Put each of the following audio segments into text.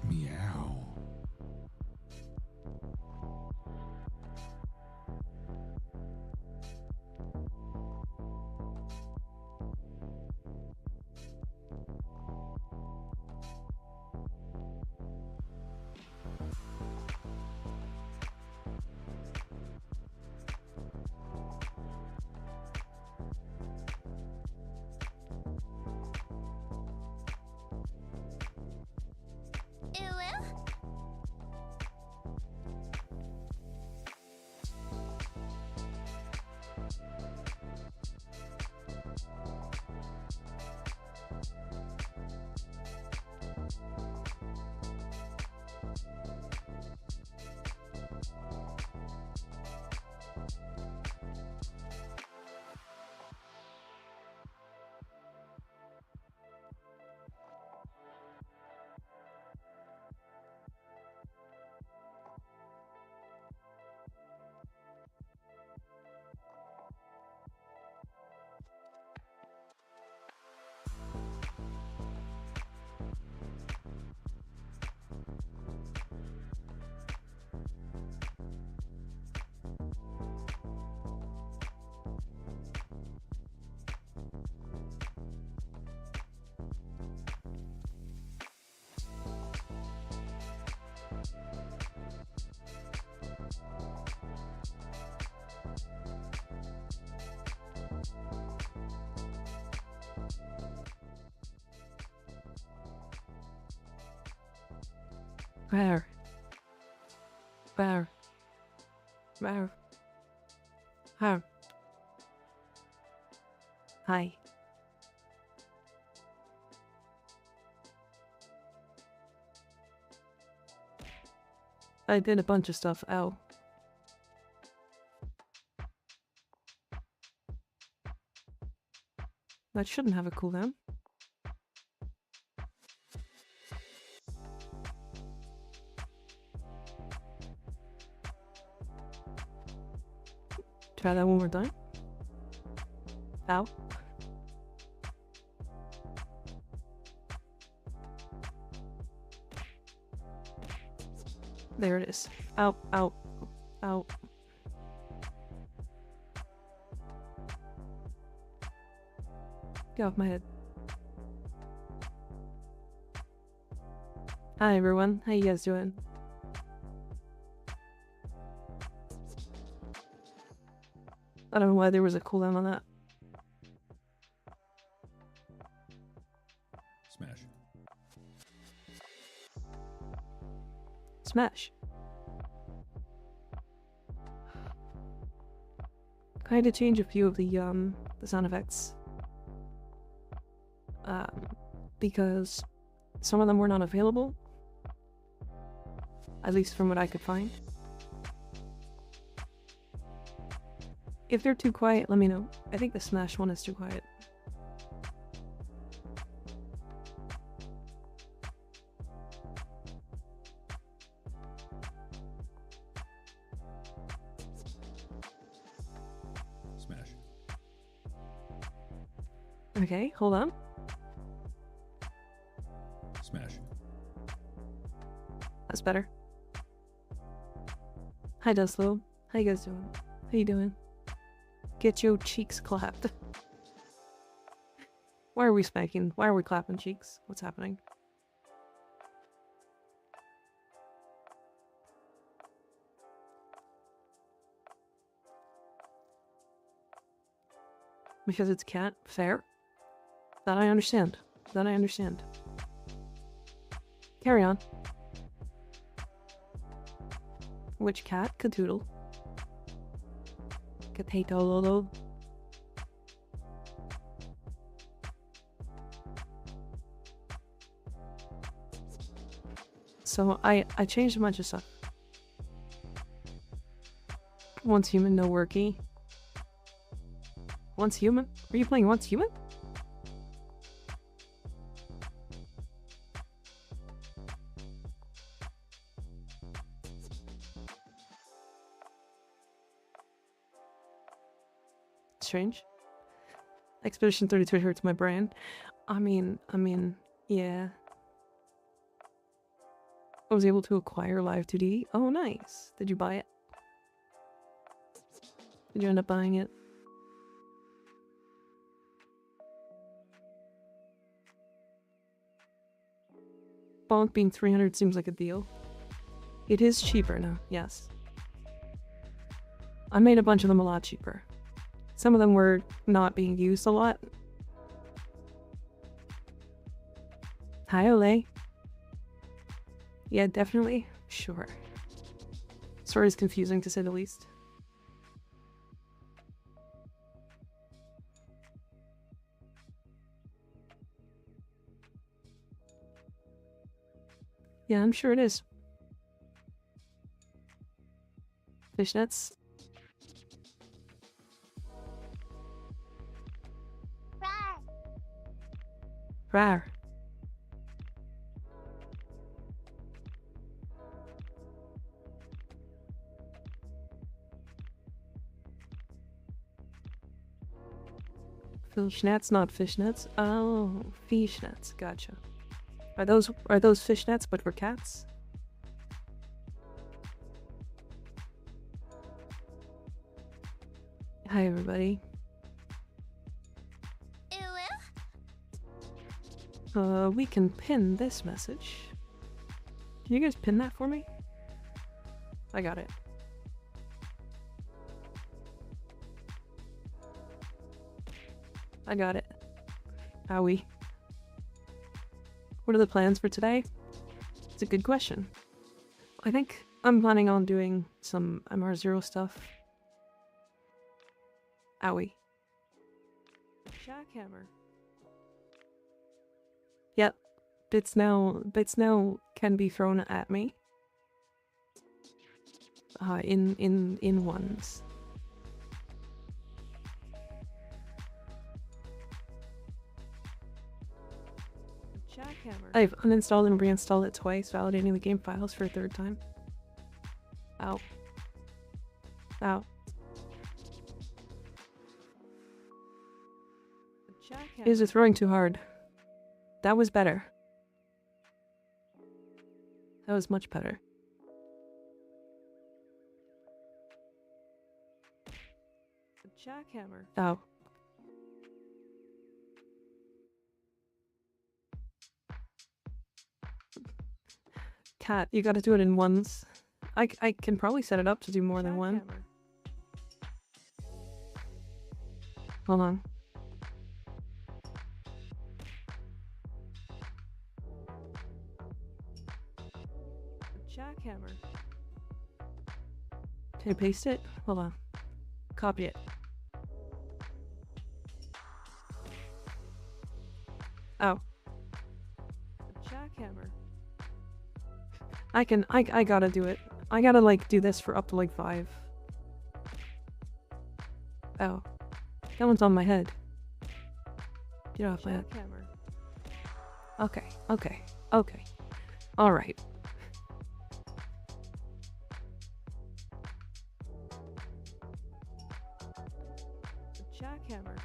Meow. Where? Where? Where? How? Hi. I did a bunch of stuff. Ow. That shouldn't have a cooldown. Try that one more time. Ow. There it is. Ow, ow, ow. Get off my head. Hi everyone, how you guys doing? I don't know why there was a cooldown on that. Smash. Smash. I had to change a few of the sound effects. Because some of them were not available. At least from what I could find. If they're too quiet, let me know. I think the Smash one is too quiet. Smash. Okay, hold on. Smash. That's better. Hi Duslo. How you guys doing? How you doing? Get your cheeks clapped. Why are we spanking? Why are we clapping cheeks? What's happening? Because it's cat? Fair. That I understand. That I understand. Carry on. Which cat? Cadoodle. Potato lolo. So I changed a bunch of stuff. Once human, no worky. Once human? Are you playing once human? Strange. Expedition 32 hurts my brain. I mean, yeah. I was able to acquire Live 2D. Oh, nice. Did you buy it? Did you end up buying it? Bonk being 300 seems like a deal. It is cheaper now, yes. I made a bunch of them a lot cheaper. Some of them were not being used a lot. Hi, Ole. Yeah, definitely. Sure. Story is confusing to say the least. Yeah, I'm sure it is. Fishnets. Rar. Fishnets, not fishnets. Oh, fishnets. Gotcha. Are those fishnets but for cats? Hi everybody. We can pin this message. Can you guys pin that for me? I got it. I got it. Owie. What are the plans for today? It's a good question. I think I'm planning on doing some MR0 stuff. Owie. Jackhammer. Yep. Bits now can be thrown at me. In ones. Jackhammer. I've uninstalled and reinstalled it twice, validating the game files for a third time. Ow. Ow. Is it throwing too hard? That was better. That was much better. Jackhammer. Oh. Cat, you gotta do it in ones. I can probably set it up to do more than one. Hold on. Jackhammer. Can I paste it? Hold on. Copy it. Oh. Jackhammer. I gotta do it. I gotta like do this for up to like 5. Oh. That one's on my head. Get off my head. Okay, okay, okay. Alright. Jackhammer.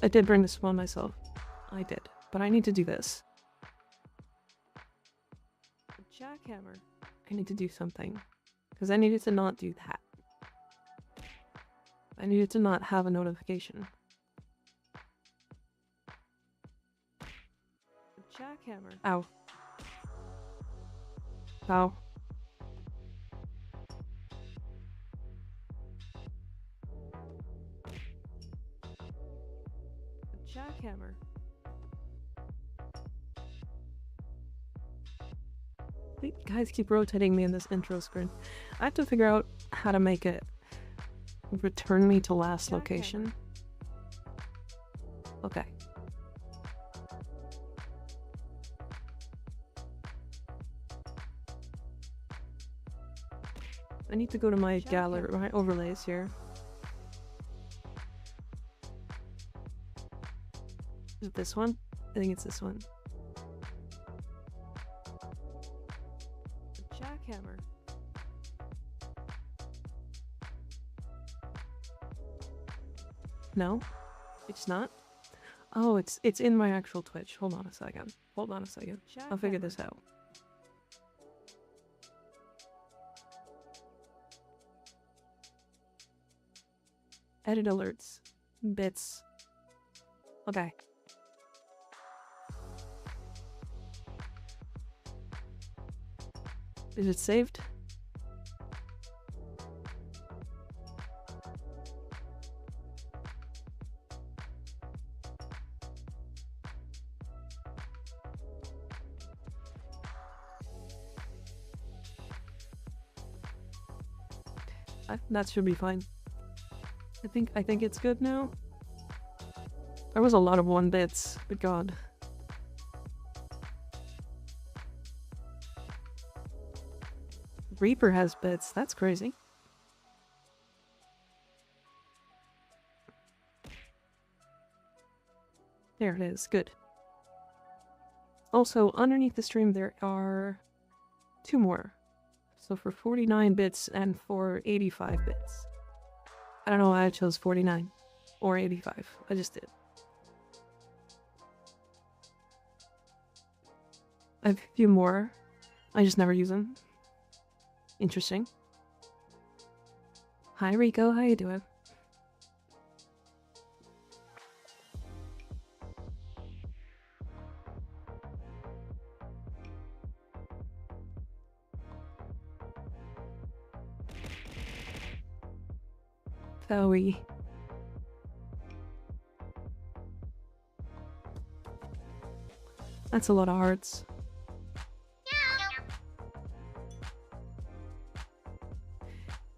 I did bring this one myself. I did, but I need to do this. Jackhammer. I need to do something. Because I needed to not do that. I needed to not have a notification. Jackhammer. Ow. Ow. Jackhammer. The guys keep rotating me in this intro screen. I have to figure out how to make it return me to last location. Okay. I need to go to my gallery, my overlays here. Is it this one? I think it's this one. The jackhammer. No, it's not. Oh, it's in my actual Twitch. Hold on a second. Hold on a second. I'll figure this out. Edit alerts. Bits. Okay. Is it saved? That should be fine. I think it's good now. There was a lot of 1 bits, but god. Reaper has bits, that's crazy. There it is, good. Also, underneath the stream there are 2 more. So for 49 bits and for 85 bits. I don't know why I chose 49 or 85. I just did. I have a few more. I just never use them. Interesting. Hi Rico, how you doing? Zoe. That's a lot of hearts.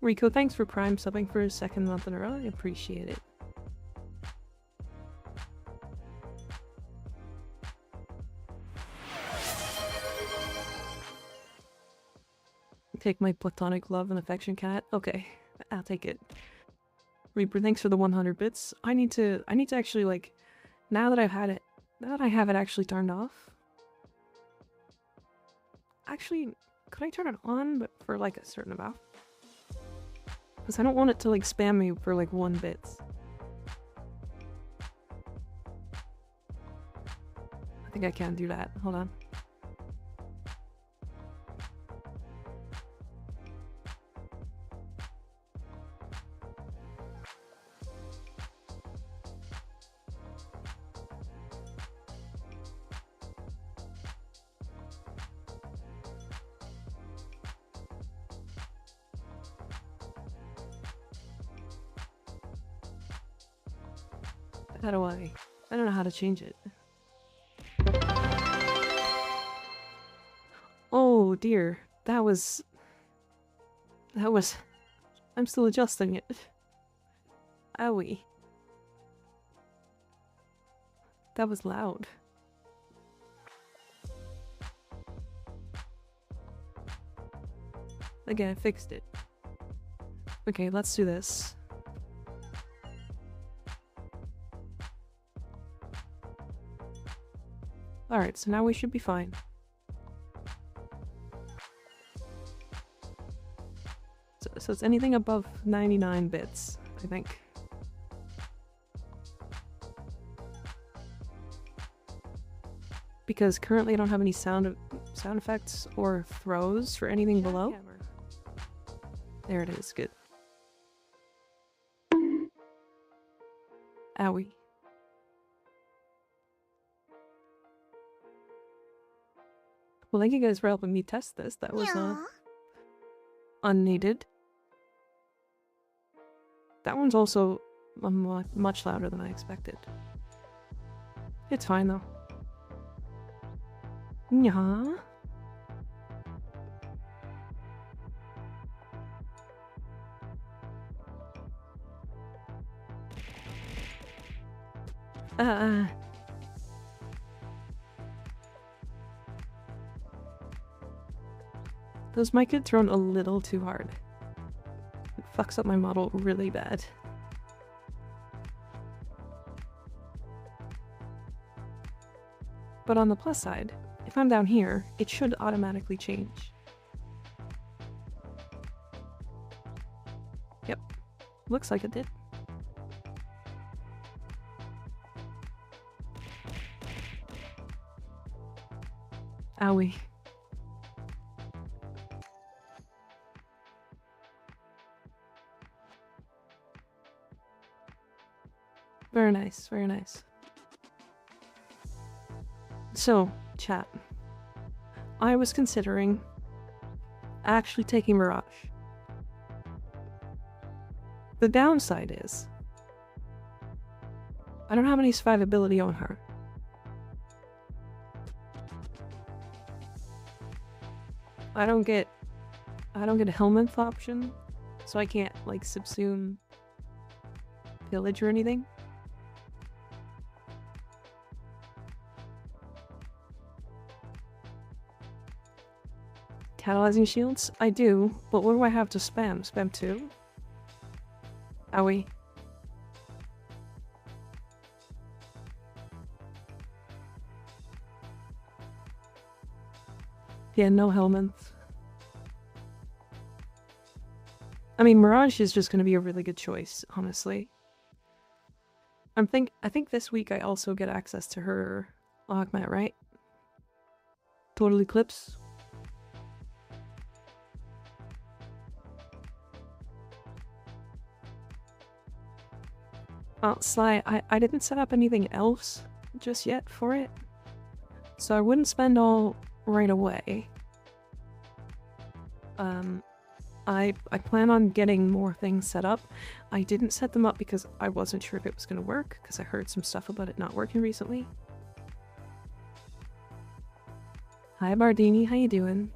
Rico, thanks for Prime subbing for a 2nd month in a row. I appreciate it. Take my platonic love and affection, cat. Okay, I'll take it. Reaper, thanks for the 100 bits. I need to actually, like, now that I have it actually turned off. Actually, could I turn it on, but for like a certain amount? Because I don't want it to like spam me for like 1 bits. I think I can do that. Hold on. How do I don't know how to change it. Oh dear, that was, I'm still adjusting it. Owie. That was loud. Again, I fixed it. Okay, let's do this. Alright, so now we should be fine. So it's anything above 99 bits, I think. Because currently I don't have any sound effects or throws for anything below. There it is, good. Owie. Well, thank you guys for helping me test this. That was unneeded. That one's also much louder than I expected. It's fine though. Yeah. Those might get thrown a little too hard. It fucks up my model really bad. But on the plus side, if I'm down here, it should automatically change. Yep, looks like it did. Owie. Very nice, very nice. So, chat. I was considering actually taking Mirage. The downside is I don't have any survivability on her. I don't get a helmet option, so I can't like subsume pillage or anything. Catalyzing shields? I do, but what do I have to spam? Spam 2? Owie. Yeah, no helmets. I mean, Mirage is just gonna be a really good choice, honestly. I think this week I also get access to her augment, right? Total Eclipse. Sly, I didn't set up anything else just yet for it, so I wouldn't spend all right away. I plan on getting more things set up. I didn't set them up because I wasn't sure if it was going to work, because I heard some stuff about it not working recently. Hi Bardini, how you doing?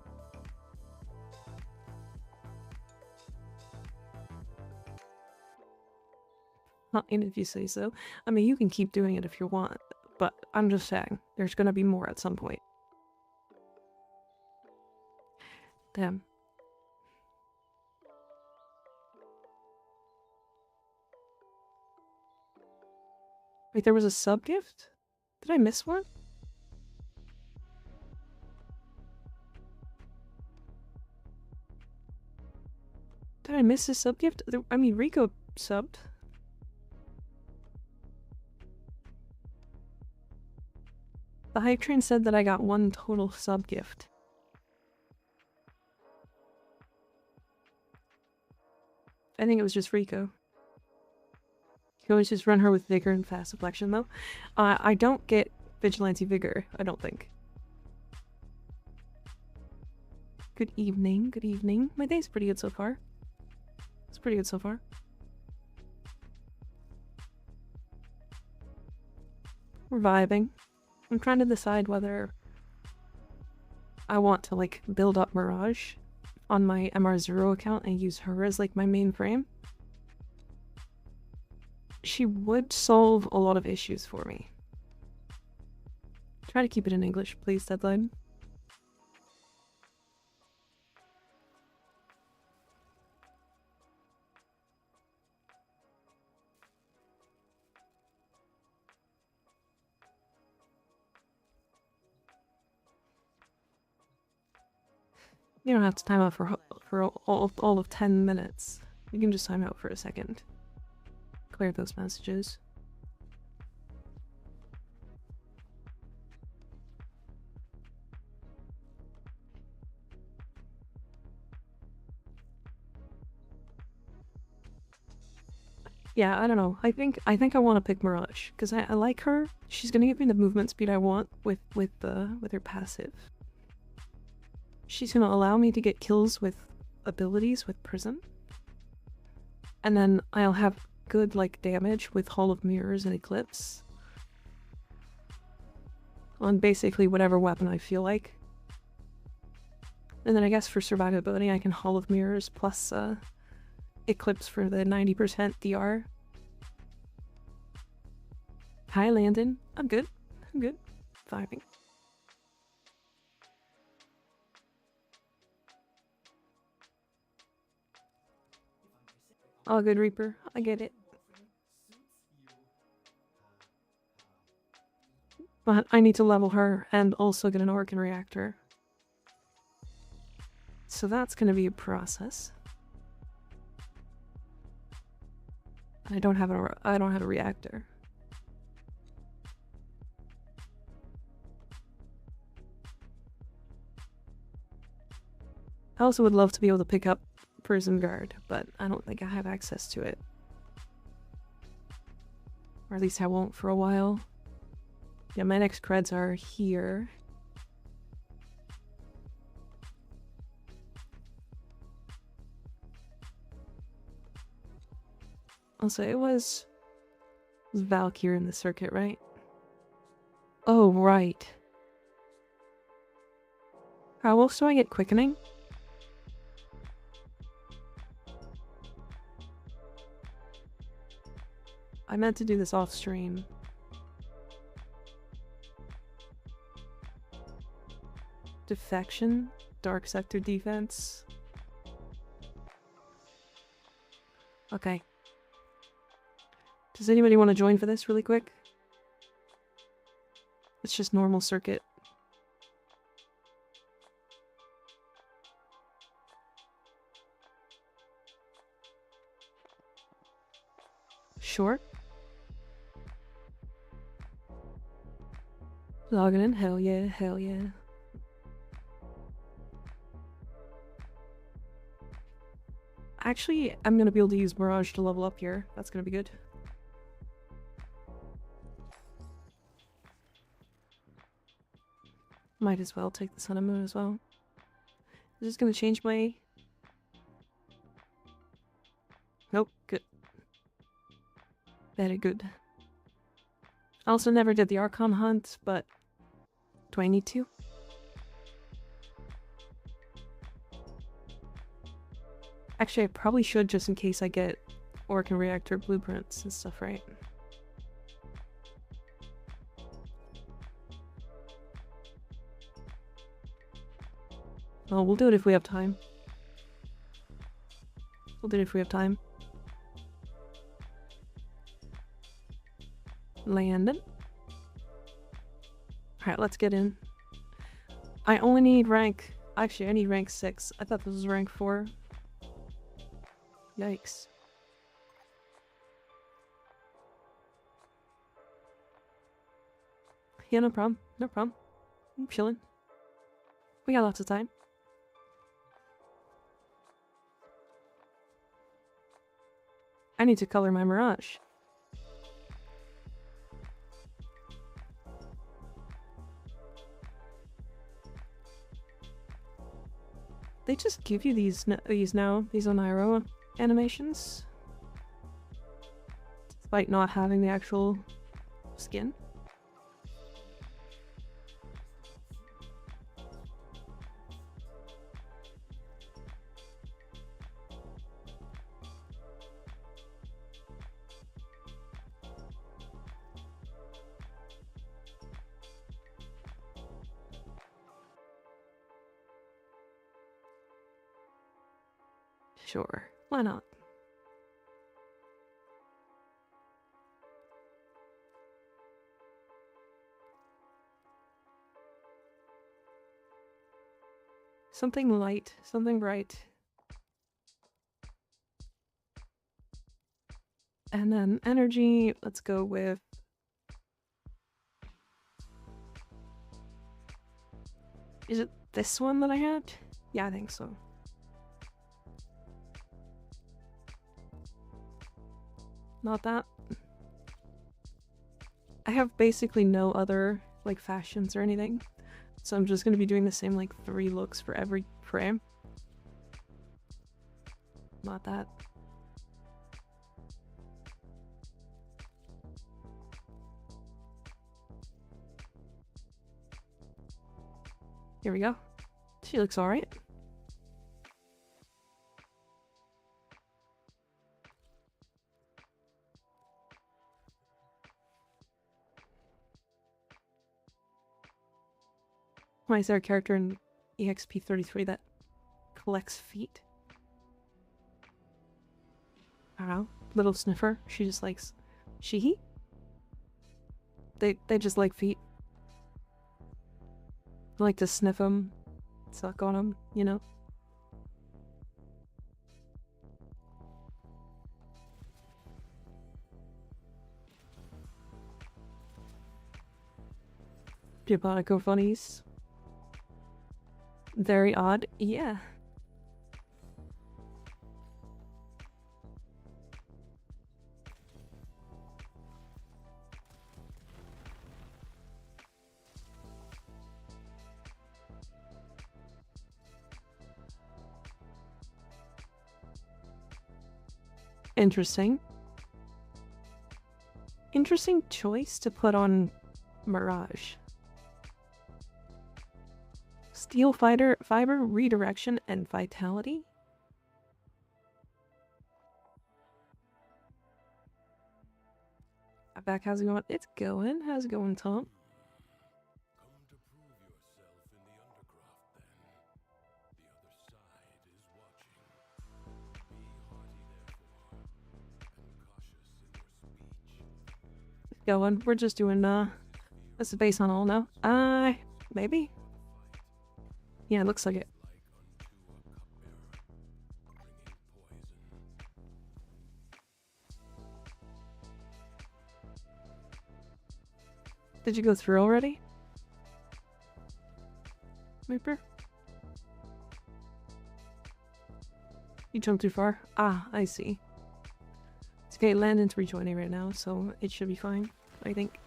And if you say so. I mean, you can keep doing it if you want, but I'm just saying, there's gonna be more at some point. Damn. Wait, there was a sub-gift? Did I miss one? Did I miss a sub-gift? I mean, Rico subbed. The hype train said that I got one total sub-gift. I think it was just Rico. You can always just run her with Vigor and Fast Deflection, though. I don't get Vigilante Vigor, I don't think. Good evening, good evening. My day's pretty good so far. It's pretty good so far. We're vibing. I'm trying to decide whether I want to like build up Mirage on my MR0 account and use her as like my main frame. She would solve a lot of issues for me. Try to keep it in English, please, Deadline. You don't have to time out for all of 10 minutes. You can just time out for a second. Clear those messages. Yeah, I don't know. I think I want to pick Mirage because I like her. She's gonna give me the movement speed I want with her passive. She's gonna allow me to get kills with abilities with Prism. And then I'll have good like damage with Hall of Mirrors and Eclipse. On basically whatever weapon I feel like. And then I guess for survivability I can Hall of Mirrors plus Eclipse for the 90% DR. Hi, Landon. I'm good. I'm good. Vibing. All good, Reaper. I get it. But I need to level her and also get an organ reactor. So that's gonna be a process. I don't have a reactor. I also would love to be able to pick up Prison Guard, but I don't think I have access to it. Or at least I won't for a while. Yeah, my next creds are here. Also, it was Valkyr in the circuit, right? Oh, right. How else do I get quickening? I meant to do this off stream. Defection? Dark sector defense? Okay. Does anybody want to join for this really quick? It's just normal circuit. Sure. Logging in, hell yeah, hell yeah. Actually, I'm gonna be able to use Mirage to level up here. That's gonna be good. Might as well take the Sun and Moon as well. Is this gonna change my... Nope, good. Very good. I also never did the Archon hunt, but... Do I need to? Actually, I probably should just in case I get Orcan Reactor blueprints and stuff, right? Well, we'll do it if we have time. We'll do it if we have time. Landon. Alright, let's get in. I only need rank... Actually, I need rank 6. I thought this was rank 4. Yikes. Yeah, no problem. No problem. I'm chilling. We got lots of time. I need to color my Mirage. They just give you these Oniro animations, despite not having the actual skin. Sure, why not? Something light, something bright. And then energy, let's go with... Is it this one that I had? Yeah, I think so. Not that. I have basically no other, like, fashions or anything. So I'm just gonna be doing the same, like, 3 looks for every frame. Not that. Here we go. She looks alright. Why is there a character in EXP33 that collects feet? I don't know. Little sniffer. She just likes... She? They just like feet. They like to sniff them. Suck on them, you know? Diabolico funnies. Very odd. Yeah. Interesting. Interesting choice to put on Mirage. Steel fiber, redirection, and vitality? Back, how's it going? It's going. How's it going, Tom? Going. We're just doing this is based on all now. Maybe? Yeah, it looks like it. Did you go through already? Reaper? You jumped too far? Ah, I see. It's okay, Landon's rejoining right now, so it should be fine, I think.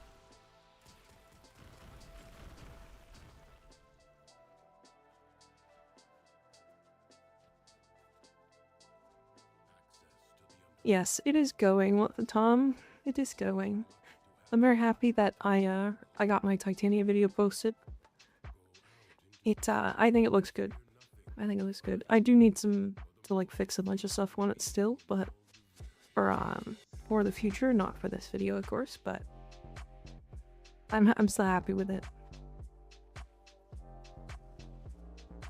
Yes, it is going. What, Tom? It is going. I'm very happy that I got my Titania video posted. I think it looks good. I think it looks good. I do need to like fix a bunch of stuff on it still, but for the future, not for this video, of course, but I'm still happy with it.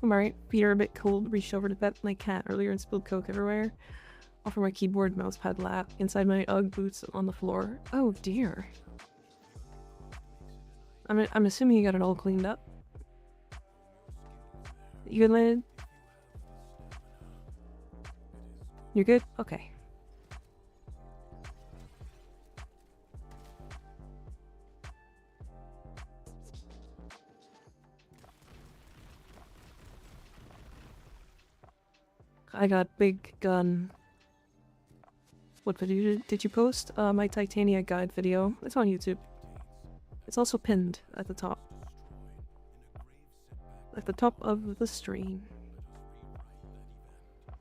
I'm alright. Feet are a bit cold. Reached over to pet my cat earlier and spilled Coke everywhere. Off of my keyboard, mousepad lap, inside my UGG boots on the floor. Oh dear. I'm assuming you got it all cleaned up. You good, Landon? You're good? Okay. I got big gun. What video did you post? My Titania guide video. It's on YouTube. It's also pinned at the top. At the top of the stream.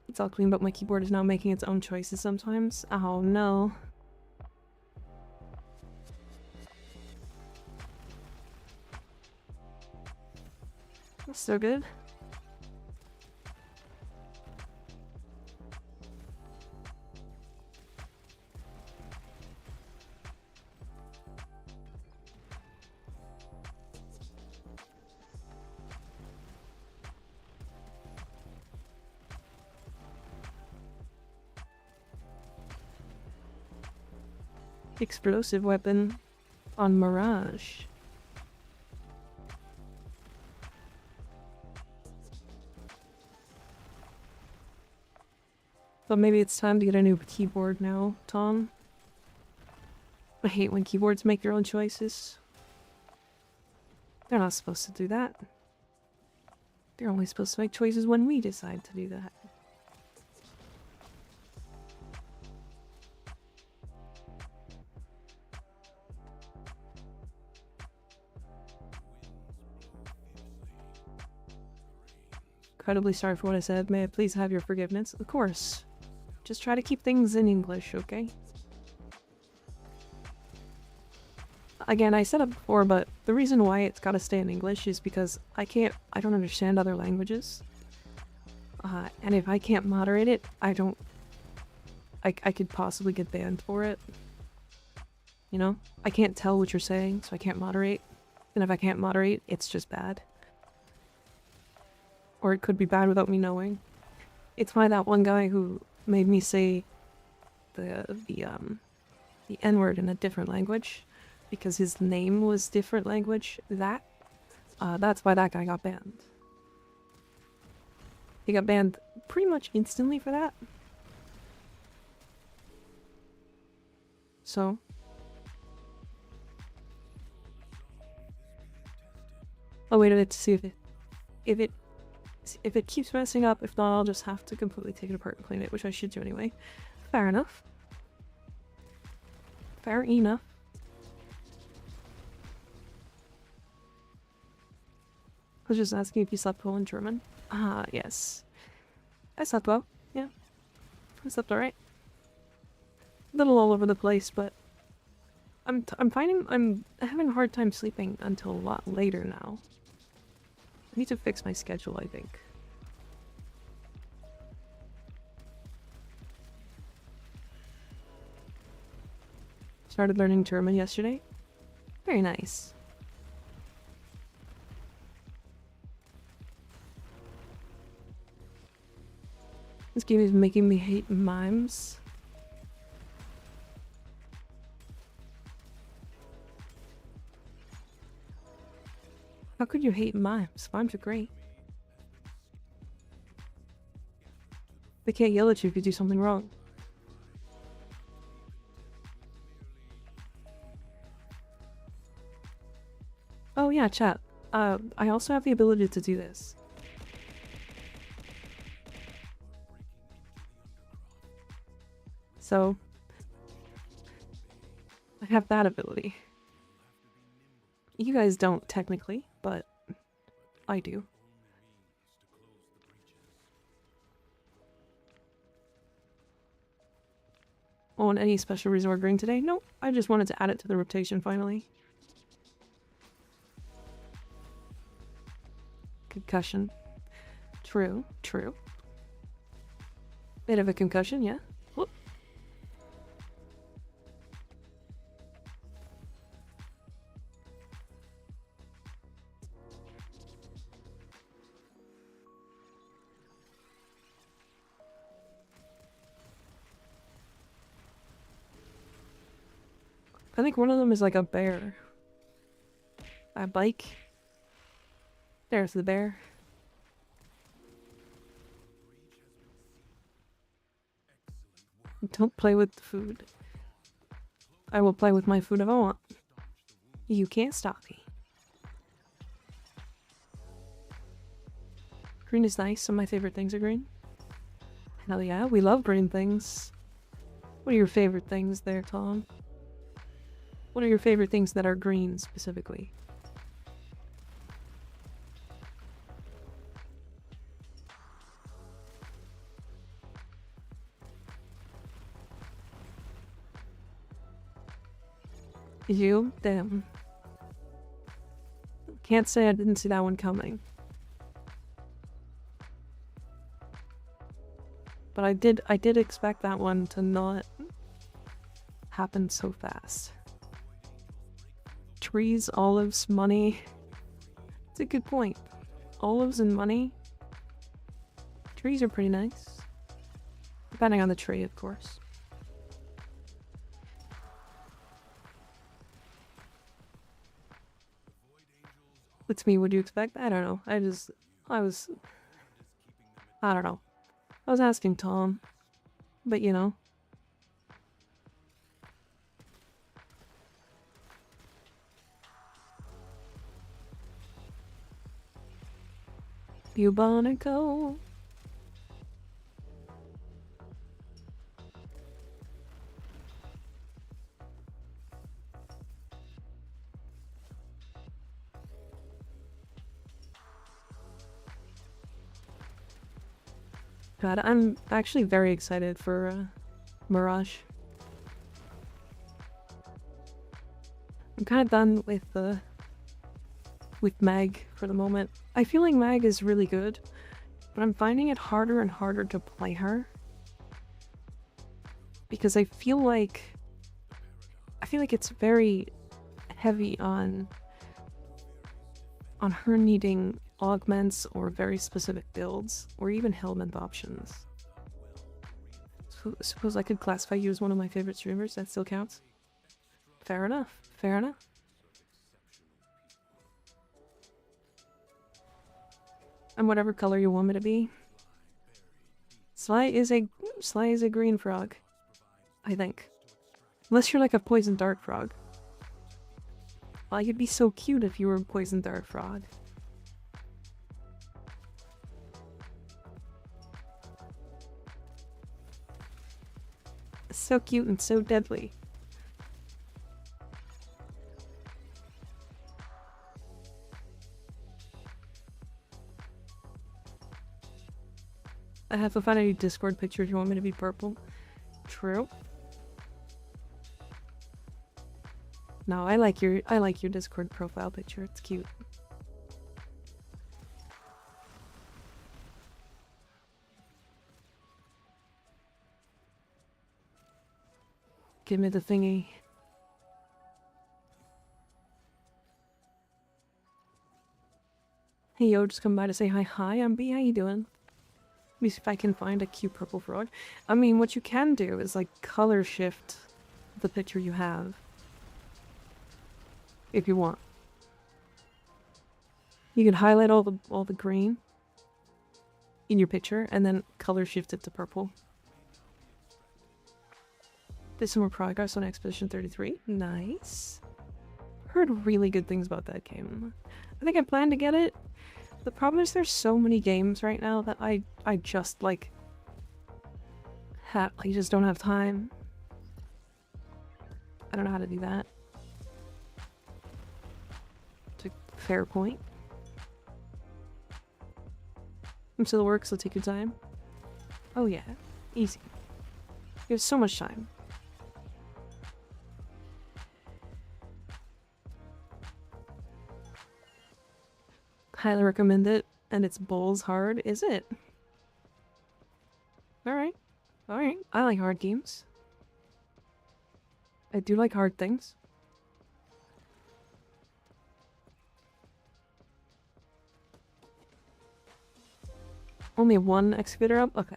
It's all clean, but my keyboard is now making its own choices sometimes. Oh no. That's so good. Explosive weapon on Mirage. But maybe it's time to get a new keyboard now, Tom. I hate when keyboards make their own choices. They're not supposed to do that. They're only supposed to make choices when we decide to do that. Incredibly sorry for what I said. May I please have your forgiveness? Of course. Just try to keep things in English, okay? Again, I said it before, but the reason why it's gotta stay in English is because I don't understand other languages. And if I can't moderate it, I could possibly get banned for it. You know? I can't tell what you're saying, so I can't moderate. And if I can't moderate, it's just bad. Or it could be bad without me knowing. It's why that one guy who made me say the N-word in a different language, because his name was different language, that's why that guy got banned. He got banned pretty much instantly for that. So... I'll wait a bit to see if it keeps messing up. If not, I'll just have to completely take it apart and clean it, which I should do anyway. Fair enough. Fair enough. I was just asking if you slept well in German. Ah, yes. I slept well. Yeah. I slept alright. A little all over the place, but I'm finding I'm having a hard time sleeping until a lot later now. I need to fix my schedule, I think. Started learning German yesterday. Very nice. This game is making me hate mimes. How could you hate mimes? Mimes are great. They can't yell at you if you do something wrong. Oh yeah, chat. I also have the ability to do this. So, I have that ability. You guys don't technically, but I do. On any special resort green today? Nope, I just wanted to add it to the rotation finally. Concussion. True, true. Bit of a concussion, yeah. Whoop. I think one of them is like a bear. A bike. There's the bear. Don't play with the food. I will play with my food if I want. You can't stop me. Green is nice. Some of my favorite things are green. Hell yeah, we love green things. What are your favorite things there, Tom? What are your favorite things that are green, specifically? You? Damn. Can't say I didn't see that one coming. But I did expect that one to not happen so fast. Trees, olives, money. It's a good point. Olives and money. Trees are pretty nice. Depending on the tree, of course. It's me, would you expect? I don't know. I don't know. I was asking Tom. But you know. You wanna go? God, I'm actually very excited for Mirage. I'm kind of done with Mag for the moment. I feel like Mag is really good, but I'm finding it harder and harder to play her. Because I feel like it's very heavy on her needing augments or very specific builds, or even helmet options. So, suppose I could classify you as one of my favorite streamers, that still counts? Fair enough, fair enough. And whatever color you want me to be. Sly is a green frog, I think. Unless you're like a poison dart frog. Well, you'd be so cute if you were a poison dart frog. So cute and so deadly. I have to find a Discord picture if you want me to be purple. True. No, I like your Discord profile picture. It's cute. Give me the thingy. Hey yo, just come by to say hi. Hi, I'm B. How you doing? Let me see if I can find a cute purple frog. I mean, what you can do is like color shift the picture you have. If you want. You can highlight all the green in your picture and then color shift it to purple. There's some more progress on Expedition 33. Nice. Heard really good things about that game. I think I plan to get it. The problem is there's so many games right now that I just like I just don't have time. I don't know how to do that. It's a fair point. I'm still at work, so take your time. Oh yeah, easy. You have so much time. Highly recommend it, and it's balls hard, is it? Alright. Alright. I like hard games. I do like hard things. Only one excavator up? Okay.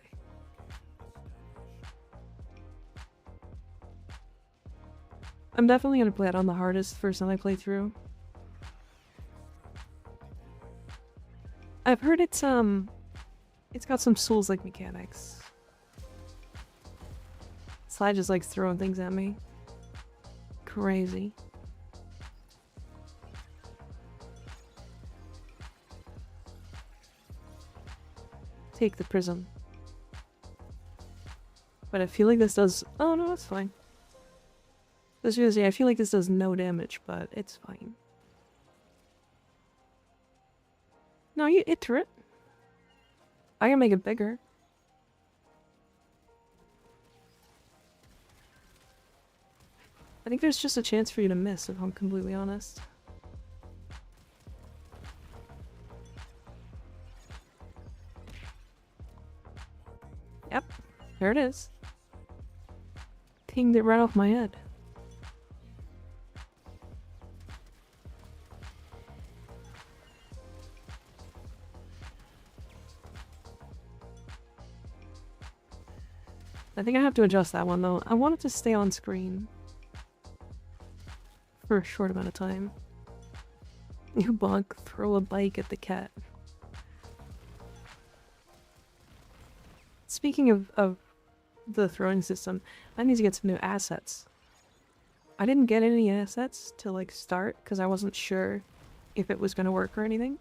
I'm definitely gonna play it on the hardest first time I play through. I've heard it's got some Souls-like mechanics. Sly just likes throwing things at me. Crazy. Take the prism. But I feel like this does... Oh no, that's fine. I was gonna say, I feel like this does no damage, but it's fine. No, you iter it. I can make it bigger. I think there's just a chance for you to miss, if I'm completely honest. Yep, there it is. Pinged it right off my head. I think I have to adjust that one though. I want it to stay on screen for a short amount of time. You bug, throw a bike at the cat. Speaking of the throwing system, I need to get some new assets. I didn't get any assets to like start because I wasn't sure if it was going to work or anything.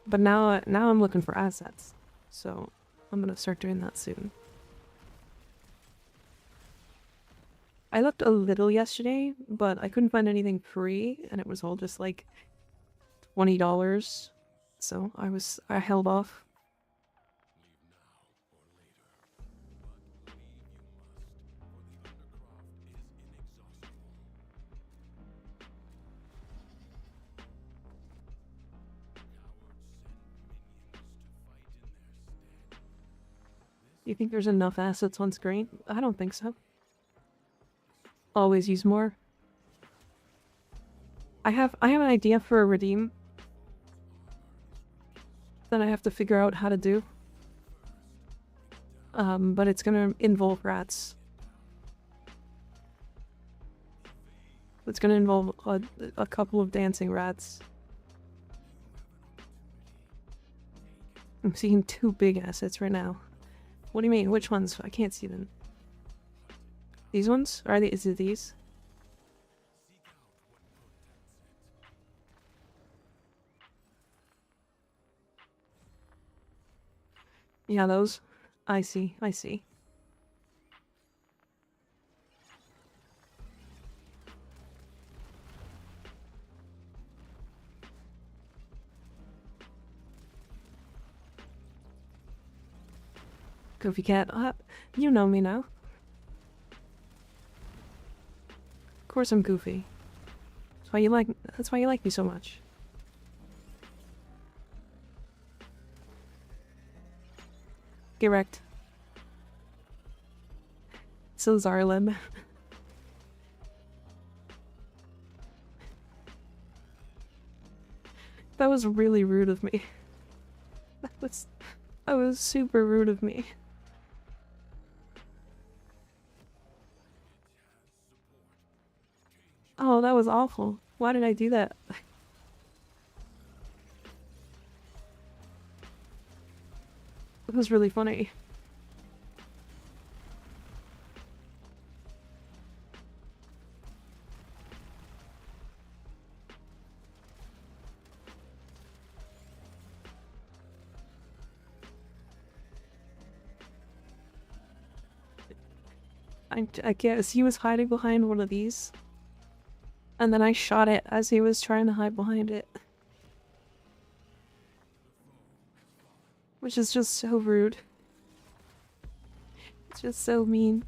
But now I'm looking for assets. So I'm going to start doing that soon. I looked a little yesterday, but I couldn't find anything free, and it was all just like $20. So I held off. Do you think there's enough assets on screen? I don't think so. Always use more. I have an idea for a redeem. that I have to figure out how to do. But it's gonna involve rats. It's gonna involve a couple of dancing rats. I'm seeing 2 big assets right now. What do you mean? Which ones? I can't see them. These ones? Or is it these? Yeah, those. I see, I see. Goofy cat. You know me now. Of course I'm goofy. That's why you like me so much. Get wrecked. So Zarlem. That was really rude of me. That was super rude of me. Oh, that was awful. Why did I do that? It was really funny. I guess he was hiding behind one of these. And then I shot it as he was trying to hide behind it. Which is just so rude. It's just so mean.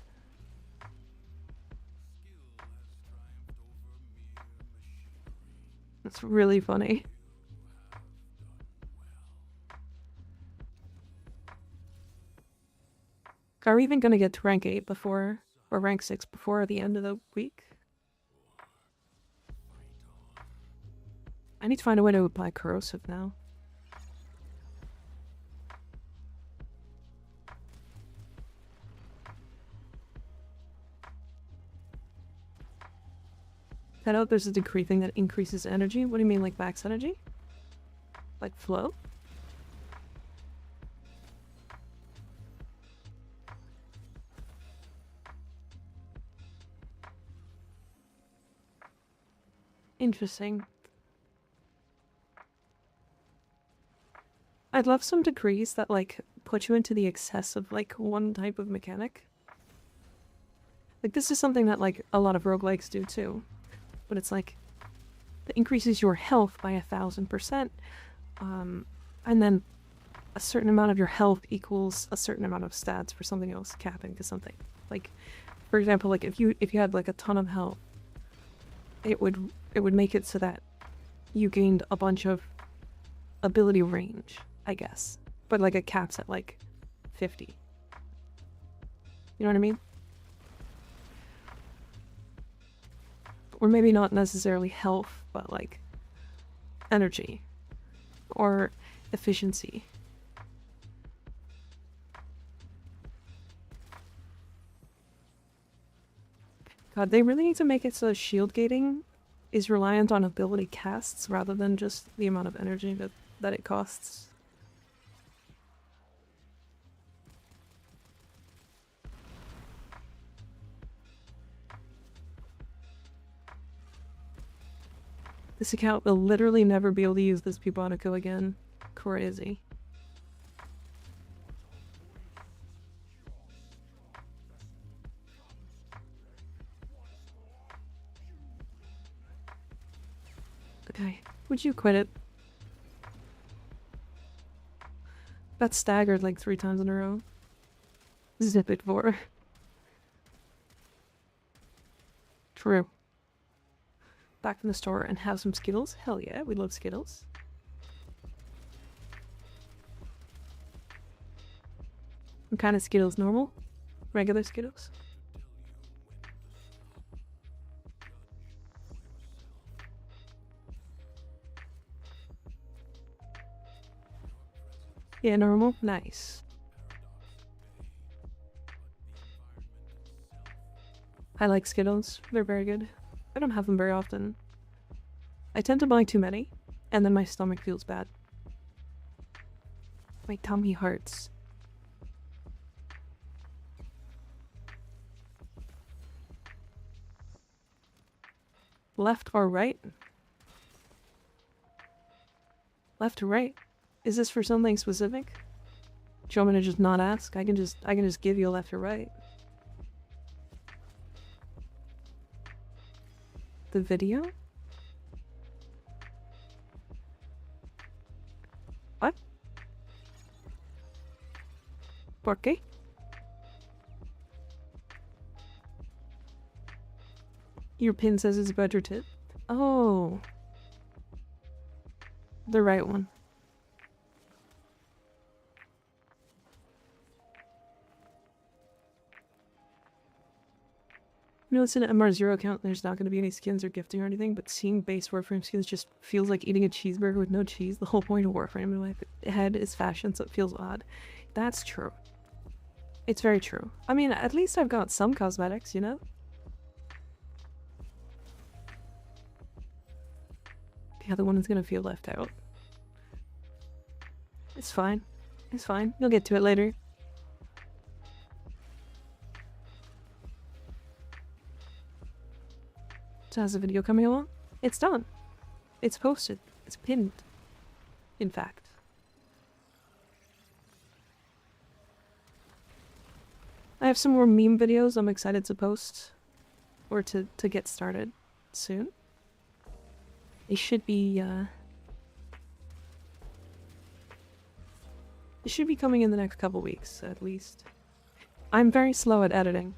It's really funny. Are we even gonna get to rank 8 before, or rank 6 before the end of the week? I need to find a way to apply corrosive now. I know there's a decree thing that increases energy. What do you mean, like max energy? Like flow? Interesting. I'd love some decrees that, like, put you into the excess of, like, one type of mechanic. Like, this is something that, like, a lot of roguelikes do, too. But it's, like, it increases your health by 1000%. And then a certain amount of your health equals a certain amount of stats for something else, capping to something. Like, for example, like, if you had, like, a ton of health, it would make it so that you gained a bunch of ability range, I guess. But like it caps at like 50. You know what I mean? Or maybe not necessarily health, but like energy or efficiency. God, they really need to make it so shield gating is reliant on ability casts rather than just the amount of energy that it costs. This account will literally never be able to use this Pubonico again. Crazy. Okay, would you quit it? Got staggered like 3 times in a row. Zip it for. True. Back from the store and have some Skittles? Hell yeah, we love Skittles. What kind of Skittles? Normal? Regular Skittles? Yeah, normal. Nice. I like Skittles. They're very good. I don't have them very often. I tend to buy too many, and then my stomach feels bad. My tummy hurts. Left or right? Left or right? Is this for something specific? Do you want me to just not ask? I can just give you a left or right. The video? What? ¿Por qué? Your pin says it's about your tip? Oh. The right one. You know, it's an MR0 account, there's not going to be any skins or gifting or anything, but seeing base Warframe skins just feels like eating a cheeseburger with no cheese. The whole point of Warframe in my head is fashion, so it feels odd. That's true. It's very true. I mean, at least I've got some cosmetics, you know? The other one is going to feel left out. It's fine. It's fine. You'll get to it later. So how's the video coming along? It's done. It's posted. It's pinned. In fact. I have some more meme videos I'm excited to post. Or to get started soon. They should be, it should be coming in the next couple weeks, at least. I'm very slow at editing.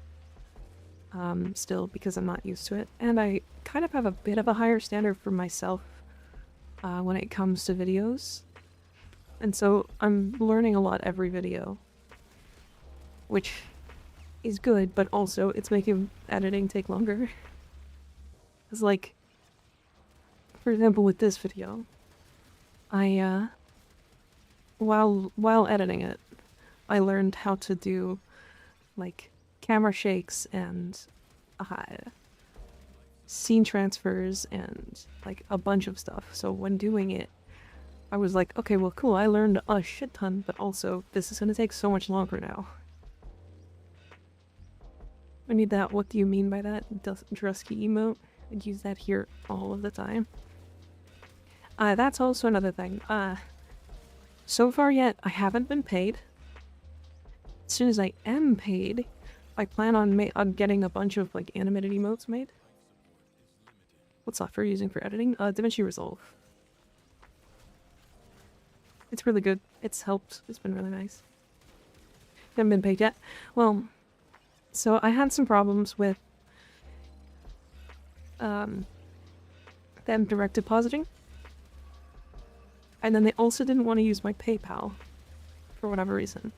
Still, because I'm not used to it. And I kind of have a bit of a higher standard for myself when it comes to videos. And so I'm learning a lot every video. Which is good, but also it's making editing take longer. It's like, for example, with this video, I, while editing it, I learned how to do, like, camera shakes and scene transfers and like a bunch of stuff. So when doing it, I was like, okay, well, cool, I learned a shit ton, but also this is gonna take so much longer now. I need that. What do you mean by that? Drusky emote? I'd use that here all of the time. That's also another thing. So far yet, I haven't been paid. As soon as I am paid, I plan on getting a bunch of like animated emotes made. What software are you using for editing? DaVinci Resolve. It's really good. It's helped. It's been really nice. Haven't been paid yet. Well, so I had some problems with them direct depositing. And then they also didn't want to use my PayPal for whatever reason.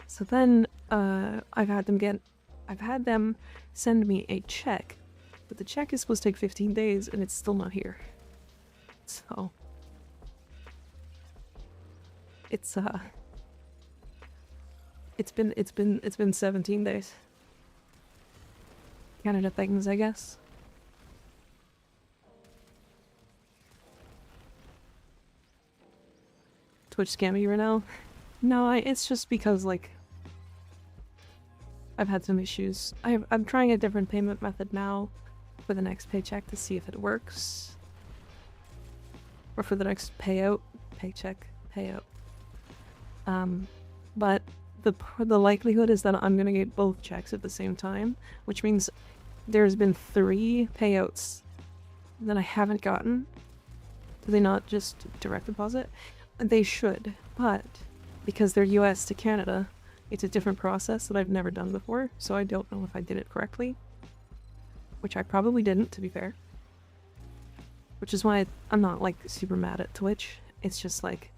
So then I've had them send me a check, but the check is supposed to take 15 days and it's still not here. So it's been 17 days. Canada things, I guess. Twitch scamming you right now? No, it's just because like I've had some issues. I'm trying a different payment method now for the next paycheck to see if it works. Or for the next payout. Paycheck. Payout. But the likelihood is that I'm gonna get both checks at the same time, which means there's been 3 payouts that I haven't gotten. Do they not just direct deposit? They should, but because they're US to Canada, it's a different process that I've never done before, so I don't know if I did it correctly. Which I probably didn't, to be fair. Which is why I'm not, like, super mad at Twitch. It's just, like,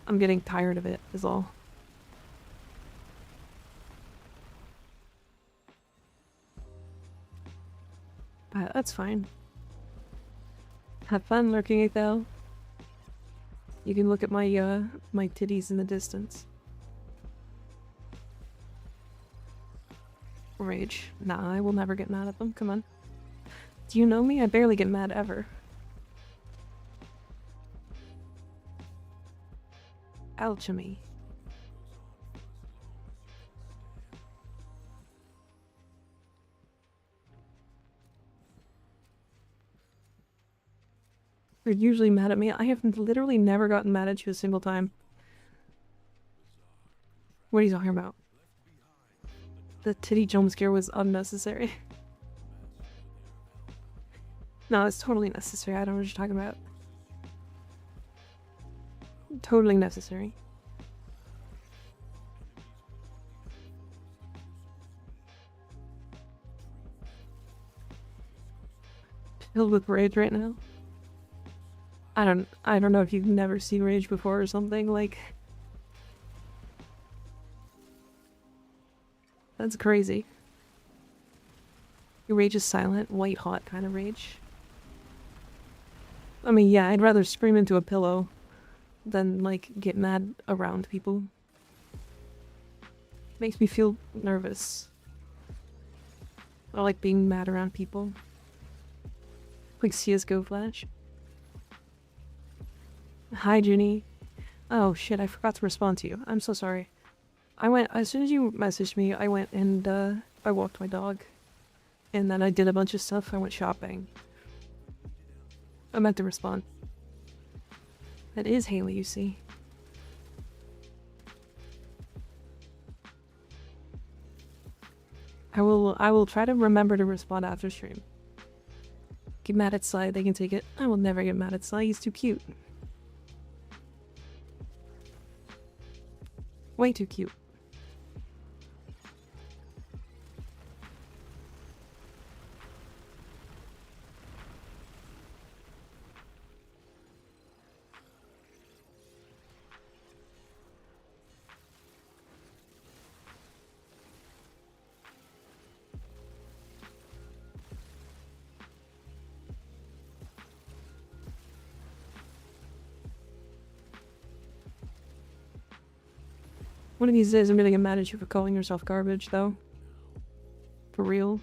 I'm getting tired of it, is all. But that's fine. Have fun lurking it, though. You can look at my my titties in the distance. Rage. Nah, I will never get mad at them. Come on. Do you know me? I barely get mad ever. Alchemy. You're usually mad at me. I have literally never gotten mad at you a single time. What are you talking about? The titty jump scare was unnecessary. No, it's totally necessary. I don't know what you're talking about. Totally necessary. Filled with rage right now. I don't know if you've never seen rage before or something, like... That's crazy. Your rage is silent, white hot kind of rage. I mean, yeah, I'd rather scream into a pillow than, like, get mad around people. Makes me feel nervous. I like being mad around people. Quick CSGO flash. Hi, Junie. Oh shit, I forgot to respond to you. I'm so sorry. As soon as you messaged me, I went and, I walked my dog. And then I did a bunch of stuff. I went shopping. I meant to respond. That is Haley, you see. I will try to remember to respond after stream. Get mad at Sly, they can take it. I will never get mad at Sly, he's too cute. Way too cute. One of these days I'm gonna get mad at you for calling yourself garbage, though. For real.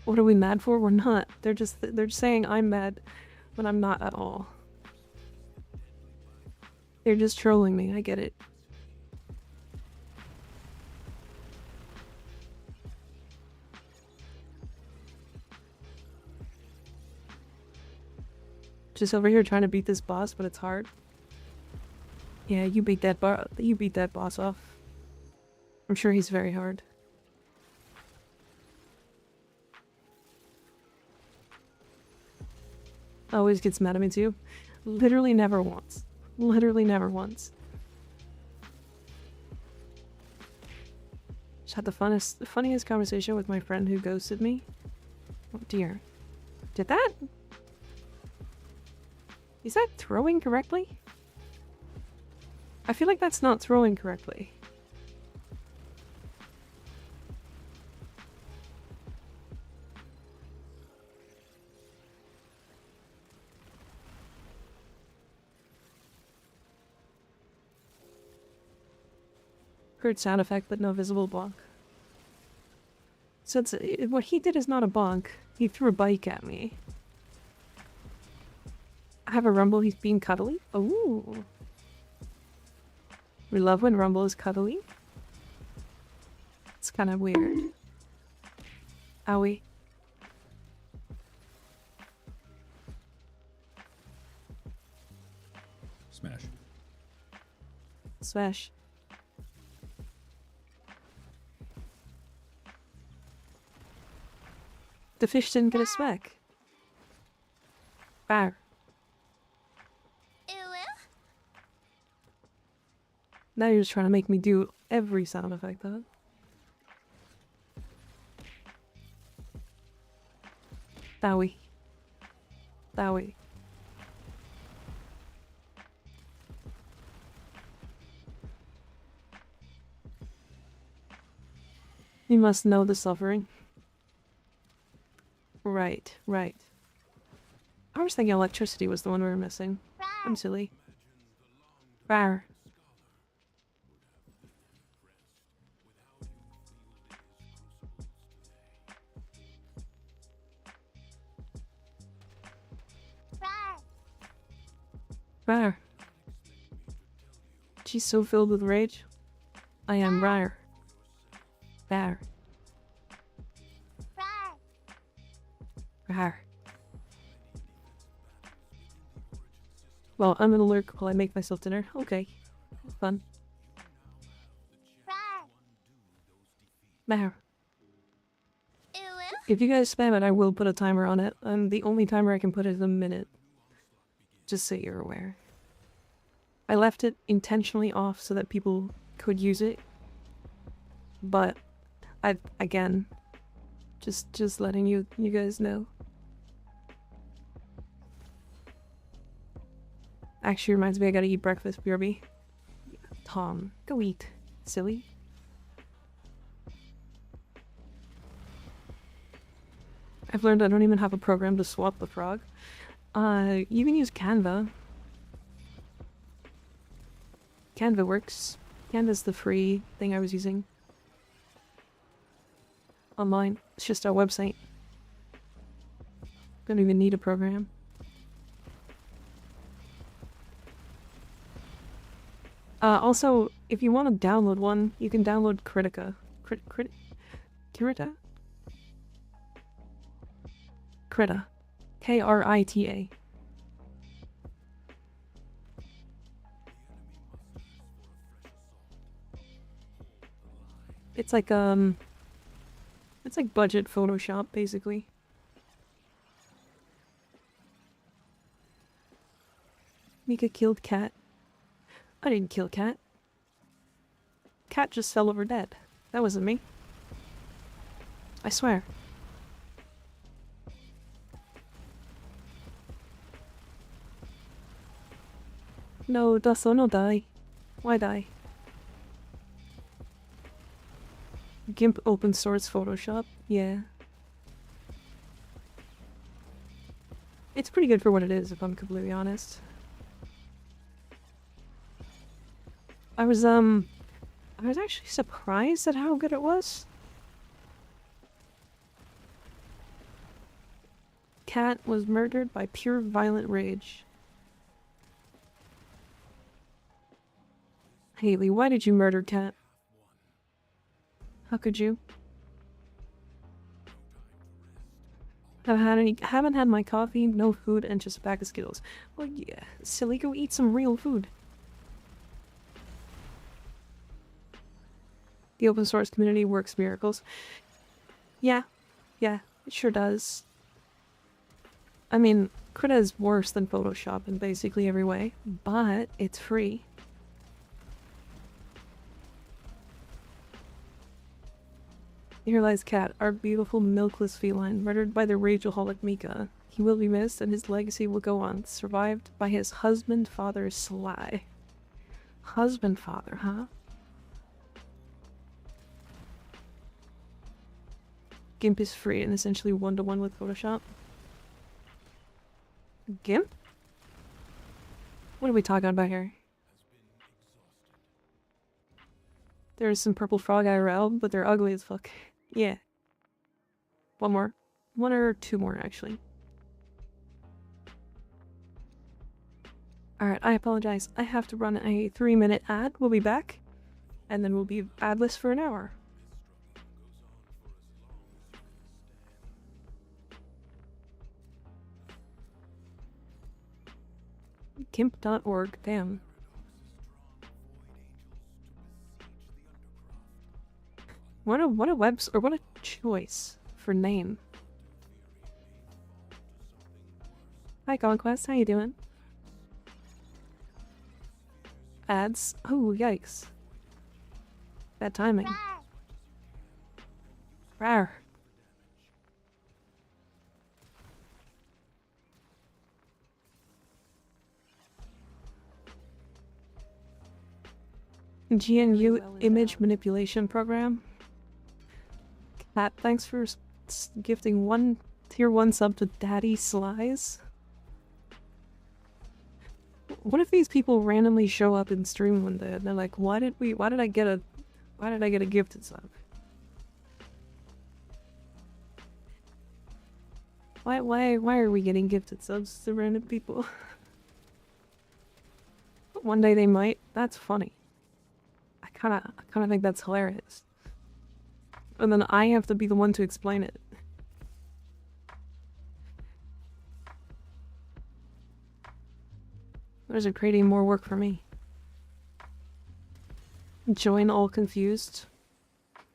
What are we mad for? We're not. They're just saying I'm mad when I'm not at all. They're just trolling me, I get it. Just over here trying to beat this boss, but it's hard. Yeah, you beat that boss off. I'm sure he's very hard. Always gets mad at me too. Literally never once. Literally never once. Just had the funniest conversation with my friend who ghosted me. Oh dear. Did that? Is that throwing correctly? I feel like that's not throwing correctly. Heard sound effect, but no visible bonk. So what he did is not a bonk. He threw a bike at me. I have a rumble, he's being cuddly. Ooh. We love when Rumble is cuddly. It's kind of weird. Owie. Smash. Smash. The fish didn't get a smack. Bar. Now you're just trying to make me do every sound effect, huh? Dowie. Dowie. You must know the suffering. Right, right. I was thinking electricity was the one we were missing. Right. I'm silly. Rar. Rar. She's so filled with rage. I am Rar. Rar. Rar. Well, I'm gonna lurk while I make myself dinner. Okay. Fun. Rar. If you guys spam it, I will put a timer on it. And the only timer I can put is a minute. Just so you're aware. I left it intentionally off so that people could use it. But again, just letting you guys know. Actually reminds me I gotta eat breakfast, BRB. Tom, go eat, silly. I've learned I don't even have a program to swap the frog. You can use Canva. Canva works. Canva's the free thing I was using. Online. It's just our website. Don't even need a program. Also, if you want to download one, you can download Critica. Krita? Krita. Krita. It's like budget Photoshop, basically. Mika killed Cat. I didn't kill Cat. Cat just fell over dead. That wasn't me. I swear. No, Dasso, no die. Why die? GIMP open source Photoshop? Yeah. It's pretty good for what it is, if I'm completely honest. I was actually surprised at how good it was. Cat was murdered by pure violent rage. Haley, why did you murder Cat? How could you? Haven't had my coffee, no food, and just a bag of Skittles. Well, yeah, silly, go eat some real food. The open source community works miracles. Yeah, it sure does. I mean, Krita is worse than Photoshop in basically every way, but it's free. Here lies Cat, our beautiful milkless feline, murdered by the rageaholic Mika. He will be missed, and his legacy will go on, survived by his husband-father Sly. Husband-father, huh? GIMP is free and essentially one-to-one with Photoshop. GIMP? What are we talking about here? There's some purple frog IRL, but they're ugly as fuck. Yeah. One more. One or two more, actually. Alright, I apologize. I have to run a 3-minute ad. We'll be back. And then we'll be adless for an hour. GIMP.org, damn. What a what a choice for name. Hi Conquest, how you doing? Ads? Oh, yikes. Bad timing. Rawr. GNU image manipulation program. Cat, thanks for gifting one tier 1 sub to Daddy Slice. What if these people randomly show up in stream one day and they're like, why did I get a gifted sub? Why are we getting gifted subs to random people? One day they might. That's funny. I kinda think that's hilarious. And then I have to be the one to explain it. There's a creating more work for me. Join all confused.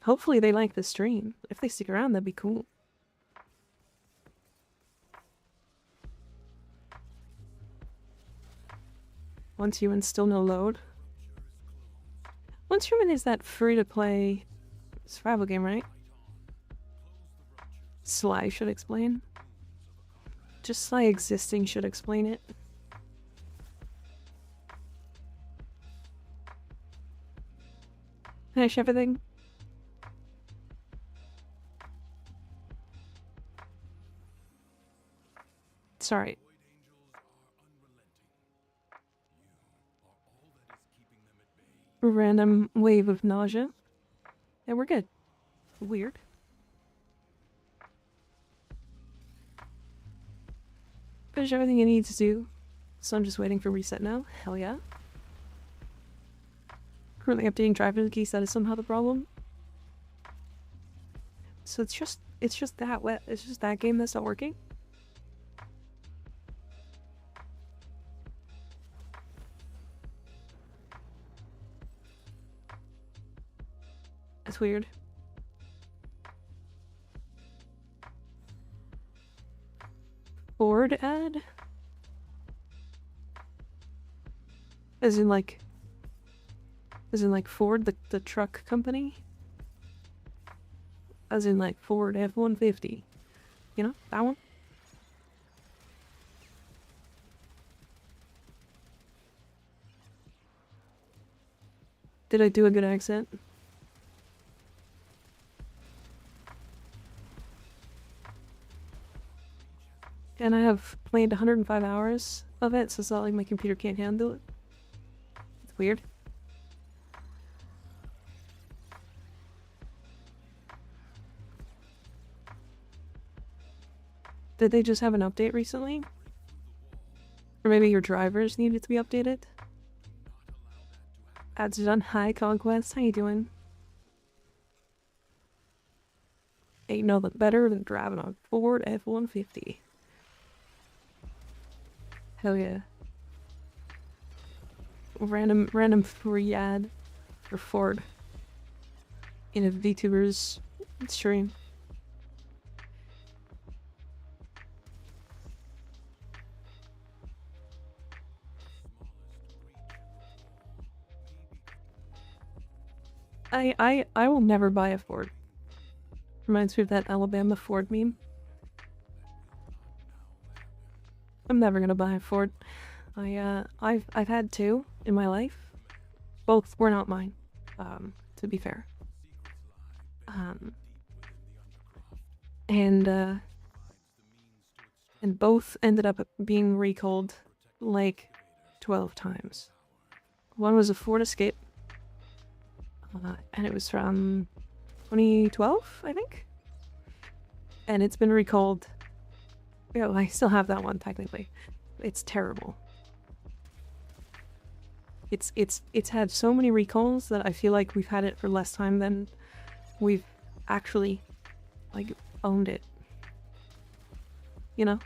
Hopefully they like the stream. If they stick around, that'd be cool. Once Human, still no load. Once Human is that free-to-play survival game, right? Sly should explain. Just Sly existing should explain it. Finish everything. Sorry. Random wave of nausea. Yeah, we're good. Weird. Finish everything you need to do. So I'm just waiting for reset now. Hell yeah. Currently updating driver keys, that is somehow the problem. So it's just that game that's not working. That's weird. Ford ad? As in like Ford, the truck company? As in like Ford F-150. You know, that one? Did I do a good accent? And I have played 105 hours of it, so it's not like my computer can't handle it. It's weird. Did they just have an update recently? Or maybe your drivers needed to be updated? Ads done. Hi, Conquest. How you doing? Ain't nothing better than driving a Ford F-150. Hell yeah. Random free ad for Ford in a VTuber's stream. I will never buy a Ford. Reminds me of that Alabama Ford meme. I'm never gonna buy a Ford. I've had two in my life. Both were not mine, to be fair. And both ended up being recalled like 12 times. One was a Ford Escape, and it was from 2012, I think? And it's been recalled. Yeah, well, I still have that one, technically. It's terrible. It's had so many recalls that I feel like we've had it for less time than we've actually, like, owned it. You know?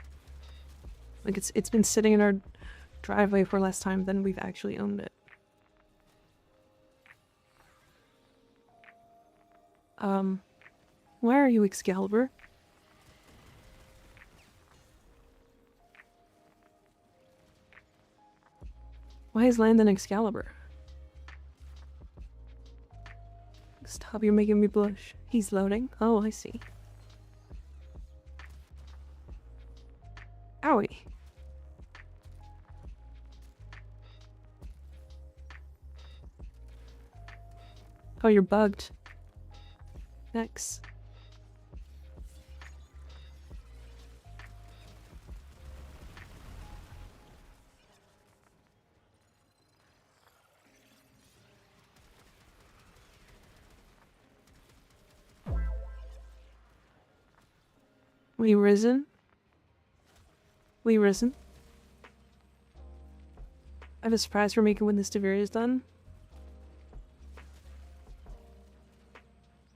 Like, it's been sitting in our driveway for less time than we've actually owned it. Where are you, Excalibur? Why is Landon Excalibur? Stop, you're making me blush. He's loading. Oh, I see. Owie. Oh, you're bugged. Next. We risen? We risen? I have a surprise for Mika when this Deviri is done.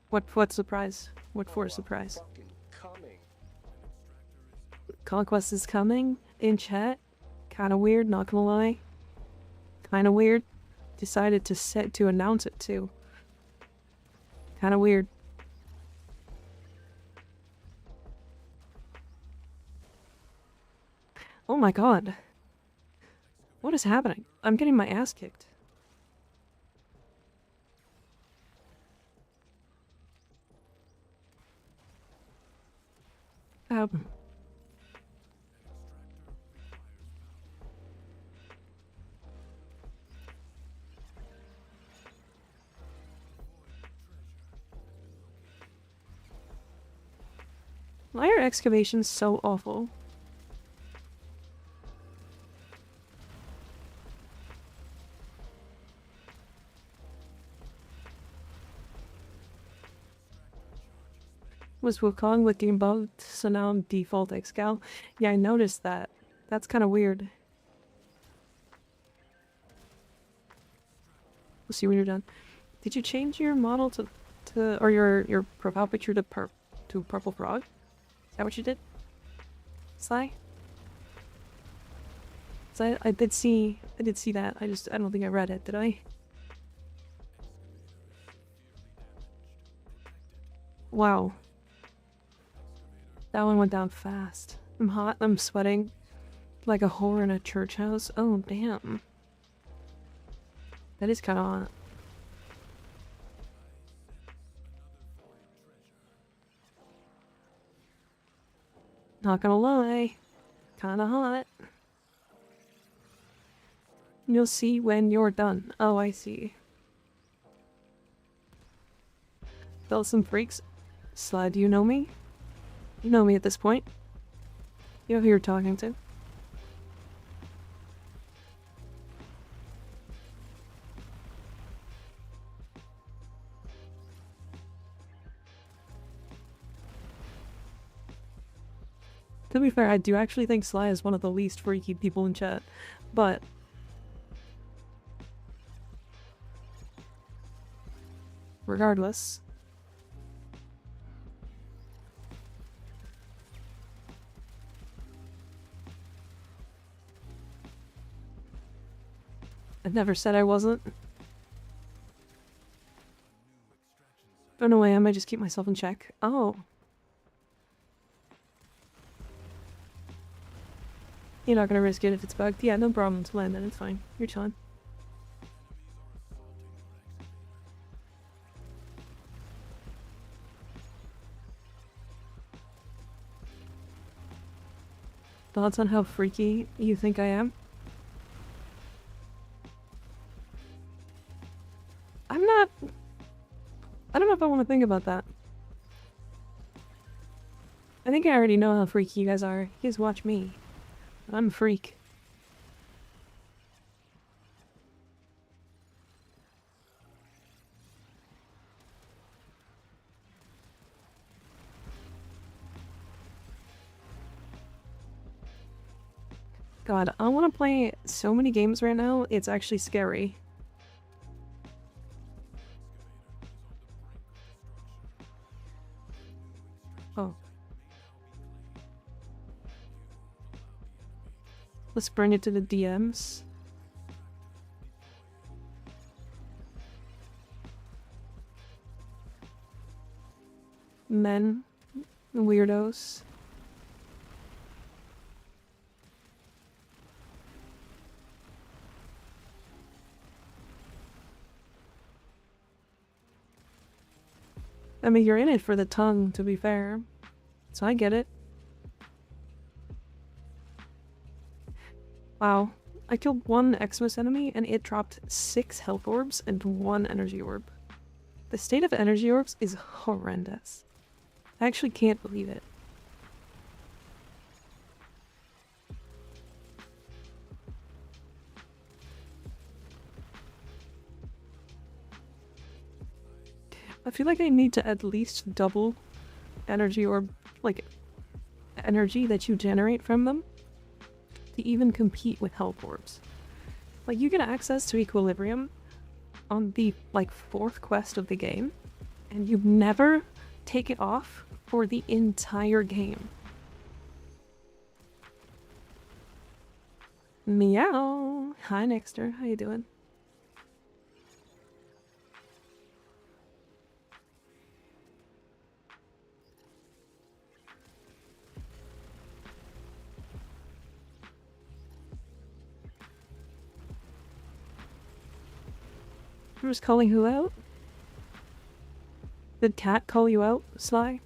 What surprise? What for surprise? Conquest is coming in chat. Kinda weird, not gonna lie. Kinda weird. Decided to announce it too. Kinda weird. Oh my god. What is happening? I'm getting my ass kicked. Why are excavations so awful? Was Wukong looking bugged, so now I'm default Excal? Yeah, I noticed that. That's kind of weird. We'll see when you're done. Did you change your model or your profile picture to purple frog? Is that what you did? Sly? So I did see that. I don't think I read it, did I? Wow. That one went down fast. I'm hot, I'm sweating like a whore in a church house. Oh, damn. That is kind of hot. Not gonna lie. Kinda hot. You'll see when you're done. Oh, I see. Felt some freaks. Sly, do you know me? You know me at this point. You know who you're talking to. To be fair, I do actually think Sly is one of the least freaky people in chat, but regardless. I never said I wasn't. Oh no way, I might just keep myself in check. Oh. You're not gonna risk it if it's bugged. Yeah, no problem to land then, it's fine. You're chilling. Thoughts on how freaky you think I am? I'm not... I don't know if I want to think about that. I think I already know how freaky you guys are. You guys watch me. I'm a freak. God, I want to play so many games right now, it's actually scary. Oh. Let's bring it to the DMs. Men. Weirdos. I mean, you're in it for the tongue, to be fair. So I get it. Wow. I killed one Xmas enemy and it dropped 6 health orbs and 1 energy orb. The state of energy orbs is horrendous. I actually can't believe it. I feel like I need to at least double energy orb, like, energy that you generate from them to even compete with health orbs. Like, you get access to equilibrium on the, like, 4th quest of the game, and you never take it off for the entire game. Meow! Hi, Nexter. How you doing? I'm just calling who out? Did Cat call you out, Sly?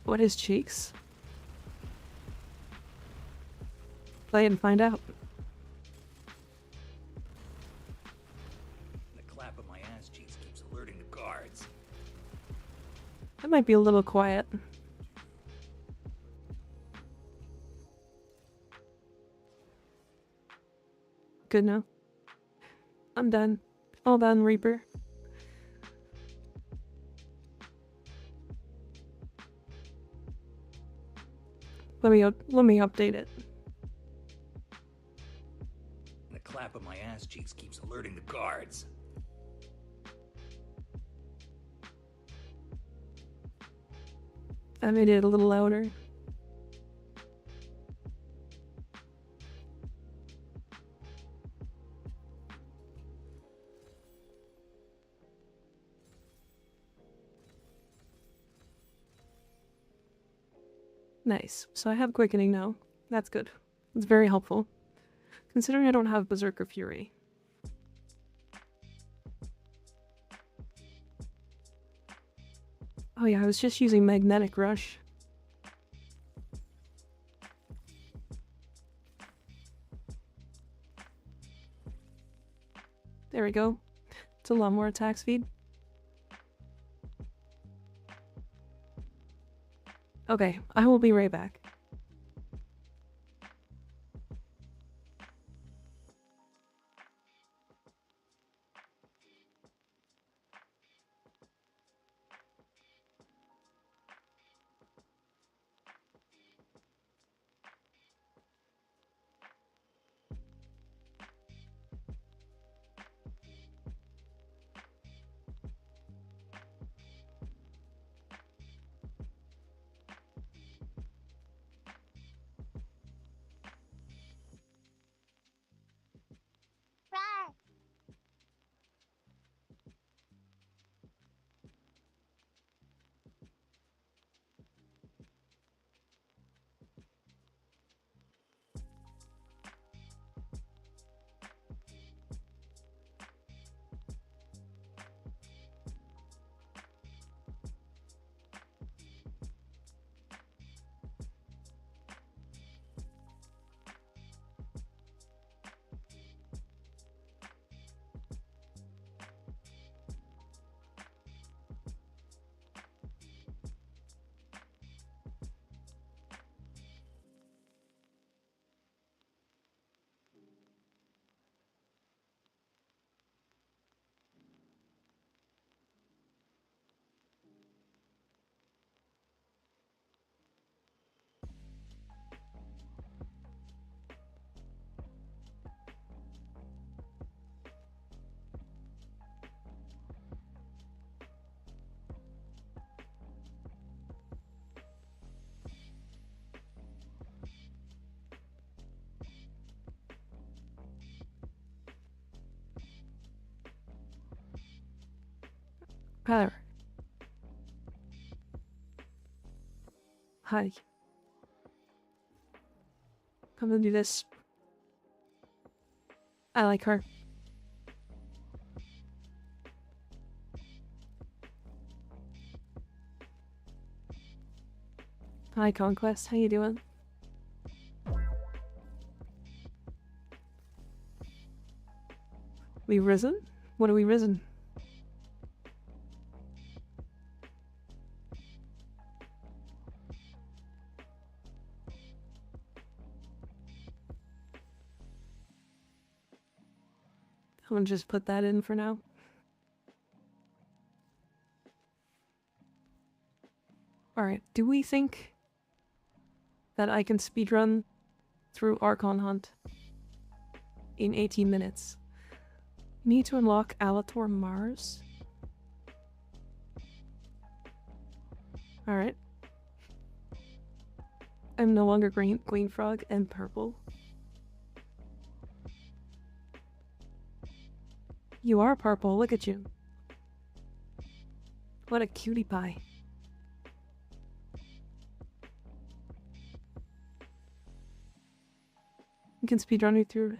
What is cheeks? Play it and find out. The clap of my ass cheeks keeps alerting the guards. That might be a little quiet. Good now. I'm done. All done, Reaper. Let me update it. The clap of my ass cheeks keeps alerting the guards. I made it a little louder. Nice. So I have quickening now. That's good. It's very helpful. Considering I don't have Berserker Fury. Oh yeah, I was just using Magnetic Rush. There we go. It's a lot more attack speed. Okay, I will be right back. Power. Hi. Come to do this. I like her. Hi, Conquest. How you doing? We risen? What are we risen? I'm gonna just put that in for now. Alright, do we think that I can speedrun through Archon Hunt in 18 minutes? Need to unlock Alator Mars? Alright. I'm no longer green frog and purple. You are purple, look at you. What a cutie pie. You can speedrun you through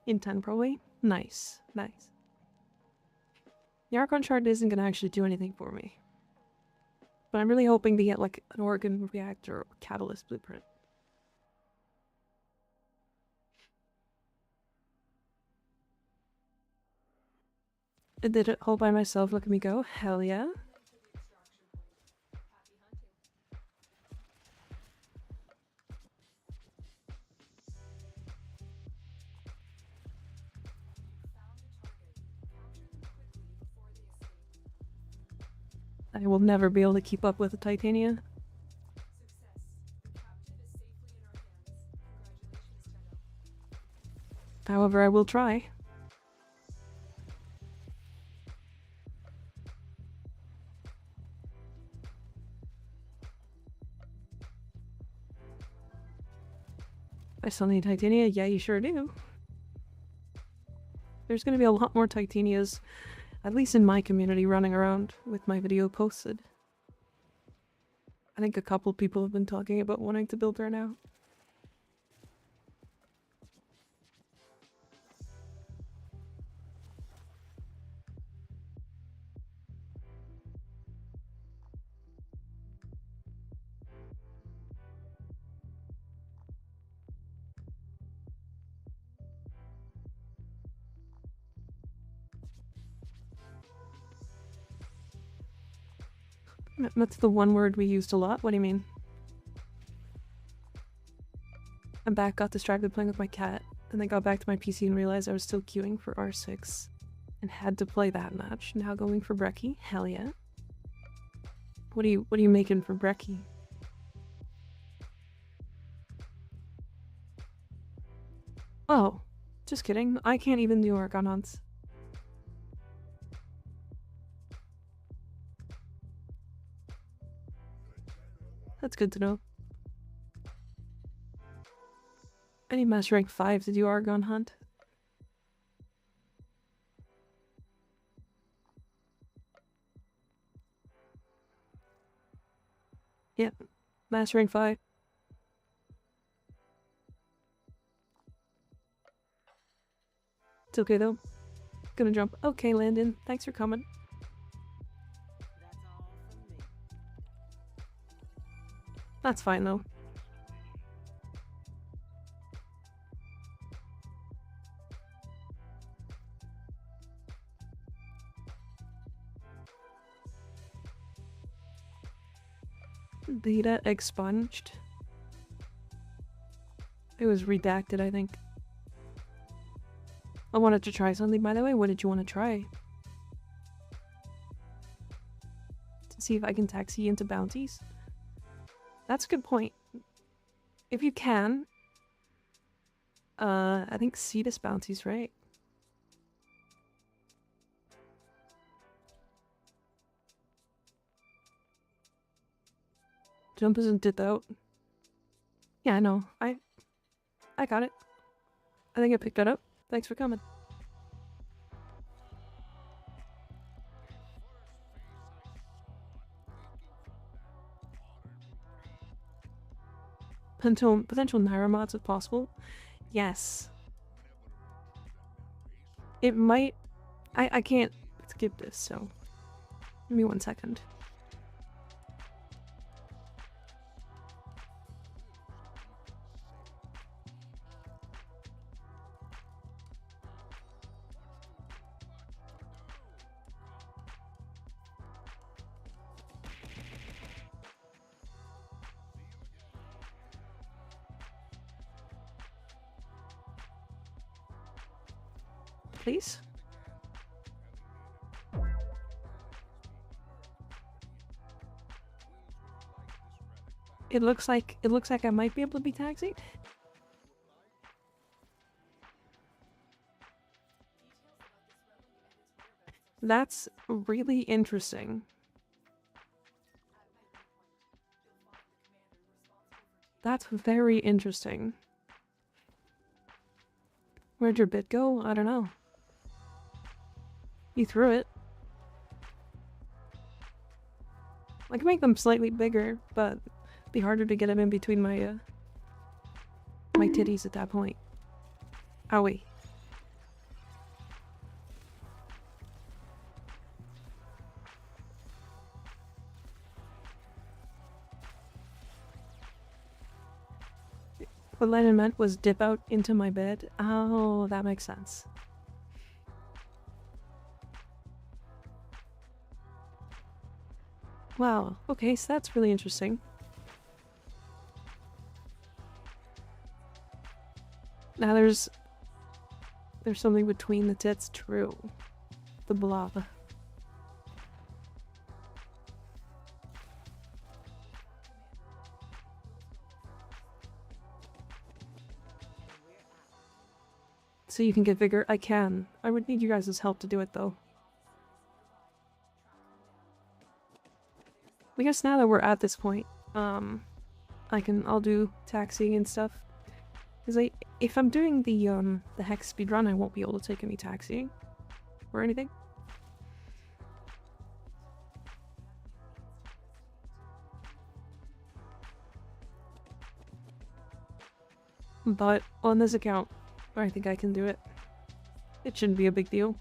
in 10 probably. Nice, nice. The Archon shard isn't gonna actually do anything for me. But I'm really hoping to get like an organ reactor or catalyst blueprint. I did it all by myself, look at me go. Hell yeah. I will never be able to keep up with the Titania. However, I will try. I still need Titania? Yeah, you sure do. There's gonna be a lot more Titanias, at least in my community, running around with my video posted. I think a couple people have been talking about wanting to build her now. That's the one word we used a lot. What do you mean? I'm back, got distracted playing with my cat, and then got back to my PC and realized I was still queuing for R6 and had to play that match. Now going for brekkie? Hell yeah. What are you making for brekkie? Oh, just kidding. I can't even do Archon hunts. That's good to know. I need Master Rank 5 to do Archon hunt. Yep, Master Rank 5. It's okay though. Gonna jump. Okay, Landon. Thanks for coming. That's fine though. Data expunged. It was redacted, I think. I wanted to try something, by the way. What did you want to try? To see if I can taxi into bounties? That's a good point. If you can. I think Cetus bounties, right? Jump isn't did out. Yeah, I know. I got it. I think I picked that up. Thanks for coming. Potential Naira mods if possible. Yes. It might. I can't skip this, so give me 1 second. Please? It looks like I might be able to be taxied. That's really interesting. That's very interesting. Where'd your bit go? I don't know. You threw it. I can make them slightly bigger, but it'd be harder to get them in between my my titties at that point. Owie. What Lennon meant was dip out into my bed. Oh, that makes sense. Wow, okay, so that's really interesting. Now there's something between the tits, true. The blob. So you can get bigger? I can. I would need you guys' help to do it though. I guess now that we're at this point, I'll do taxiing and stuff. Because if I'm doing the hex speedrun, I won't be able to take any taxiing or anything. But on this account, I think I can do it. It shouldn't be a big deal.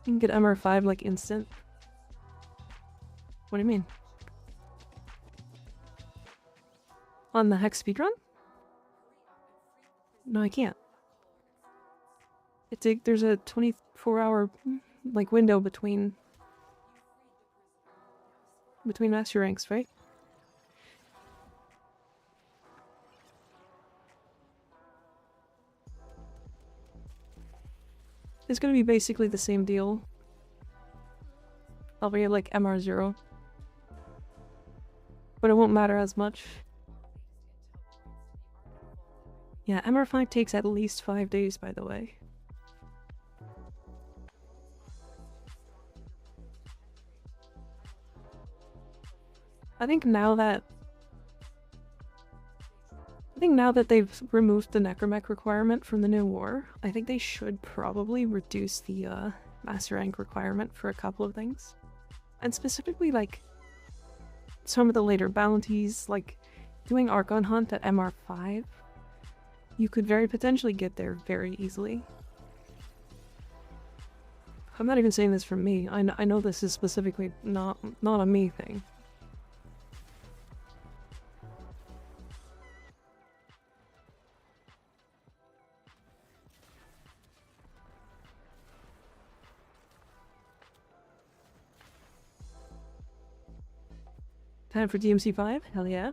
You can get MR5 like instant. What do you mean? On the hex speedrun? No, I can't. There's a 24-hour like window between master ranks, right? It's gonna be basically the same deal. I'll be like MR0. But it won't matter as much. Yeah, MR5 takes at least 5 days, by the way. I think now that they've removed the necromech requirement from the new war, I think they should probably reduce the master rank requirement for a couple of things. And specifically, like, some of the later bounties, like doing Archon Hunt at MR5, you could very potentially get there very easily. I'm not even saying this from me. I know this is specifically not a me thing. Time for DMC5? Hell yeah.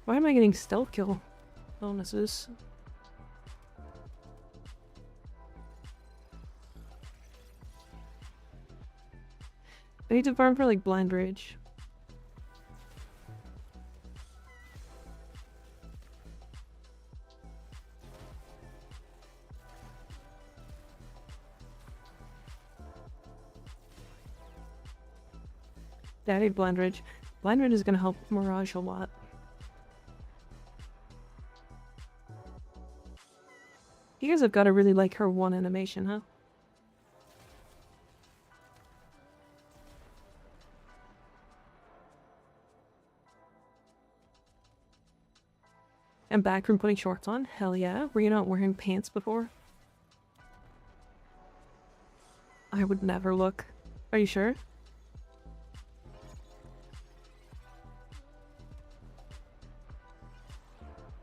Why am I getting stealth kill bonuses? I need to farm for like blind rage. Yeah, I need blind rage. Blind rage is gonna help Mirage a lot. You guys have got to really like her one animation, huh? And back from putting shorts on? Hell yeah. Were you not wearing pants before? I would never look. Are you sure?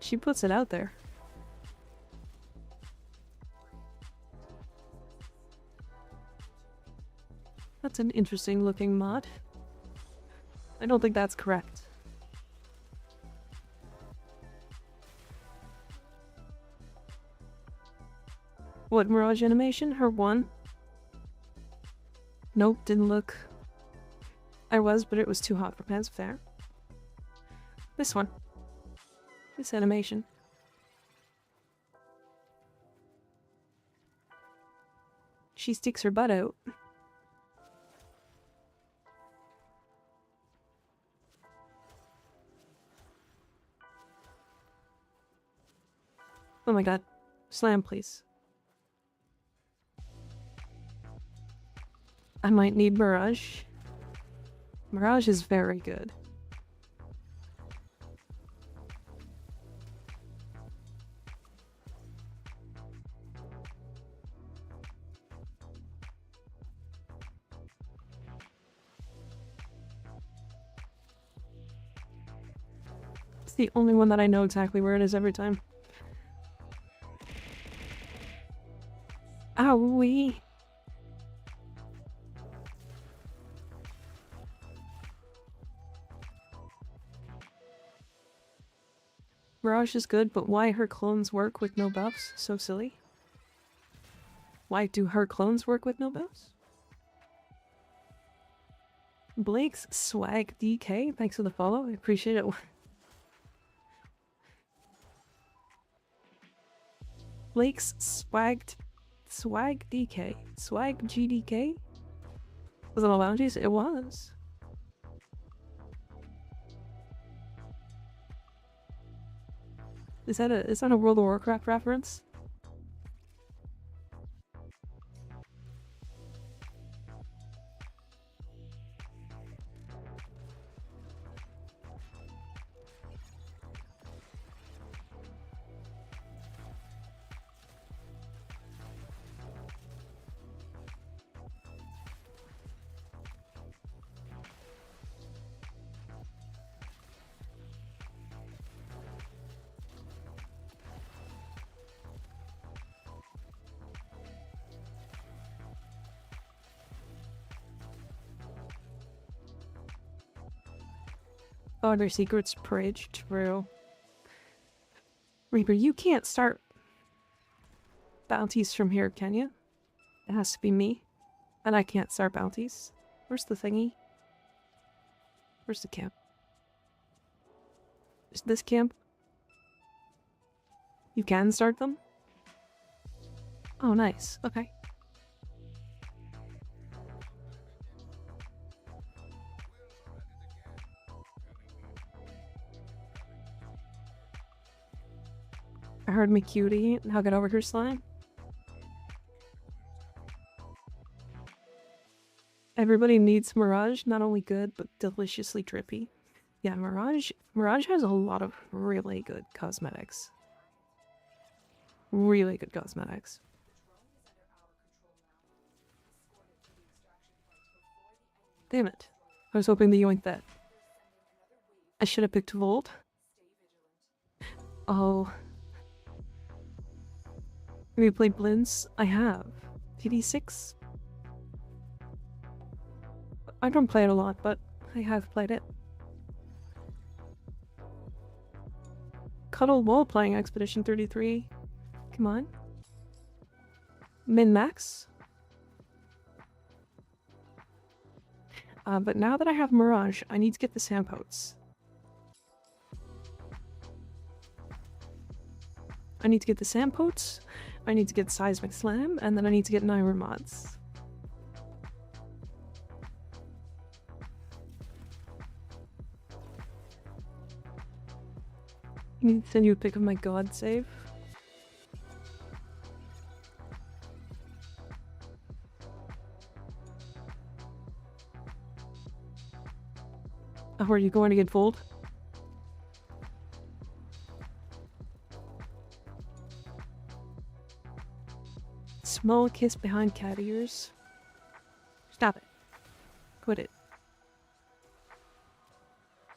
She puts it out there. That's an interesting looking mod. I don't think that's correct. What, Mirage animation? Her one? Nope, didn't look. I was, but it was too hot for pants. Fair. This one. This animation. She sticks her butt out. Oh my god. Slam, please. I might need Mirage. Mirage is very good. It's the only one that I know exactly where it is every time. Owie! Mirage is good, but why her clones work with no buffs? So silly. Why do her clones work with no buffs? Blake's Swag DK, thanks for the follow, I appreciate it. Blake's Swag DK. Swag GDK? Was it all bounties? It was. Is that a World of Warcraft reference? Oh, their secrets Pridge, true. Reaper, you can't start bounties from here, can you? It has to be me. And I can't start bounties. Where's the thingy? Where's the camp? Is this camp? You can start them? Oh, nice. Okay. I heard me cutie. Now get over here, slime. Everybody needs Mirage. Not only good, but deliciously drippy. Yeah, Mirage has a lot of really good cosmetics. Really good cosmetics. Damn it. I was hoping the yoink that. I should have picked Volt. Oh. Have you played Blins? I have. TD6? I don't play it a lot, but I have played it. Cuddle while playing Expedition 33. Come on. Min-max? But now that I have Mirage, I need to get the Sampotes. I need to get the Sampotes, I need to get Seismic Slam, and then I need to get Naira mods. I need to send you a pic of my god save. Oh, are you going to get fooled? Small kiss behind cat ears. Stop it. Quit it.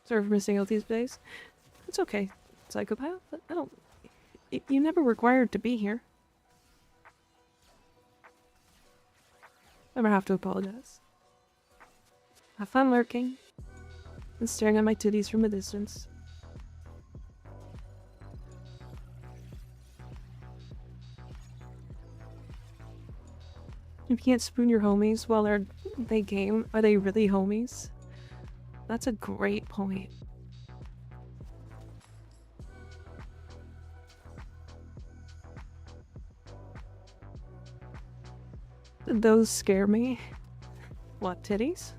Sorry for missing out these days. It's okay, psychopath. I don't... You never required to be here. Never have to apologize. Have fun lurking and staring at my titties from a distance. If you can't spoon your homies while they game, are they really homies? That's a great point. Those scare me. What, titties?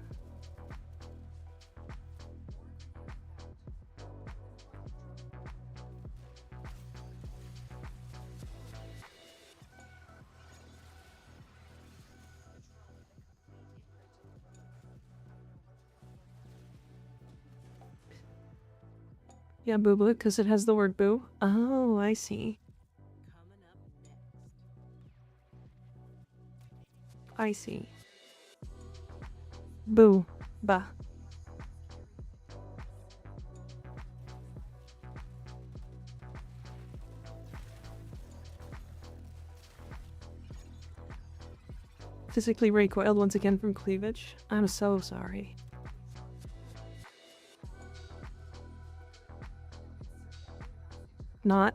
Yeah, boo boo, because it has the word boo. Oh, I see. I see. Boo. Bah. Physically recoiled once again from cleavage. I'm so sorry. Not.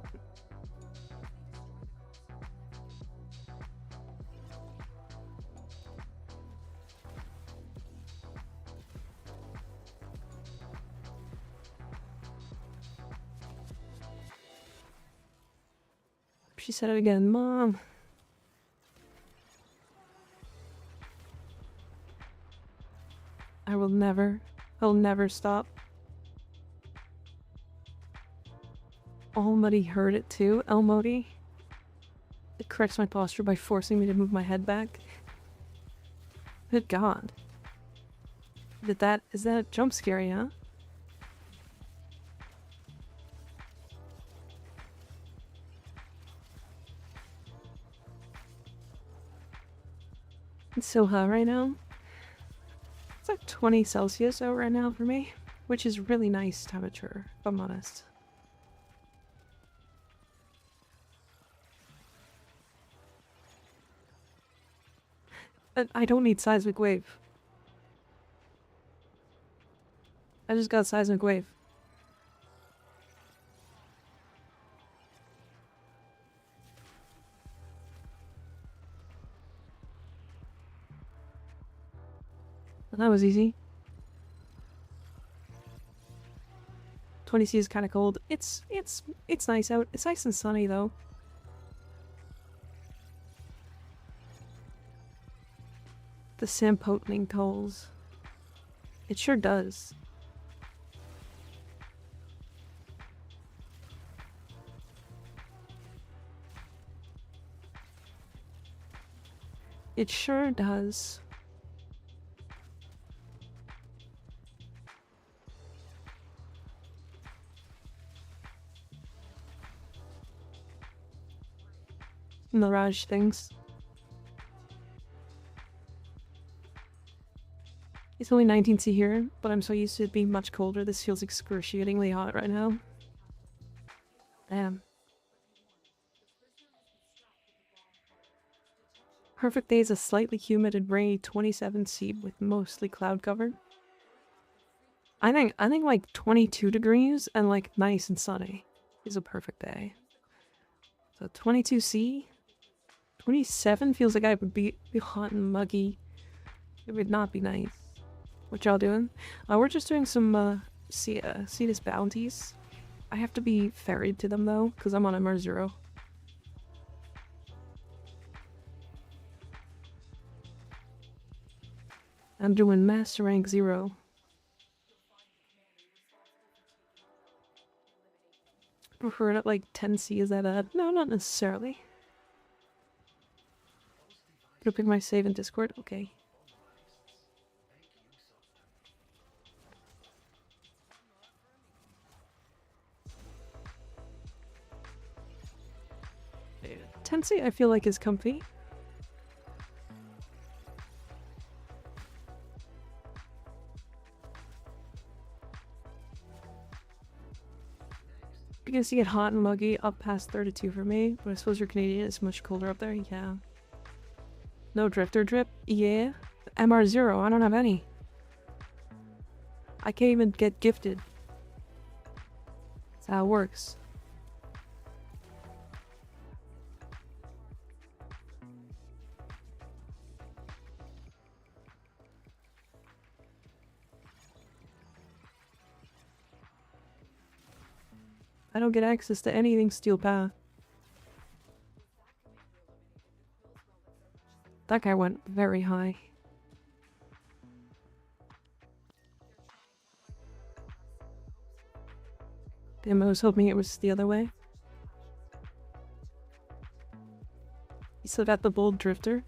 She said it again, Mom. I'll never stop. Almighty heard it too, Elmody. It corrects my posture by forcing me to move my head back. Good God. Is that jump scary, huh? It's so hot right now. It's like 20 Celsius out right now for me, which is really nice temperature, if I'm honest. I don't need seismic wave. I just got seismic wave. That was easy. 20C is kind of cold. It's nice out. It's nice and sunny though. The Sampotening coals. It sure does. It sure does. Mirage things. It's only 19C here, but I'm so used to it being much colder, this feels excruciatingly hot right now. Damn. Perfect day is a slightly humid and rainy 27C with mostly cloud cover. I think like 22 degrees and like nice and sunny is a perfect day. So 22C? 27 feels like I would be hot and muggy. It would not be nice. What y'all doing? We're just doing some Cetus bounties. I have to be ferried to them though, because I'm on MR0. I'm doing Master Rank 0. Prefer it at like 10C, is that bad? No, not necessarily. Gonna pick my save in Discord? Okay. Tensei, I feel like is comfy. Begins to get hot and muggy up past 32 for me, but I suppose you're Canadian, it's much colder up there, yeah. No drifter drip? Yeah. MR0, I don't have any. I can't even get gifted. That's how it works. I don't get access to anything Steel Path. That guy went very high. Damn, I was hoping it was the other way. You still got the bold drifter?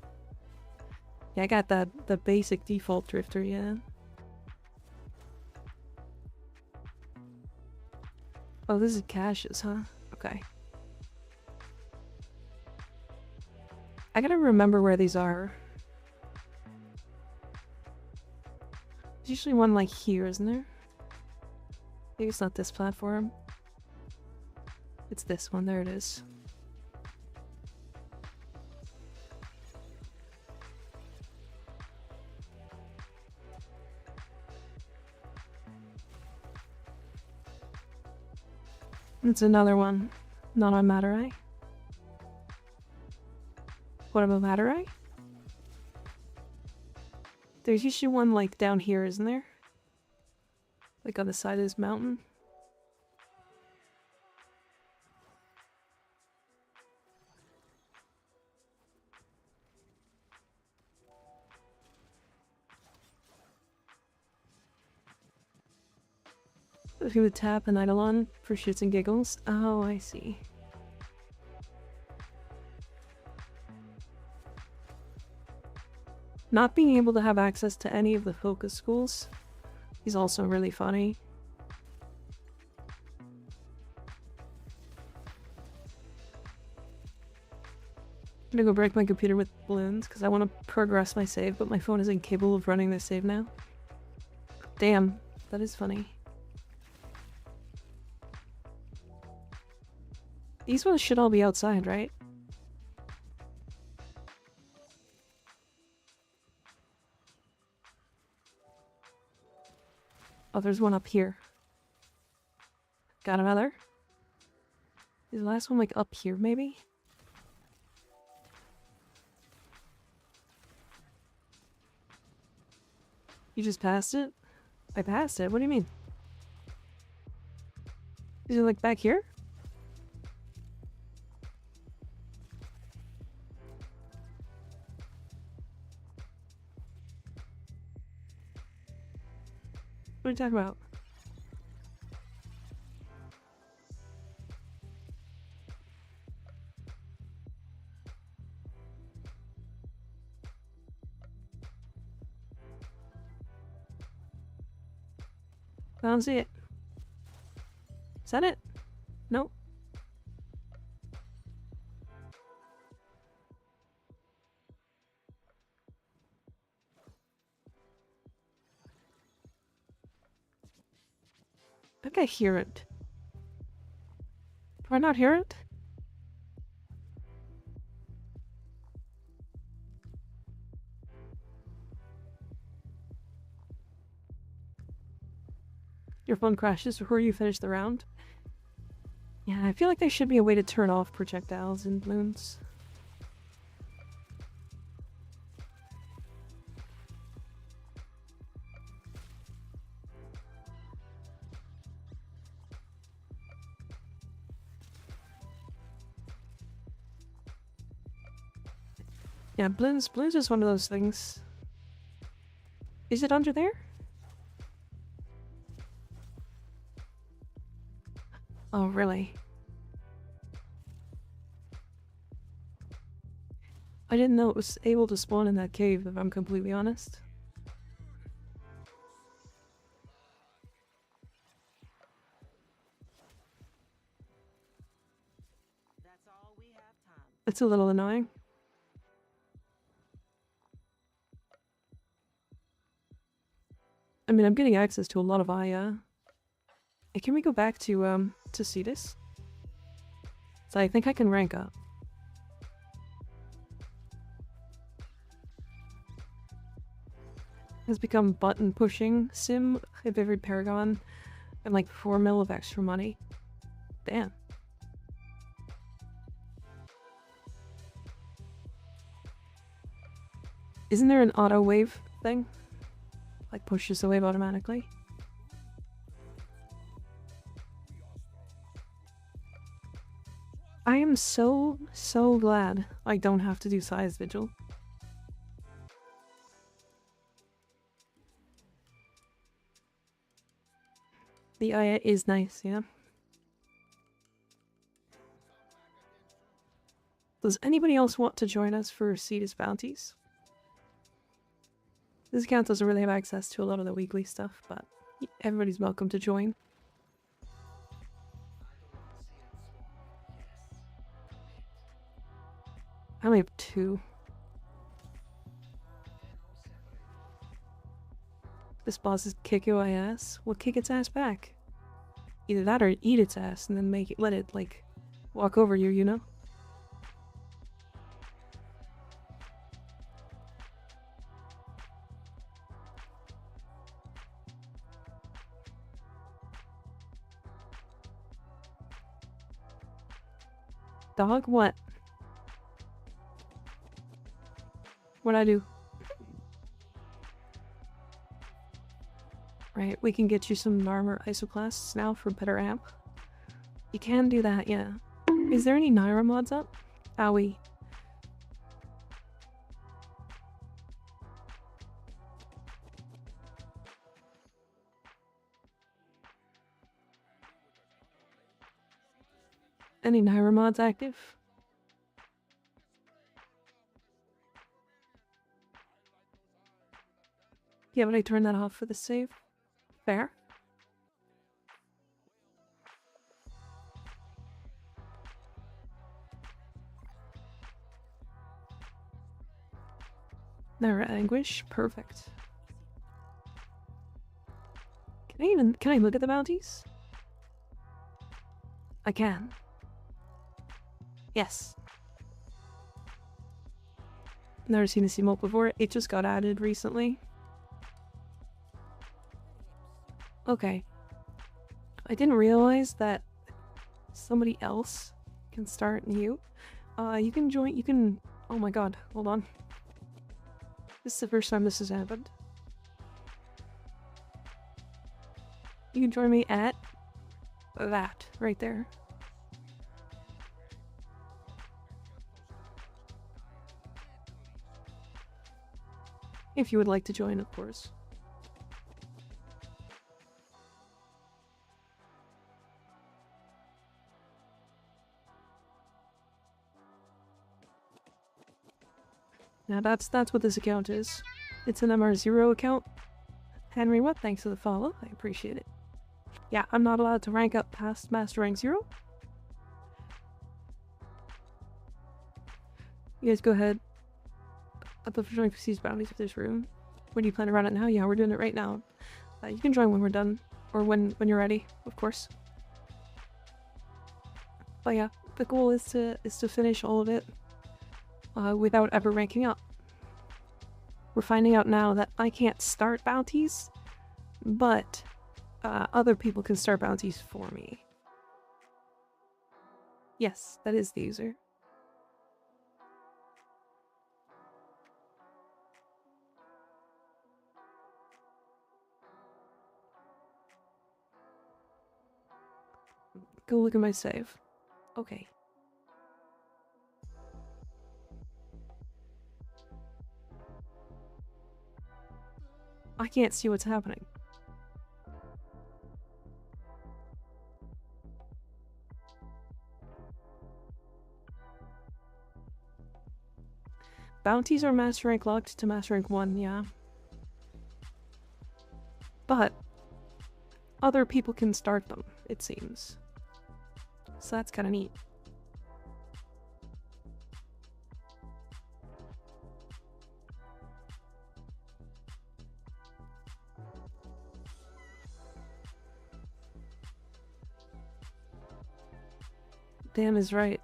Yeah, I got the basic default drifter, yeah. Oh, this is caches, huh? Okay. I gotta remember where these are. There's usually one like here, isn't there? Maybe it's not this platform. It's this one, there it is. It's another one. Not on Madurai. What about Madurai? There's usually one like down here, isn't there? Like on the side of this mountain. If you would tap an Eidolon for shits and giggles. Oh, I see. Not being able to have access to any of the focus schools is also really funny. I'm gonna go break my computer with balloons because I want to progress my save, but my phone isn't capable of running this save now. Damn, that is funny. These ones should all be outside, right? Oh, there's one up here. Got another. Is the last one like up here, maybe? You just passed it? I passed it? What do you mean? Is it like back here? What are you talking about? I don't see it. Is that it? Nope. I think I hear it. Do I not hear it? Your phone crashes before you finish the round? Yeah, I feel like there should be a way to turn off projectiles in balloons. Yeah, balloons is one of those things. Is it under there? Oh, really? I didn't know it was able to spawn in that cave, if I'm completely honest. It's a little annoying. I mean, I'm getting access to a lot of Aya. Hey, can we go back to see this? So I think I can rank up. has become button pushing sim of every Paragon and like 4 mil of extra money. Damn. Isn't there an auto wave thing? Like pushes the wave automatically? I am so glad I don't have to do size vigil. The IA is nice, yeah. Does anybody else want to join us for Cetus bounties? This account doesn't really have access to a lot of the weekly stuff, but everybody's welcome to join. I only have 2. This boss is kick your ass. Well, kick its ass back. Either that or eat its ass and then let it, like, walk over you, you know? Dog, what? What'd I do? Right, we can get you some armor isoclasts now for better amp. You can do that, yeah. Is there any Naira mods up? Owie. Any Naira mods active? Yeah, but I turned that off for the save. Fair. Naira Anguish, perfect. Can I look at the bounties? I can. Yes. Never seen this emote before. It just got added recently. Okay. I didn't realize that somebody else can start new. You can join, oh my god, hold on. This is the first time this has happened. You can join me at that, right there. If you would like to join, of course. Now that's what this account is. It's an MR0 account. Henry, what? Thanks for the follow. I appreciate it. Yeah, I'm not allowed to rank up past Master Rank 0. You guys go ahead. I'd love to join Prestige Bounties if there's room. When do you plan to run it now? Yeah, we're doing it right now. You can join when we're done. Or when you're ready, of course. But yeah, the goal is to finish all of it without ever ranking up. We're finding out now that I can't start bounties, but other people can start bounties for me. Yes, that is the user. Go look at my save. Okay. I can't see what's happening. Bounties are Master Rank locked to Master Rank 1, yeah. But other people can start them, it seems. So that's kind of neat. Damn is right.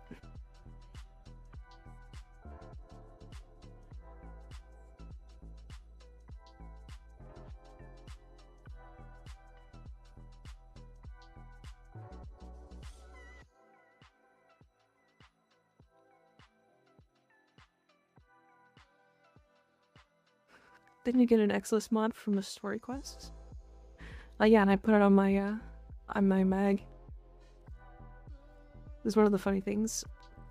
Didn't you get an X-list mod from the story quests? Yeah, and I put it on my mag. This is one of the funny things.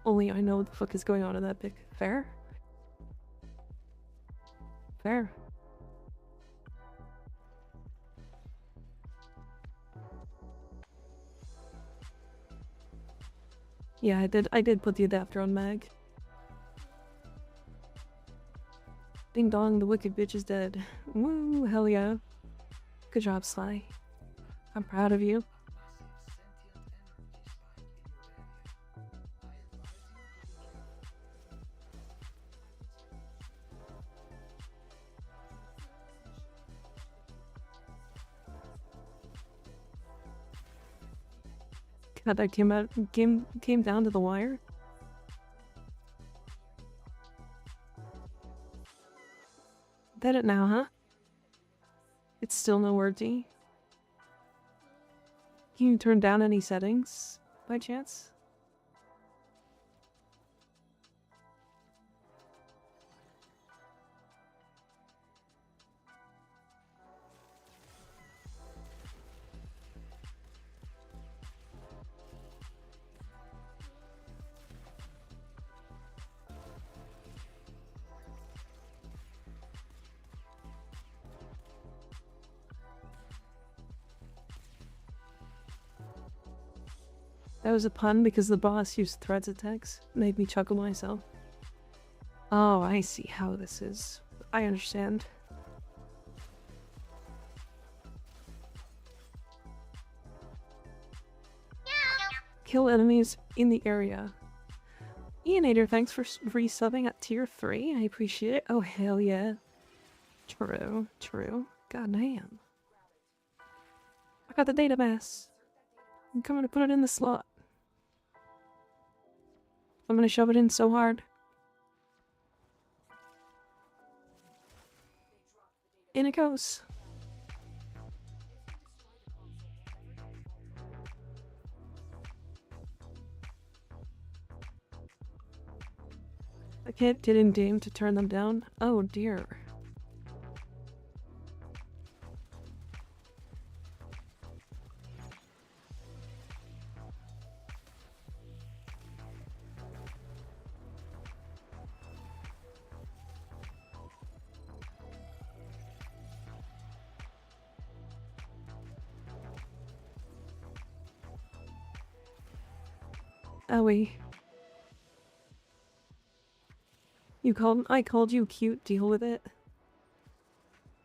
Only I know what the fuck is going on in that pic. Fair? Fair. Yeah, I did put the adapter on mag. Ding dong, the wicked bitch is dead. Woo, hell yeah. Good job, Sly. I'm proud of you. God, that came down to the wire. Did it now, huh? It's still no wordy. Can you turn down any settings, by chance? That was a pun because the boss used threads of text. Made me chuckle myself. Oh, I see how this is. I understand. Kill enemies in the area. Ianator, thanks for resubbing at tier 3. I appreciate it. Oh, hell yeah. True, true. God damn. I got the data mass. I'm coming to put it in the slot. I'm gonna shove it in so hard. In it goes. The kid didn't deem to turn them down. Oh dear. Owie. I called you cute, deal with it.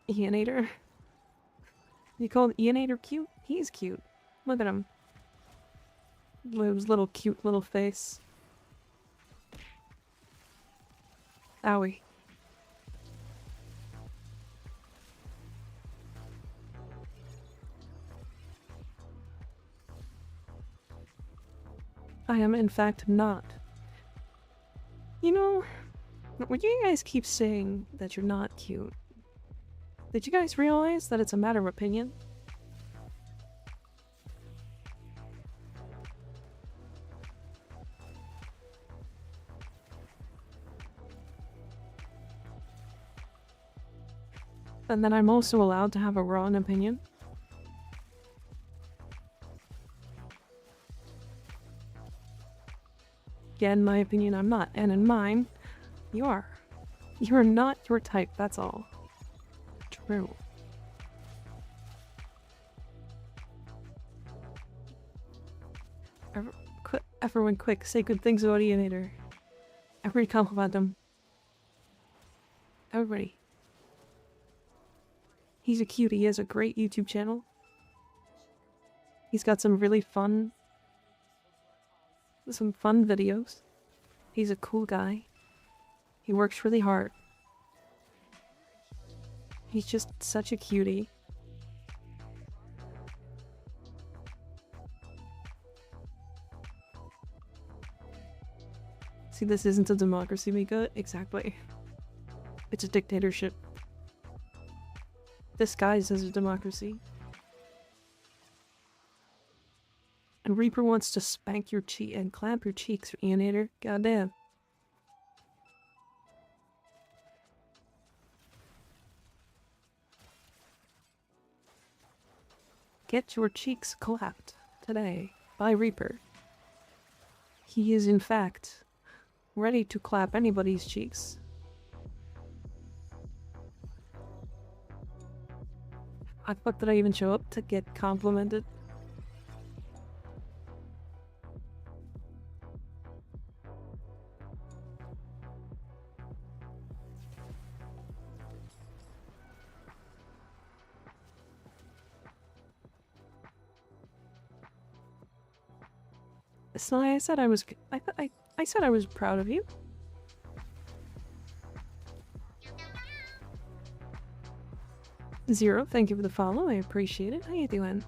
Ianator. You called Ianator cute? He's cute. Look at him. His little cute little face. Owie. I am in fact not. You know, when you guys keep saying that you're not cute, did you guys realize that it's a matter of opinion? And then I'm also allowed to have a wrong opinion? Yeah, in my opinion, I'm not. And in mine, you are. You're not your type, that's all. True. Everyone quick, say good things about Ianator. Everybody compliment him. Everybody. He's a cutie, he has a great YouTube channel. He's got some really fun videos. He's a cool guy. He works really hard. He's just such a cutie. See, this isn't a democracy, Mika. Exactly. It's a dictatorship. Disguised as a democracy. And Reaper wants to spank your cheek and clamp your cheeks, Ianator. Goddamn. Get your cheeks clapped today by Reaper. He is in fact ready to clap anybody's cheeks. I fuck, did I even show up to get complimented? Sly, I said I was proud of you. Zero, thank you for the follow. I appreciate it. How you doing?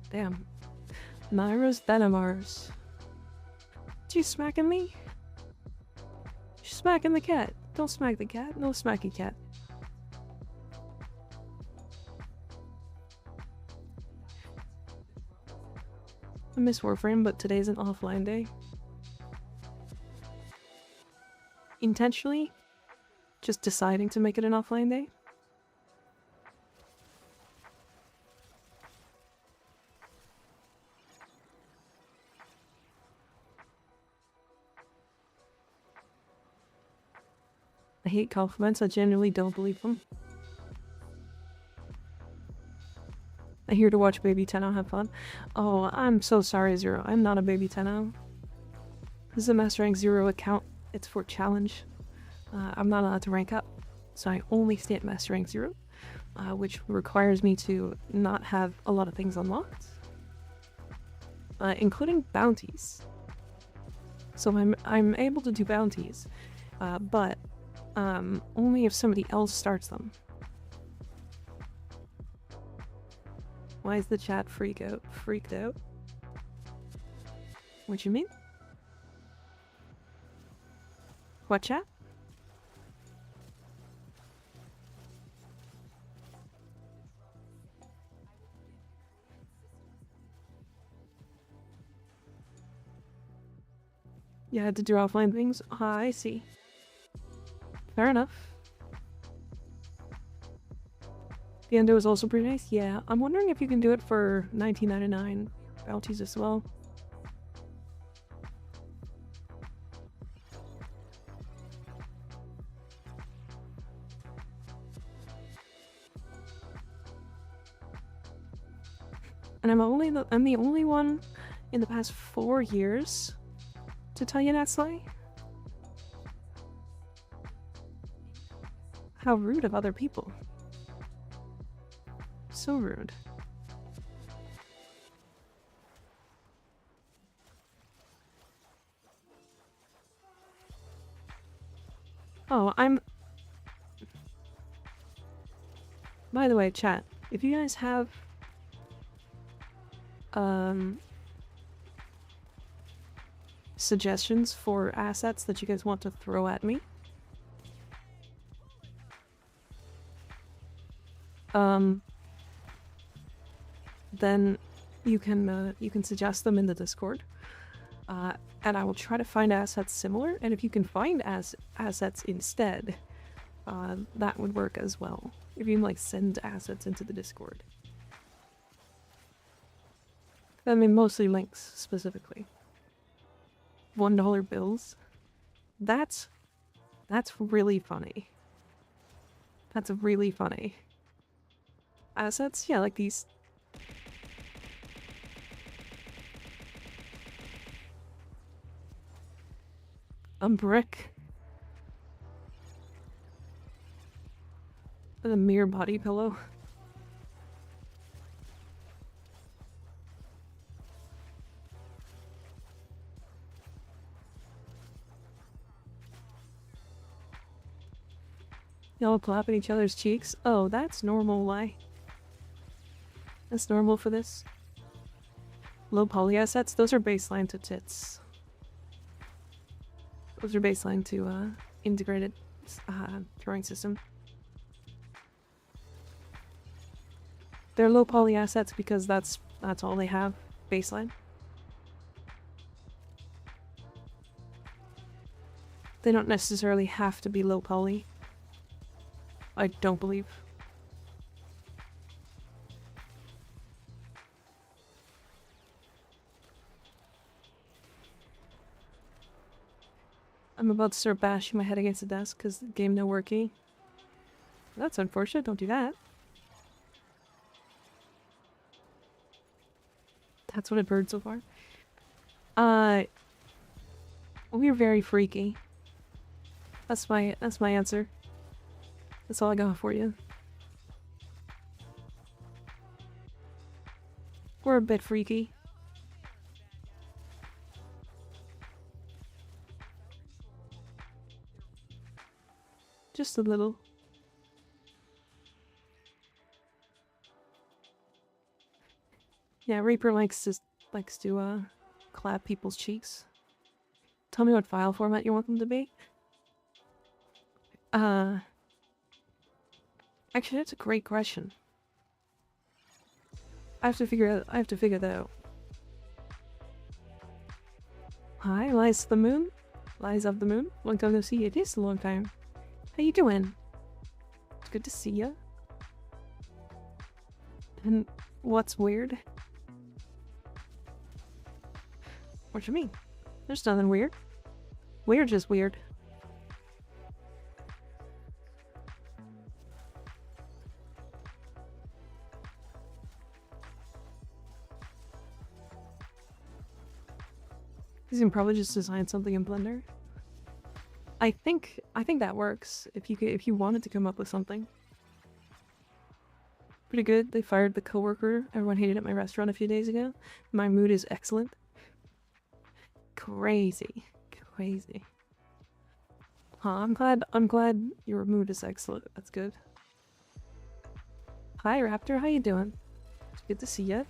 Damn. Myra's Denimars. You smacking me? She's smacking the cat. Don't smack the cat. No smacky cat. I miss Warframe, but today's an offline day. Intentionally, just deciding to make it an offline day. I hate compliments, I genuinely don't believe them. I'm here to watch Baby Tenno have fun. Oh, I'm so sorry, Zero. I'm not a Baby Tenno. This is a Master Rank 0 account. It's for challenge. I'm not allowed to rank up, so I only stay at Master Rank 0, which requires me to not have a lot of things unlocked, including bounties. So I'm able to do bounties, but only if somebody else starts them. Why is the chat freaked out? What you mean? What chat? You had to do offline things? Ah, I see. Fair enough. The endo is also pretty nice. Yeah, I'm wondering if you can do it for 19.99 bounties as well. And I'm the only one in the past 4 years to tell you that, Sly. How rude of other people. So rude. Oh, by the way, chat, if you guys have suggestions for assets that you guys want to throw at me, then you can suggest them in the Discord, and I will try to find assets similar. And if you can find assets instead, that would work as well. If you can like send assets into the Discord. I mean, mostly links specifically. $1 bills. That's really funny. That's really funny. Assets? Yeah, like these. A brick. With a mere body pillow. Y'all clapping each other's cheeks? Oh, that's normal, why? That's normal for this. Low poly assets? Those are baseline to tits. Those are baseline to integrated throwing system. They're low poly assets because that's all they have, baseline. They don't necessarily have to be low poly. I don't believe. I'm about to start bashing my head against the desk because the game no worky. That's unfortunate, don't do that. That's what I've heard so far. We're very freaky. That's my answer. That's all I got for you. We're a bit freaky. Just a little. Yeah, Reaper likes to clap people's cheeks. Tell me what file format you want them to be. Actually, that's a great question. I have to figure that out. Hi, Lies of the Moon. Lies of the Moon. Long time no see. It is a long time. How you doing? It's good to see ya. And what's weird? What you mean? There's nothing weird. We're just weird. You can probably just design something in Blender. I think that works. If you wanted to come up with something. Pretty good. They fired the coworker everyone hated at my restaurant a few days ago. My mood is excellent. Crazy. Crazy. Huh, I'm glad your mood is excellent. That's good. Hi Raptor, how you doing? It's good to see ya.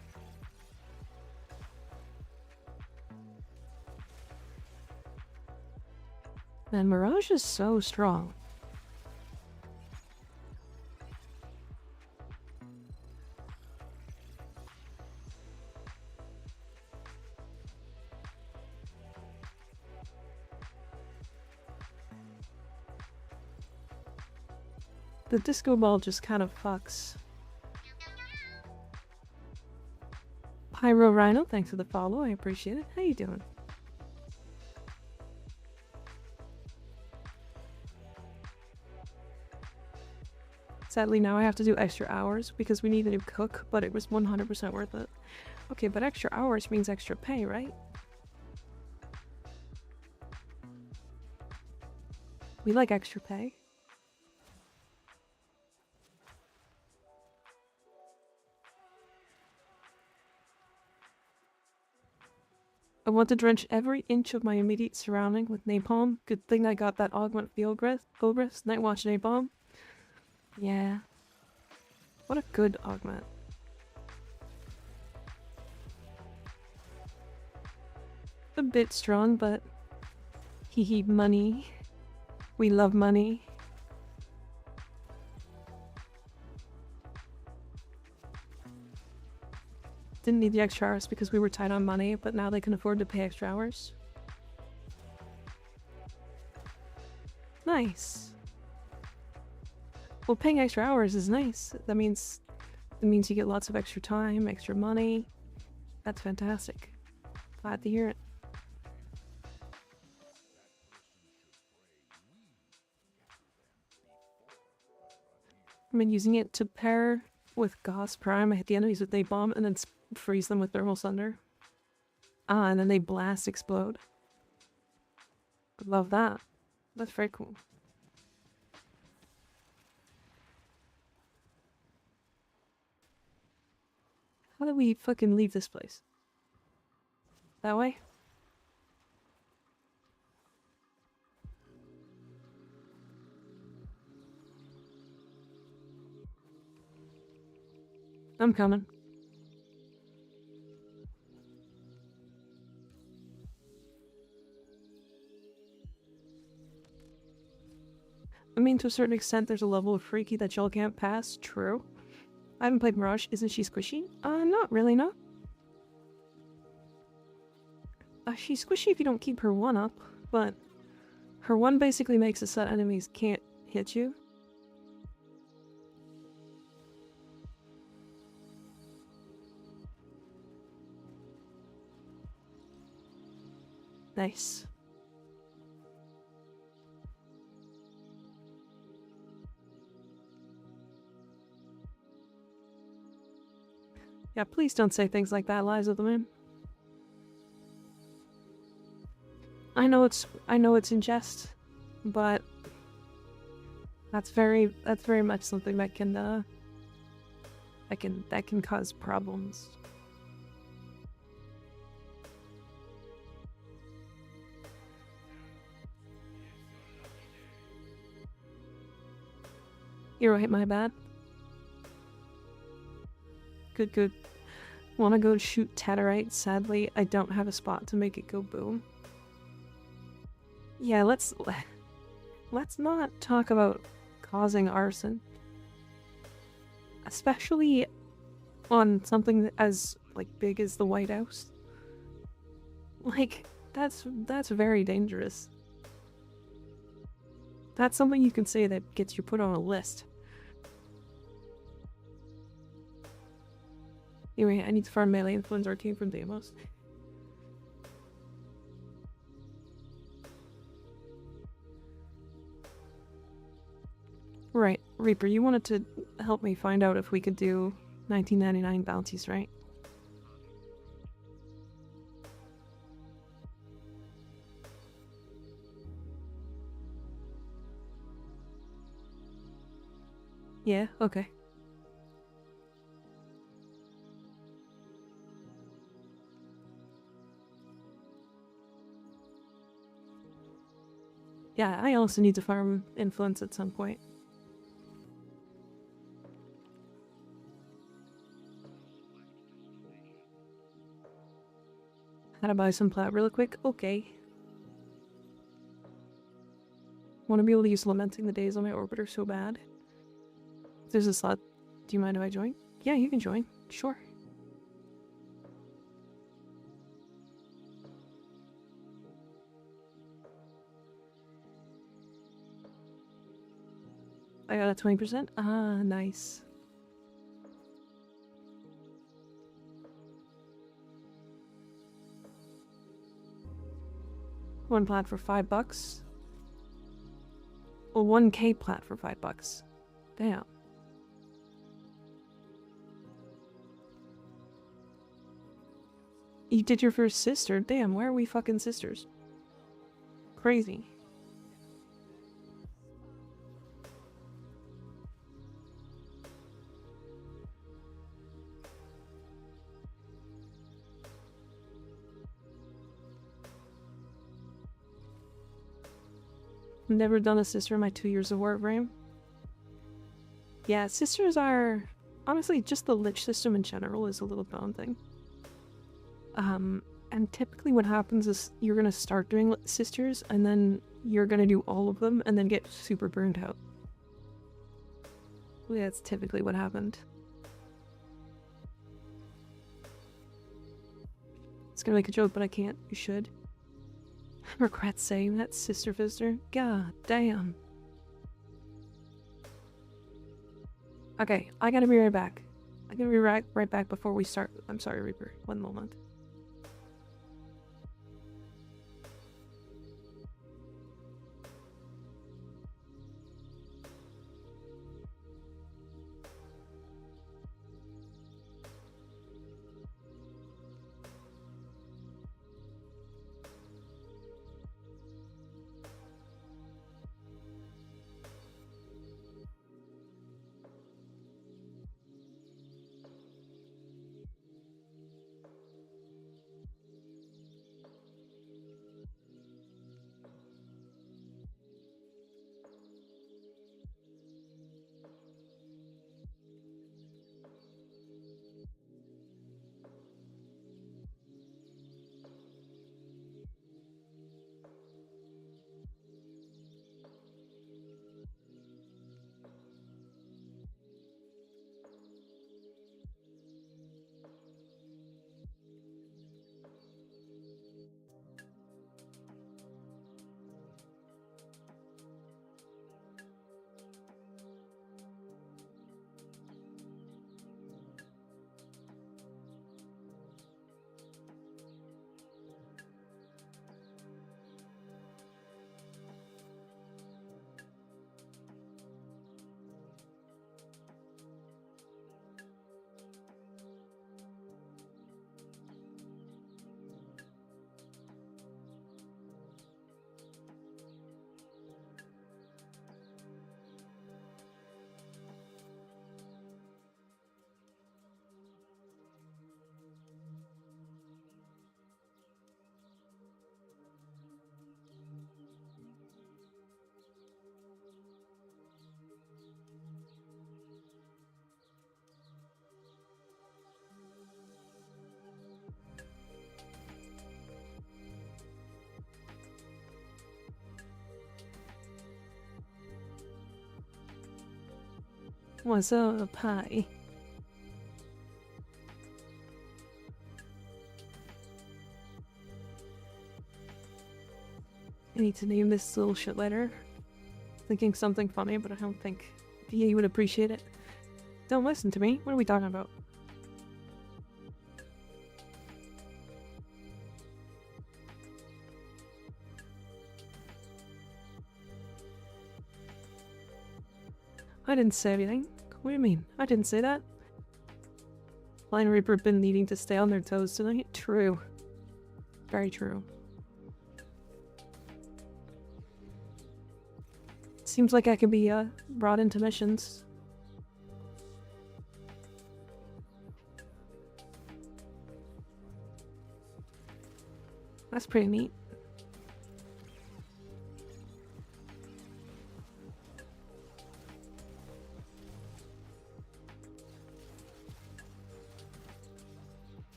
Man, Mirage is so strong. The disco ball just kind of fucks. Pyro Rhino, thanks for the follow, I appreciate it. How you doing? Sadly, now I have to do extra hours because we need a new cook, but it was 100% worth it. Okay, but extra hours means extra pay, right? We like extra pay. I want to drench every inch of my immediate surrounding with napalm. Good thing I got that augment field Ogres, Nightwatch napalm. Yeah. What a good augment. A bit strong, but hee money. We love money. Didn't need the extra hours because we were tight on money, but now they can afford to pay extra hours. Nice. Well, paying extra hours is nice. That means you get lots of extra time, extra money. That's fantastic. Glad to hear it. I've been using it to pair with Gauss Prime. I hit the enemies with Napalm and then freeze them with Thermal Thunder. Ah, and then they blast explode. Love that. That's very cool. How do we fucking leave this place? That way? I'm coming. I mean, to a certain extent, there's a level of freaky that y'all can't pass. True. I haven't played Mirage. Isn't she squishy? Not really, no. She's squishy if you don't keep her one up, but Her one basically makes it so enemies can't hit you. Nice. Yeah, please don't say things like that, Lies of the Moon. I know it's in jest, but that's very much something that can that can cause problems. You're right, my bad. Good, good. Wanna go shoot Tatterite? Sadly, I don't have a spot to make it go boom. Yeah, let's not talk about causing arson. Especially on something as, like, big as the White House. Like, that's very dangerous. That's something you can say that gets you put on a list. Anyway, I need to farm melee influence arcane from Deimos. Right, Reaper, you wanted to help me find out if we could do 1999 bounties, right? Yeah, okay. Yeah, I also need to farm influence at some point. How to buy some plat real quick? Okay. Want to be able to use Lamenting the Days on my orbiter so bad. If there's a slot, do you mind if I join? Yeah, you can join. Sure. I got a 20%? Ah, nice. One plat for $5. Well, 1K plat for $5. Damn. You did your first sister? Damn, why are we fucking sisters? Crazy. Never done a sister in my 2 years of Warframe. Yeah, sisters are... Honestly, just the lich system in general is a little daunting. And typically what happens is you're gonna start doing sisters, and then you're gonna do all of them, and then get super burned out. Well, yeah, that's typically what happened. I was gonna make a joke, but I can't. You should. Regret saying that, Sister Fister. God damn. Okay, I gotta be right back. I gotta be right back before we start. I'm sorry, Reaper. One moment. What's up? Hi. I need to name this little shit later. Thinking something funny, but I don't think VA would appreciate it. Don't listen to me. What are we talking about? I didn't say anything. What do you mean? I didn't say that. Line Reaper been needing to stay on their toes tonight? True. Very true. Seems like I could be brought into missions. That's pretty neat.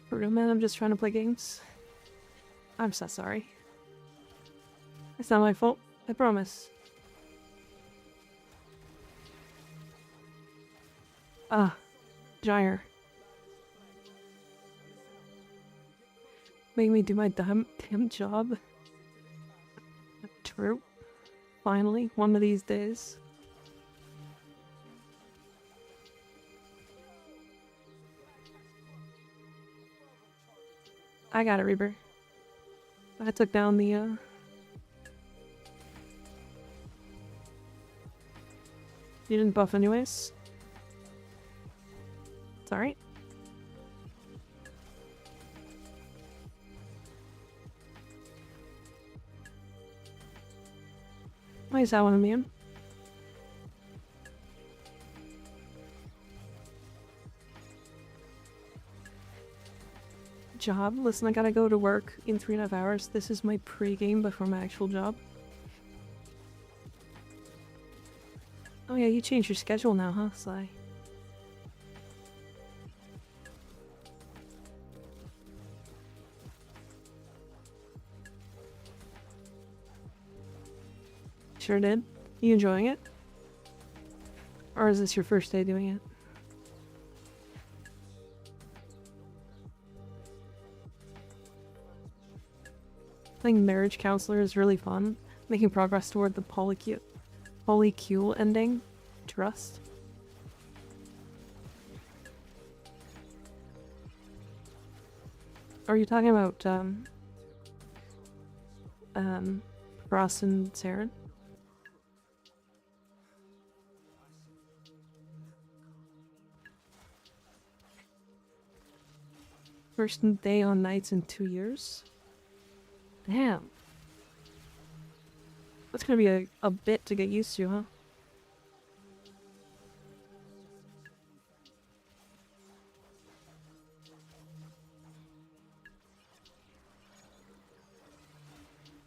For real, man, I'm just trying to play games. I'm so sorry. It's not my fault. I promise. Ah, Gyre. Make me do my damn job. True. Finally, one of these days. I got it, Reaper. I took down the, You didn't buff anyways. It's alright. Why is that one immune? Job? Listen, I gotta go to work in 3.5 hours. This is my pre-game before my actual job. Oh yeah, you changed your schedule now, huh, Sly? Sure did. You enjoying it? Or is this your first day doing it? Playing marriage counselor is really fun. Making progress toward the polycule ending. Trust. Are you talking about Frost and Saren? First day on nights in 2 years? Damn. That's gonna be a bit to get used to, huh?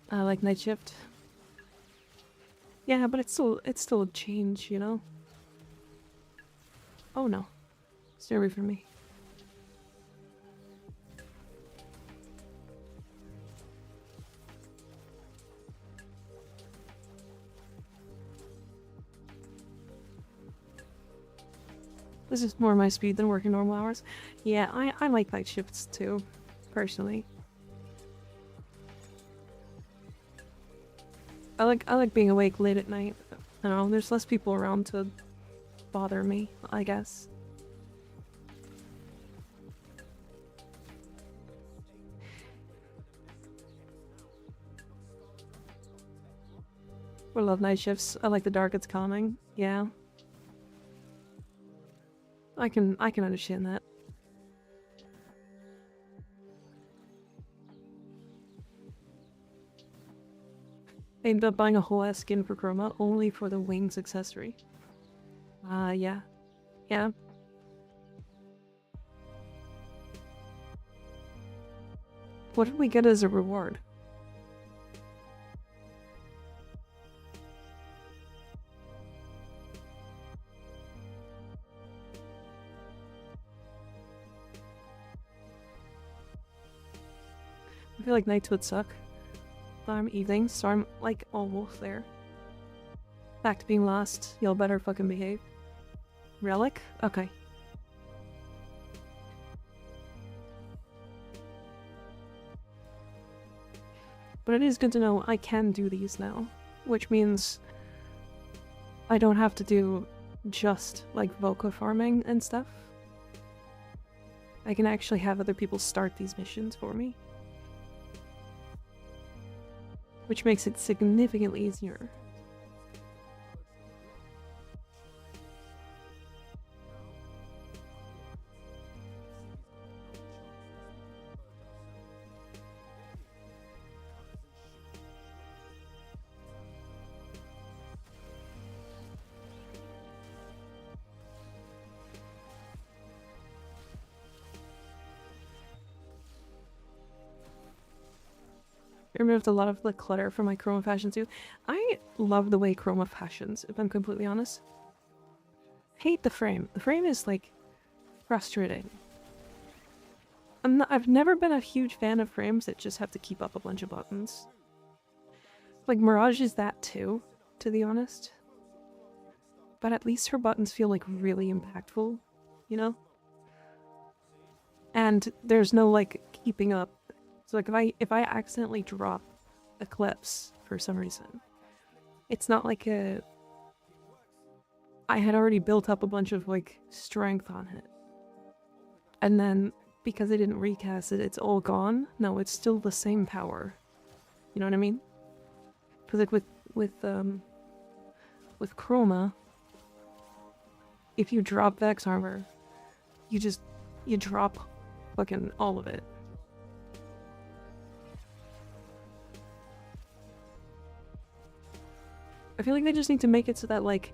I like night shift. Yeah, but it's still a change, you know? Oh no. Stay away from me. This is more my speed than working normal hours. Yeah, I like night shifts too, personally. I like being awake late at night. I don't know, there's less people around to bother me, I guess. I love night shifts. I like the dark, it's calming. Yeah. I can understand that. I ended up buying a whole ass skin for Chroma only for the wings accessory. Yeah. Yeah. What did we get as a reward? I feel like nights would suck. time, evening, so I'm like almost there. Back to being lost. Y'all better fucking behave. Relic? Okay. But it is good to know I can do these now, which means I don't have to do just like Voca farming and stuff. I can actually have other people start these missions for me, which makes it significantly easier. I removed a lot of the clutter from my Chroma fashion too. I love the way Chroma fashions, if I'm completely honest. Hate the frame. The frame is like frustrating. I've never been a huge fan of frames that just have to keep up a bunch of buttons. Like Mirage is that too, to be honest. But at least her buttons feel like really impactful, you know? And there's no like keeping up. So like if I accidentally drop Eclipse for some reason, it's not like I had already built up a bunch of like strength on it. And then because I didn't recast it, it's all gone. No, it's still the same power. You know what I mean? Because like with Chroma, if you drop Vex armor, you drop fucking all of it. I feel like they just need to make it so that, like,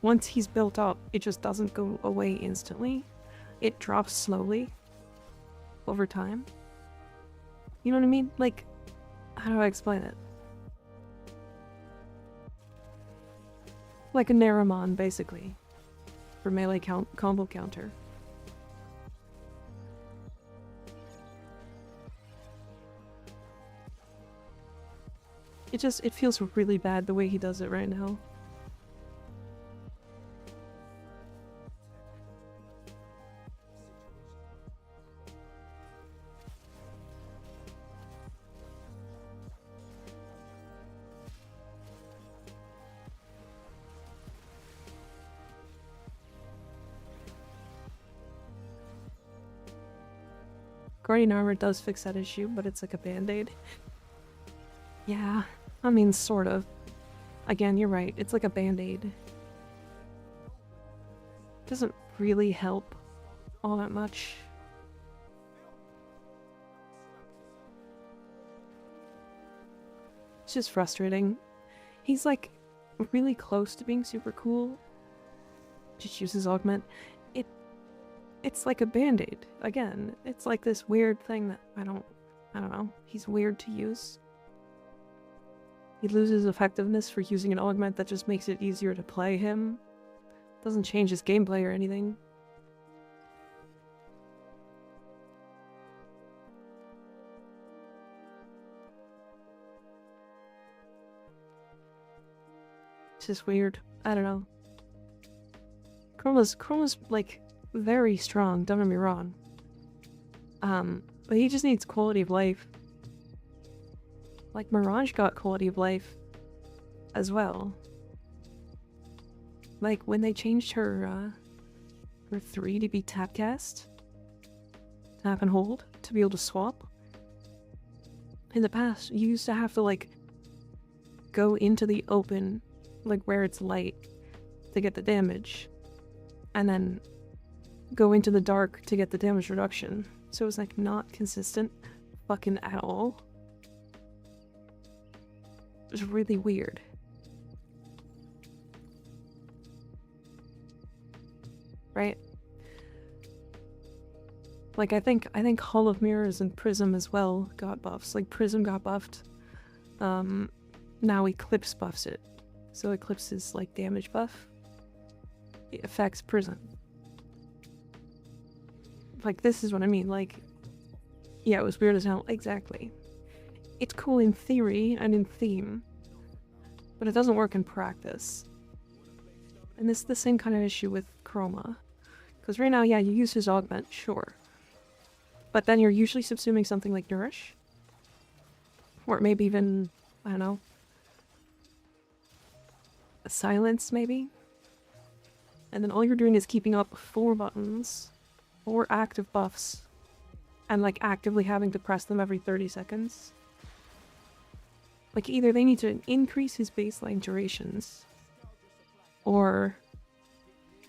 once he's built up, it just doesn't go away instantly. It drops slowly over time. You know what I mean? Like, how do I explain it? Like a Naramon, basically. For melee combo counter. It feels really bad the way he does it right now. Guardian armor does fix that issue, but it's like a band-aid. Yeah, I mean, sort of. Again, you're right, it's like a band-aid. Doesn't really help all that much. It's just frustrating. He's like really close to being super cool. Just uses augment. It's like a band-aid. Again, it's like this weird thing that I don't know. He's weird to use. He loses effectiveness for using an augment that just makes it easier to play him. Doesn't change his gameplay or anything. It's just weird. I don't know. Chroma's like very strong, don't get me wrong. But he just needs quality of life. Like Mirage got quality of life as well. Like when they changed her 3 to be tap cast, tap and hold to be able to swap. In the past, you used to have to like go into the open, like where it's light, to get the damage, and then go into the dark to get the damage reduction. So it was like not consistent fucking at all. It was really weird. Right? Like I think Hall of Mirrors and Prism as well got buffs. Like Prism got buffed. Now Eclipse buffs it. So Eclipse is like damage buff. It affects Prism. Like this is what I mean, like yeah, it was weird as hell. Exactly. it's cool in theory and in theme, but it doesn't work in practice. And this is the same kind of issue with Chroma. Because right now, yeah, you use his augment, sure. But then you're usually subsuming something like Nourish. Or maybe even, I don't know, a Silence, maybe? And then all you're doing is keeping up 4 buttons, 4 active buffs, and like actively having to press them every 30 seconds. Like either they need to increase his baseline durations, or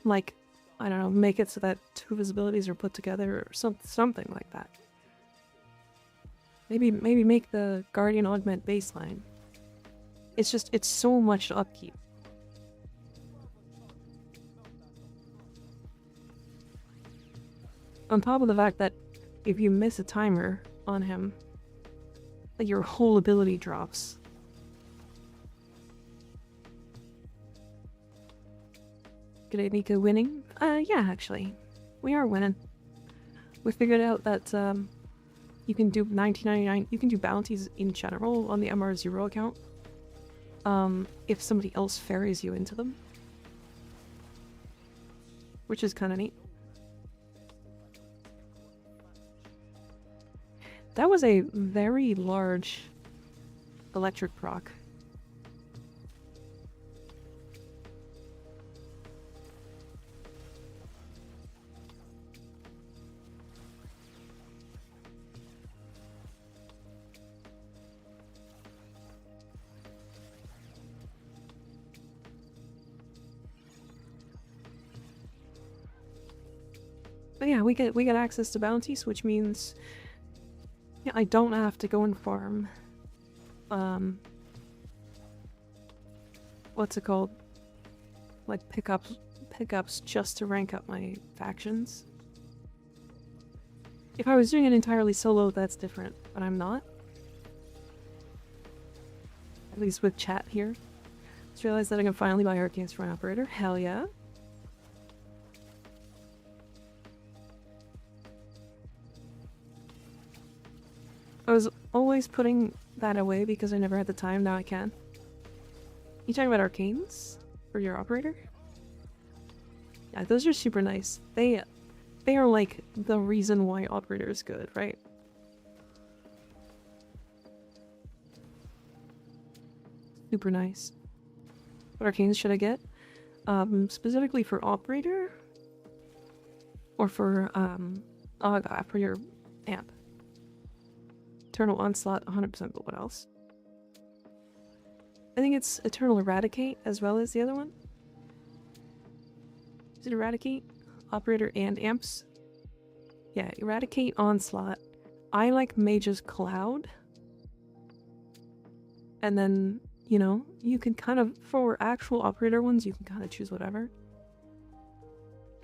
like, I don't know, make it so that 2 visibilities are put together or something like that. Maybe make the Guardian augment baseline. It's just, it's so much to upkeep. On top of the fact that if you miss a timer on him, like your whole ability drops. Good Nika winning? Yeah, actually. We are winning. We figured out that, you can do 1999, you can do bounties in general on the MR0 account. If somebody else ferries you into them. Which is kind of neat. That was a very large electric proc. But yeah, we get access to bounties, which means yeah, I don't have to go and farm what's it called? Like pickups just to rank up my factions. If I was doing it entirely solo, that's different, but I'm not. At least with chat here. Just realized that I can finally buy Arcanes for an operator. Hell yeah. I was always putting that away because I never had the time, now I can. You talking about Arcanes? For your operator? Yeah, those are super nice. They are like the reason why operator is good, right? Super nice. What Arcanes should I get? Specifically for operator? Or for, for your amp? Eternal Onslaught, 100%, but what else? I think it's Eternal Eradicate as well as the other one. Is it Eradicate? Operator and amps? Yeah, Eradicate, Onslaught. I like Mage's Cloud. And then, you know, you can kind of, for actual operator ones, you can kind of choose whatever.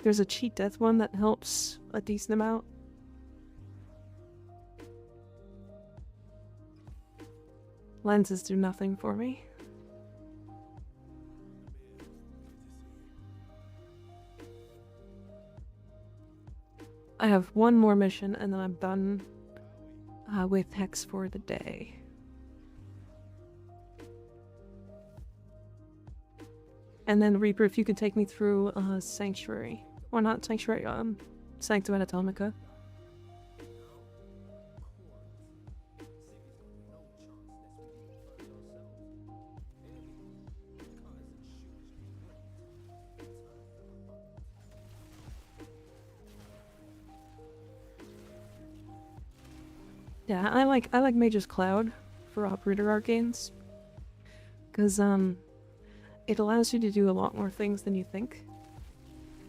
There's a cheat death one that helps a decent amount. Lenses do nothing for me. I have one more mission and then I'm done with Hex for the day. And then Reaper, if you could take me through Sanctuary. Or not Sanctuary, Sanctum Anatomica. Yeah, I like Mage's Cloud for operator arcanes. Cause it allows you to do a lot more things than you think.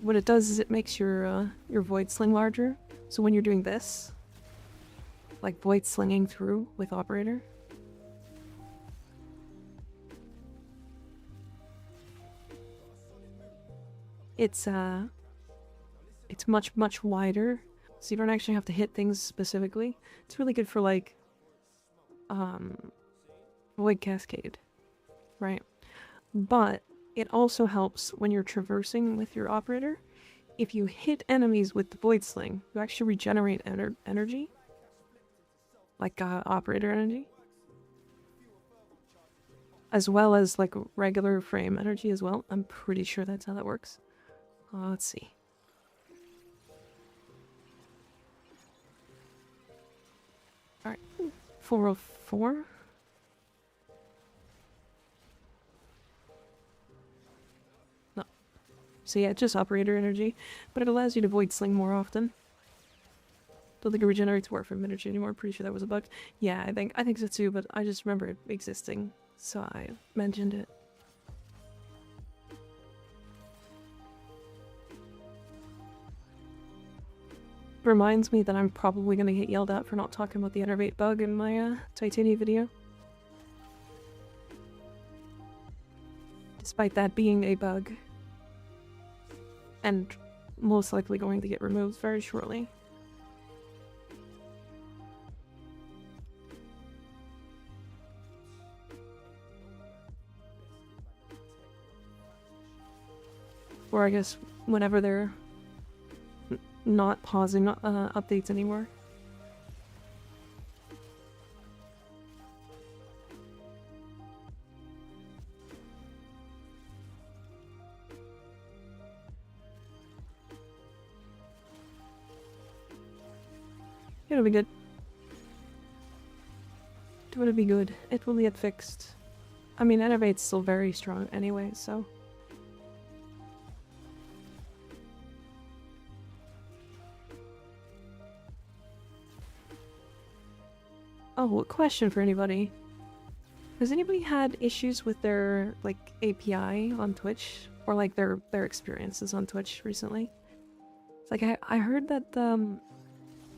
What it does is it makes your void sling larger. So when you're doing this, like void slinging through with operator, it's much wider. So you don't actually have to hit things specifically. It's really good for like Void Cascade, right? But it also helps when you're traversing with your operator. If you hit enemies with the Void Sling, you actually regenerate energy. Like operator energy. as well as like regular frame energy as well. I'm pretty sure that's how that works. Let's see. Alright, 404. No. So yeah, it's just operator energy, but it allows you to void sling more often. Don't think it regenerates warframe energy anymore. Pretty sure that was a bug. Yeah, I think so too, but I just remember it existing, so I mentioned it. Reminds me that I'm probably gonna get yelled at for not talking about the Enervate bug in my Titania video. Despite that being a bug. And most likely going to get removed very shortly. Or I guess whenever they're not pausing updates anymore. It'll be good. It will be good. It will get fixed. I mean, Enervate's still very strong anyway, so... Oh, a question for anybody. Has anybody had issues with their, like, API on Twitch? Or, like, their experiences on Twitch recently? It's like, I heard that,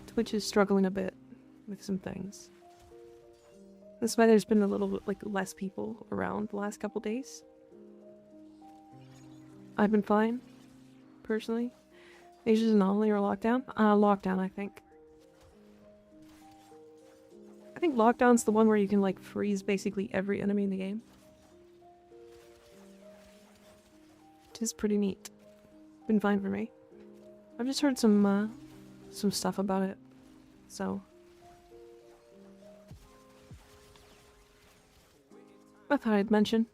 Twitch is struggling a bit with some things. That's why there's been a little bit, like, less people around the last couple days. I've been fine, personally. Asia's anomaly or lockdown? Lockdown, I think. I think lockdown's the one where you can, like, freeze basically every enemy in the game. It is pretty neat. Been fine for me. I've just heard some stuff about it, so... I thought I'd mention.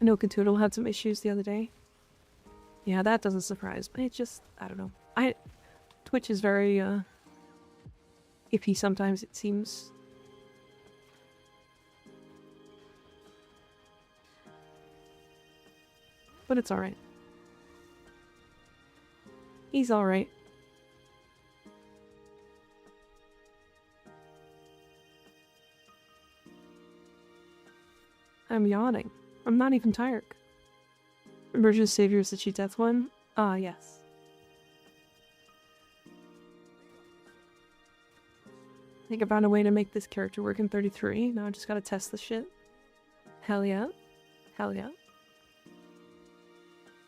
I know Cthulhu had some issues the other day. Yeah, that doesn't surprise me. It's just, I don't know. Twitch is very, iffy sometimes, it seems. But it's alright. He's alright. I'm yawning. I'm not even tired. Emergent Savior is the cheat death one? Ah, yes. I think I found a way to make this character work in 33. Now I just gotta test the shit. Hell yeah. Hell yeah.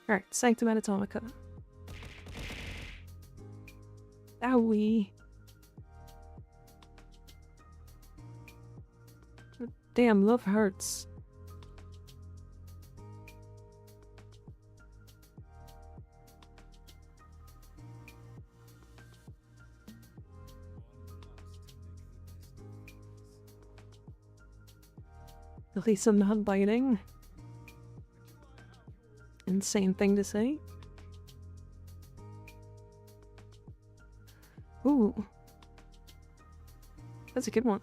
Alright, Sanctum Anatomica. Owie. Damn, love hurts. At least I'm not biting. Insane thing to say. Ooh. That's a good one.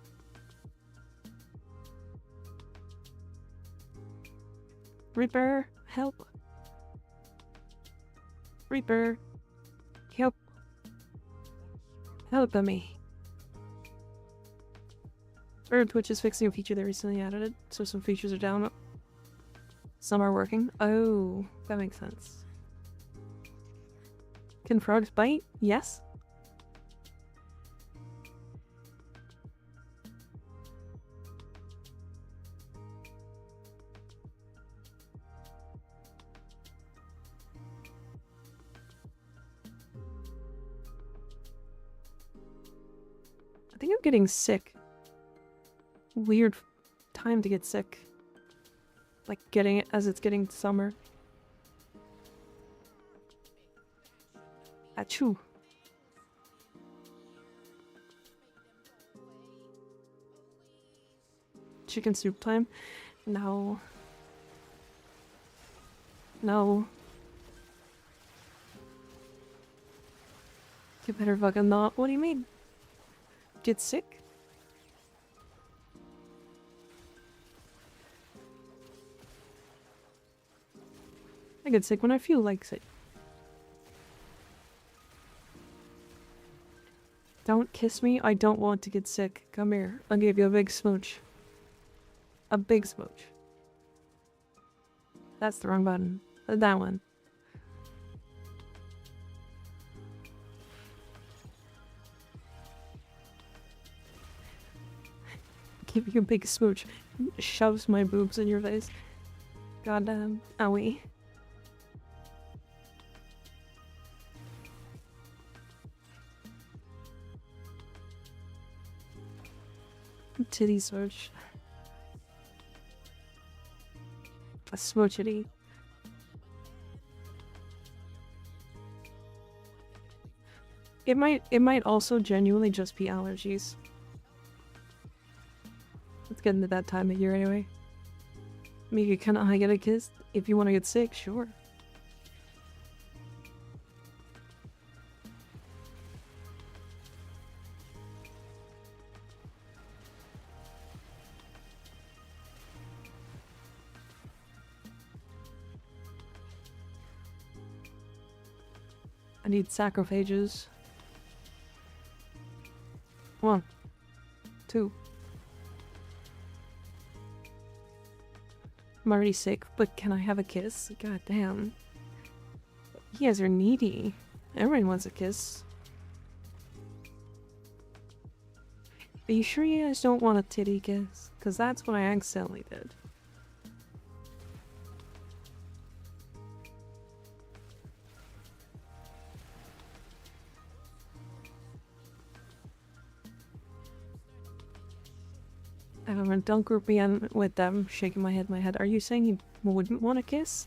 Reaper, help. Reaper, help. Help me. Twitch is fixing a feature they recently added, so some features are down. Some are working. Oh, that makes sense. Can frogs bite? Yes. I think I'm getting sick. Weird time to get sick. Like getting it as it's getting summer. Achoo. Chicken soup time? No. No. You better fucking not. What do you mean? Get sick? I get sick when I feel like sick. Don't kiss me. I don't want to get sick. Come here. I'll give you a big smooch. A big smooch. That's the wrong button. That one. Give you a big smooch. Shoves my boobs in your face. Goddamn. Owie. Titty smooch. A smoochity. It might also genuinely just be allergies. Let's get into that time of year anyway. I mean, you can I get a kiss if you want to get sick, sure. I need sacrophages. 1, 2. I'm already sick, but can I have a kiss? God damn. You guys are needy. Everyone wants a kiss. Are you sure you guys don't want a titty kiss? Because that's what I accidentally did. Don't group me in with them, shaking my head. Are you saying you wouldn't want a kiss?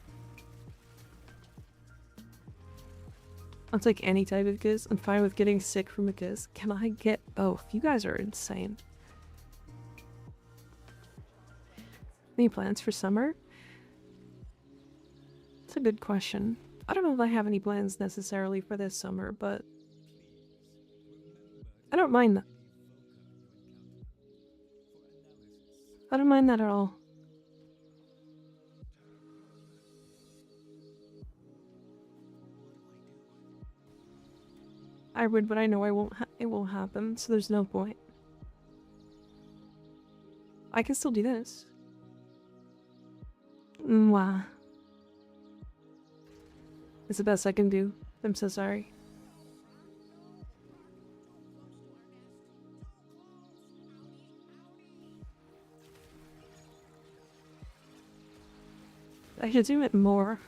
I'll take any type of kiss. I'm fine with getting sick from a kiss. Can I get both? You guys are insane. Any plans for summer? It's a good question. I don't know if I have any plans necessarily for this summer, but I don't mind that. I don't mind that at all. I would, but I know it won't happen, so there's no point. I can still do this. Mwah. It's the best I can do. I'm so sorry. I should zoom it more.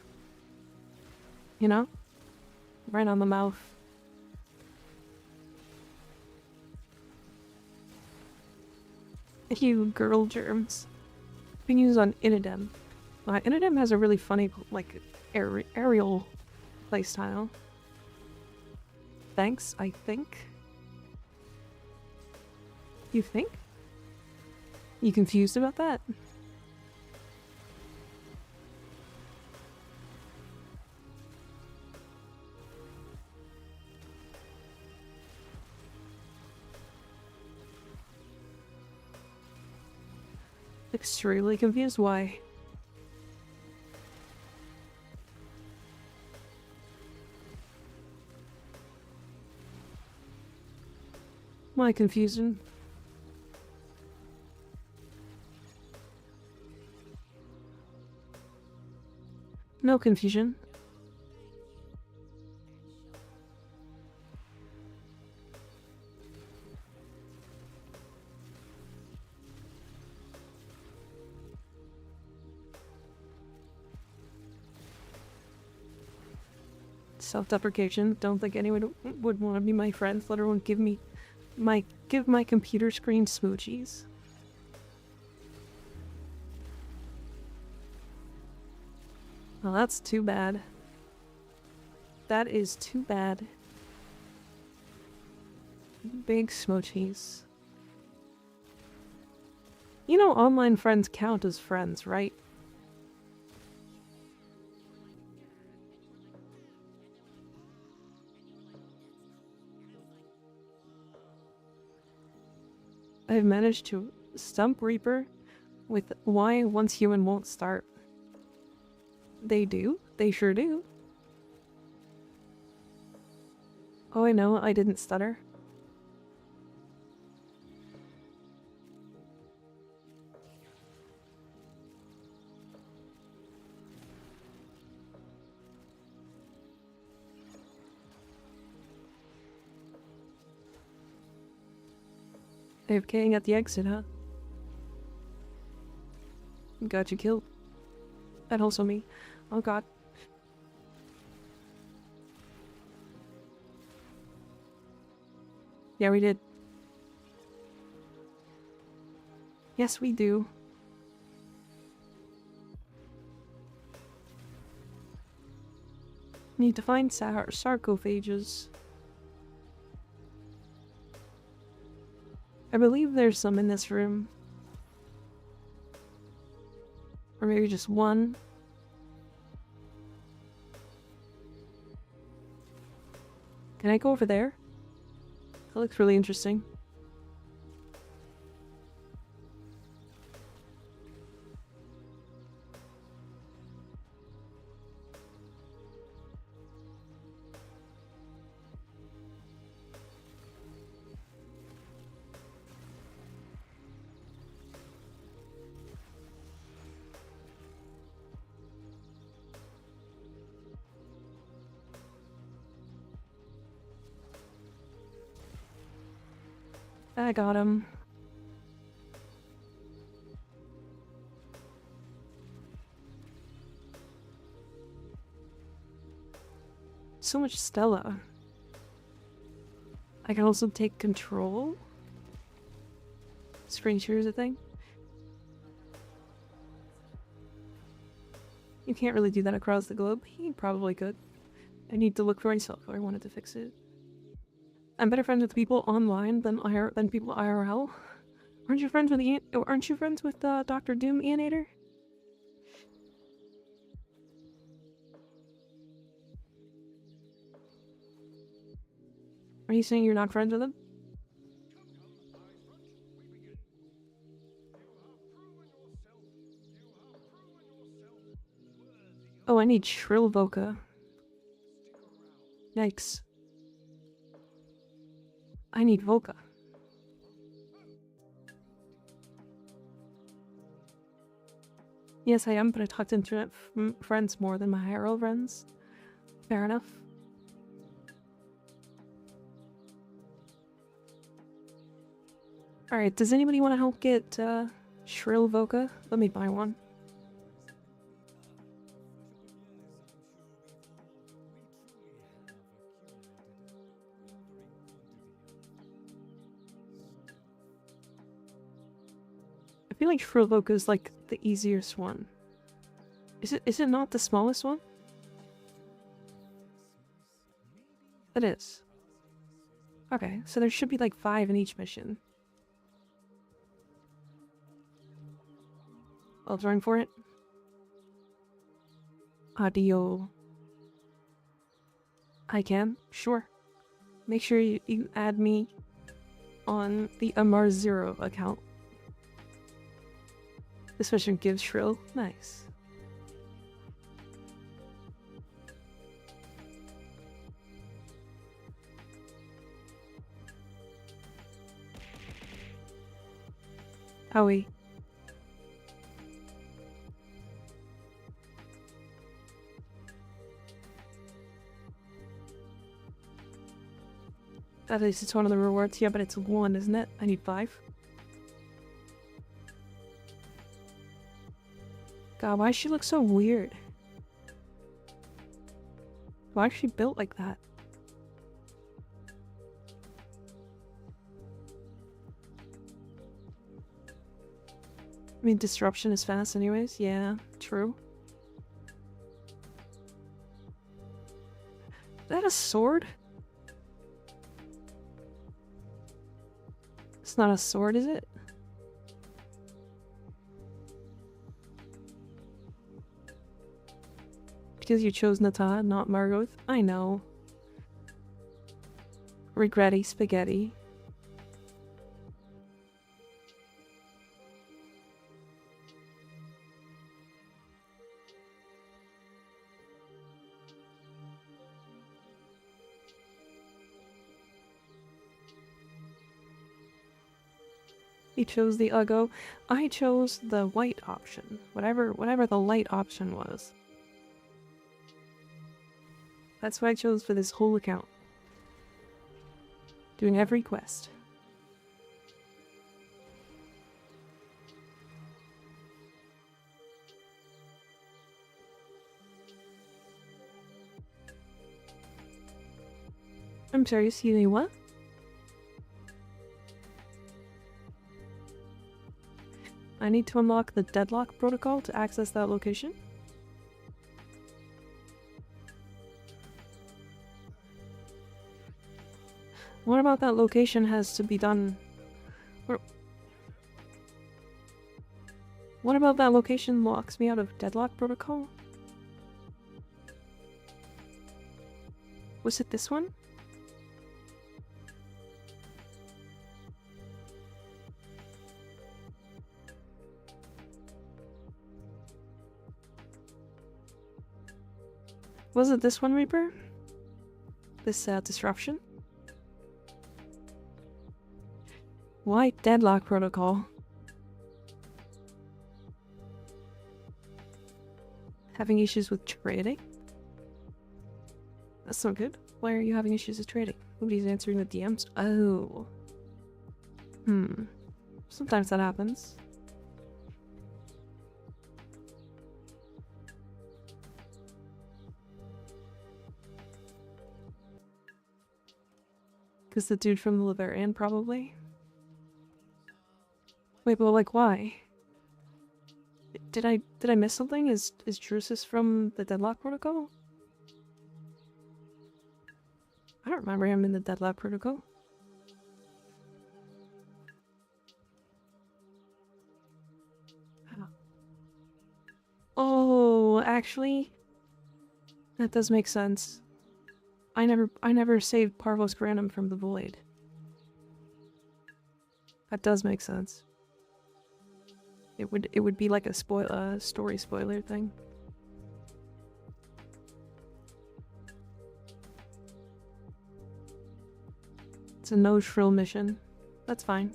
You know? Right on the mouth. You girl germs. Been used on Inidem. Inidem has a really funny, like, aerial playstyle. Thanks, I think. You think? You confused about that? Extremely confused. Why? My confusion. No confusion. Self-deprecation. Don't think anyone would want to be my friend, let alone give my computer screen smoochies. Well, that's too bad. That is too bad. Big smoochies. You know online friends count as friends, right? I've managed to stump Reaper with why once human won't start. They do. They sure do. Oh, I know. I didn't stutter. AFKing at the exit, huh? Got you killed. And also me. Oh god. Yeah, we did. Yes, we do. Need to find sarcophages. I believe there's some in this room. Or maybe just one. Can I go over there? That looks really interesting. I got him. So much Stella. I can also take control. Screen share is a thing. You can't really do that across the globe. He probably could. I need to look for myself if I wanted to fix it. I'm better friends with people online than people IRL. Aren't you friends with Dr. Doom Anator? Are you saying you're not friends with him? Oh, I need Shrill Voca. Yikes. I need Voca. Yes, I am, but I talk to internet friends more than my IRL friends. Fair enough. Alright, does anybody want to help get Shrill Voca? Let me buy one. I feel like Shrill Voca is like the easiest one. Is it not the smallest one? It is. Okay, so there should be like 5 in each mission. I'll join for it. Audio. I can, sure. Make sure you add me on the MR0 account. This mission gives Shrill. Nice. Howie. At least it's one of the rewards. Yeah, but it's 1, isn't it? I need 5. God, why does she look so weird? Why is she built like that? I mean, disruption is fast anyways. Yeah, true. Is that a sword? It's not a sword, is it? Because you chose Nata, not Margot. I know. Regretty spaghetti. He chose the Uggo. I chose the white option. Whatever the light option was. That's what I chose for this whole account. Doing every quest. I'm sorry, excuse me, what? I need to unlock the deadlock protocol to access that location. What about that location has to be done? What about that location locks me out of deadlock protocol? Was it this one? Was it this one, Reaper? This disruption? Why deadlock protocol? Having issues with trading? That's so good. Why are you having issues with trading? Nobody's answering the DMs? Oh. Sometimes that happens. Because the dude from the Liverian, probably? Wait, but like, why? Did I miss something? Is Drusus from the Deadlock Protocol? I don't remember him in the Deadlock Protocol. Oh, actually, that does make sense. I never saved Parvos Granum from the Void. That does make sense. It would be like a story spoiler thing. It's a no shrill mission. That's fine.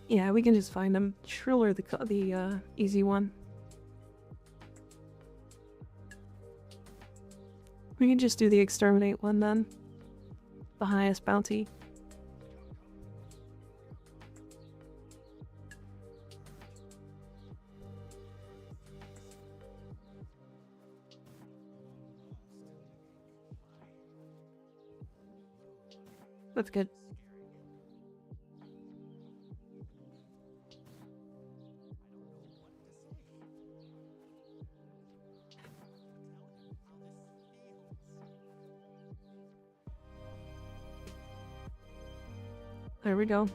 Yeah, we can just find them. Shriller, the easy one. We can just do the exterminate one then. The highest bounty. That's good. There we go.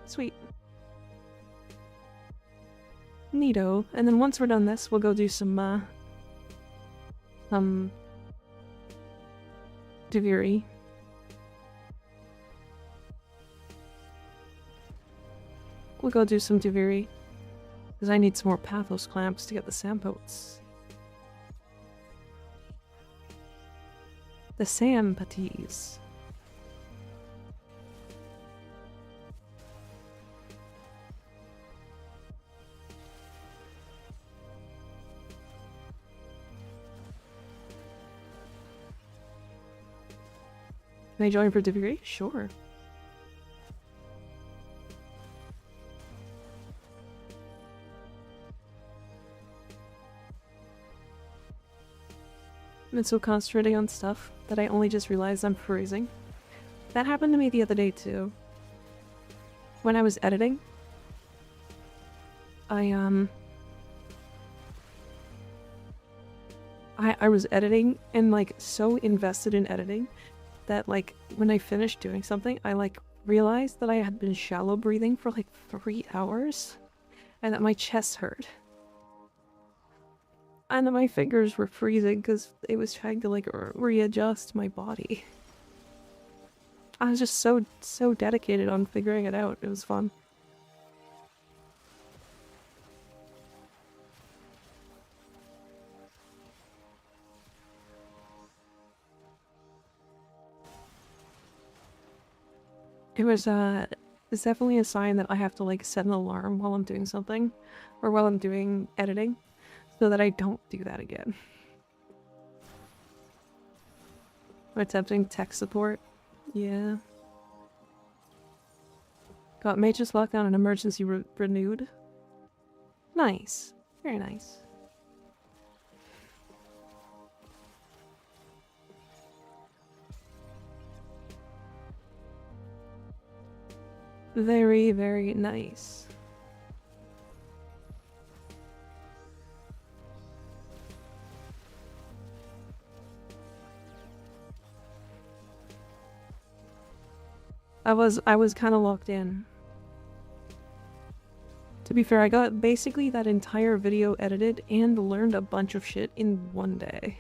Sweet. Neato. And then once we're done this, we'll go do some Deviri. We'll go do some Deviri. Because I need some more Pathos clamps to get the Sampotes. The Sampaties. Can I join for Deviri? Sure. I've been so concentrating on stuff that I only just realized I'm freezing. That happened to me the other day too. When I was editing, I was editing and like so invested in editing that like when I finished doing something, I like realized that I had been shallow breathing for like 3 hours and that my chest hurt. And that my fingers were freezing because it was trying to like readjust my body. I was just so dedicated on figuring it out. It was fun. It's definitely a sign that I have to like set an alarm while I'm doing something or while I'm doing editing so that I don't do that again. I'm attempting tech support. Yeah. Got Mage's Lockdown and emergency renewed. Nice. Very nice. Very, very nice. I was kind of locked in. To be fair, I got basically that entire video edited and learned a bunch of shit in one day.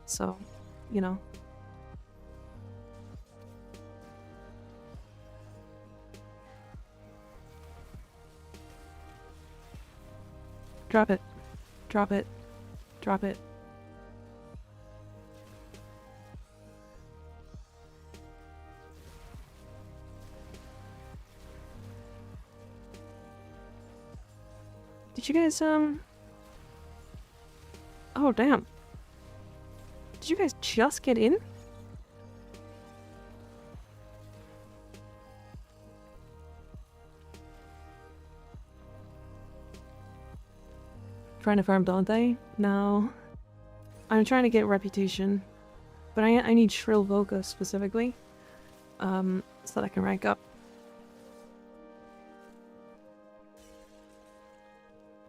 So, you know. Drop it. Drop it. Drop it. Did you guys, Oh, damn. Did you guys just get in? Trying to farm Dante? No. I'm trying to get reputation. But I need Shrill Voca specifically. So that I can rank up.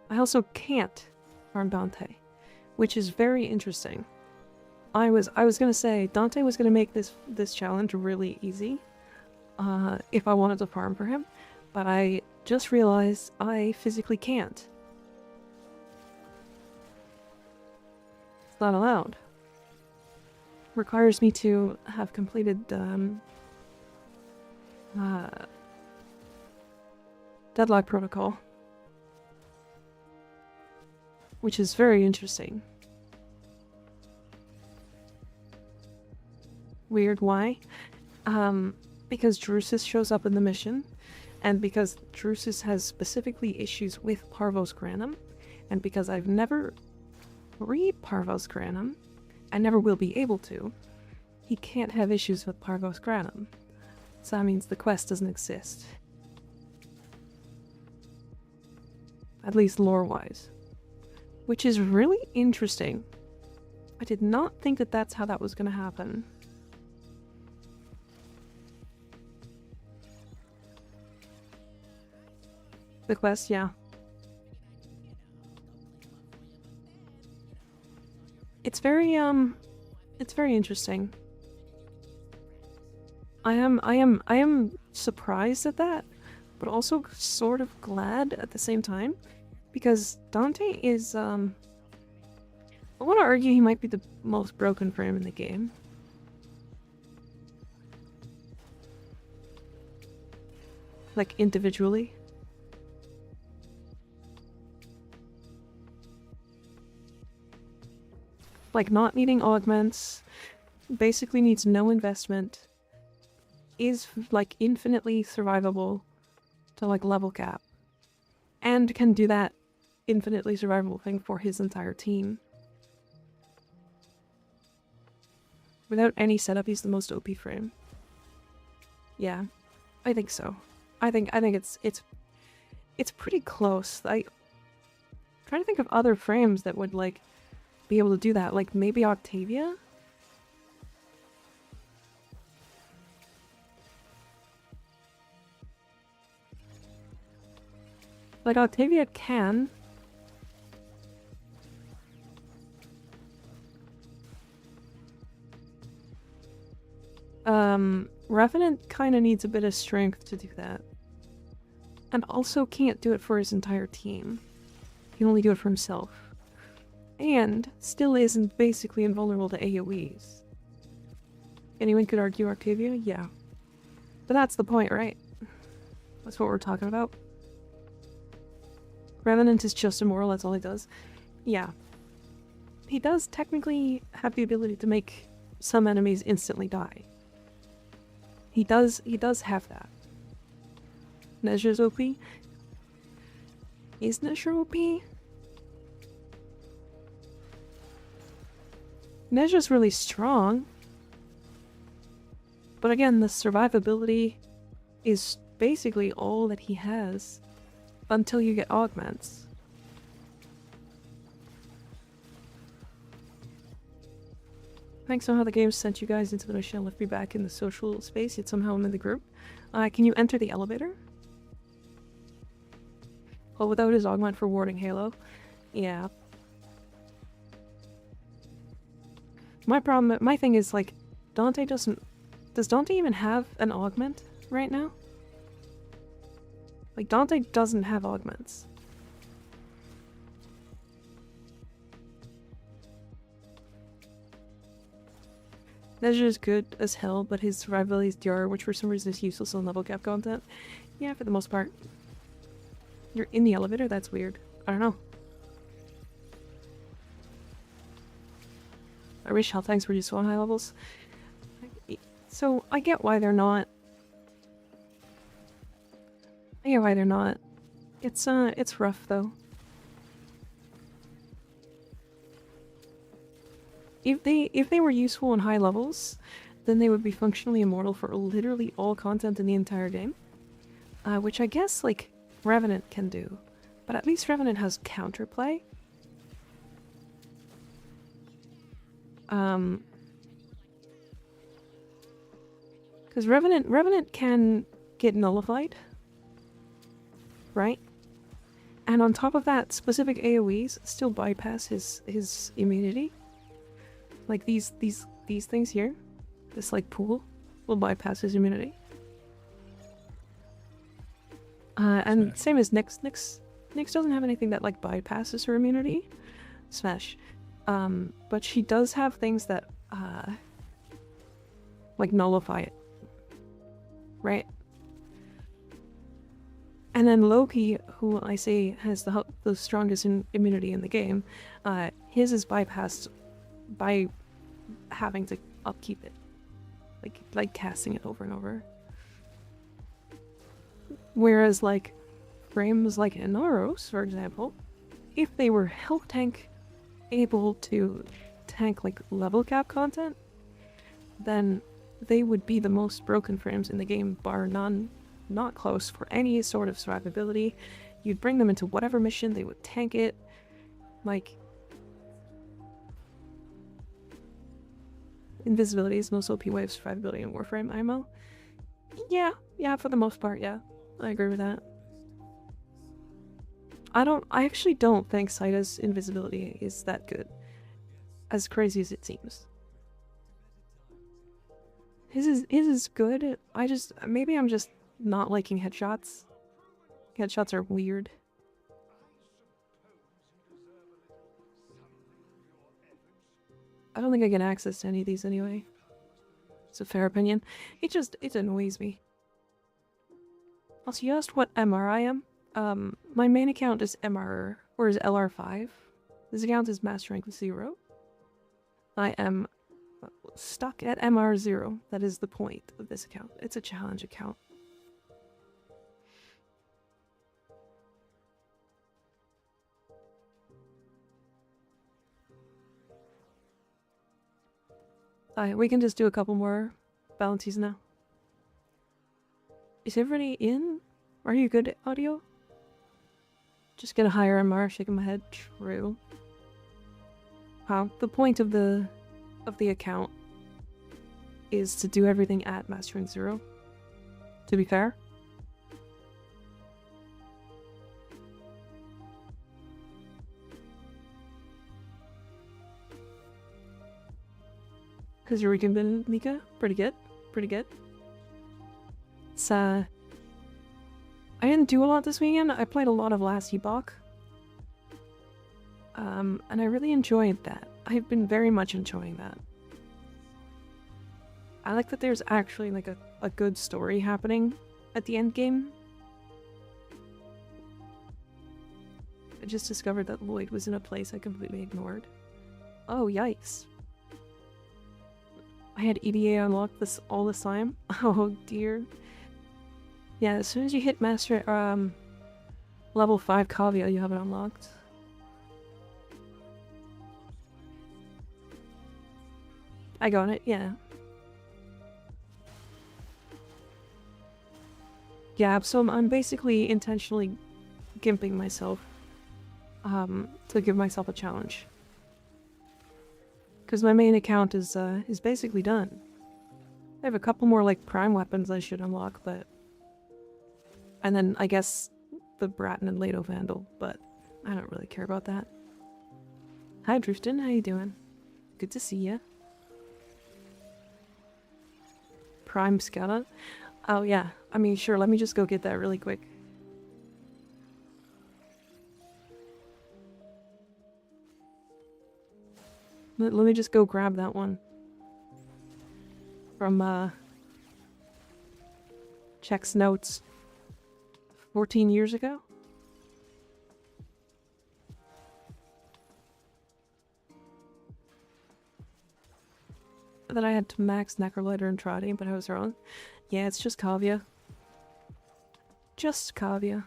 I also can't farm Dante, which is very interesting. I was gonna say Dante was gonna make this challenge really easy, if I wanted to farm for him, but I just realized I physically can't. It's not allowed. Requires me to have completed Deadlock Protocol. Which is very interesting. Weird, why? Because Drusus shows up in the mission, and because Drusus has specifically issues with Parvos Granum, and because I've never read Parvos Granum, I never will be able to, he can't have issues with Parvos Granum. So that means the quest doesn't exist. At least lore-wise. Which is really interesting. I did not think that that's how that was gonna happen. The quest, yeah. It's very interesting. I am surprised at that, but also sort of glad at the same time. Because Dante is, I want to argue he might be the most broken frame in the game. Like, individually. Like, not needing augments, basically needs no investment, is, like, infinitely survivable to, like, level cap. And can do that infinitely survivable thing for his entire team. Without any setup, he's the most OP frame. Yeah, I think so. I think it's pretty close. I'm trying to think of other frames that would like be able to do that. Like maybe Octavia? Like Octavia can. Revenant kind of needs a bit of strength to do that. And also can't do it for his entire team. He can only do it for himself. And still isn't basically invulnerable to AoEs. Anyone could argue Arcavia? Yeah. But that's the point, right? That's what we're talking about. Revenant is just immoral, that's all he does. Yeah. He does technically have the ability to make some enemies instantly die. He does have that. Nezha's OP? Is Nezha OP? Nezha's really strong. But again, the survivability is basically all that he has until you get augments. Thanks on how the game sent you guys into the mission and left me back in the social space, yet somehow I'm in the group. Can you enter the elevator? Well, without his augment for warding Halo. Yeah. My thing is, like, Dante doesn't... Does Dante even have an augment right now? Like, Dante doesn't have augments. Nezha is good as hell, but his survivability is DR, which for some reason is useless on level cap content. Yeah, for the most part. You're in the elevator? That's weird. I don't know. I wish health tanks were useful on high levels. So, I get why they're not. I get why they're not. It's rough, though. If they were useful on high levels, then they would be functionally immortal for literally all content in the entire game. Which I guess, like, Revenant can do. But at least Revenant has counterplay. Because Revenant can get nullified. Right? And on top of that, specific AoEs still bypass his immunity. Like these things here, this like pool, will bypass his immunity. And same as Nyx. Nyx doesn't have anything that like bypasses her immunity. Smash. But she does have things that like nullify it. Right? And then Loki, who I say has the strongest immunity in the game, his is bypassed by having to upkeep it, like casting it over and over. Whereas like frames like Inaros, for example, if they were health tank able to tank like level cap content, then they would be the most broken frames in the game, bar none. Not close for any sort of survivability. You'd bring them into whatever mission, they would tank it. Like, invisibility is the most OP way of survivability in Warframe IMO. Yeah, for the most part, yeah. I agree with that. I actually don't think Saida's invisibility is that good. As crazy as it seems. His is good. Maybe I'm just not liking headshots. Headshots are weird. I don't think I get access to any of these anyway. It's a fair opinion. It annoys me. Also, you asked what MR I am? My main account is MR, or is LR5. This account is Master Rank 0. I am stuck at MR0. That is the point of this account. It's a challenge account. We can just do a couple more balances now. Is everybody in? Are you good at audio? Just get a higher MR, shaking my head. True. Wow, the point of the account is to do everything at Master Rank 0. To be fair. How's your weekend been, Mika? Pretty good. pretty good. It's, I didn't do a lot this weekend. I played a lot of Last Epoch. And I really enjoyed that. I've been very much enjoying that. I like that there's actually like a good story happening at the end game. I just discovered that Lloyd was in a place I completely ignored. Oh, yikes. I had EDA unlocked all this time. Oh dear. Yeah, as soon as you hit master level 5 Kavya, you have it unlocked. I got it, yeah. Yeah, so I'm basically intentionally gimping myself to give myself a challenge. Because my main account is basically done. I have a couple more like prime weapons I should unlock, but... And then I guess the Bratten and Lado Vandal, but I don't really care about that. Hi Drifton, how you doing? Good to see ya. Prime Scala? Oh yeah, I mean sure, let me just go get that really quick. Let me just go grab that one. From, Check's notes. 14 years ago? That I had to max Necrolighter and Trotty, but I was wrong. Yeah, it's just Kavya. Just Kavya.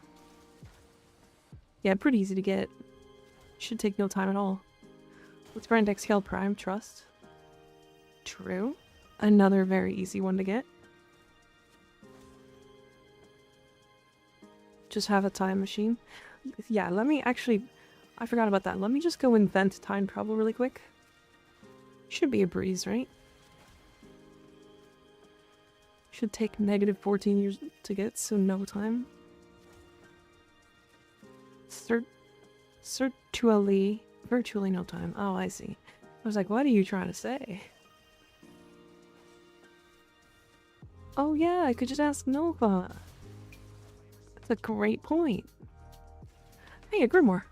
Yeah, pretty easy to get. Should take no time at all. Let's brand Xcale Prime, trust. True. Another very easy one to get. Just have a time machine. Yeah, let me actually... I forgot about that. Let me just go invent time travel really quick. Should be a breeze, right? Should take negative 14 years to get, so no time. Virtually no time. Oh, I see. I was like, what are you trying to say? Oh yeah, I could just ask Nova. That's a great point. Hey, a Grimoire.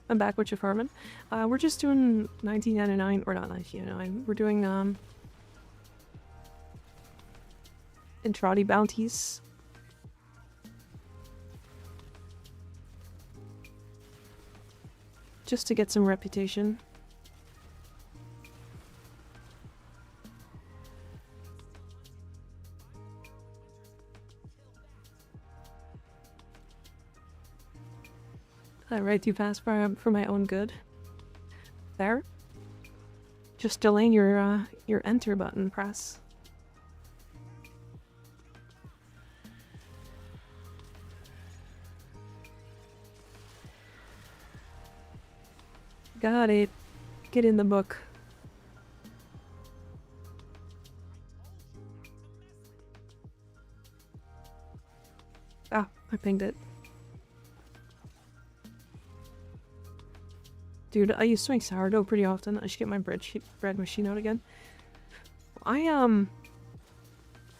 I'm back with you, Farman. We're just doing 1999, or not 1999. We're doing, Entrati bounties. Just to get some reputation. I write too fast for my own good. There. Just delaying your enter button press. Got it. Get in the book. Ah, I pinged it. Dude, I used to make sourdough pretty often. I should get my bread machine out again. I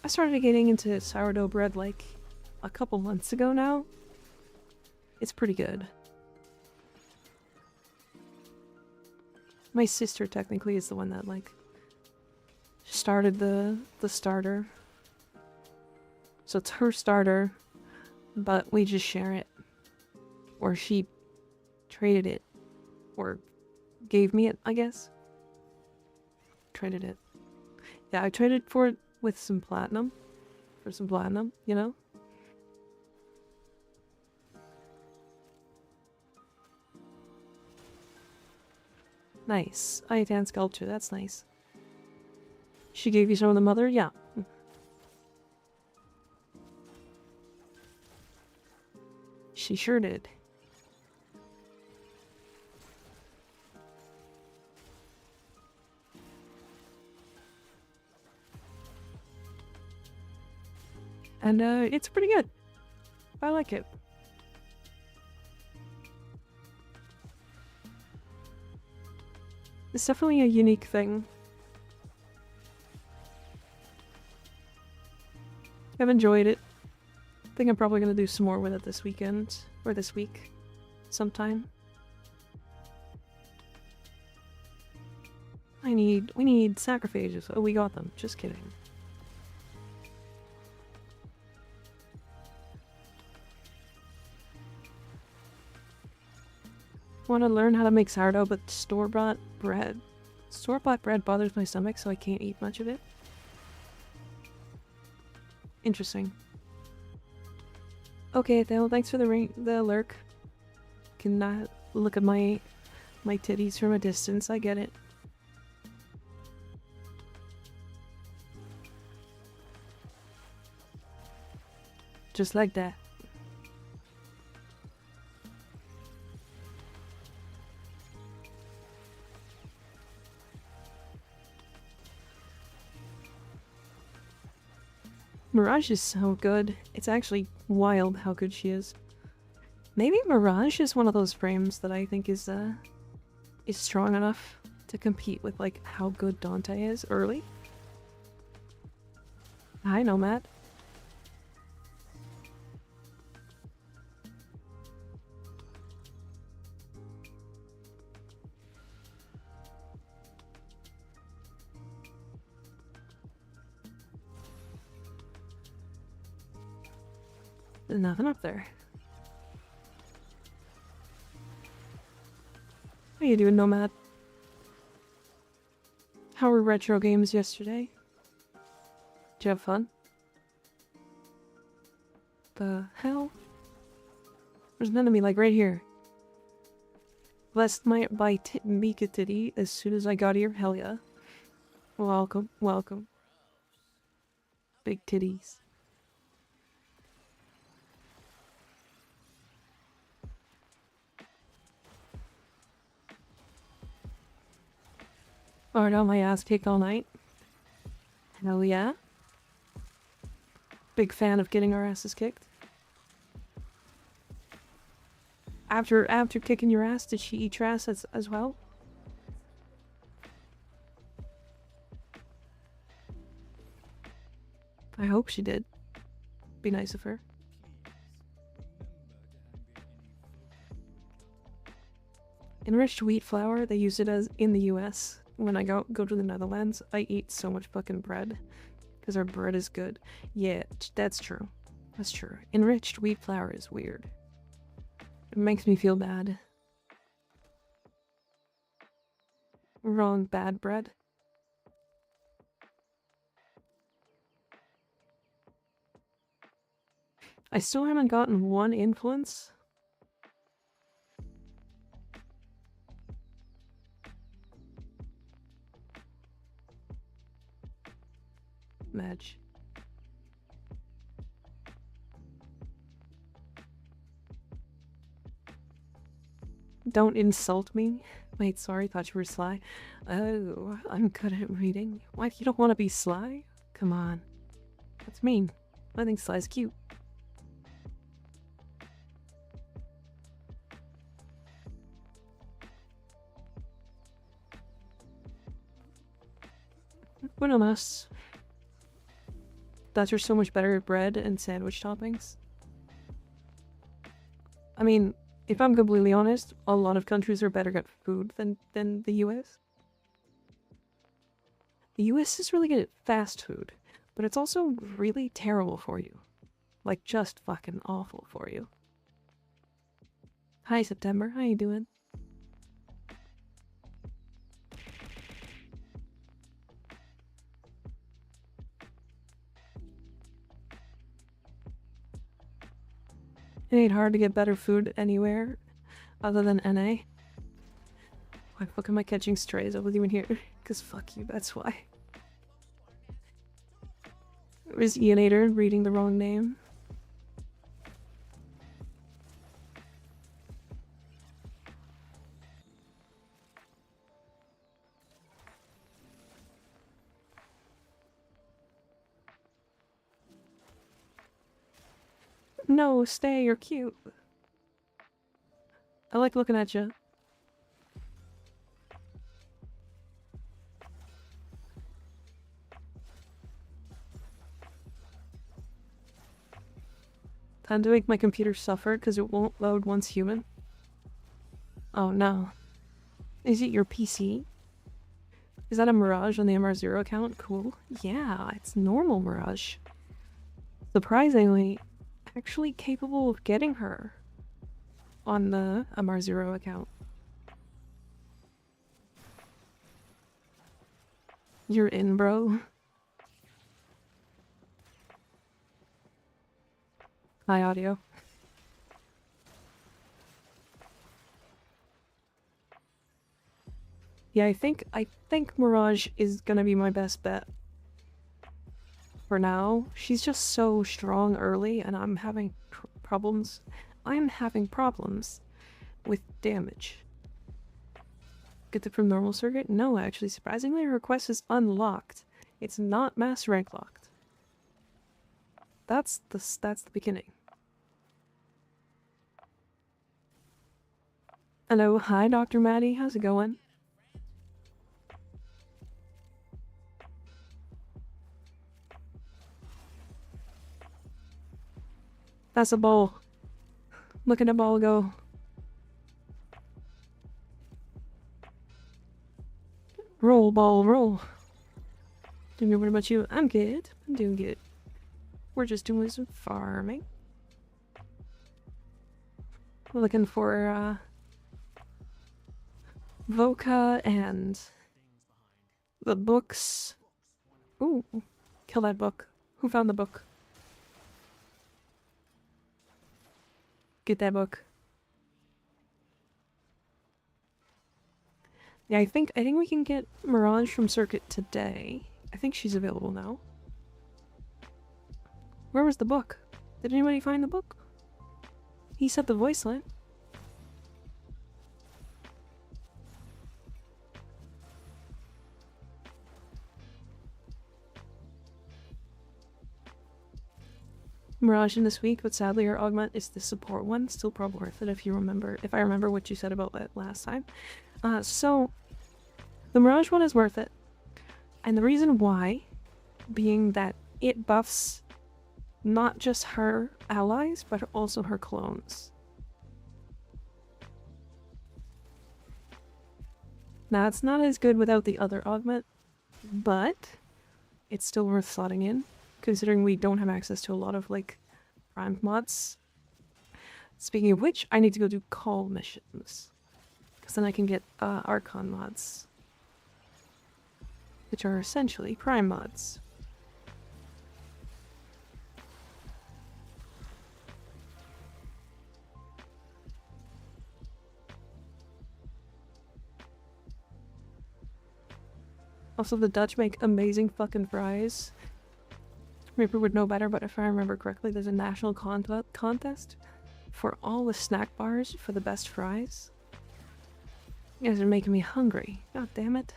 started getting into sourdough bread like a couple months ago now. It's pretty good. My sister technically is the one that like started the starter. So it's her starter, but we just share it. Or she traded it. Or gave me it, I guess. Traded it. Yeah, I traded for it with some platinum. For some platinum, you know? Nice. Itan sculpture, that's nice. She gave you some of the mother? Yeah. She sure did. And it's pretty good. I like it. It's definitely a unique thing. I've enjoyed it. I think I'm probably gonna do some more with it this weekend. Or this week. Sometime. We need sacrophages. Oh, we got them. Just kidding. Want to learn how to make sourdough, but store-bought bread. Store-bought bread bothers my stomach, so I can't eat much of it. Interesting. Okay, Theo, thanks for the lurk. Can look at my titties from a distance. I get it. Just like that. Mirage is so good. It's actually wild how good she is. Maybe Mirage is one of those frames that I think is strong enough to compete with like how good Dante is early. Hi, Nomad. There's nothing up there. How you doing, Nomad? How were retro games yesterday? Did you have fun? The hell? There's an enemy like right here. Blessed by Mika Titty as soon as I got here. Hell yeah. Welcome, welcome. Big titties. Or got my ass kicked all night. Hell yeah. Big fan of getting our asses kicked. After kicking your ass, did she eat your ass as well? I hope she did. Be nice of her. Enriched wheat flour, they use it as in the US. When I go to the Netherlands, I eat so much fucking bread. Because our bread is good. Yeah, that's true. That's true. Enriched wheat flour is weird. It makes me feel bad. Wrong, bad bread. I still haven't gotten one influence. Madge. Don't insult me. Wait, sorry, thought you were sly. Oh, I'm good at reading. What, you don't want to be sly? Come on. That's mean. I think sly's cute. Bueno más. That you're so much better at bread and sandwich toppings. I mean, if I'm completely honest, a lot of countries are better at food than the US. The US is really good at fast food, but it's also really terrible for you. Like, just fucking awful for you. Hi, September. How you doing? It ain't hard to get better food anywhere other than NA. Why the fuck am I catching strays up with you in here? Cause fuck you, that's why. Is Ianator reading the wrong name? No, stay, you're cute. I like looking at you. Time to make my computer suffer because it won't load once human. Oh no. Is it your PC? Is that a Mirage on the MR0 account? Cool. Yeah, it's normal Mirage. Surprisingly, actually capable of getting her on the MR0 account. You're in, bro. Hi, audio. Yeah, I think Mirage is gonna be my best bet. For now, she's just so strong early, and I'm having problems. I'm having problems with damage. Get it from normal circuit? No, actually, surprisingly, her quest is unlocked. It's not mass rank locked. That's the beginning. Hello, hi, Dr. Maddie. How's it going? That's a ball. Look at the ball go. Roll, ball, roll. Doing what about you? I'm good. I'm doing good. We're just doing some farming. We're looking for Voca and the books. Ooh, kill that book. Who found the book? Get that book. Yeah, I think we can get Mirage from Circuit today. I think she's available now. Where was the book? Did anybody find the book? He said the voice line. Mirage in this week, but sadly her augment is the support one. Still probably worth it if I remember what you said about that last time. So the Mirage one is worth it. And the reason why being that it buffs not just her allies, but also her clones. Now, it's not as good without the other augment, but it's still worth slotting in, considering we don't have access to a lot of, like, primed mods. Speaking of which, I need to go do call missions, because then I can get Archon mods, which are essentially prime mods. Also, the Dutch make amazing fucking fries. Reaper would know better, but if I remember correctly, there's a national contest for all the snack bars for the best fries. You guys are making me hungry. God damn it.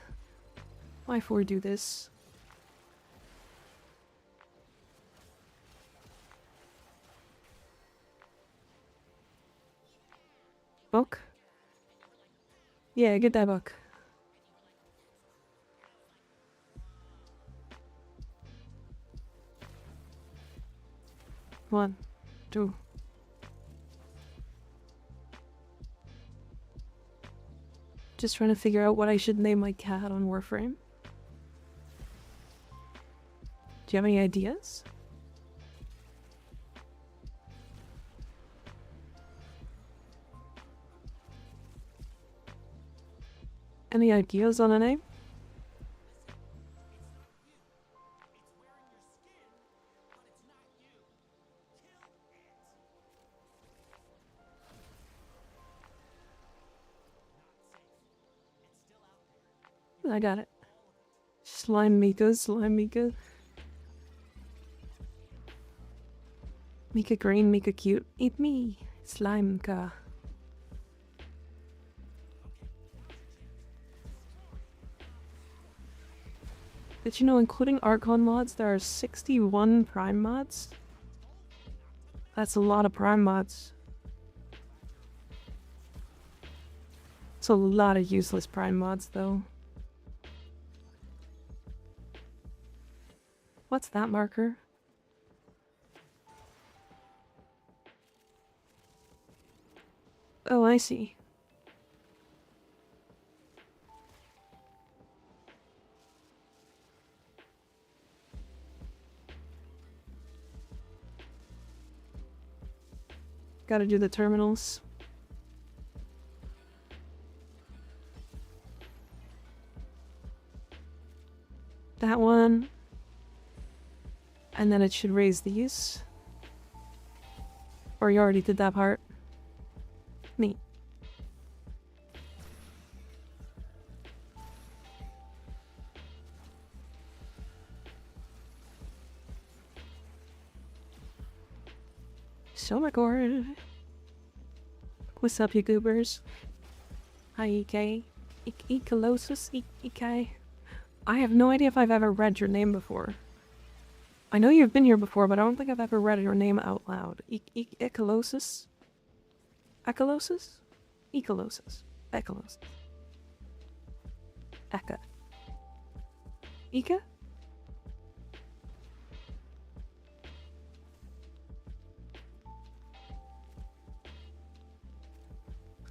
Why for do this? Book? Yeah, get that book. One, two. Just trying to figure out what I should name my cat on Warframe. Do you have any ideas? Any ideas on a name? I got it. Slime Mika, Slime Mika. Mika green, Mika cute. Eat me, Slime Mika. Did you know, including Archon mods, there are 61 Prime mods? That's a lot of Prime mods. It's a lot of useless Prime mods, though. What's that marker? Oh, I see. Gotta do the terminals. That one. And then it should raise these. Or you already did that part. Neat. So record. What's up, you goobers? Hi, EK. Ecolosis? EK? I have no idea if I've ever read your name before. I know you've been here before, but I don't think I've ever read your name out loud. Ecolosis? Ecolosis? Ecolosis. Ecolosis. Eka. Eka?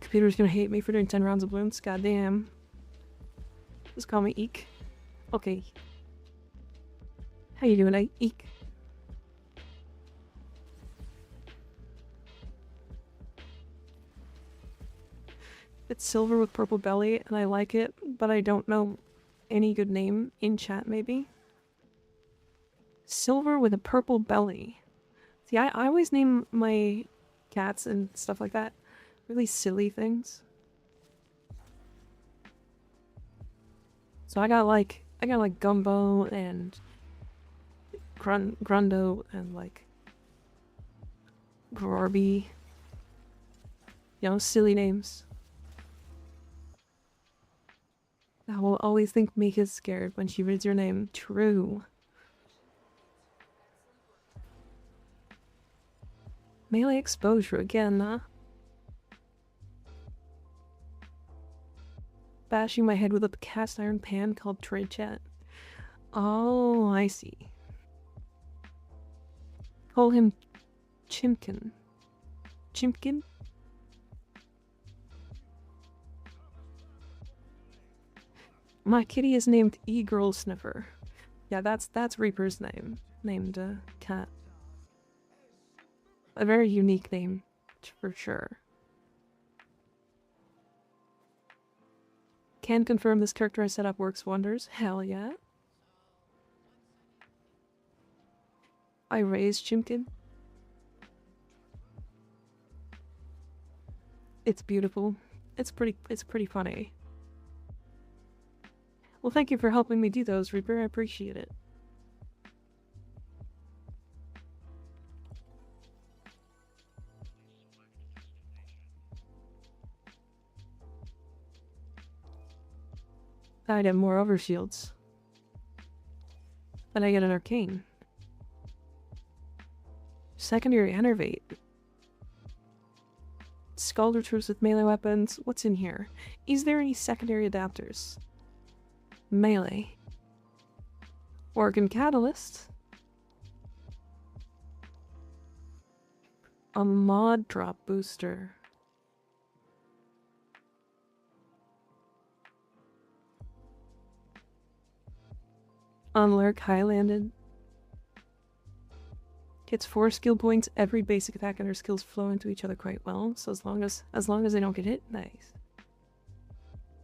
Computer's gonna hate me for doing 10 rounds of balloons. Goddamn. Just call me Eek. Okay. How you doing, Eek? It's silver with purple belly, and I like it, but I don't know any good name in chat, maybe. Silver with a purple belly. See, I always name my cats and stuff like that really silly things. So I got like Gumbo and Grundo and like Grorby. You know, silly names. I will always think Mika's scared when she reads your name. True. Melee exposure again, huh? Bashing my head with a cast iron pan called trade chat. Oh, I see. Call him Chimkin. Chimkin? My kitty is named E-Girl Sniffer. Yeah, that's Reaper's name. Named cat. A very unique name, for sure. Can confirm this character I set up works wonders. Hell yeah. I raised Chimkin. It's beautiful. It's pretty funny. Well, thank you for helping me do those, Reaper. I appreciate it. I'd have more overshields. Then I get an arcane. Secondary enervate. Scalder troops with melee weapons. What's in here? Is there any secondary adapters? Melee. Organ catalyst. A mod drop booster. Unlurk Highlanded. Gets 4 skill points. Every basic attack and her skills flow into each other quite well. So as long as they don't get hit, nice.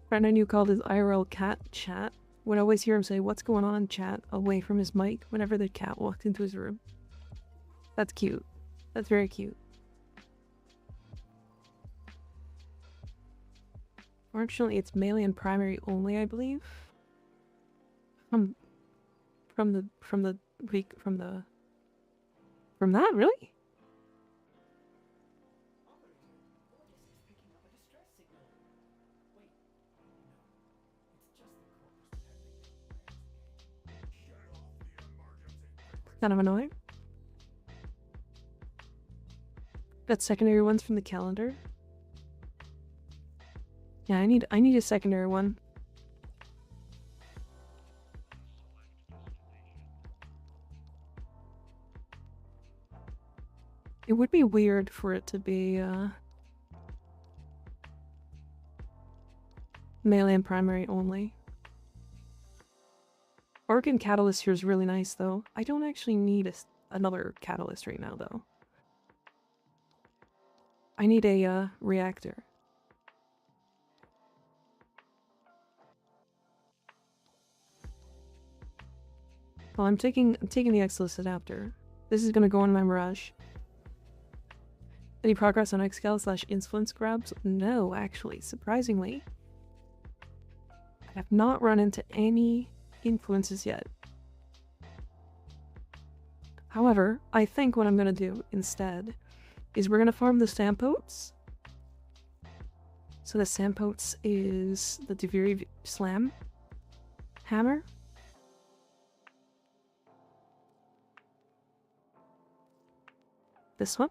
Friend I knew called his IRL cat chat. Would always hear him say, "What's going on, chat?" away from his mic whenever the cat walked into his room. That's cute. That's very cute. Fortunately, it's melee and primary only, I believe. From that, really? Kind of annoying. Got secondary ones from the calendar. Yeah, I need a secondary one. It would be weird for it to be Melee and primary only. Organ Catalyst here is really nice, though. I don't actually need another Catalyst right now, though. I need a reactor. Well, I'm taking the Exilus adapter. This is gonna go in my Mirage. Any progress on Xcal/influence grabs? No, actually, surprisingly. I have not run into any influences yet. However, I think what I'm gonna do instead is we're gonna farm the Sampotes. So the Sampotes is the Deviri Slam hammer. This one.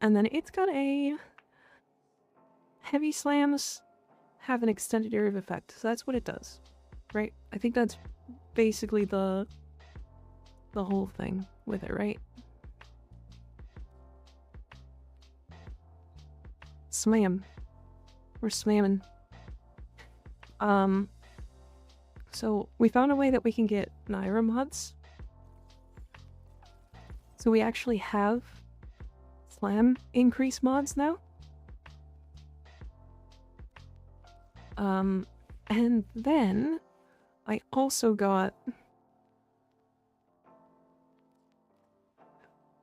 And then it's got a heavy slams have an extended area of effect, so that's what it does, right? I think that's basically the whole thing with it, right? Slam. We're slamming. So we found a way that we can get Naira mods. So we actually have slam increase mods now. And then I also got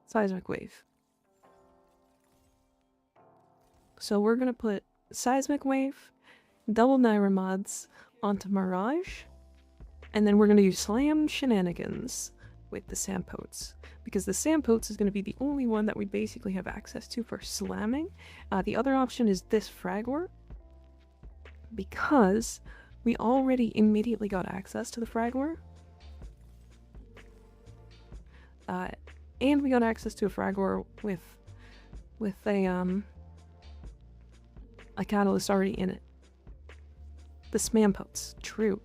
Seismic Wave. So we're gonna put Seismic Wave, double Naira mods onto Mirage, and then we're gonna use Slam Shenanigans with the Sampotes. Because the Sampotes is going to be the only one that we basically have access to for slamming. The other option is this Fragor. Because we already immediately got access to the Fragor. And we got access to a Fragor with a catalyst already in it. The Sampotes, true.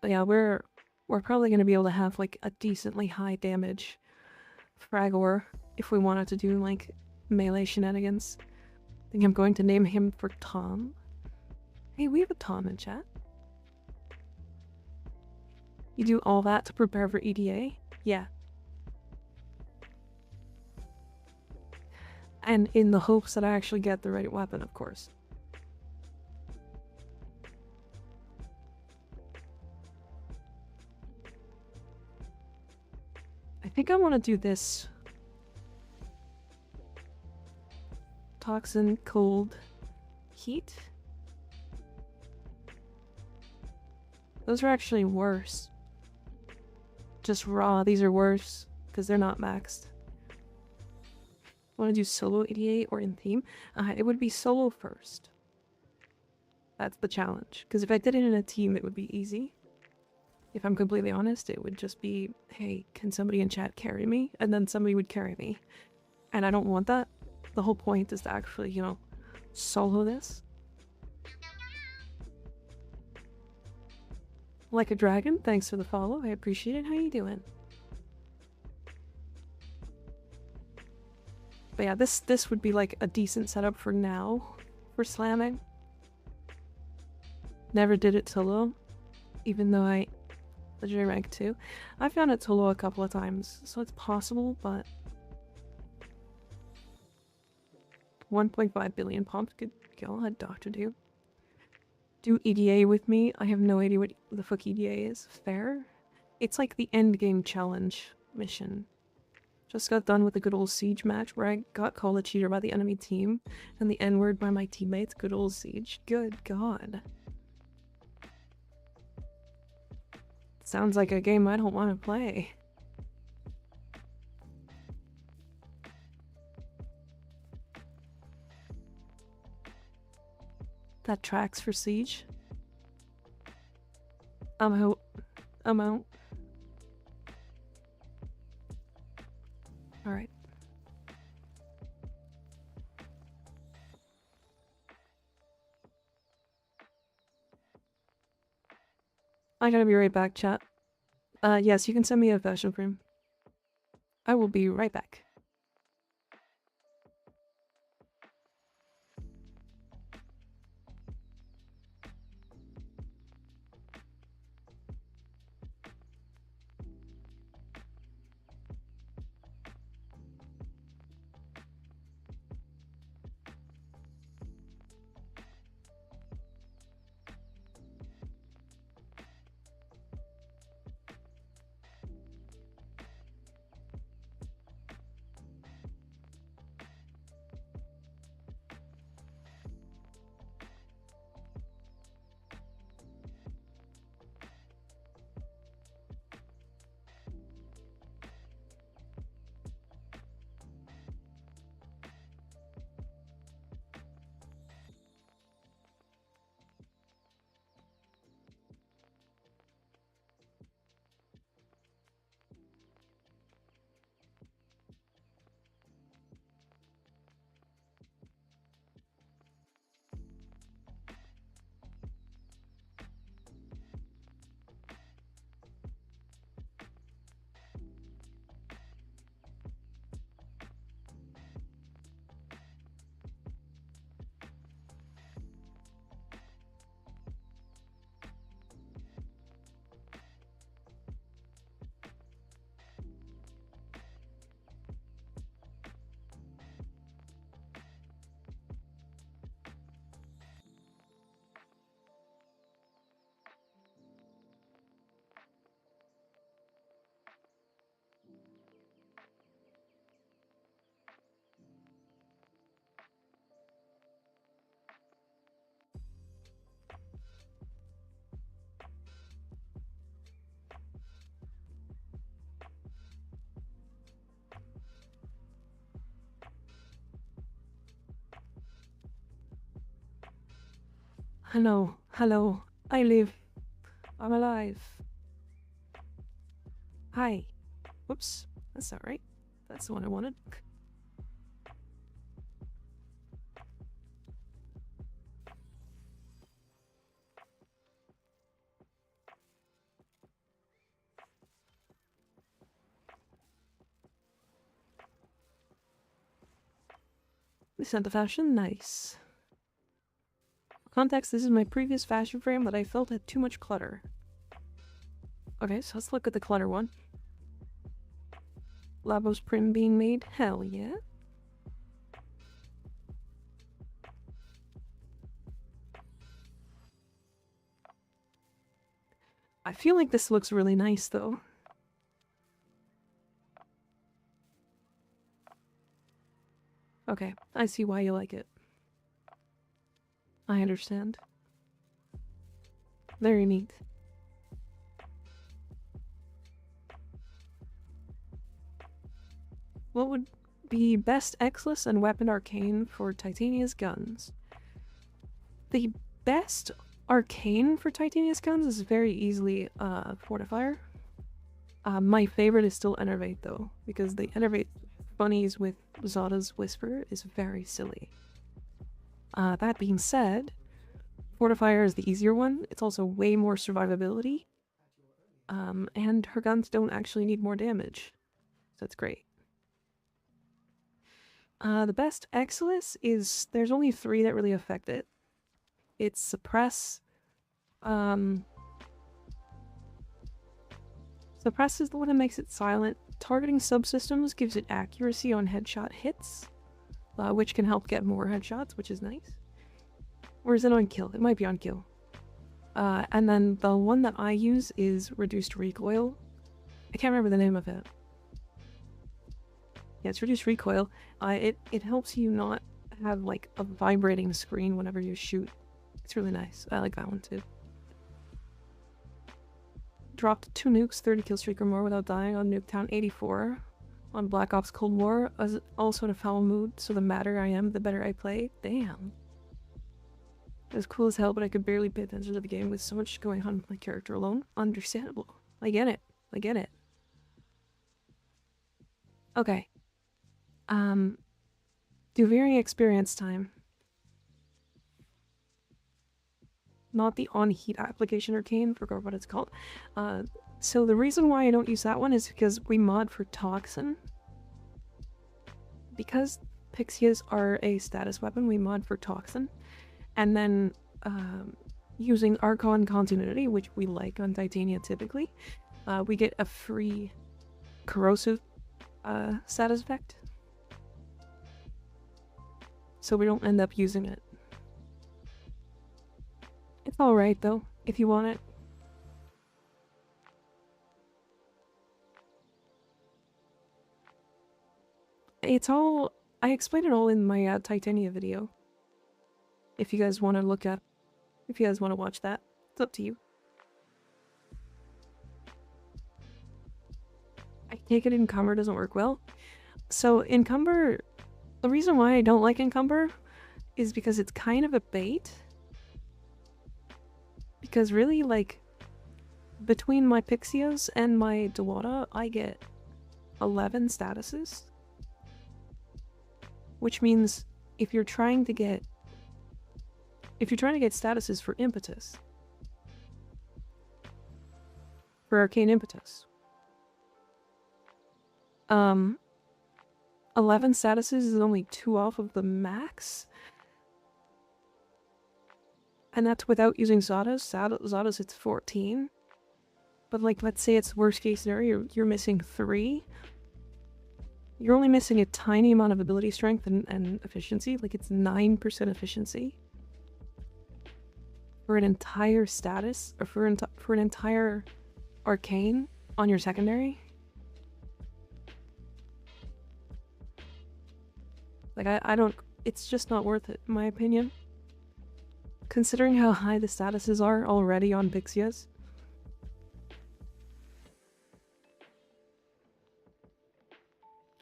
But yeah, we're probably going to be able to have like a decently high damage Fragor if we wanted to do like melee shenanigans. I think I'm going to name him for Tom. Hey, we have a Tom in chat. You do all that to prepare for EDA? Yeah. And in the hopes that I actually get the right weapon, of course. I think I want to do this. Toxin, cold, heat. Those are actually worse. Just raw, these are worse because they're not maxed. Want to do solo 88 or in theme? It would be solo first. That's the challenge. Because if I did it in a team, it would be easy. If I'm completely honest, it would just be, hey, can somebody in chat carry me? And then somebody would carry me. And I don't want that. The whole point is to actually, you know, solo this. Like a dragon, thanks for the follow. I appreciate it. How you doing? But yeah, this would be like a decent setup for now for slamming. Never did it solo, even though I legendary rank 2. I've done it solo a couple of times, so it's possible, but 1.5 billion pumps. Good God, Doctor Do. Do EDA with me? I have no idea what the fuck EDA is. Fair? It's like the endgame challenge mission. Just got done with a good old siege match where I got called a cheater by the enemy team and the N-word by my teammates. Good old siege. Good God. Sounds like a game I don't want to play. That tracks for siege. I'm out. Alright. I gotta be right back, chat. Yes, you can send me a fashion frame. I will be right back. Hello, hello. I live. I'm alive. Hi. Whoops. That's not right. That's the one I wanted. They sent the fashion. Nice. Context, this is my previous fashion frame that I felt had too much clutter. Okay, so let's look at the clutter one. Labos prim being made? Hell yeah. I feel like this looks really nice though. Okay, I see why you like it. I understand. Very neat. What would be best Exless and Weapon Arcane for Titania's guns? The best arcane for Titania's guns is very easily Fortifier. My favorite is still Enervate though, because the Enervate bunnies with Zada's Whisper is very silly. That being said, Fortifier is the easier one. It's also way more survivability. And her guns don't actually need more damage. So that's great. The best Exilus is... there's only 3 that really affect it. It's Suppress. Suppress is the one that makes it silent. Targeting subsystems gives it accuracy on headshot hits, which can help get more headshots, which is nice. Or is it on kill? It might be on kill. And then the one that I use is Reduced Recoil. I can't remember the name of it. Yeah, it's Reduced Recoil. It helps you not have like a vibrating screen whenever you shoot. It's really nice. I like that one too. Dropped 2 nukes, 30 kill streak or more without dying on Nuketown 84. On Black Ops Cold War, I was also in a foul mood, so the madder I am, the better I play. Damn. It was cool as hell, but I could barely pay attention to the game with so much going on with my character alone. Understandable. I get it. I get it. Okay. Do varying experience time. not the on heat application arcane, forgot what it's called. So the reason why I don't use that one is because we mod for Toxin. Because Pixias are a status weapon, we mod for Toxin. And then using Archon Continuity, which we like on Titania typically, we get a free corrosive status effect. So we don't end up using it. It's alright though, if you want it. It's all... I explained it all in my Titania video. If you guys want to look at... If you guys want to watch that, it's up to you. I take it Encumber doesn't work well. So Encumber... The reason why I don't like Encumber is because it's kind of a bait. Because really, like, between my Pixios and my Dewata, I get 11 statuses. Which means if you're trying to get statuses for Impetus, for Arcane Impetus, 11 statuses is only 2 off of the max. And that's without using Zadas. Zadas it's 14. But like, let's say it's worst case scenario, you're missing 3. You're only missing a tiny amount of ability strength and efficiency. Like, it's 9% efficiency. For an entire status, or for an entire arcane on your secondary. Like, I don't... It's just not worth it, in my opinion. Considering how high the statuses are already on Pixias.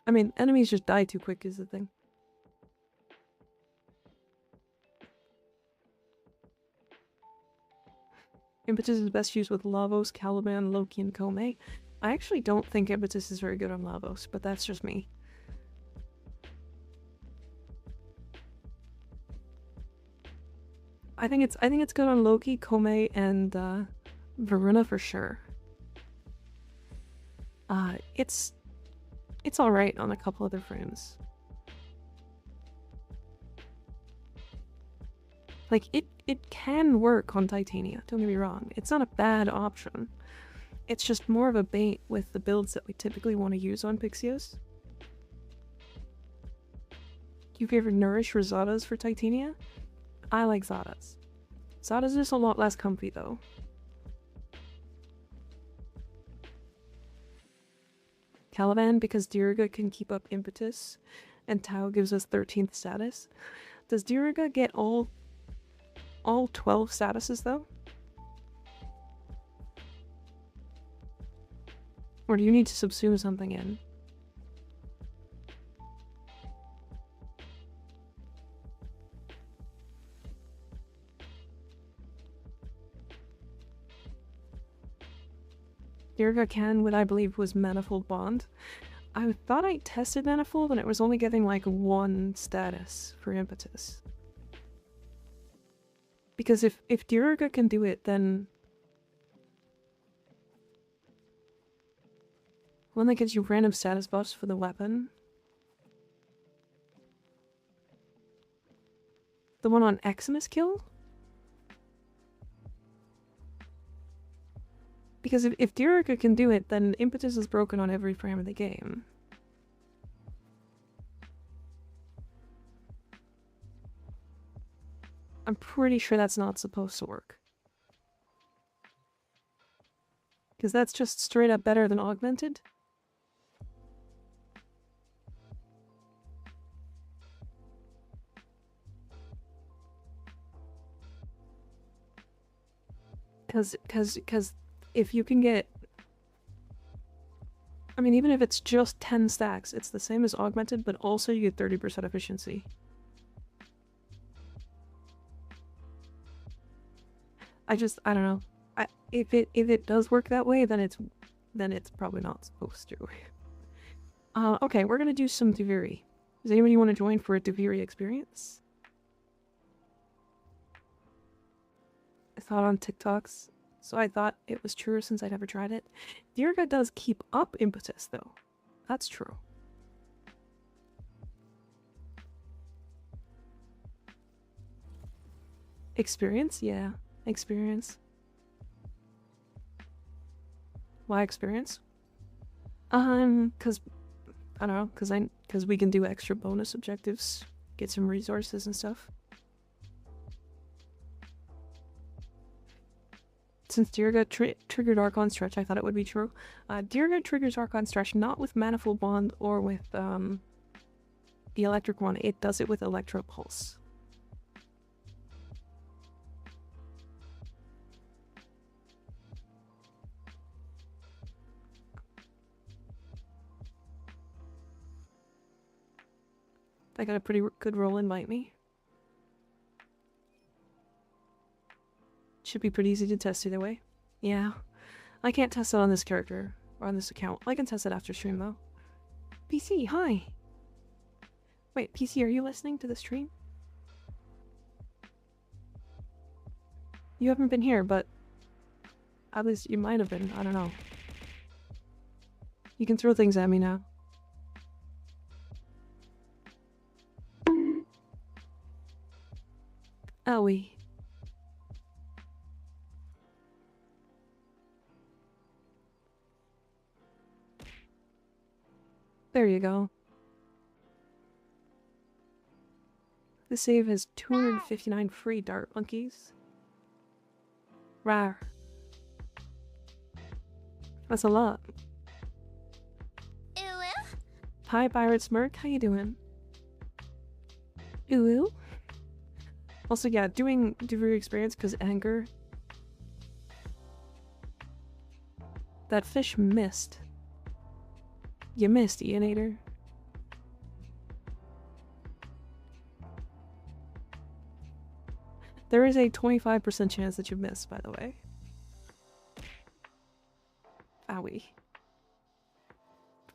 I mean, enemies just die too quick is the thing. Impetus is best used with Lavos, Caliban, Loki, and Kome. I actually don't think Impetus is very good on Lavos, but that's just me. I think it's good on Loki, Kome, and Varuna for sure. It's alright on a couple other frames. Like, it can work on Titania, don't get me wrong. It's not a bad option. It's just more of a bait with the builds that we typically want to use on Pixios. Do you favor Nourish or Zadas for Titania? I like Zadas. Zadas is a lot less comfy though. Caliban because Diriga can keep up Impetus, and Tau gives us 13th status. Does Diriga get all 12 statuses though? Or do you need to subsume something in? Diriga can with, I believe, was Manifold Bond. I thought I tested Manifold and it was only getting like 1 status for Impetus. Because if Diriga can do it, then... one that gives you random status buffs for the weapon. The one on Eximus Kill? Because if Diriga can do it, then Impetus is broken on every frame of the game. I'm pretty sure that's not supposed to work. Because that's just straight up better than Augmented. Because if you can get... I mean, even if it's just 10 stacks, it's the same as Augmented, but also you get 30% efficiency. I don't know. If it does work that way, then it's probably not supposed to. Okay, we're gonna do some Duviri. Does anybody want to join for a Duviri experience? thought on TikToks, so I thought it was true since I'd never tried it. Dirga does keep up impetus, though. That's true. Experience? Yeah, experience. Why experience? Cause I don't know, cause we can do extra bonus objectives, get some resources and stuff. Since Dirga triggered Archon Stretch, I thought it would be true. Dirga triggers Archon Stretch not with Manifold Bond or with the electric one. It does it with Electro Pulse. I got a pretty good roll in Bite Me. Should be pretty easy to test either way. Yeah. I can't test it on this character, or on this account. I can test it after stream, though. PC, hi! Wait, PC, are you listening to the stream? You haven't been here, but... at least you might have been, I don't know. You can throw things at me now. Owie. There you go. The save has 259 free dart monkeys. Rar. That's a lot. Hi, Pirate Smirk. How you doing? Ooh. Also, yeah, doing your experience because anger. That fish missed. You missed, Eonator. There is a 25% chance that you missed, by the way. Owie.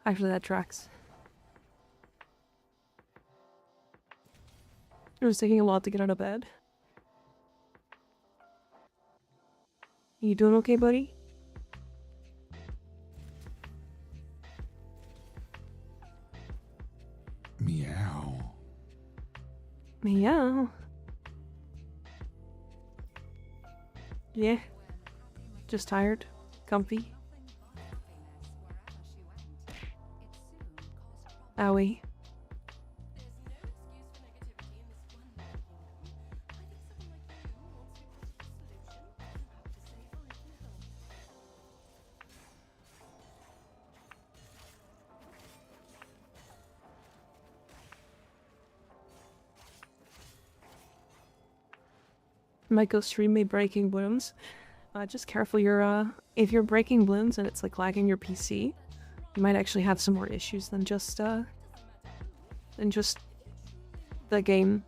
Actually, that tracks. It was taking a lot to get out of bed. You doing okay, buddy? Meow. Meow. Yeah. Just tired. Comfy. Owie. Might go stream me breaking blooms. Just careful if you're breaking blooms and it's like lagging your PC, you might actually have some more issues than just the game.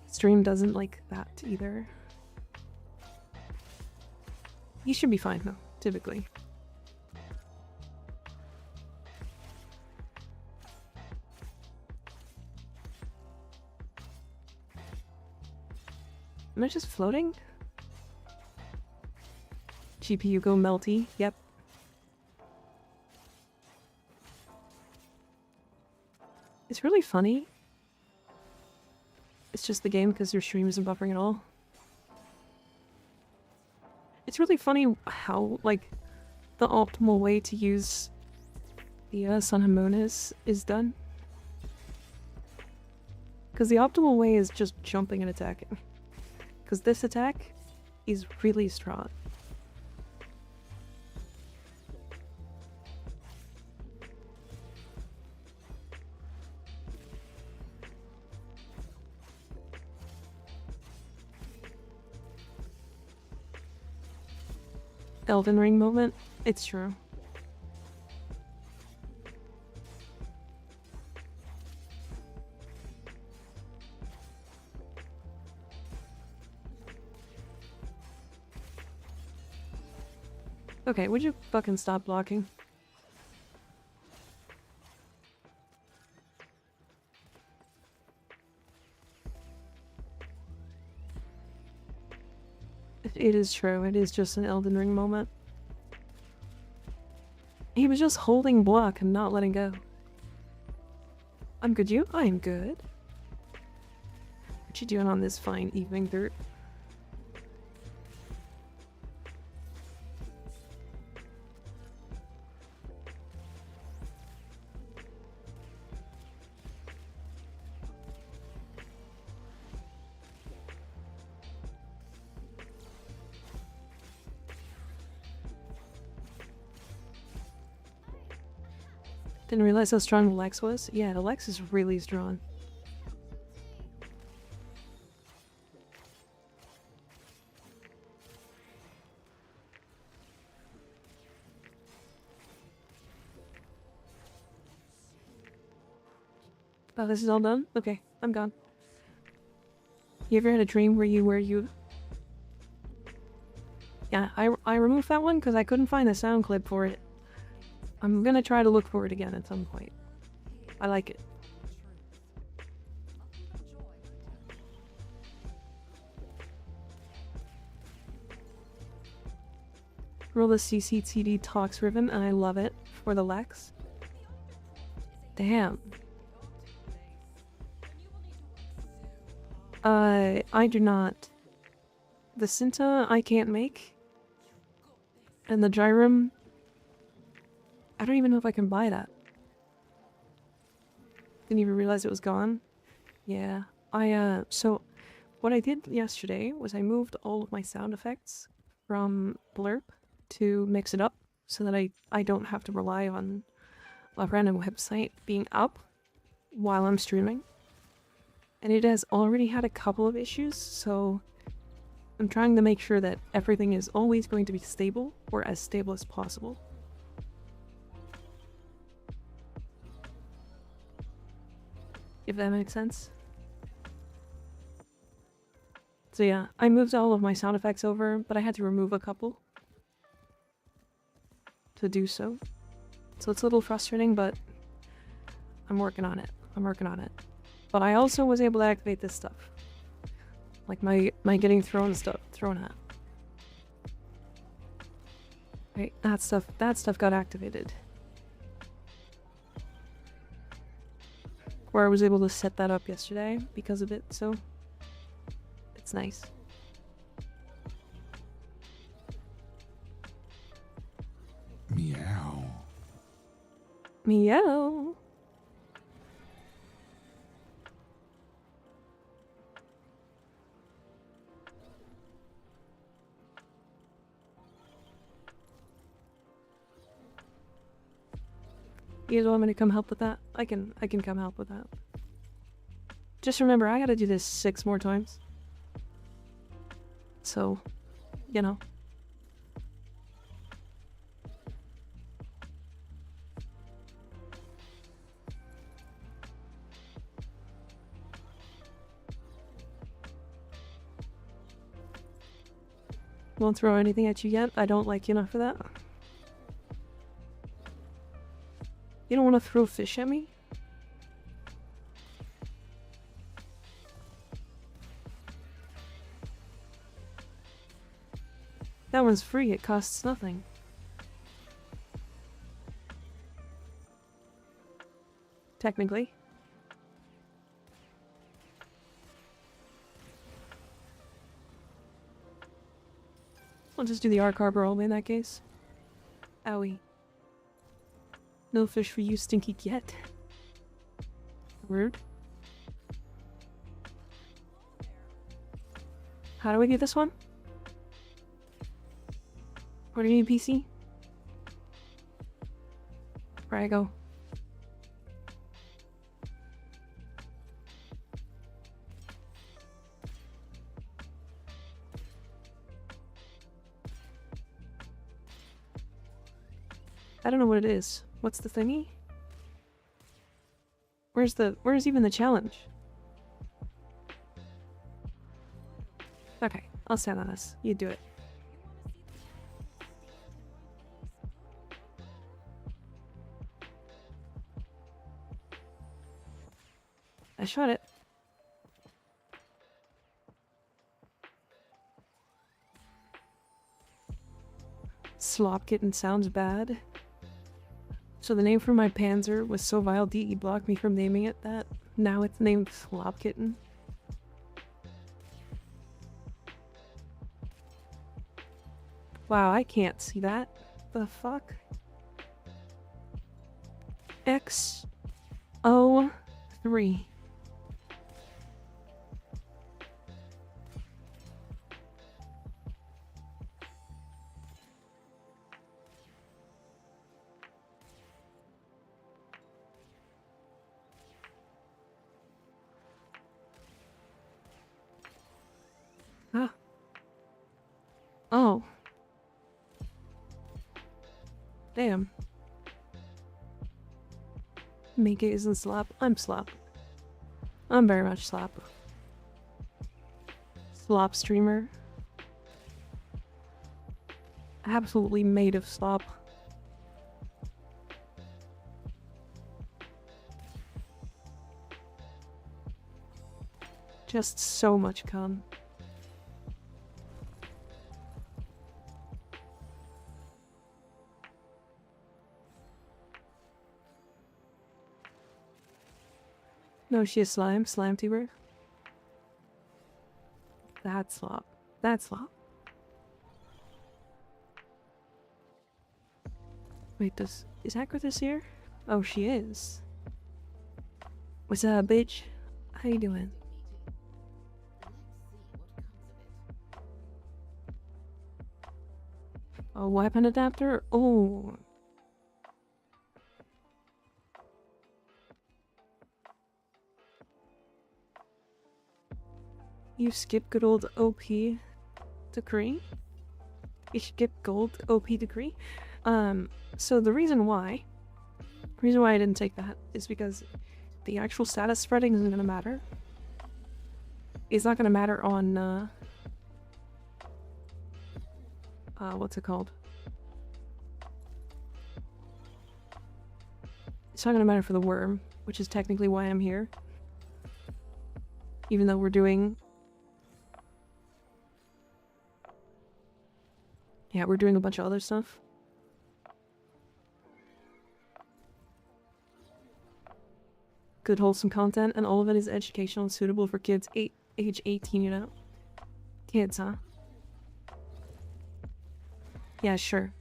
Stream doesn't like that either. You should be fine though, typically. Am I just floating? GPU go melty, yep. It's really funny. It's just the game because your stream isn't buffering at all. It's really funny how, like, the optimal way to use the Sun and Moon is done. Because the optimal way is just jumping and attacking. Because this attack is really strong. Elden Ring moment? It's true. Okay, would you fucking stop blocking? It is true. It is just an Elden Ring moment. He was just holding block and not letting go. I'm good, you? I am good. What you doing on this fine evening, Dirt? Didn't realize how strong the Lex was. Yeah, the Lex is really strong. Oh, this is all done? Okay, I'm gone. You ever had a dream where you... Yeah, I removed that one because I couldn't find the sound clip for it. I'm gonna try to look for it again at some point. I like it. Roll the CCTD Talks ribbon, and I love it for the Lex. Damn. I do not. The Cinta I can't make. And the Gyrum, I don't even know if I can buy that. Didn't even realize it was gone. Yeah. So what I did yesterday was I moved all of my sound effects from Blurb to mix it up so that I don't have to rely on a random website being up while I'm streaming. And it has already had a couple of issues, so I'm trying to make sure that everything is always going to be stable, or as stable as possible. If that makes sense. So yeah, I moved all of my sound effects over, but I had to remove a couple to do so. So it's a little frustrating, but I'm working on it. I'm working on it. But I also was able to activate this stuff. Like my getting thrown at. Right, that stuff got activated. Where I was able to set that up yesterday because of it, so it's nice. Meow. Meow. You guys want me to come help with that? I can come help with that. Just remember, I gotta do this 6 more times. So, you know. Won't throw anything at you yet. I don't like you enough for that. You don't want to throw fish at me? That one's free, it costs nothing. Technically. I'll just do the Arc Harbor only in that case. Owie. No fish for you, stinky get. Rude. How do we do this one? What do you need, PC? Where I go? I don't know what it is. What's the thingy? Where's even the challenge? Okay, I'll stand on this. You do it. I shot it. Slop Kitten sounds bad. So the name for my Panzer was so vile DE blocked me from naming it that. Now it's named Slop Kitten. Wow, I can't see that. The fuck? X03. Huh? Oh. Damn. Mika isn't slop. I'm slop. I'm very much slop. Slop streamer. Absolutely made of slop. Just so much cum. No, she is slime. Slime tuber. That's slop. That's slop. Wait, is Acrithis here? Oh, she is. What's up, bitch? How you doing? A weapon adapter? Oh. You skip good old OP decree? You skip gold OP decree? So the reason why I didn't take that is because the actual status spreading isn't gonna matter. It's not gonna matter on, what's it called? It's not gonna matter for the worm, which is technically why I'm here. Even though we're doing... Yeah, we're doing a bunch of other stuff. Good wholesome content, and all of it is educational and suitable for kids age 18, you know? Kids, huh? Yeah, sure.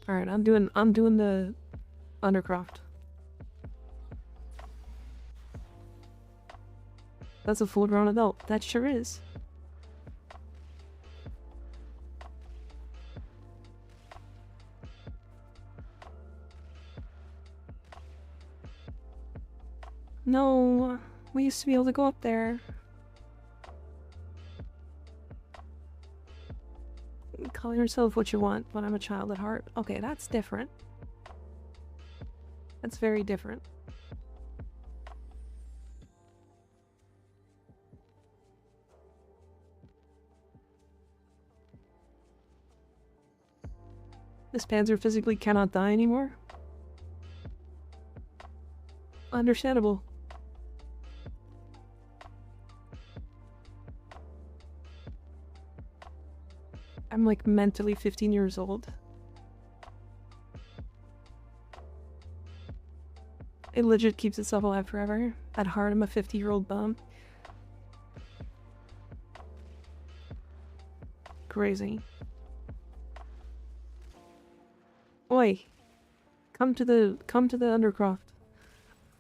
Alright, I'm doing the Undercroft. That's a full-grown adult. That sure is. No, we used to be able to go up there. Call yourself what you want, but I'm a child at heart. Okay, that's different. That's very different. This Panzer physically cannot die anymore? Understandable. I'm like mentally 15 years old. It legit keeps itself alive forever. At heart, I'm a 50-year-old bum. Crazy. Oi. Come to the Undercroft.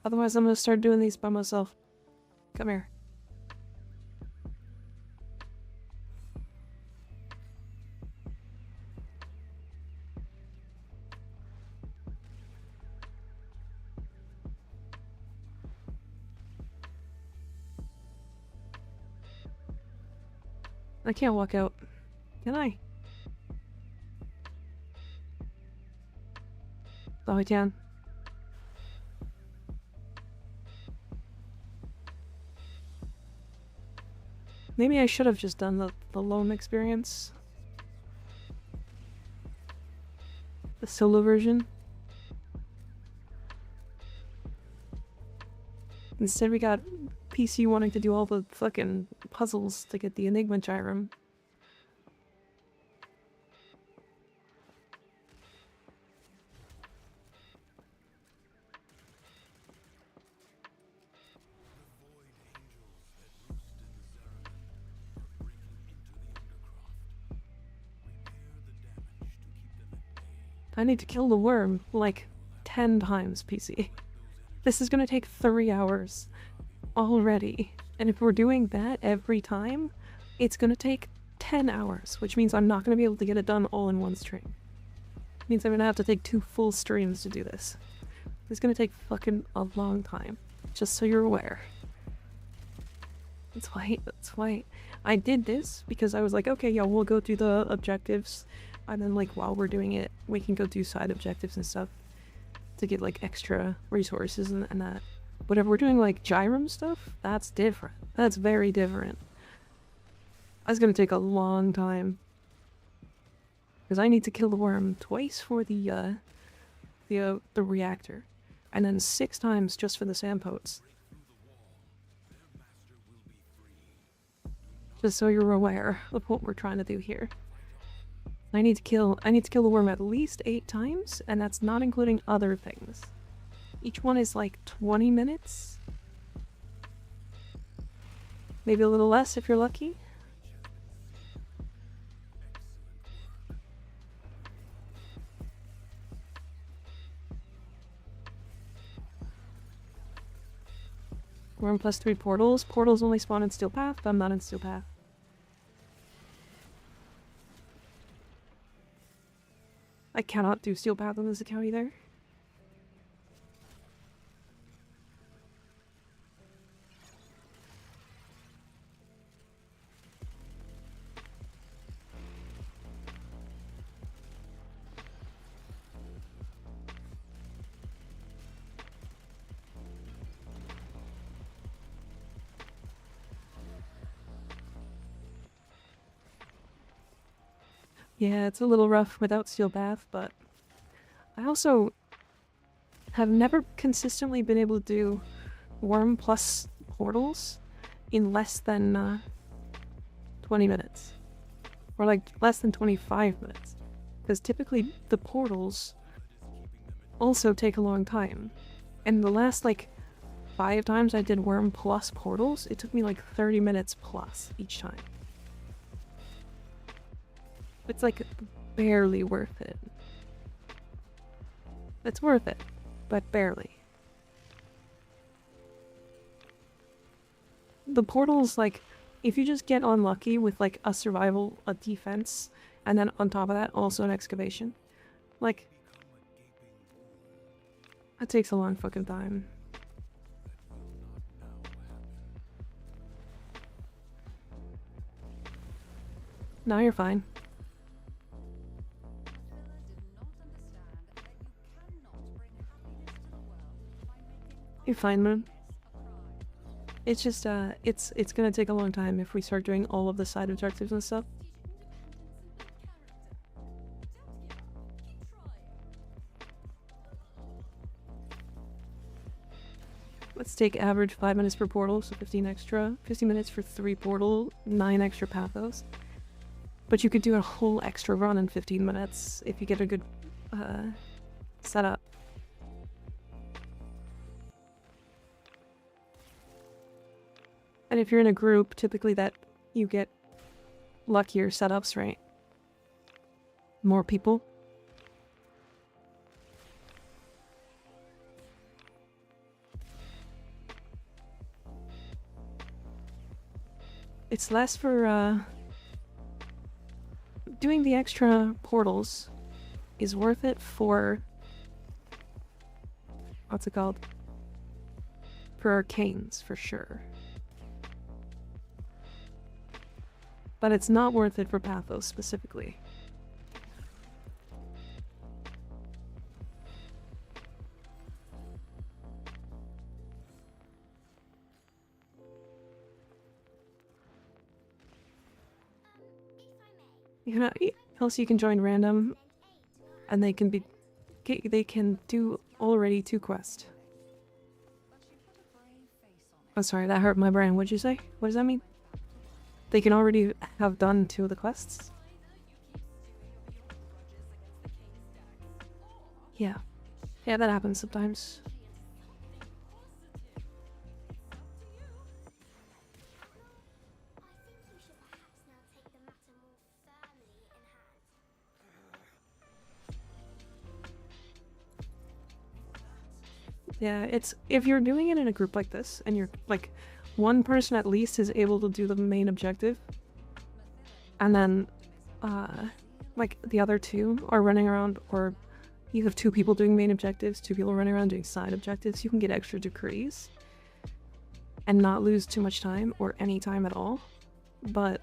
Otherwise, I'm gonna start doing these by myself. Come here. I can't walk out. Can I? Oh, I can. Maybe I should have just done the lone experience. The solo version. Instead we got PC wanting to do all the fucking puzzles to get the Enigma Gyrum. I need to kill the worm like 10 times, PC. This is gonna take 3 hours already. And if we're doing that every time, it's gonna take 10 hours, which means I'm not gonna be able to get it done all in one stream. It means I'm gonna have to take 2 full streams to do this. It's gonna take fucking a long time, just so you're aware. That's why I did this, because I was like, okay, yeah, we'll go through the objectives, and then like while we're doing it, we can go do side objectives and stuff to get like extra resources and that. But if we're doing like Gyrum stuff, that's different. That's very different. That's gonna take a long time. Because I need to kill the worm twice for the reactor. And then 6 times just for the sandpots. Just so you're aware of what we're trying to do here. I need to kill the worm at least 8 times, and that's not including other things. Each one is like 20 minutes. Maybe a little less if you're lucky. Worm plus 3 portals. Portals only spawn in Steel Path, but I'm not in Steel Path. I cannot do Steel Path on this account either. Yeah, it's a little rough without Steel Path, but I also have never consistently been able to do Worm plus portals in less than 20 minutes. Or like less than 25 minutes. Because typically the portals also take a long time. And the last like 5 times I did Worm plus portals, it took me like 30 minutes plus each time. It's like barely worth it. It's worth it, but barely. The portals, like, if you just get unlucky with like a survival, a defense, and then on top of that also an excavation, like, that takes a long fucking time. Now you're fine. You're fine, Moon. It's just, it's gonna take a long time if we start doing all of the side objectives and stuff. Let's take average 5 minutes per portal, so 15 extra. 15 minutes for 3 portal, 9 extra pathos. But you could do a whole extra run in 15 minutes if you get a good, setup. And if you're in a group, typically that you get luckier setups, right? More people. It's less for, doing the extra portals is worth it for... what's it called? For arcanes, for sure. But it's not worth it for Pathos specifically. You know, also you can join random, and they can do already 2 quests. Oh, sorry, that hurt my brain. What'd you say? What does that mean? They can already have done 2 of the quests? Yeah. Yeah, that happens sometimes. Yeah, it's if you're doing it in a group like this, and you're like, one person at least is able to do the main objective, and then, like the other two are running around, or you have two people doing main objectives, two people running around doing side objectives, you can get extra decrees and not lose too much time or any time at all. But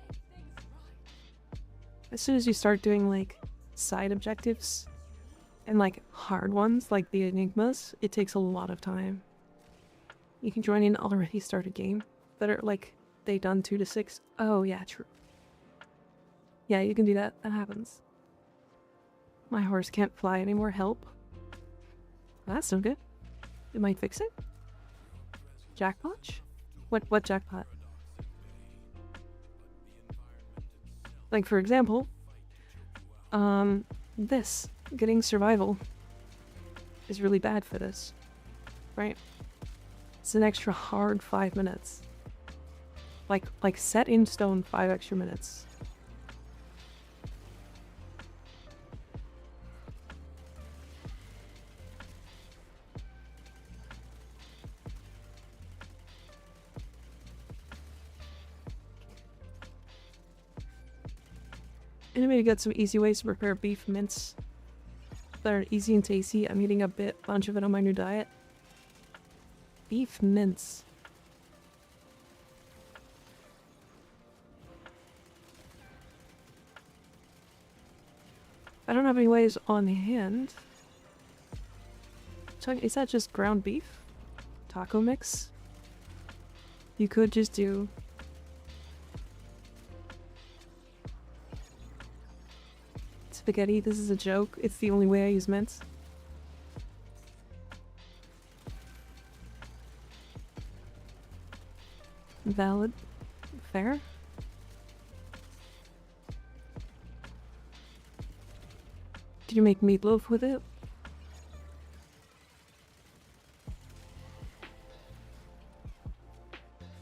as soon as you start doing like side objectives and like hard ones like the enigmas, it takes a lot of time. You can join an already started game that are like they done 2 to 6. Oh yeah, true. Yeah, you can do that. That happens. My horse can't fly anymore. Help. That's no good. It might fix it. Jackpot? What jackpot? Like for example, this getting survival is really bad for this, right? It's an extra hard 5 minutes. Like set in stone 5 extra minutes. Anybody got some easy ways to prepare beef mince that are easy and tasty? I'm eating a bunch of it on my new diet. Beef mince. I don't have any ways on hand. Is that just ground beef? Taco mix? You could just do... spaghetti. This is a joke. It's the only way I use mince. Valid. Fair. Did you make meatloaf with it?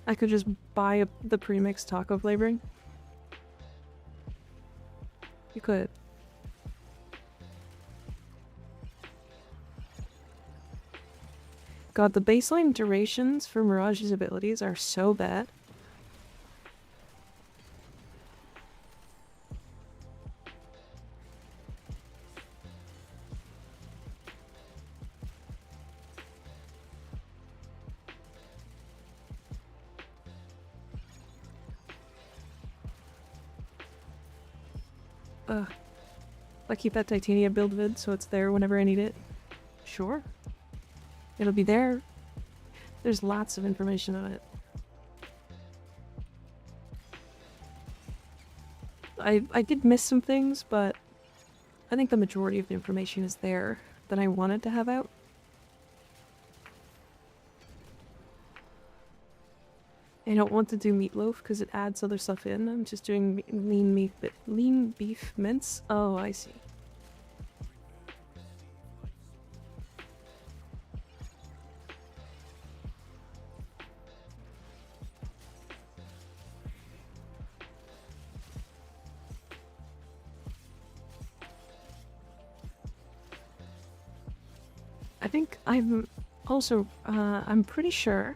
I could just buy the pre-mixed taco flavoring. You could. God, the baseline durations for Mirage's abilities are so bad. I keep that Titania build vid so it's there whenever I need it. Sure. It'll be there. There's lots of information on it. I did miss some things, but I think the majority of the information is there that I wanted to have out. I don't want to do meatloaf because it adds other stuff in. I'm just doing lean beef mince. Oh, I see. I think I'm also, I'm pretty sure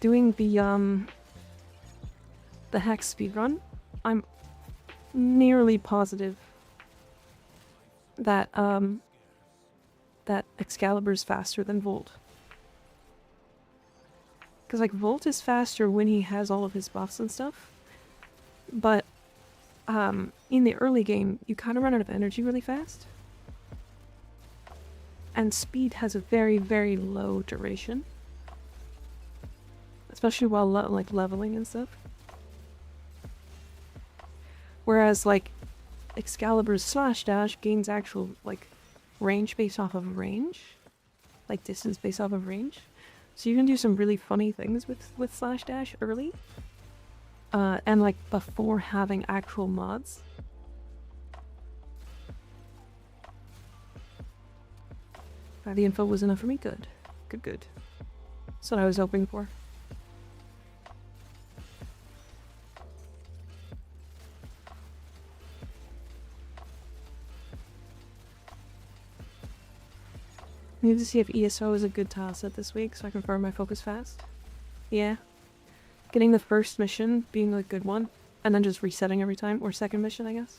doing the hex speedrun, I'm nearly positive that, that Excalibur's faster than Volt. Because, like, Volt is faster when he has all of his buffs and stuff, but, in the early game, you kind of run out of energy really fast. And speed has a very, very low duration. Especially while like leveling and stuff. Whereas like Excalibur's slash dash gains actual like range based off of range. Like distance based off of range. So you can do some really funny things with slash dash early. And like before having actual mods. The info was enough for me. Good. Good, good. That's what I was hoping for. need to see if ESO is a good tile set this week so I can farm my focus fast. Yeah. Getting the first mission being a good one, and then just resetting every time, or second mission, I guess.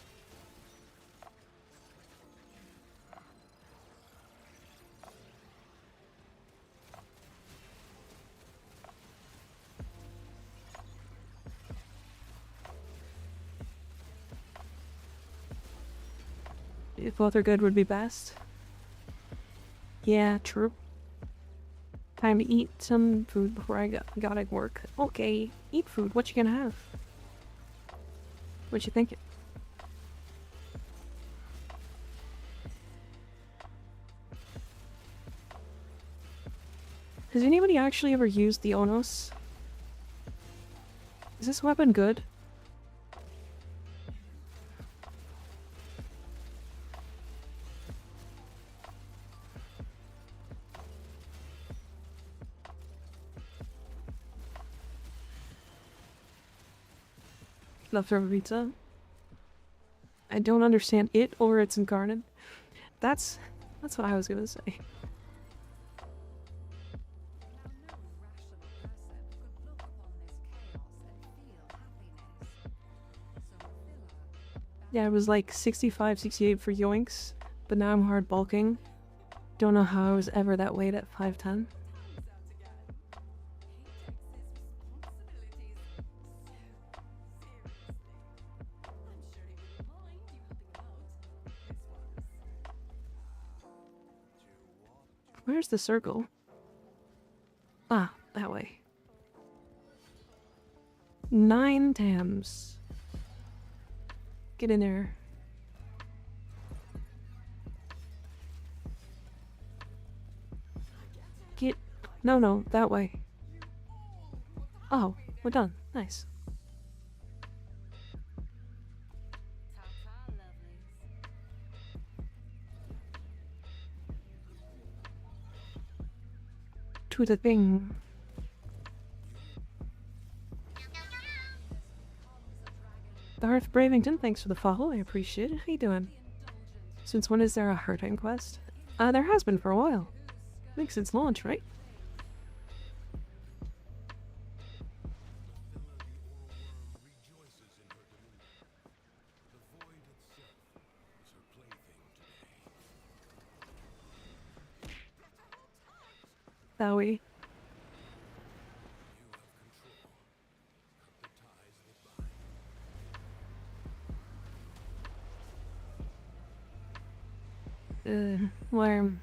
If both are good would be best. Yeah, true. Time to eat some food before I gotta work. Okay, eat food. What you gonna have? What you thinking? Has anybody actually ever used the Onos? Is this weapon good? Leftover pizza. I don't understand it or its incarnate. That's what I was gonna say. Yeah, it was like 65, 68 for yoinks, but now I'm hard bulking. Don't know how I was ever that weight at 5'10". Where's the circle? Ah, that way. 9 tams. Get in there. Get... No, that way. Oh, we're done. Nice. To the thing. Darth Bravington, thanks for the follow. I appreciate it. How you doing? Since when is there a Hurtime quest? There has been for a while. I think since launch, right? Bowie. Worm.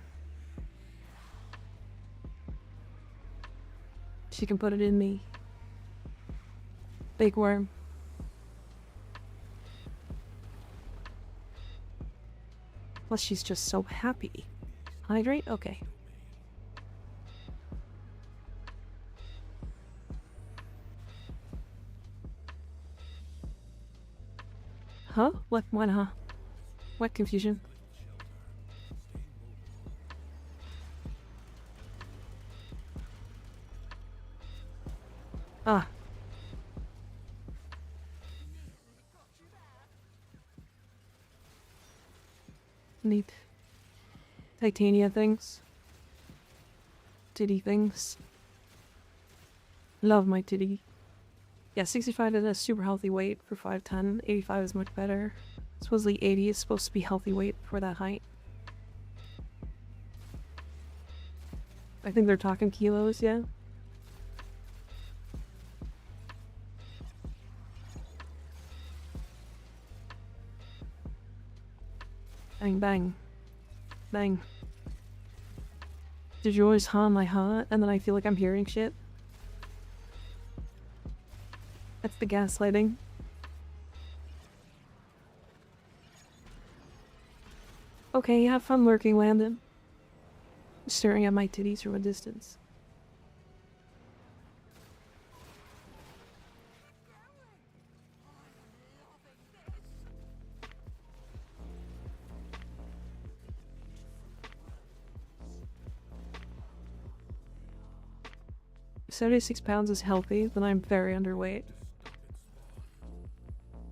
She can put it in me. Big worm. Plus she's just so happy. Hydrate? Okay. Huh? What? What, huh? What confusion? Ah. Neat. Titania things. Titty things. Love my titty. Yeah, 65 is a super healthy weight for 5'10". 85 is much better. Supposedly 80 is supposed to be healthy weight for that height. I think they're talking kilos, yeah? Bang, bang. Bang. Did you always hum my heart and then I feel like I'm hearing shit? That's the gaslighting. Okay, have fun lurking, Landon. Staring at my titties from a distance. If 76 pounds is healthy, then I'm very underweight.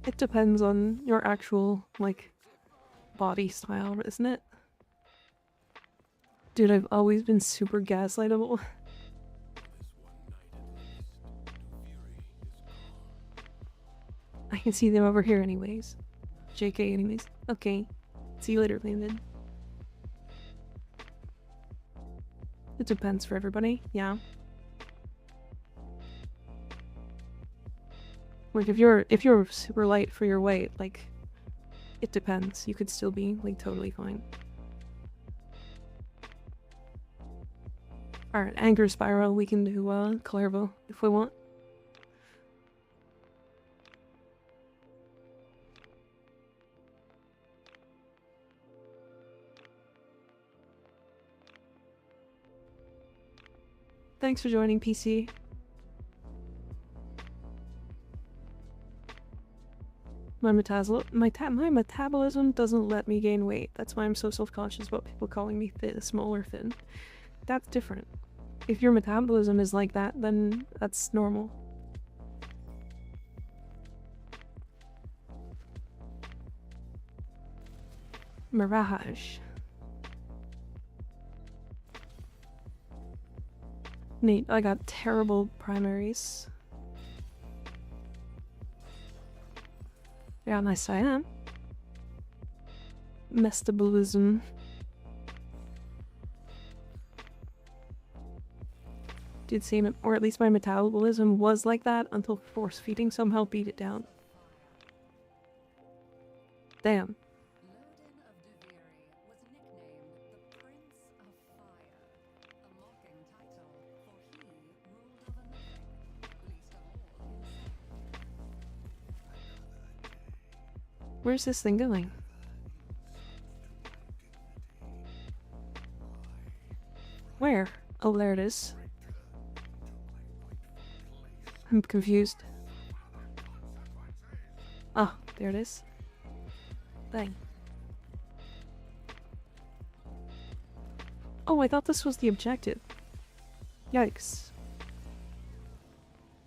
It depends on your actual, like, body style, isn't it? Dude, I've always been super gaslightable. I can see them over here anyways. JK anyways. Okay. See you later, Landon. It depends for everybody, yeah. Like if you're super light for your weight, like it depends. You could still be like totally fine. Alright, anger spiral, we can do Clervo if we want. Thanks for joining, PC. My metabolism doesn't let me gain weight. That's why I'm so self-conscious about people calling me small or thin. That's different. If your metabolism is like that, then that's normal. Mirage. Neat, I got terrible primaries. Yeah, nice I am. Metabolism. Did seem, or at least my metabolism was like that until force feeding somehow beat it down. Damn. Where's this thing going? Where? Oh, there it is. I'm confused. Oh, there it is. Dang. Oh, I thought this was the objective. Yikes.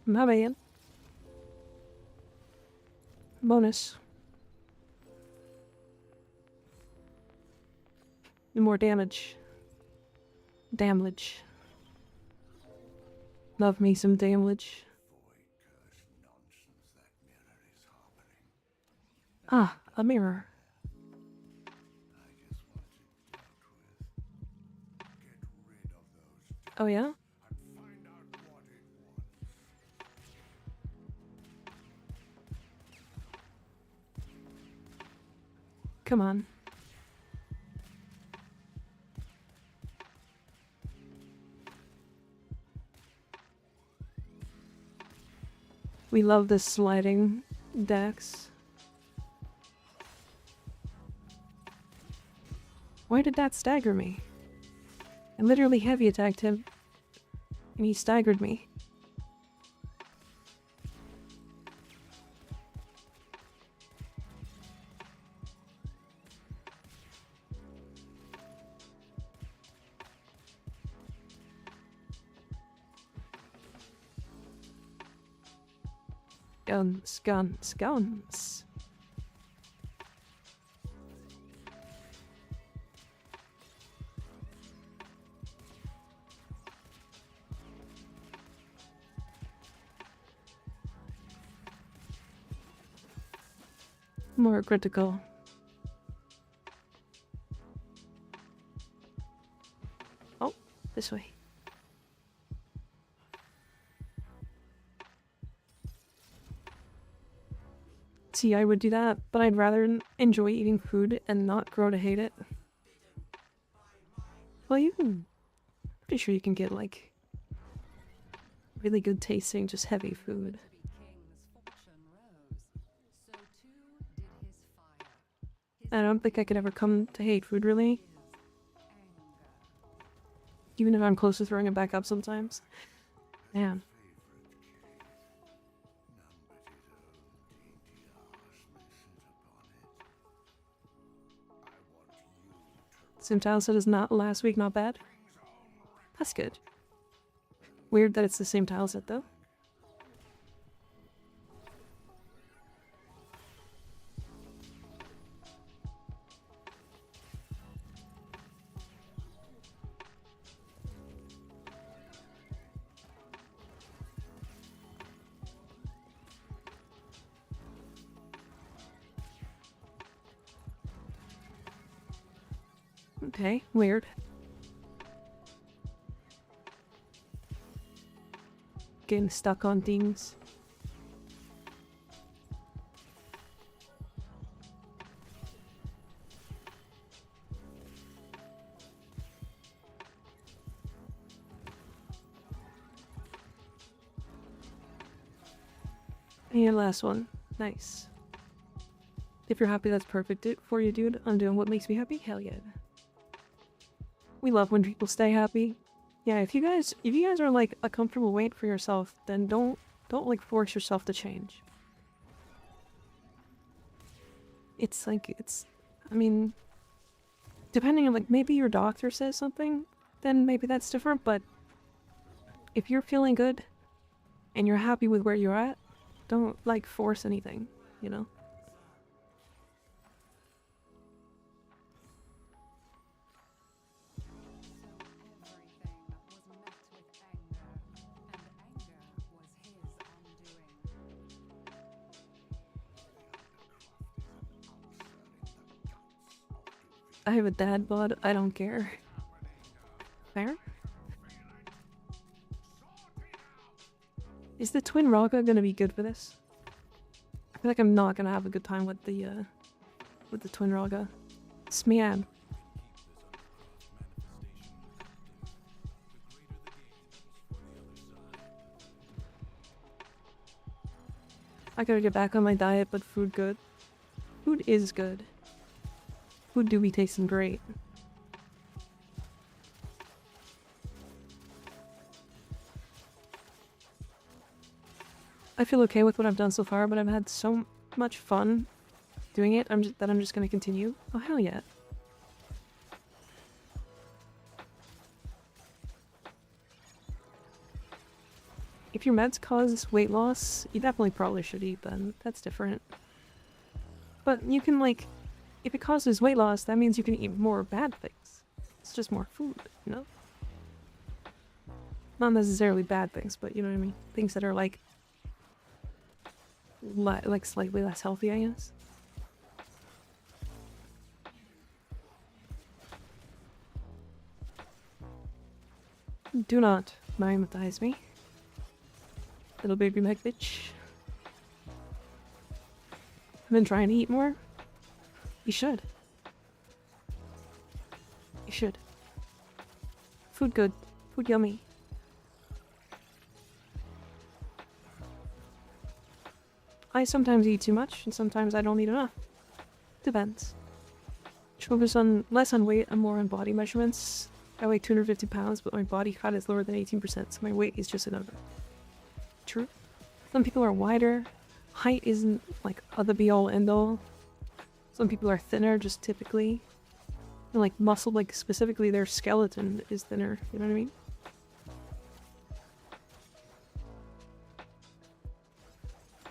My bad. Bonus. More damage. Damage. Love me some damage. Ah, a mirror. Oh yeah? Come on. We love this sliding decks. Why did that stagger me? I literally heavy attacked him, and he staggered me. Guns, guns, guns. More critical. Oh, this way. See, I would do that, but I'd rather enjoy eating food and not grow to hate it. Well, you can... pretty sure you can get, like, really good tasting, just heavy food. I don't think I could ever come to hate food, really. Even if I'm close to throwing it back up sometimes. Man. Simtile said is not last week, not bad. That's good. Weird that it's the same tile set, though. Okay, weird. Getting stuck on things. And last one. Nice. If you're happy, that's perfect for you, dude. I'm doing what makes me happy. Hell yeah. We love when people stay happy. Yeah, if you guys are like a comfortable weight for yourself, then don't like force yourself to change. It's like I mean, depending on like maybe your doctor says something, then maybe that's different, but if you're feeling good and you're happy with where you're at, don't like force anything, you know? I have a dad bod, I don't care. Fair? Is the Twin Raga gonna be good for this? I feel like I'm not gonna have a good time with the Twin Raga. Smian. I gotta get back on my diet, but food good. Food is good. Food do be tasting great. I feel okay with what I've done so far, but I've had so much fun doing it that I'm just gonna continue. Oh, hell yeah. If your meds cause weight loss, you definitely probably should eat them. That's different. But you can, like, if it causes weight loss, that means you can eat more bad things. It's just more food, you know? Not necessarily bad things, but you know what I mean? Things that are, like slightly less healthy, I guess. Do not mimetize me. Little baby Meg bitch. I've been trying to eat more. You should. You should. Food good. Food yummy. I sometimes eat too much, and sometimes I don't eat enough. Depends. Just focus on less on weight and more on body measurements. I weigh 250 pounds, but my body fat is lower than 18%, so my weight is just a number. True. Some people are wider. Height isn't like the be-all end-all. Some people are thinner, just typically. And like muscle, like specifically their skeleton is thinner, you know what I mean?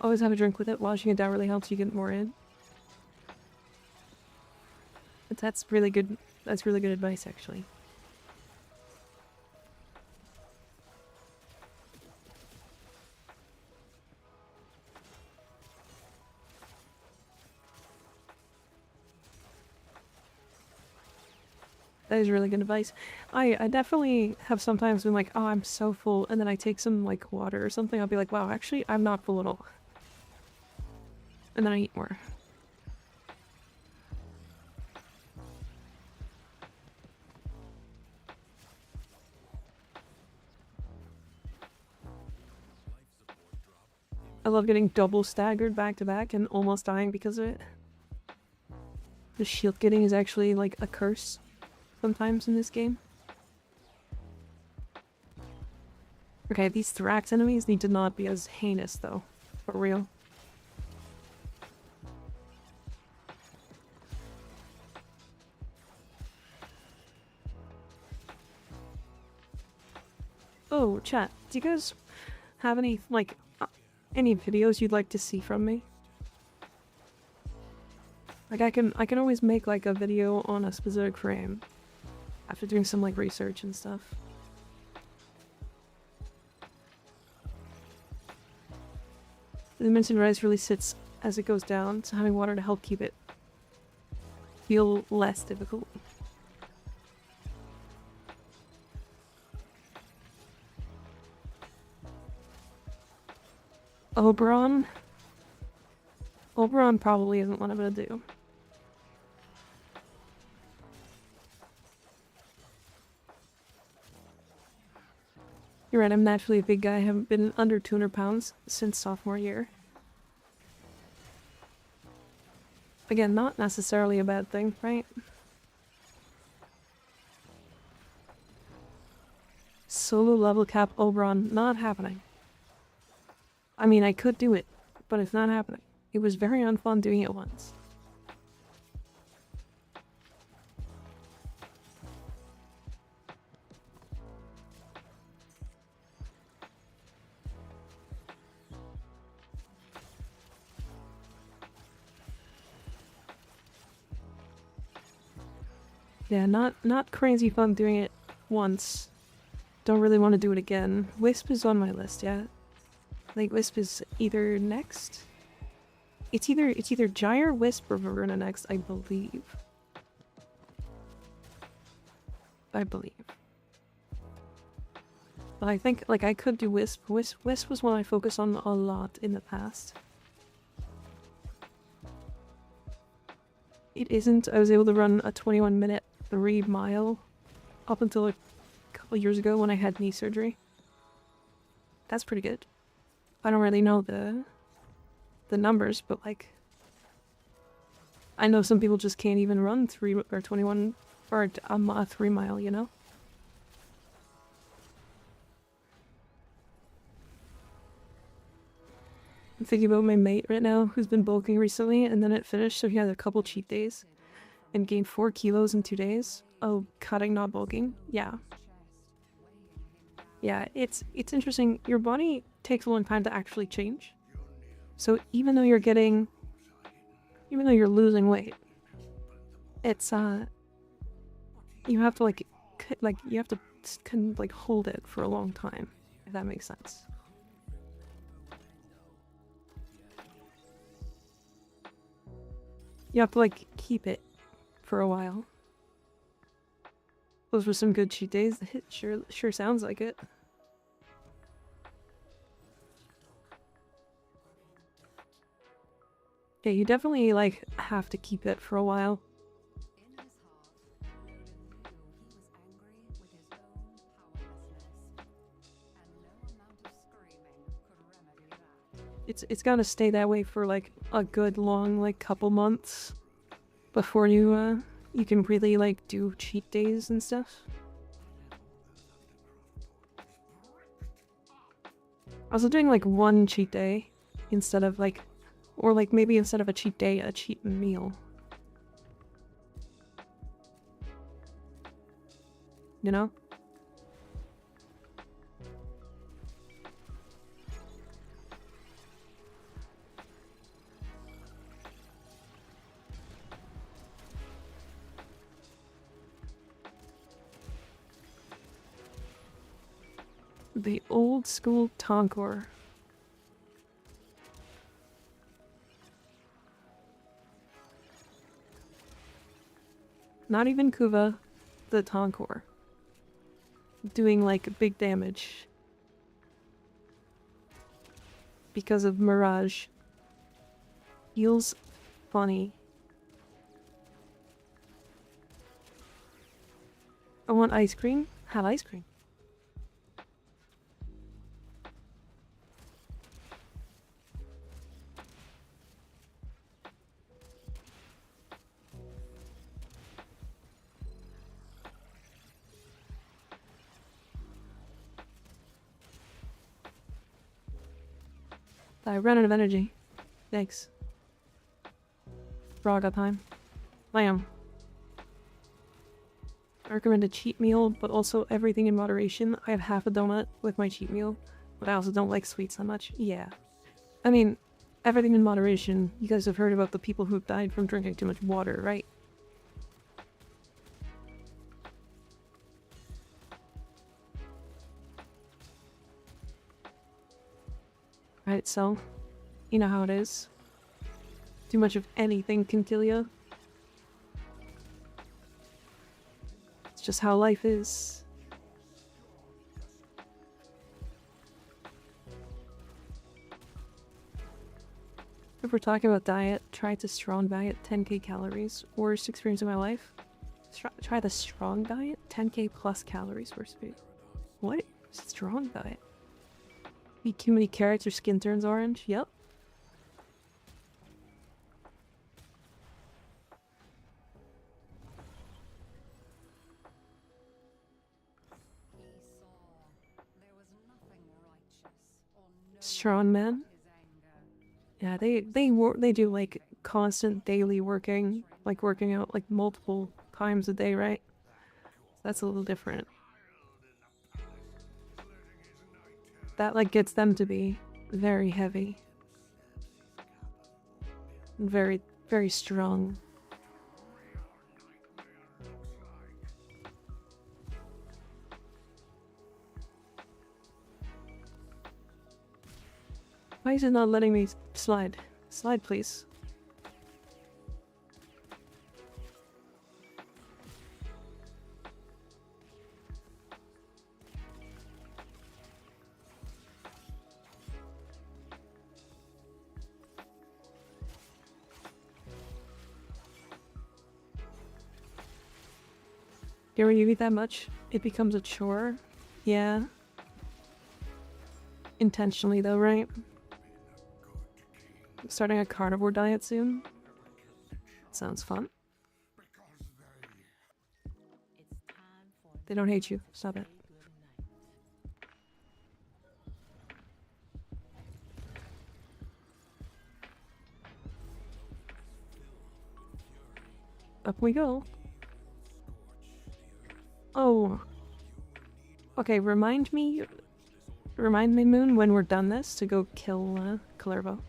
Always have a drink with it. Washing it down really helps you get more in. But that's really good. That's really good advice, actually. That is really good advice. I definitely have sometimes been like, oh, I'm so full, and then I take some like water or something. I'll be like, wow, actually, I'm not full at all. And then I eat more. I love getting double staggered back to back and almost dying because of it. The shield getting is actually like a curse sometimes in this game. Okay, these Thrax enemies need to not be as heinous though. For real. Oh, chat, do you guys have any, like, any videos you'd like to see from me? Like, I can always make, like, a video on a specific frame after doing some, like, research and stuff. The minced rice really sits as it goes down, so having water to help keep it feel less difficult. Oberon? Oberon probably isn't what I'm gonna do. You're right, I'm naturally a big guy. I haven't been under 200 pounds since sophomore year. Again, not necessarily a bad thing, right? Solo level cap Oberon, not happening. I mean, I could do it, but it's not happening. It was very unfun doing it once. Yeah, not crazy fun doing it once. Don't really want to do it again. Wisp is on my list, yeah. Like Wisp is either next. It's either Gyre, Wisp, or Verona next, I believe. But I think like I could do Wisp. Wisp was one I focused on a lot in the past. It isn't. I was able to run a 21-minute 3-mile up until a couple years ago when I had knee surgery. That's pretty good. I don't really know the numbers, but like I know some people just can't even run 3 or 21 or a 3-mile, you know? I'm thinking about my mate right now who's been bulking recently and then it finished, so he had a couple cheat days and gained 4 kilos in 2 days. Oh, cutting, not bulking. Yeah. Yeah, it's interesting. Your body takes a long time to actually change. So even though you're losing weight, it's you have to like you have to like hold it for a long time, if that makes sense. You have to like keep it for a while. Those were some good cheat days. It sure sounds like it. Yeah, you definitely like have to keep it for a while. It's gotta stay that way for like a good long like couple months before you can really like do cheat days and stuff. I was doing like one cheat day instead of like, or like maybe instead of a cheat day, a cheat meal. You know? The old school Tonkor. Not even Kuva, the Tonkor. Doing like big damage. Because of Mirage. Feels funny. I want ice cream. Have ice cream. I ran out of energy. Thanks. Raga time. Lamb. I recommend a cheat meal, but also everything in moderation. I have half a donut with my cheat meal, but I also don't like sweets that much. Yeah. I mean, everything in moderation. You guys have heard about the people who died from drinking too much water, right? Right, so, you know how it is. Too much of anything can kill you. It's just how life is. we're talking about diet, try the strong diet, 10k calories. Worst experience of my life. Try the strong diet, 10k plus calories. Worst experience. What? Strong diet? Eat too many carrots, your skin turns orange. Yep. Strong man. Yeah, they do like constant daily working, like working out like multiple times a day, right? That's a little different. That like gets them to be very heavy. And very, very strong. Why is it not letting me slide? Slide, please. When you eat that much, it becomes a chore. Yeah. Intentionally though, right? Starting a carnivore diet soon. Sounds fun. They don't hate you. Stop it. Up we go. Oh. Okay, remind me, Moon, when we're done this, to go kill, Kalervo.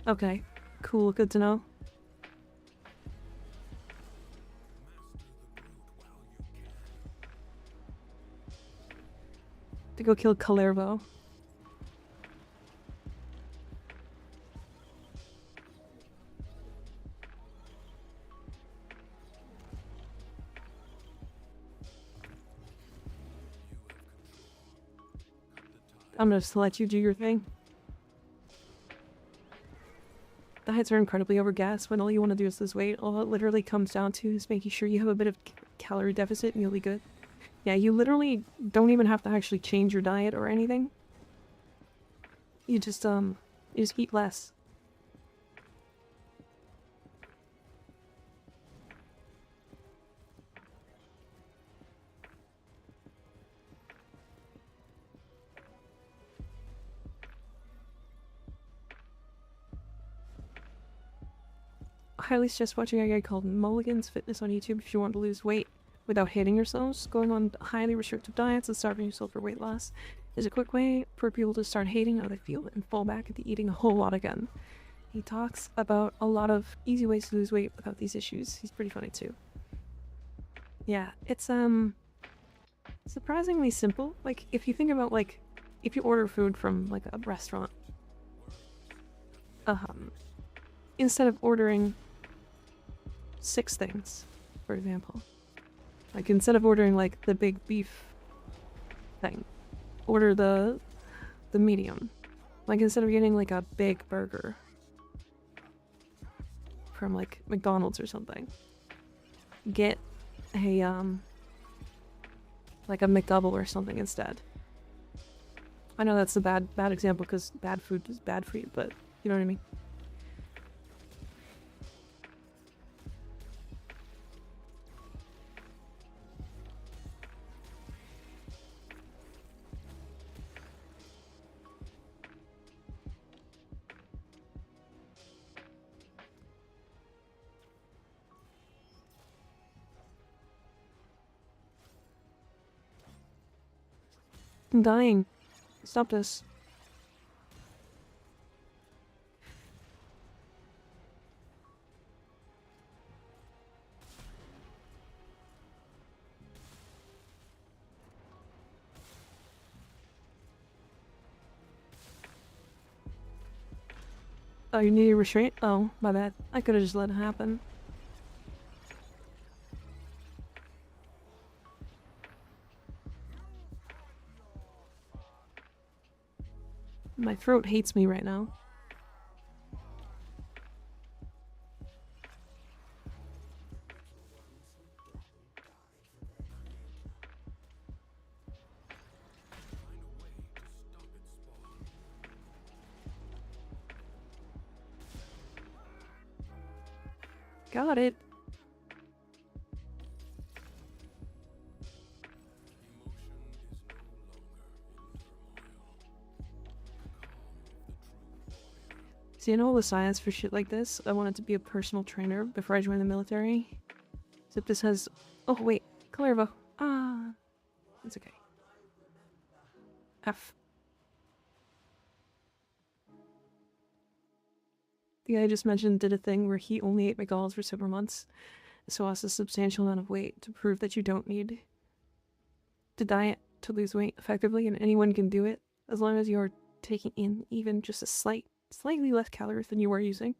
Okay, cool, good to know. To go kill Kalervo. I'm gonna just let you do your thing. Diets are incredibly overgassed when all you want to do is lose weight. All it literally comes down to is making sure you have a bit of calorie deficit and you'll be good. Yeah, you literally don't even have to actually change your diet or anything. You just eat less. I highly suggest watching a guy called Mulligan's Fitness on YouTube if you want to lose weight without hating yourselves. Going on highly restrictive diets and starving yourself for weight loss is a quick way for people to start hating how they feel and fall back into eating a whole lot again. He talks about a lot of easy ways to lose weight without these issues. He's pretty funny too. Yeah, it's surprisingly simple. Like if you think about like if you order food from like a restaurant, instead of ordering 6 things, for example. Like instead of ordering like the big beef thing, order the medium. Like instead of getting like a big burger from like McDonald's or something, get a like a McDouble or something instead. I know that's a bad example because bad food is bad for you, but you know what I mean. I'm dying. Stop this. Oh, you need a restraint? Oh, my bad. I could have just let it happen. My throat hates me right now. Got it. See, I know all the science for shit like this. I wanted to be a personal trainer before I joined the military. Except this has... Oh, wait. Clervo. Ah. It's okay. F. The guy I just mentioned did a thing where he only ate McDonald's for several months, so lost a substantial amount of weight to prove that you don't need to diet to lose weight effectively, and anyone can do it as long as you're taking in even just a slightly less calories than you were using.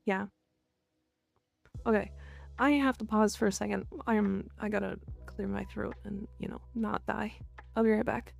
Yeah. Okay. I have to pause for a second. I gotta clear my throat and, you know, not die. I'll be right back.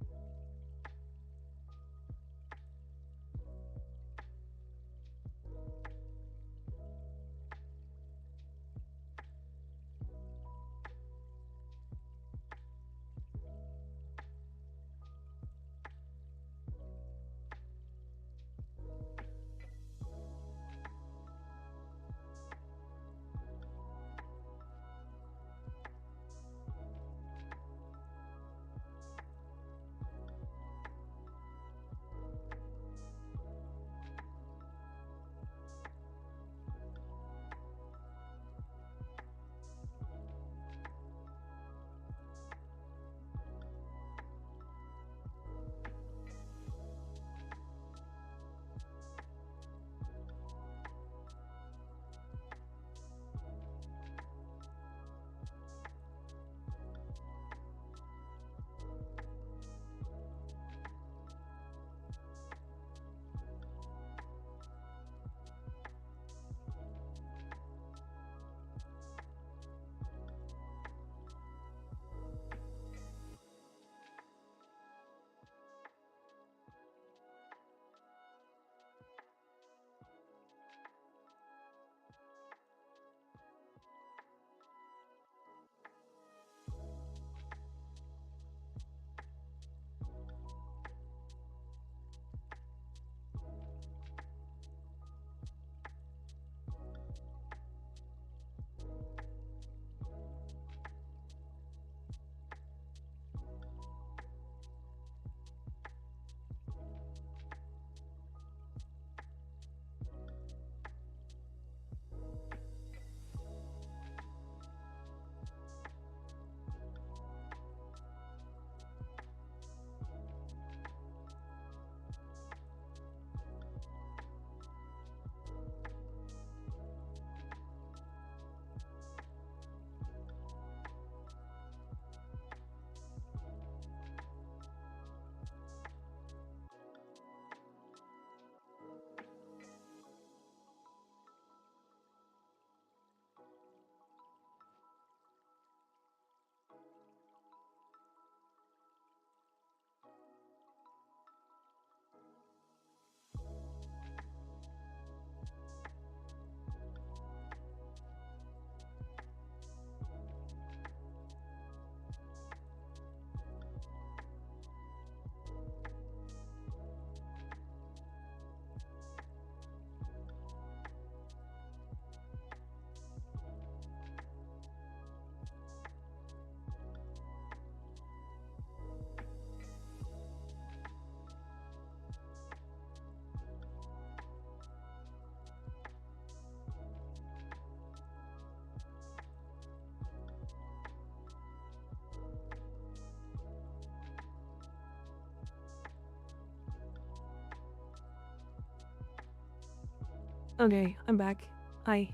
Okay, I'm back. Hi.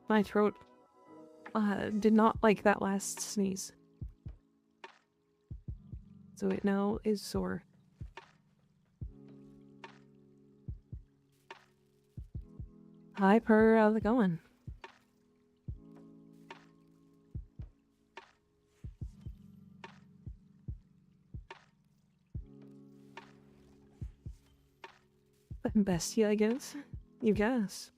My throat did not like that last sneeze. So it now is sore. Hi, Purr, how's it going? Bestie, I guess. You guess.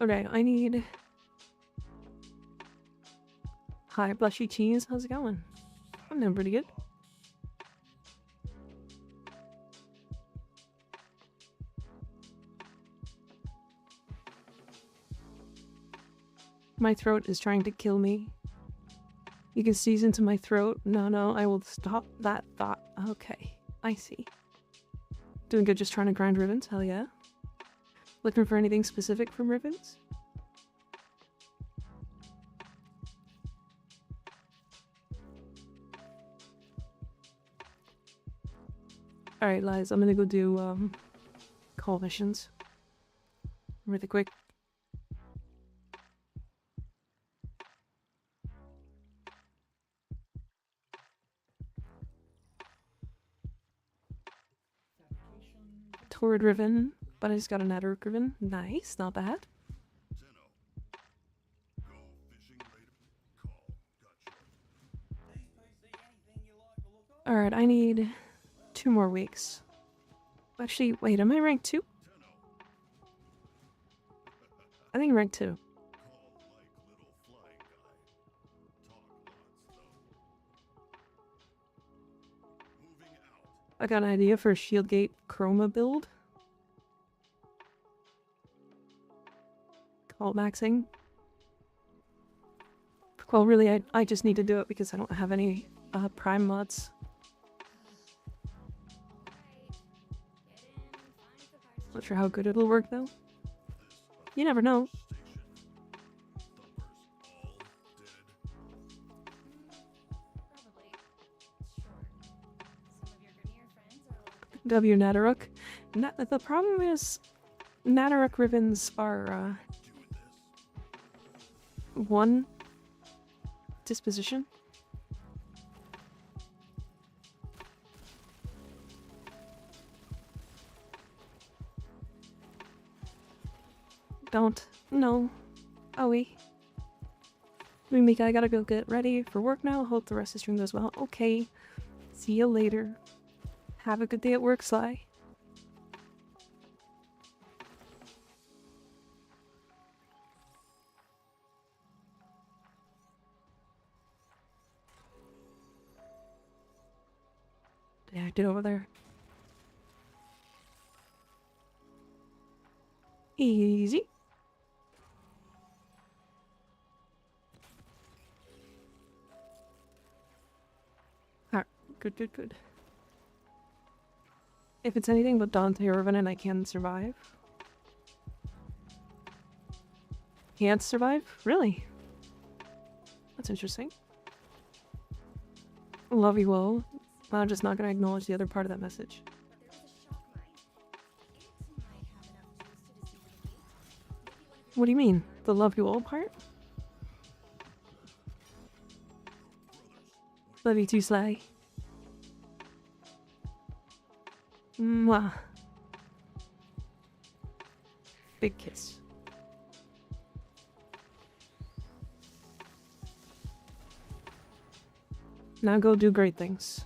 Okay, I need... Hi, Blushy Cheese. How's it going? I'm doing pretty good. My throat is trying to kill me. You can sneeze into my throat. No, I will stop that thought. Okay, I see. Doing good just trying to grind ribbons. Hell yeah. Looking for anything specific from ribbons? Alright, Liz, I'm gonna go do, call missions. Really quick. Torrid ribbon, but I just got a network ribbon. Nice, not bad. Alright, I need 2 more weeks. Actually, wait, am I rank 2? I think rank 2. I got an idea for a Shieldgate Chroma build. Call maxing. Well, really, I just need to do it because I don't have any Prime mods. Not sure how good it'll work, though. You never know. W Nataruk. The problem is, Nataruk ribbons are, 1 disposition. Don't. No. Owie. Mika, I gotta go get ready for work now. Hope the rest of the stream goes well. Okay. See you later. Have a good day at work, Sly. Yeah, I did over there. Easy. Alright, good. If it's anything but Dante or Revenant, I can survive. Can't survive? Really? That's interesting. Love you all. I'm just not gonna acknowledge the other part of that message. What do you mean? The love you all part? Love you too, Sly. Mwah. Big kiss. Now go do great things.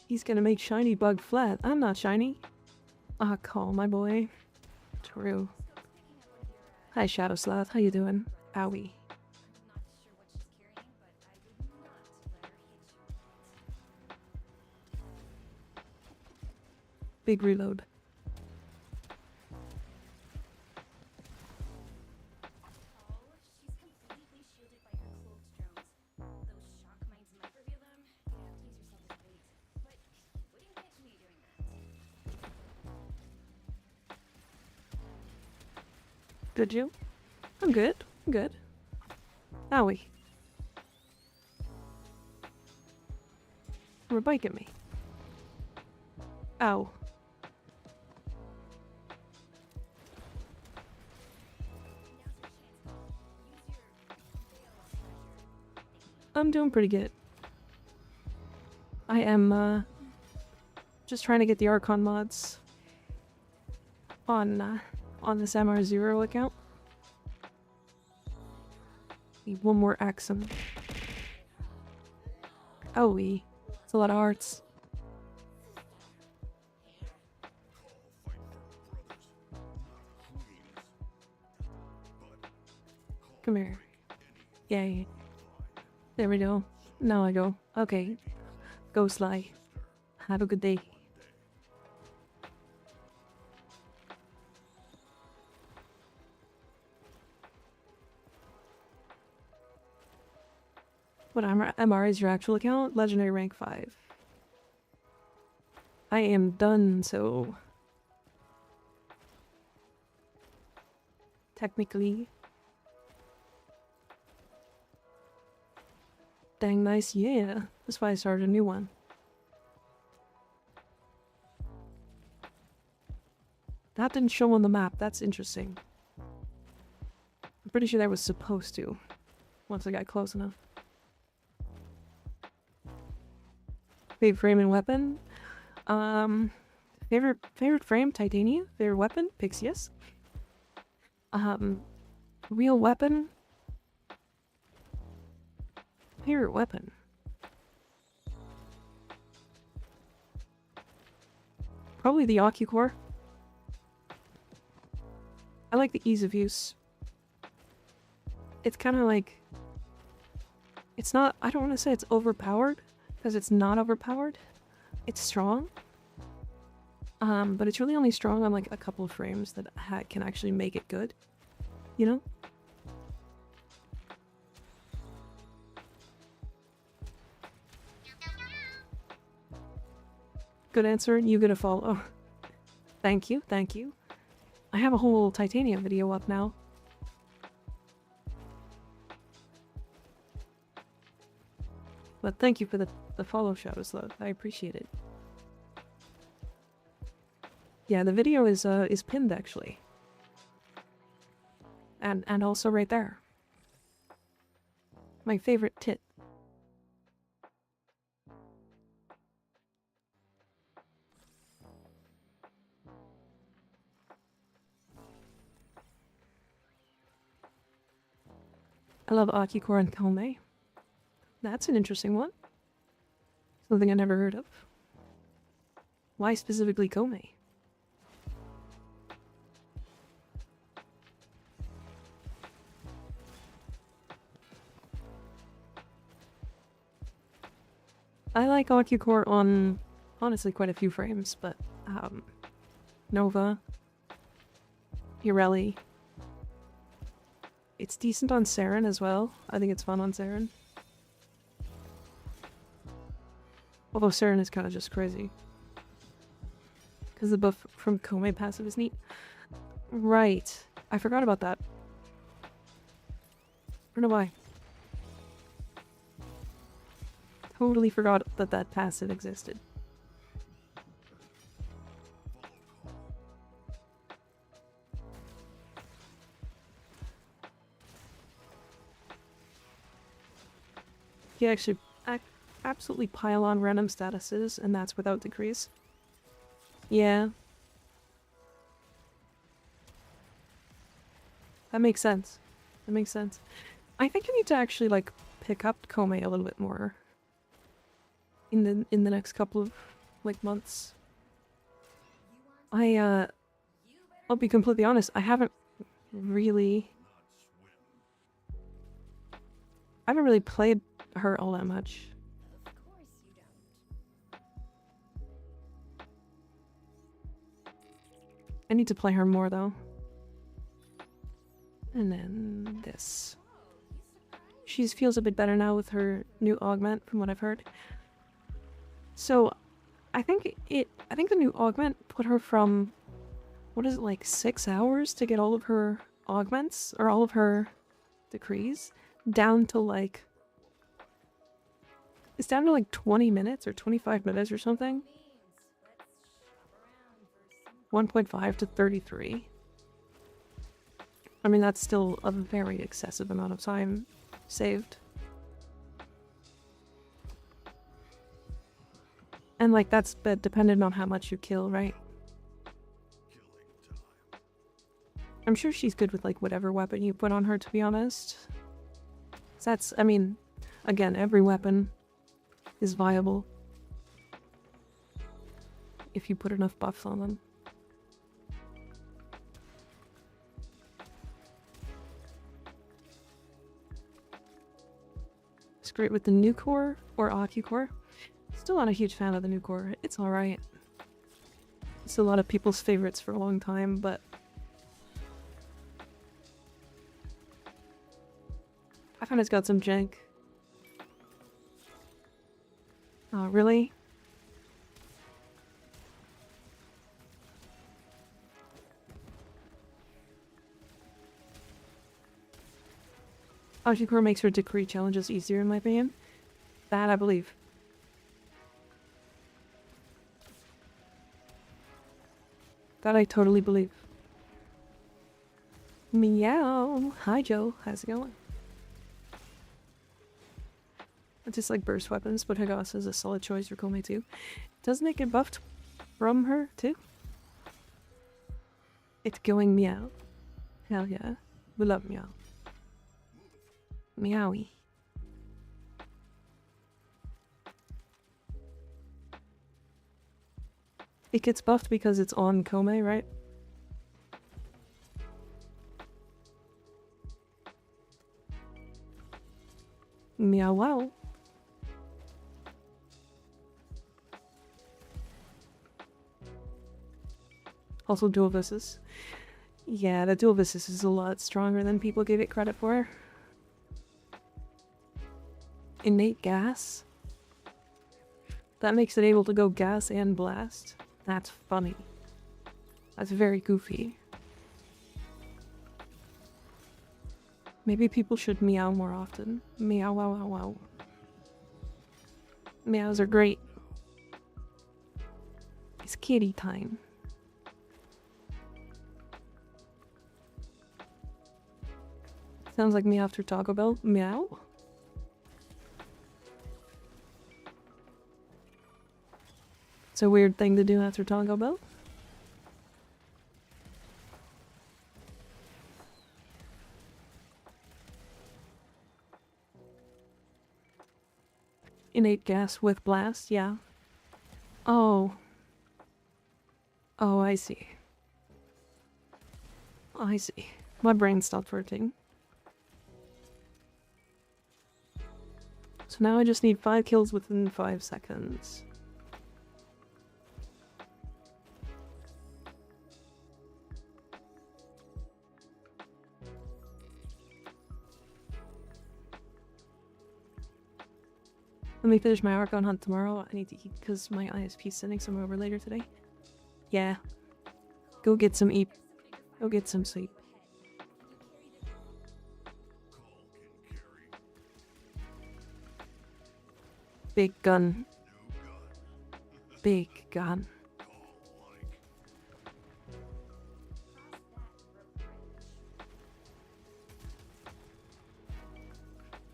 He's gonna make shiny bug flat. I'm not shiny. Ah, call my boy. True. Hi, Shadow Sloth. How you doing? Owie. Big reload. Did you? I'm good. I'm good. Owie. You're biting me. Ow. I'm doing pretty good. I am just trying to get the Archon mods on this MR0 account. Need one more Axum. Oh, it's a lot of hearts. Come here. Yay. There we go. Now I go. Okay. Go Sly. Have a good day. What MR is your actual account? Legendary rank 5. I am done, so... Technically... Dang nice, yeah. That's why I started a new one. That didn't show on the map, that's interesting. I'm pretty sure that was supposed to, once I got close enough. Favorite frame and weapon? Favorite frame, titanium. Favorite weapon, Pixius. Real weapon? Favorite weapon? Probably the Ocucore. I like the ease of use. It's kind of like... It's not... I don't want to say it's overpowered, because it's not overpowered. It's strong. But it's really only strong on like a couple of frames that can actually make it good. You know? Good answer, you get a follow. Thank you, thank you. I have a whole titanium video up now. But thank you for the follow shoutouts, though. I appreciate it. Yeah, the video is pinned actually. And also right there. My favorite tit. I love Ocucore and Kome. That's an interesting one. Something I never heard of. Why specifically Kome? I like Ocucore on, honestly, quite a few frames, but, Nova, Pirelli. It's decent on Saren as well. I think it's fun on Saren. Although Saren is kind of just crazy. Because the buff from Kome passive is neat. Right. I forgot about that. I don't know why. Totally forgot that that passive existed. You actually absolutely pile on random statuses, and that's without decrease. Yeah. That makes sense. That makes sense. I think I need to actually, like, pick up Kome a little bit more. In the next couple of, like, months. I'll be completely honest, I haven't really played her all that much. I need to play her more though. And then this. She feels a bit better now with her new augment from what I've heard. So I think the new augment put her from, what is it, like 6 hours to get all of her augments or all of her decrees down to like, it's down to like 20 minutes or 25 minutes or something. 1.5 to 33. I mean, that's still a very excessive amount of time saved. And like that's dependent on how much you kill, right? I'm sure she's good with like whatever weapon you put on her, to be honest. That's, I mean, again, every weapon is viable if you put enough buffs on them. It's great with the new core or Aki core. Still not a huge fan of the new core. It's alright. It's a lot of people's favorites for a long time, but I found it's got some jank. Oh, really? Aki core makes her decree challenges easier in my opinion. That I believe. That I totally believe. Meow. Hi Joe, how's it going? I just like burst weapons, but Hagos is a solid choice for Kome too. Doesn't it get buffed from her too? It's going meow. Hell yeah. We love meow. Meowie. It gets buffed because it's on Kome, right? Meow wow. Also dual visces. Yeah, the dual visces is a lot stronger than people give it credit for. Innate gas? That makes it able to go gas and blast. That's funny. That's very goofy. Maybe people should meow more often. Meow wow wow wow. Meows are great. It's kitty time. Sounds like me after Taco Bell. Meow? It's a weird thing to do after Taco Bell. Innate gas with blast, yeah. Oh. Oh, I see. I see. My brain stopped working. So now I just need 5 kills within 5 seconds. Let me finish my Archon hunt tomorrow. I need to eat because my ISP's sending someone over later today. Yeah. Go get some eat. Go get some sleep. Big gun. Big gun.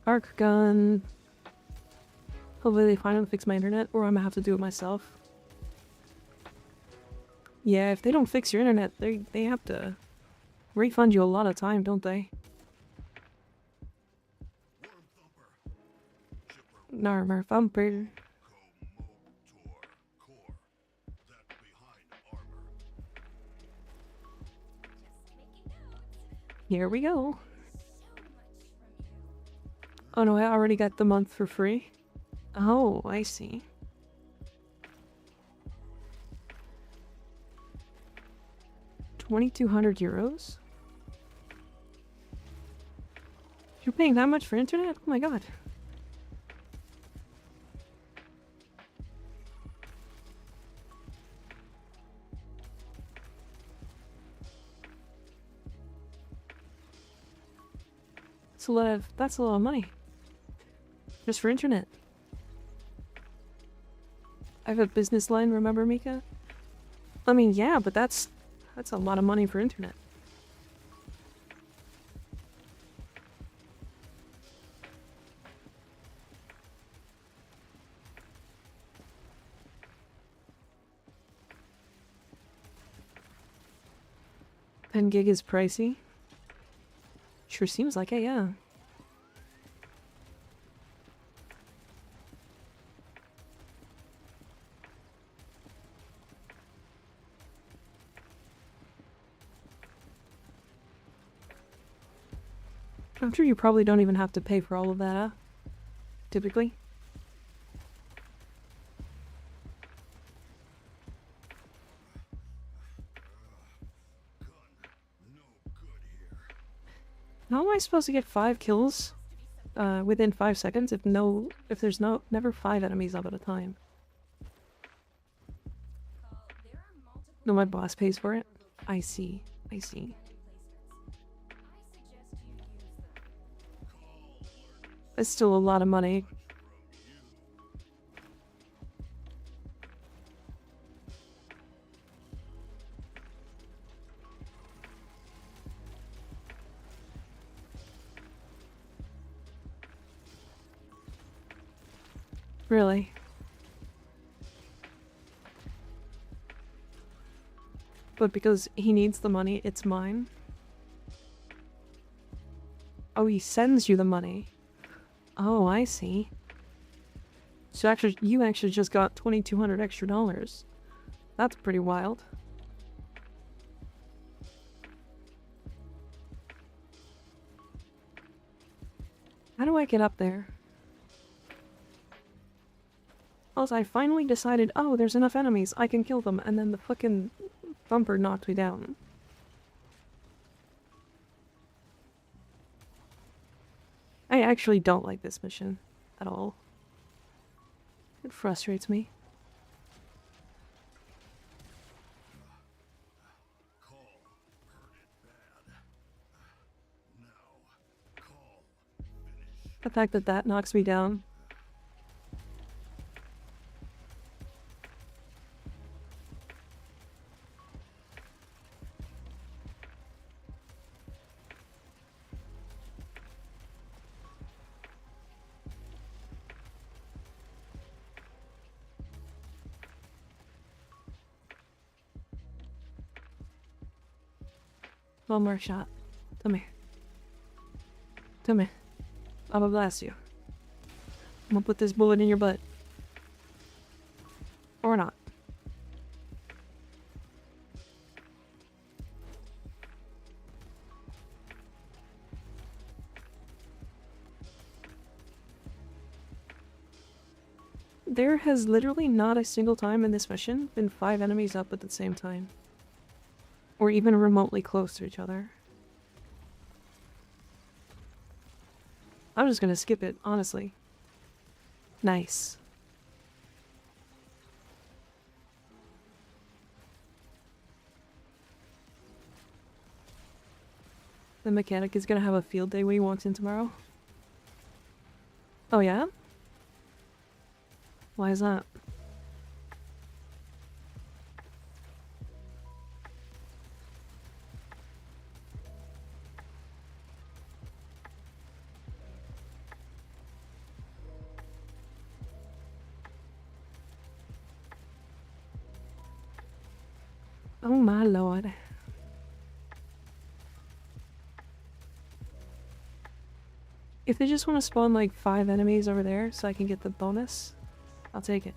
Arc gun. Hopefully they finally fix my internet, or I'm gonna have to do it myself. Yeah, if they don't fix your internet, they have to refund you a lot of time, don't they? Narmer thumper. Here we go. Oh no, I already got the month for free. Oh, I see. €2,200? You're paying that much for internet? Oh my god. That's a lot of money. Just for internet. I have a business line, remember, Mika? I mean, yeah, but that's a lot of money for internet. 10 gig is pricey. Sure seems like it, yeah. I'm sure you probably don't even have to pay for all of that, huh? Typically. How am I supposed to get 5 kills within 5 seconds if there's never 5 enemies up at a time? No, my boss pays for it. I see. I see. It's still a lot of money. Really? But because he needs the money, it's mine? Oh, he sends you the money. Oh, I see. So you actually just got $2,200 extra dollars. That's pretty wild. How do I get up there? Also, I finally decided, oh, there's enough enemies, I can kill them, and then the fucking thumper knocked me down. I actually don't like this mission at all. It frustrates me. The fact that that knocks me down. One more shot. Come here. Come here. I'm gonna blast you. I'm gonna put this bullet in your butt. Or not. There has literally not a single time in this mission been 5 enemies up at the same time. Or even remotely close to each other. I'm just gonna skip it, honestly. Nice. The mechanic is gonna have a field day when he walks in tomorrow. Oh yeah? Why is that? Oh my lord. If they just want to spawn like 5 enemies over there so I can get the bonus, I'll take it.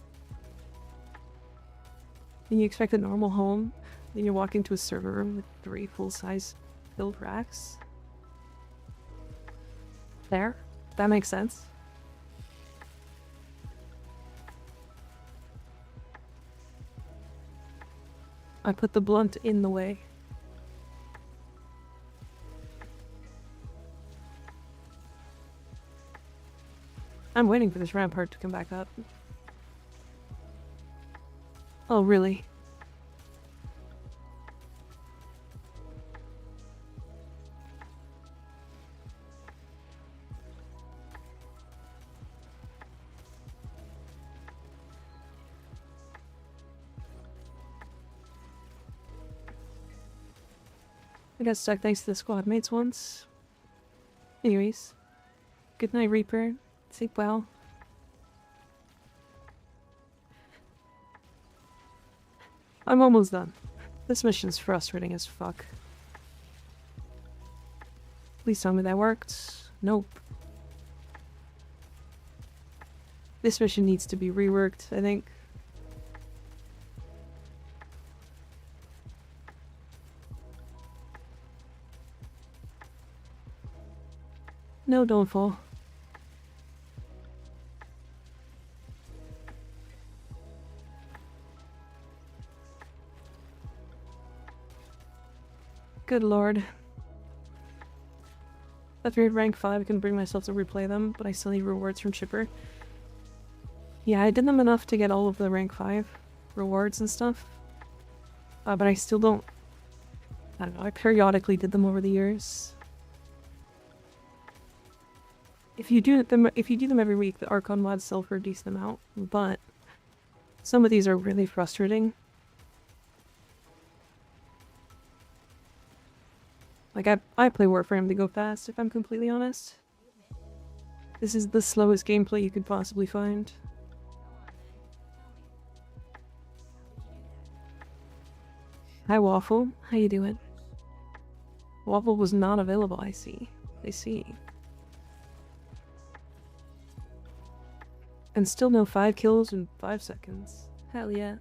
And you expect a normal home, then you walk into a server room with 3 full-size filled racks? There? That makes sense. I put the blunt in the way. I'm waiting for this rampart to come back up. Oh, really? I got stuck thanks to the squad mates once. Anyways. Good night, Reaper. Sleep well. I'm almost done. This mission's frustrating as fuck. Please tell me that worked. Nope. This mission needs to be reworked, I think. No, don't fall. Good lord. At rank 5, I can bring myself to replay them, but I still need rewards from Chipper. Yeah, I did them enough to get all of the rank 5 rewards and stuff. But I still don't... I don't know, I periodically did them over the years. If you do them every week, the Archon mods sell for a decent amount, but some of these are really frustrating. Like, I play Warframe to go fast, if I'm completely honest. This is the slowest gameplay you could possibly find. Hi Waffle, how you doing? Waffle was not available, I see. I see. And still no 5 kills in 5 seconds. Hell yeah.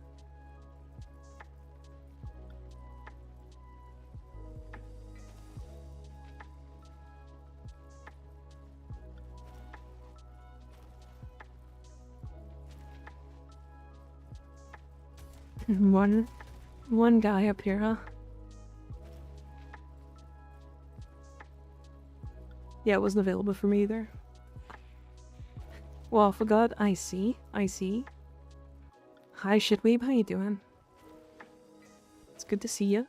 One guy up here, huh? Yeah, it wasn't available for me either. Waffle God, I see. I see. Hi Shitweeb, how you doing? It's good to see you.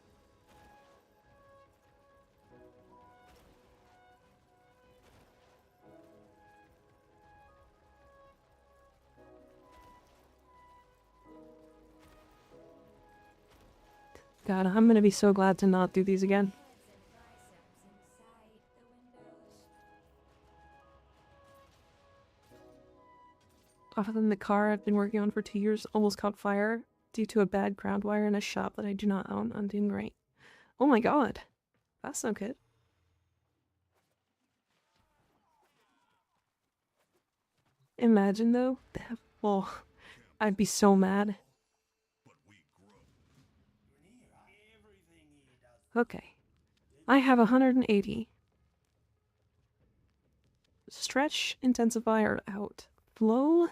God, I'm gonna be so glad to not do these again. Other than the car I've been working on for 2 years almost caught fire due to a bad ground wire in a shop that I do not own, I'm doing great. Oh my god. That's no good. Imagine though. Oh, I'd be so mad. Okay. I have 180. Stretch, intensifier out. Flow?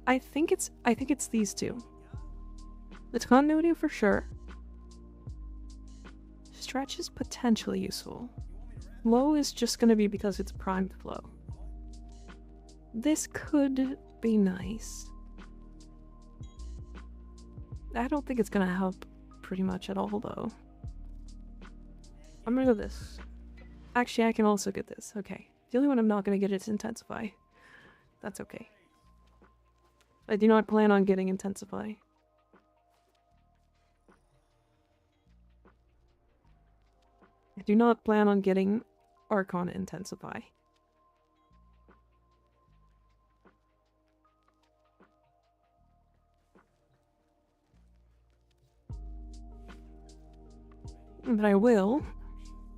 I think it's these two. It's continuity for sure. Stretch is potentially useful. Flow is just gonna be because it's primed flow. This could be nice. I don't think it's gonna help pretty much at all though. I'm gonna go this. Actually, I can also get this. Okay. The only one I'm not gonna get is Intensify. That's okay. I do not plan on getting Intensify. I do not plan on getting Archon Intensify. But I will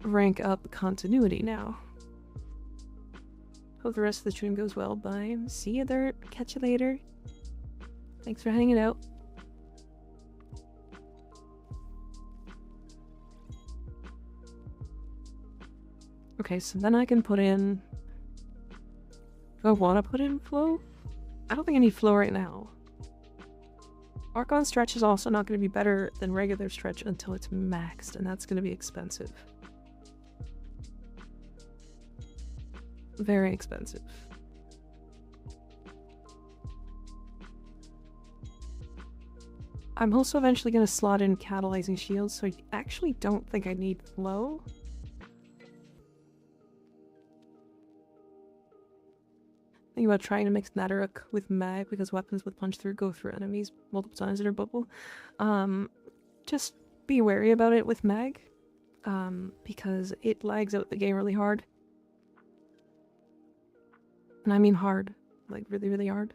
rank up continuity now. Hope the rest of the stream goes well. Bye. See you there. Catch you later. Thanks for hanging out. Okay, so then I can put in... Do I want to put in flow? I don't think I need flow right now. Archon stretch is also not going to be better than regular stretch until it's maxed, and that's going to be expensive. Very expensive. I'm also eventually going to slot in catalyzing shields, so I actually don't think I need flow. Think about trying to mix Nadaruk with Mag because weapons with punch through go through enemies multiple times in their bubble. Just be wary about it with Mag, because it lags out the game really hard. And I mean hard, like really, really hard.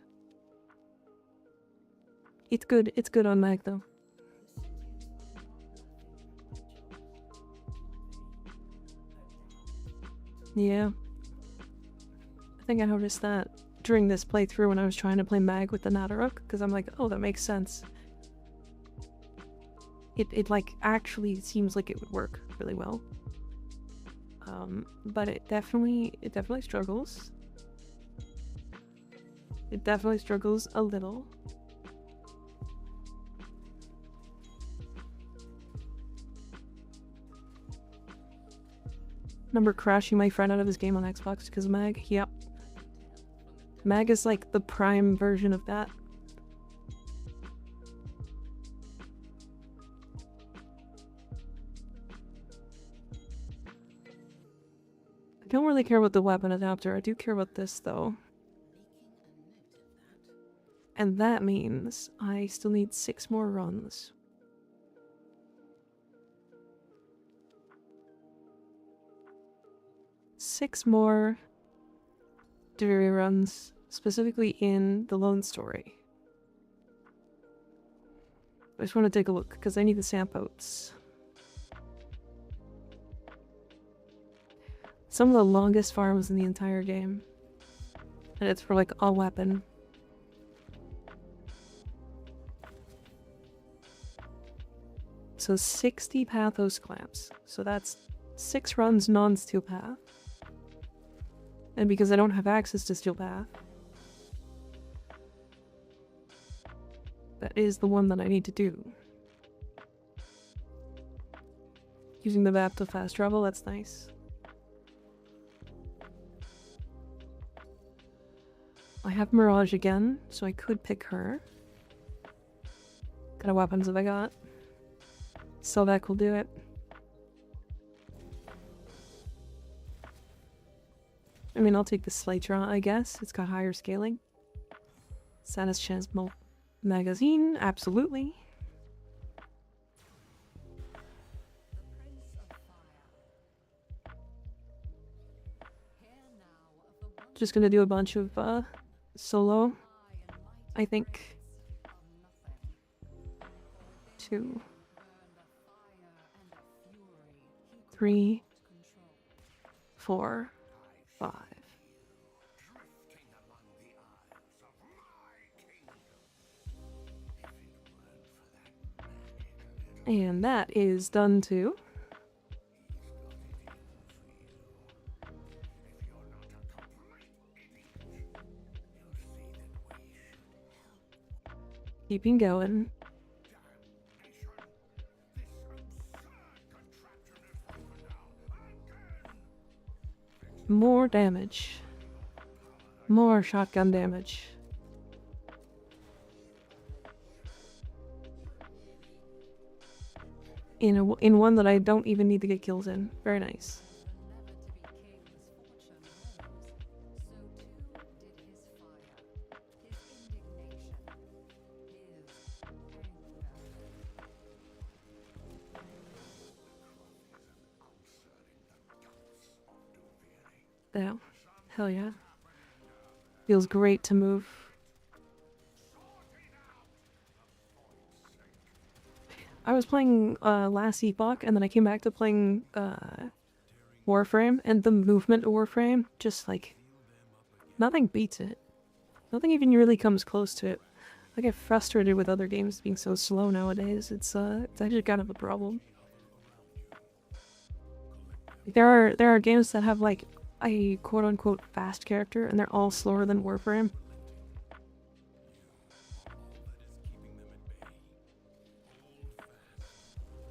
It's good on Mag though. Yeah. I think I noticed that during this playthrough when I was trying to play Mag with the Nadaruk, because I'm like, oh, that makes sense. It like actually seems like it would work really well. But it definitely struggles. It definitely struggles a little. Remember crashing my friend out of his game on Xbox because of Mag? Yep. Mag is like the prime version of that. I don't really care about the weapon adapter. I do care about this though. And that means I still need 6 more runs. Six more Dewey runs, specifically in the Lone Story. I just want to take a look, because I need the sampouts. Some of the longest farms in the entire game. And it's for like a weapon. So 60 Pathos clamps. So that's 6 runs non-steel path. And because I don't have access to steel path, that is the one that I need to do. Using the map to fast travel, that's nice. I have Mirage again, so I could pick her. What kind of weapons have I got? Selvek will do it. I mean, I'll take the Slytron, I guess. It's got higher scaling. Sanus Chance magazine, absolutely. Just gonna do a bunch of solo, I think. 2, 3, 4, 5. And that is done too. Keeping going. More damage. More shotgun damage. In one that I don't even need to get kills in. Very nice. Yeah. Hell yeah. Feels great to move. I was playing last Epoch, and then I came back to playing Warframe, and the movement of Warframe, just like, nothing beats it. Nothing even really comes close to it. I get frustrated with other games being so slow nowadays. It's actually kind of a problem. There are games that have like a quote-unquote fast character, and they're all slower than Warframe.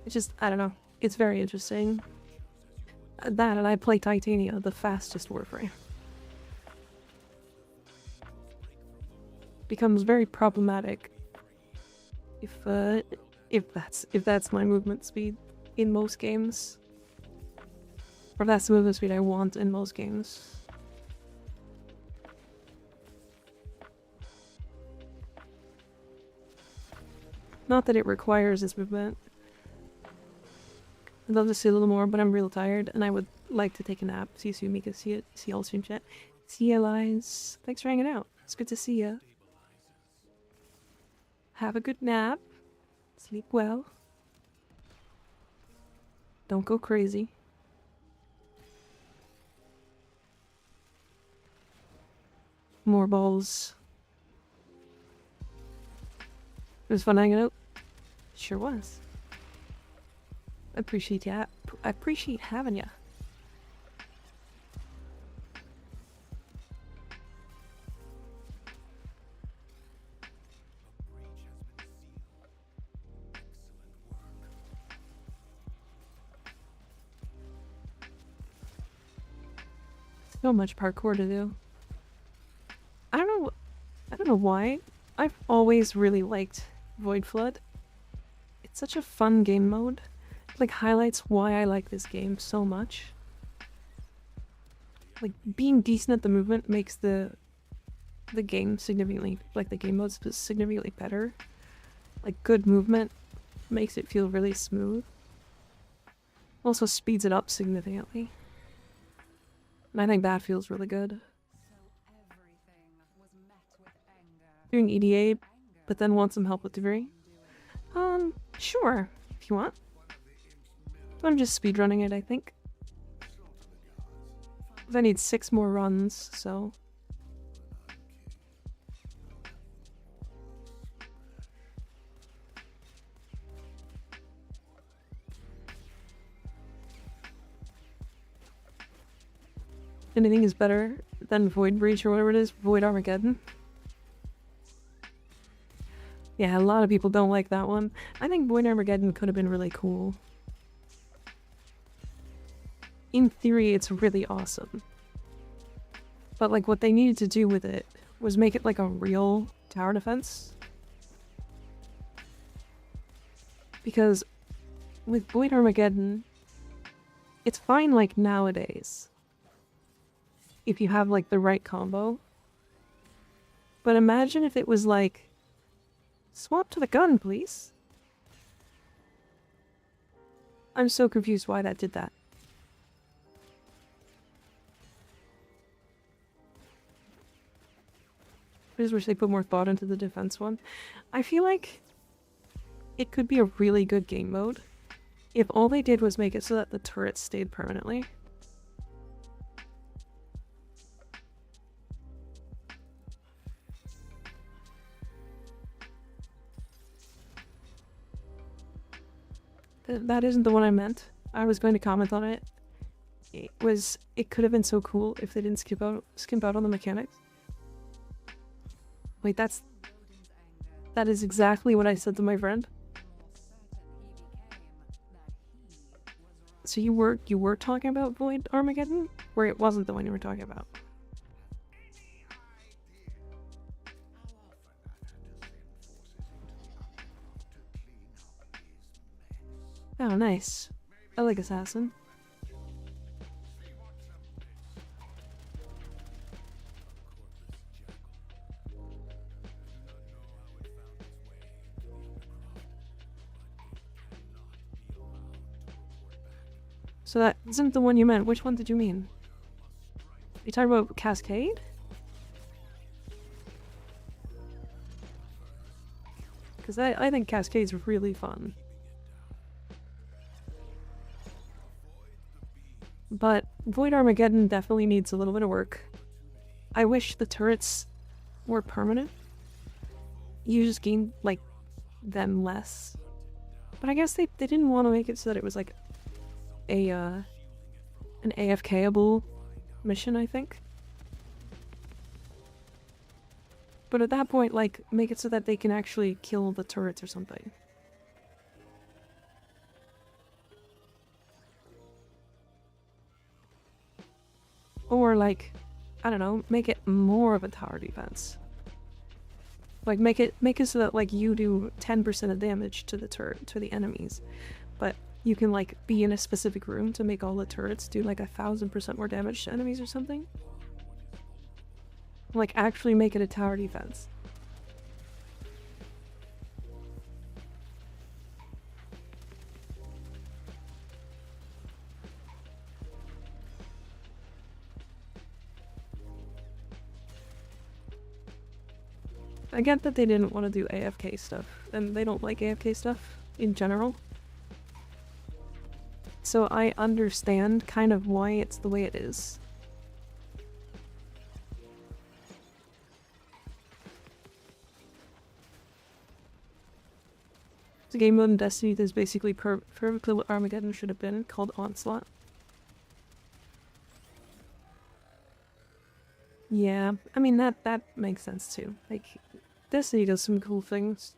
It's just, I don't know. It's very interesting. That, and I play Titania, the fastest Warframe. Becomes very problematic if that's my movement speed in most games. Or if that's the movement speed I want in most games. Not that it requires this movement. I'd love to see a little more, but I'm real tired, and I would like to take a nap. See you soon, Mika. See you all stream chat. See ya, Lies. Thanks for hanging out. It's good to see ya. Have a good nap. Sleep well. Don't go crazy. more balls. It was fun hanging out. Sure was. I appreciate ya. I appreciate having ya. So much parkour to do. I don't know why. I've always really liked Void Flood. It's such a fun game mode. It, like, highlights why I like this game so much. Like, being decent at the movement makes the game significantly, like, the game modes significantly better. Like, good movement makes it feel really smooth. Also speeds it up significantly. And I think that feels really good. Doing EDA, but then want some help with degree? Sure, if you want. I'm just speedrunning it, I think. I need 6 more runs, so... Anything is better than Void Breach or whatever it is, Void Armageddon. Yeah, a lot of people don't like that one. I think Void Armageddon could have been really cool. In theory, it's really awesome. But like what they needed to do with it was make it like a real tower defense. Because with Void Armageddon, it's fine like nowadays. If you have like the right combo. But imagine if it was like, swap to the gun, please. I'm so confused why that did that. I just wish they put more thought into the defense one. I feel like it could be a really good game mode if all they did was make it so that the turrets stayed permanently. That isn't the one I meant. I was going to comment on it. It could have been so cool if they didn't skimp out on the mechanics. Wait, that is exactly what I said to my friend. So you were talking about Void Armageddon? Where it wasn't the one you were talking about? Oh, nice. I like Assassin. So that isn't the one you meant. Which one did you mean? You talking about Cascade? Because I think Cascade's really fun. But Void Armageddon definitely needs a little bit of work. I wish the turrets were permanent. You just gain, like, them less. But I guess they didn't want to make it so that it was, like, an AFK-able mission, I think. But at that point, like, make it so that they can actually kill the turrets or something. Or, like, I don't know, make it more of a tower defense. Like, make it so that, like, you do 10% of damage to the turret, to the enemies. But you can, like, be in a specific room to make all the turrets do, like, 1000% more damage to enemies or something. Like, actually make it a tower defense. I get that they didn't want to do AFK stuff, and they don't like AFK stuff in general. So I understand kind of why it's the way it is. The game mode in Destiny is basically perfectly what Armageddon should have been, called Onslaught. Yeah, I mean that makes sense too. Like, Destiny does some cool things.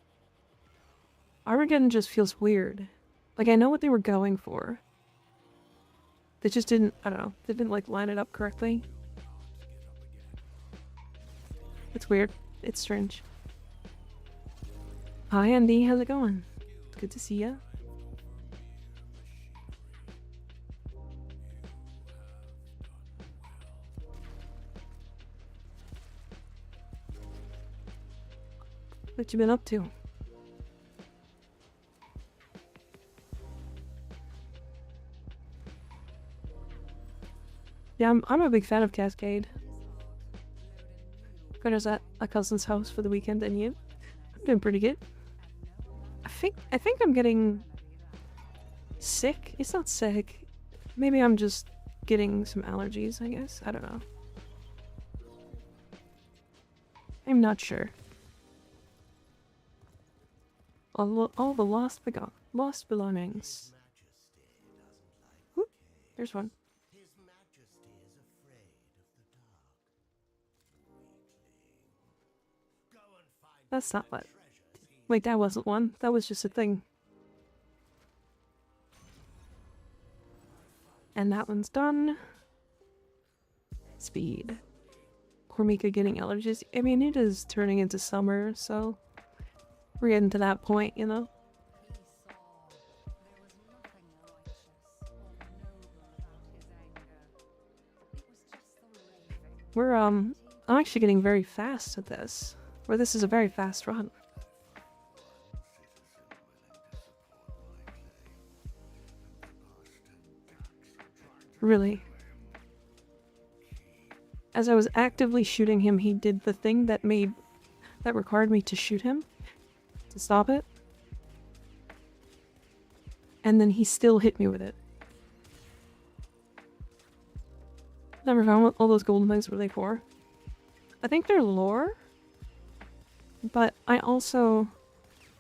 Armageddon just feels weird. Like, I know what they were going for. They just didn't, I don't know, they didn't like line it up correctly. It's weird. It's strange. Hi Andy, how's it going? It's good to see ya. What you been up to? Yeah, I'm a big fan of Cascade. I was at a cousin's house for the weekend, and you? I'm doing pretty good. I think I'm getting sick. It's not sick. Maybe I'm just getting some allergies, I guess. I don't know. I'm not sure. All the lost belongings. Ooh, there's one. That's not what. Wait, that wasn't one. That was just a thing. And that one's done. Speed. Cormika getting allergies. I mean, it is turning into summer, so we're getting to that point, you know? I'm actually getting very fast at this. Or this is a very fast run. Really. As I was actively shooting him, he did the thing that required me to shoot him to stop it. And then he still hit me with it. Never found what all those golden things were they for. I think they're lore. But I also,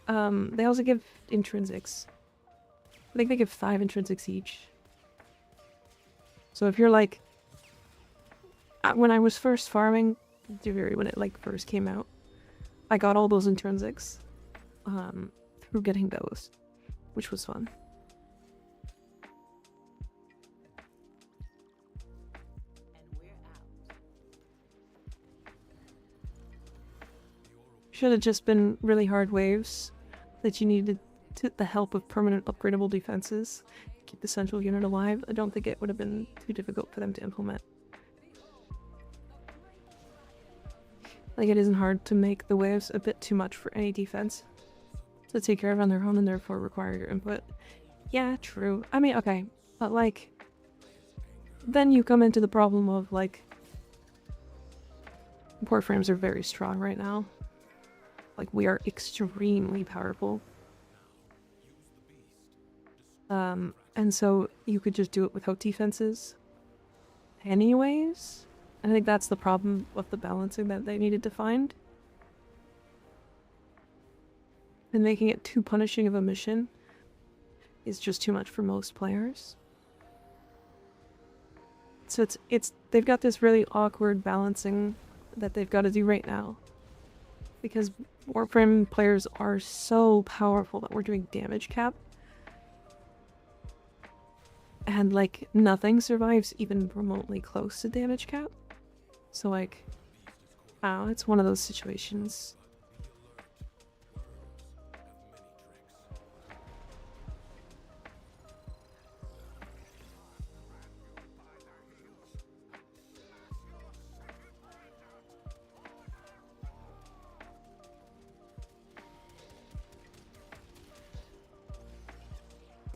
they also give intrinsics. I think they give 5 intrinsics each. So if you're like, when I was first farming, when it like first came out, I got all those intrinsics, through getting those, which was fun. Should have just been really hard waves that you needed the help of permanent upgradable defenses. Keep the central unit alive. I don't think it would have been too difficult for them to implement. Like, it isn't hard to make the waves a bit too much for any defense to take care of on their own and therefore require your input. Yeah, true. I mean, okay, but like, then you come into the problem of like, port frames are very strong right now. Like, we are extremely powerful. And so you could just do it without defenses anyways. I think that's the problem with the balancing that they needed to find. And making it too punishing of a mission is just too much for most players. So they've got this really awkward balancing that they've got to do right now. Because Warframe players are so powerful that we're doing damage cap. And like, nothing survives even remotely close to damage cap. So like, oh, it's one of those situations.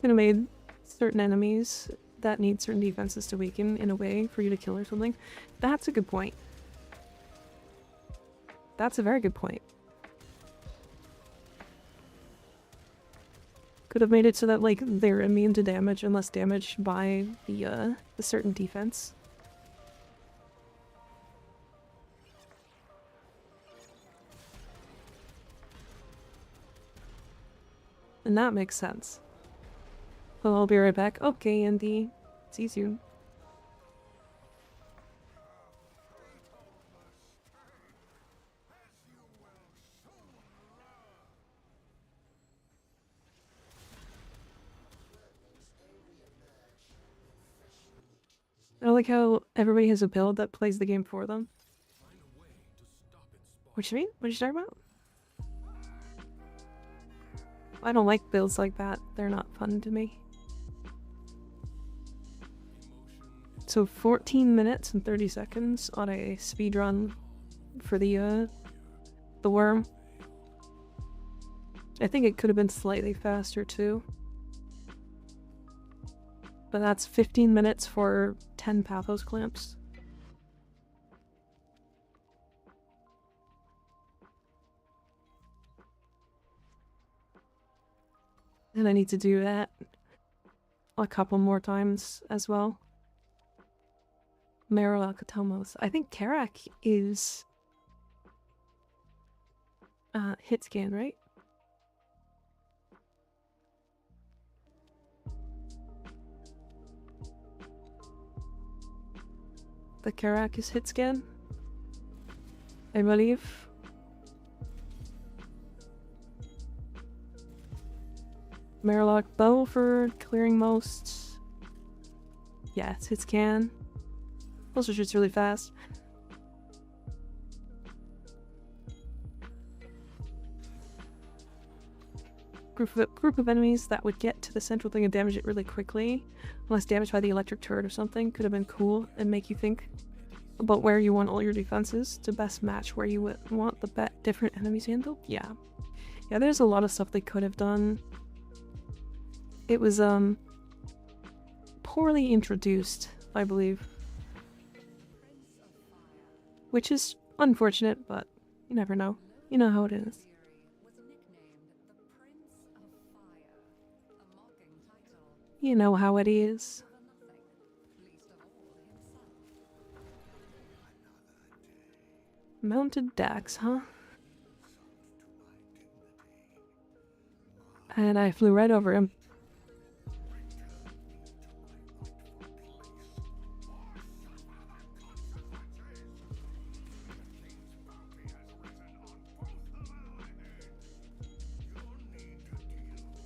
Could have made certain enemies that need certain defenses to weaken in a way for you to kill or something. That's a good point. That's a very good point. Could have made it so that like they're immune to damage unless damaged by the certain defense. And that makes sense. So I'll be right back. Okay, Andy. See you soon. I like how everybody has a build that plays the game for them. What you mean? What are you talking about? I don't like builds like that. They're not fun to me. So 14 minutes and 30 seconds on a speedrun for the worm. I think it could have been slightly faster too. But that's 15 minutes for 10 pathos clamps. And I need to do that a couple more times as well. MR0 Akatomos. I think Karak is hit scan, right? The Karak is hit scan, I believe. Marilock bow for clearing most. Yeah, it's hit scan. Also shoots really fast. Group of enemies that would get to the central thing and damage it really quickly, unless damaged by the electric turret or something, could have been cool and make you think about where you want all your defenses to best match where you would want the different enemies handled. Yeah, there's a lot of stuff they could have done. It was poorly introduced, I believe, which is unfortunate, but you never know. You know how it is. You know how it is. Mounted Dax, huh? And I flew right over him.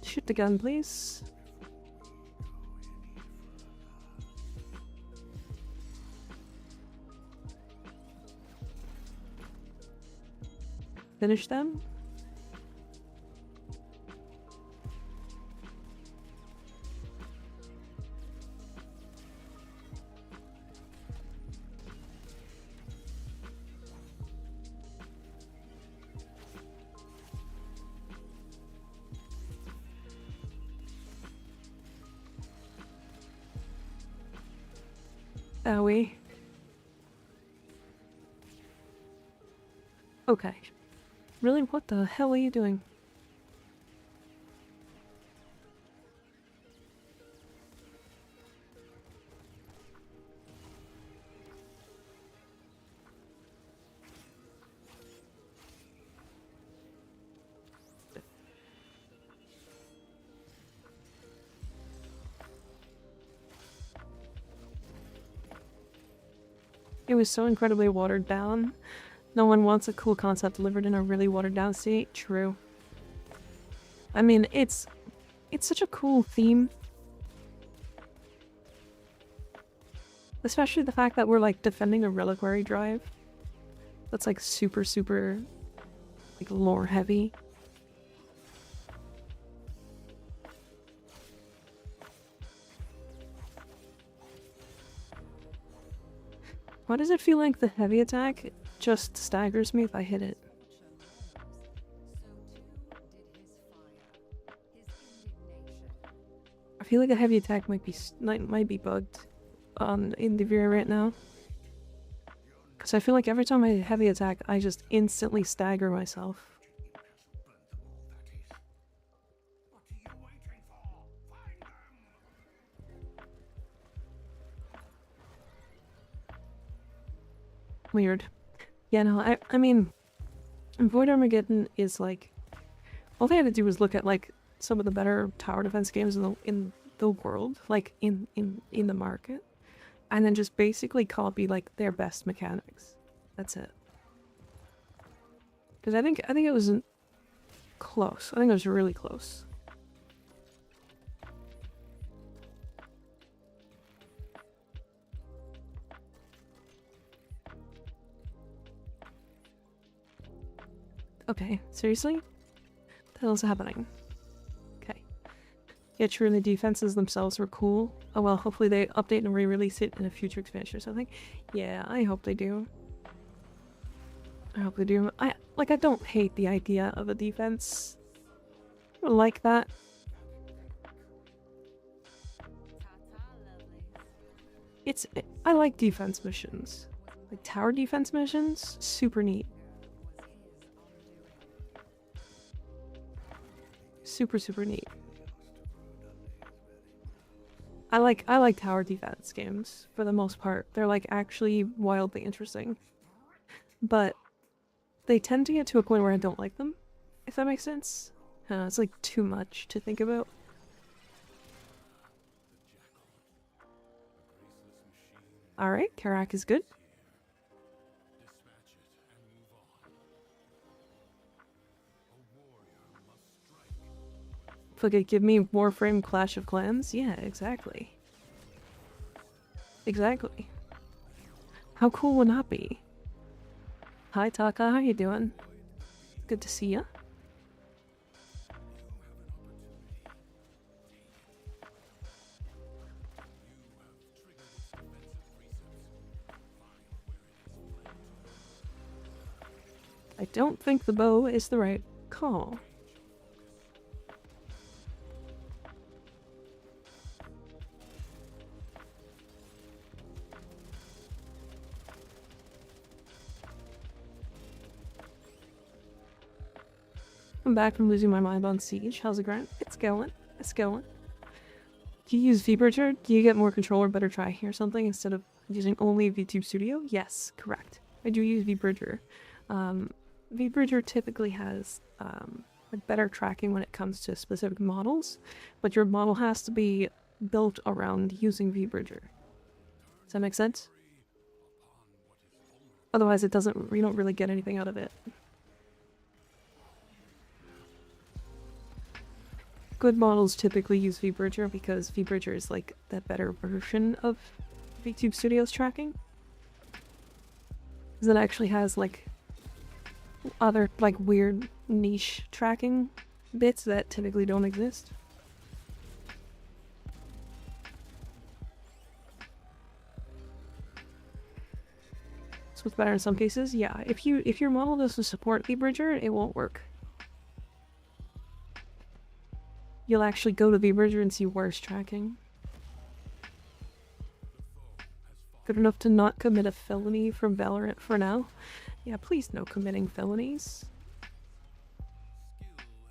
Shoot the gun, please. Finish them. Owie. Okay. Really? What the hell are you doing? It was so incredibly watered down. No one wants a cool concept delivered in a really watered down state. True. I mean, it's such a cool theme. Especially the fact that we're like defending a reliquary drive. That's like super like lore heavy. Why does it feel like the heavy attack just staggers me if I hit it? I feel like a heavy attack might be bugged in the viewer right now. Because I feel like every time I heavy attack, I just instantly stagger myself. Weird. Yeah, no, I mean, Void Armageddon is like, all they had to do was look at like some of the better tower defense games in the world, like in the market, and then just basically copy like their best mechanics. That's it. Because I think it was close. I think it was really close. Okay, seriously? What the hell is happening? Okay. Yeah, true, the defenses themselves were cool. Oh well, hopefully they update and re-release it in a future expansion or something. Yeah, I hope they do. I hope they do. I don't hate the idea of a defense like that. I like defense missions. Like tower defense missions, super neat. Super neat. I like tower defense games for the most part. They're like actually wildly interesting. But they tend to get to a point where I don't like them, if that makes sense. It's like too much to think about. Alright, Karak is good. Fucking give me Warframe Clash of Clans? Yeah, exactly. Exactly. How cool would that be? Hi Taka, how you doing? Good to see ya. I don't think the bow is the right call. I'm back from losing my mind on Siege. How's it going? It's going. It's going. Do you use vBridger? Do you get more control or better tracking or something instead of using only VTube Studio? Yes, correct. I do use vBridger. vBridger typically has like better tracking when it comes to specific models, but your model has to be built around using vBridger. Does that make sense? Otherwise, it doesn't. You don't really get anything out of it. Good models typically use vBridger because vBridger is like the better version of VTube Studio's tracking. Because it actually has like other like weird niche tracking bits that typically don't exist. So it's better in some cases. Yeah, if your model doesn't support vBridger, it won't work. You'll actually go to vBridger and see worse tracking. Good enough to not commit a felony from Valorant for now. Yeah, please no committing felonies.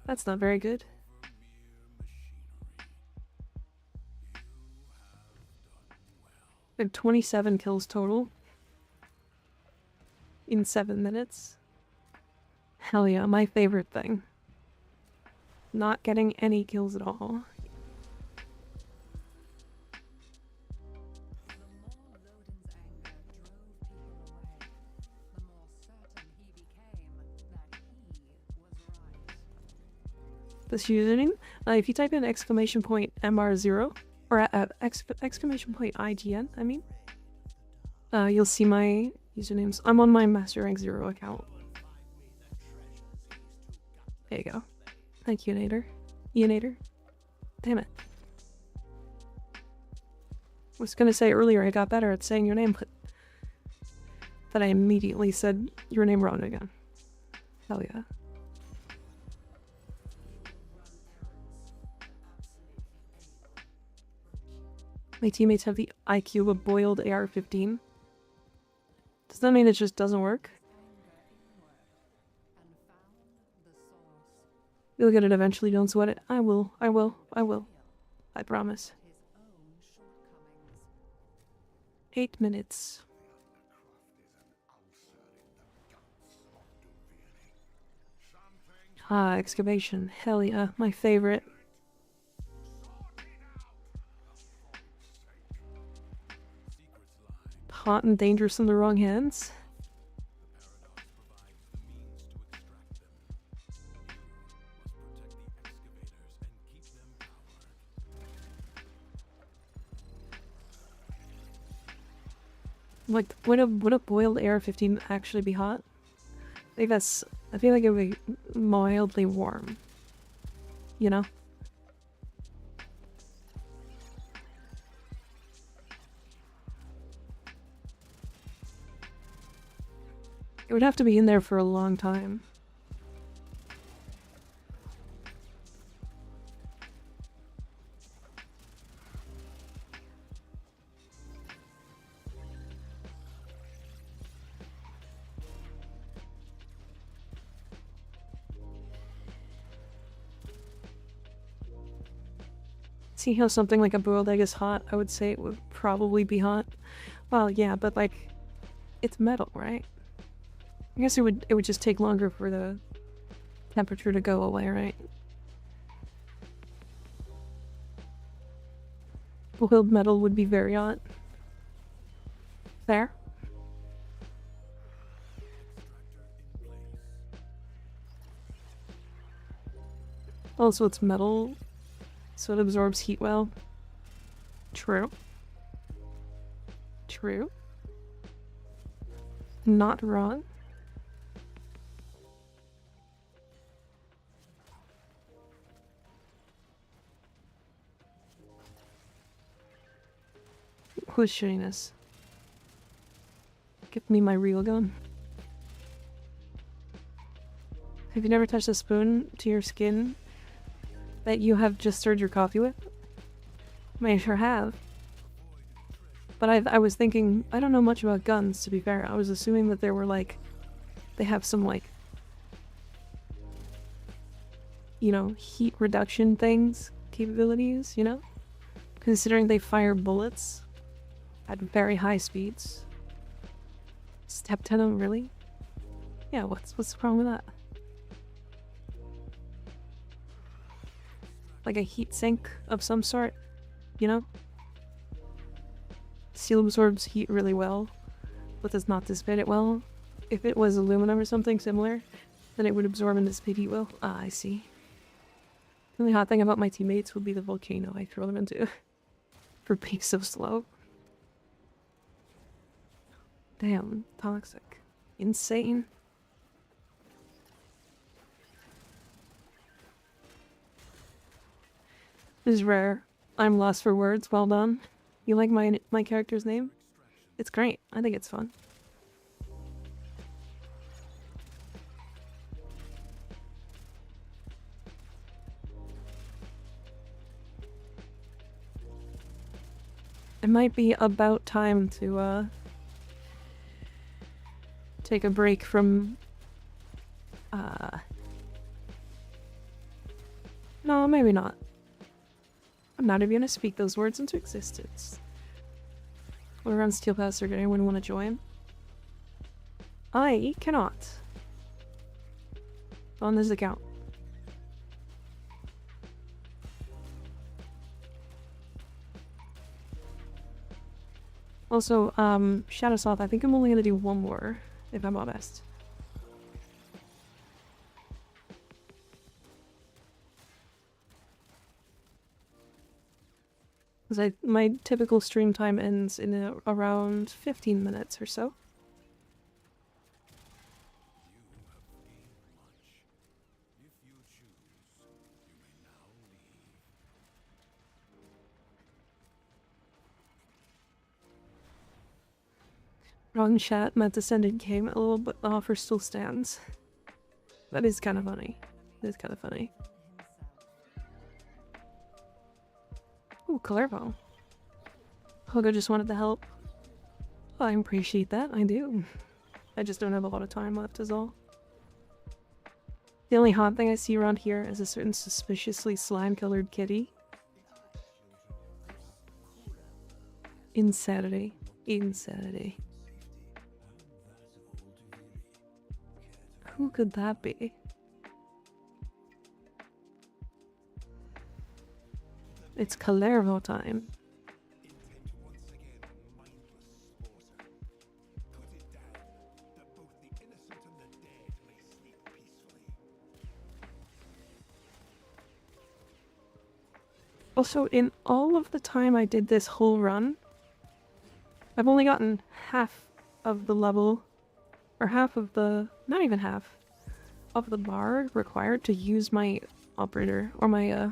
That's not very good. I had 27 kills total. In 7 minutes. Hell yeah, my favorite thing. Not getting any kills at all. This username? If you type in exclamation point MR0 or exclamation point IGN, I mean, you'll see my usernames. I'm on my Master Rank 0 account. There you go. Thank you, Nader. Nader. Damn it. I was gonna say earlier I got better at saying your name, but then I immediately said your name wrong again. Hell yeah. My teammates have the IQ of a boiled AR-15. Does that mean it just doesn't work? You'll get it eventually, don't sweat it. I will. I promise. 8 minutes. Ah, excavation. Hell yeah, my favorite. hot and dangerous in the wrong hands. Like, would a boiled AR-15 actually be hot? I feel like it would be mildly warm. You know? It would have to be in there for a long time. See how something like a boiled egg is hot? I would say it would probably be hot. Well, yeah, but like, it's metal, right? I guess it would just take longer for the temperature to go away, right? Boiled metal would be very hot. Fair? Also, it's metal, so it absorbs heat well. True. True. Not wrong. Who's shooting this? Give me my real gun. Have you never touched a spoon to your skin that you have just stirred your coffee with? I sure have. But I was thinking, I don't know much about guns, to be fair. I was assuming that there were like, they have some like, you know, heat reduction things, capabilities, you know? Considering they fire bullets at very high speeds. Step 10 them, really? Yeah, what's the problem with that? Like a heat sink of some sort, you know? Steel absorbs heat really well, but does not dissipate it well. If it was aluminum or something similar, then it would absorb and dissipate heat well. Ah, I see. The only hot thing about my teammates would be the volcano I throw them into. For being so slow. Damn, toxic. Insane. This is rare. I'm lost for words. Well done. You like my character's name? It's great. I think it's fun. It might be about time to take a break from no, maybe not. I'm not even gonna speak those words into existence. What around Steel Pass or anyone want to join? I cannot. On this account. Also, Shadow Sloth, I think I'm only gonna do one more, if I'm honest. Because my typical stream time ends in around 15 minutes or so. Wrong chat, my descendant came a little, but the offer still stands. That is kind of funny. That is kind of funny. Ooh, Clervo. Hogo just wanted to help. I appreciate that, I do. I just don't have a lot of time left is all. The only hot thing I see around here is a certain suspiciously slime-colored kitty. Insanity. Insanity. Who could that be? It's Clervo time. Also, in all of the time I did this whole run, I've only gotten half of the level, or half of the, not even half, of the bar required to use my operator, or my,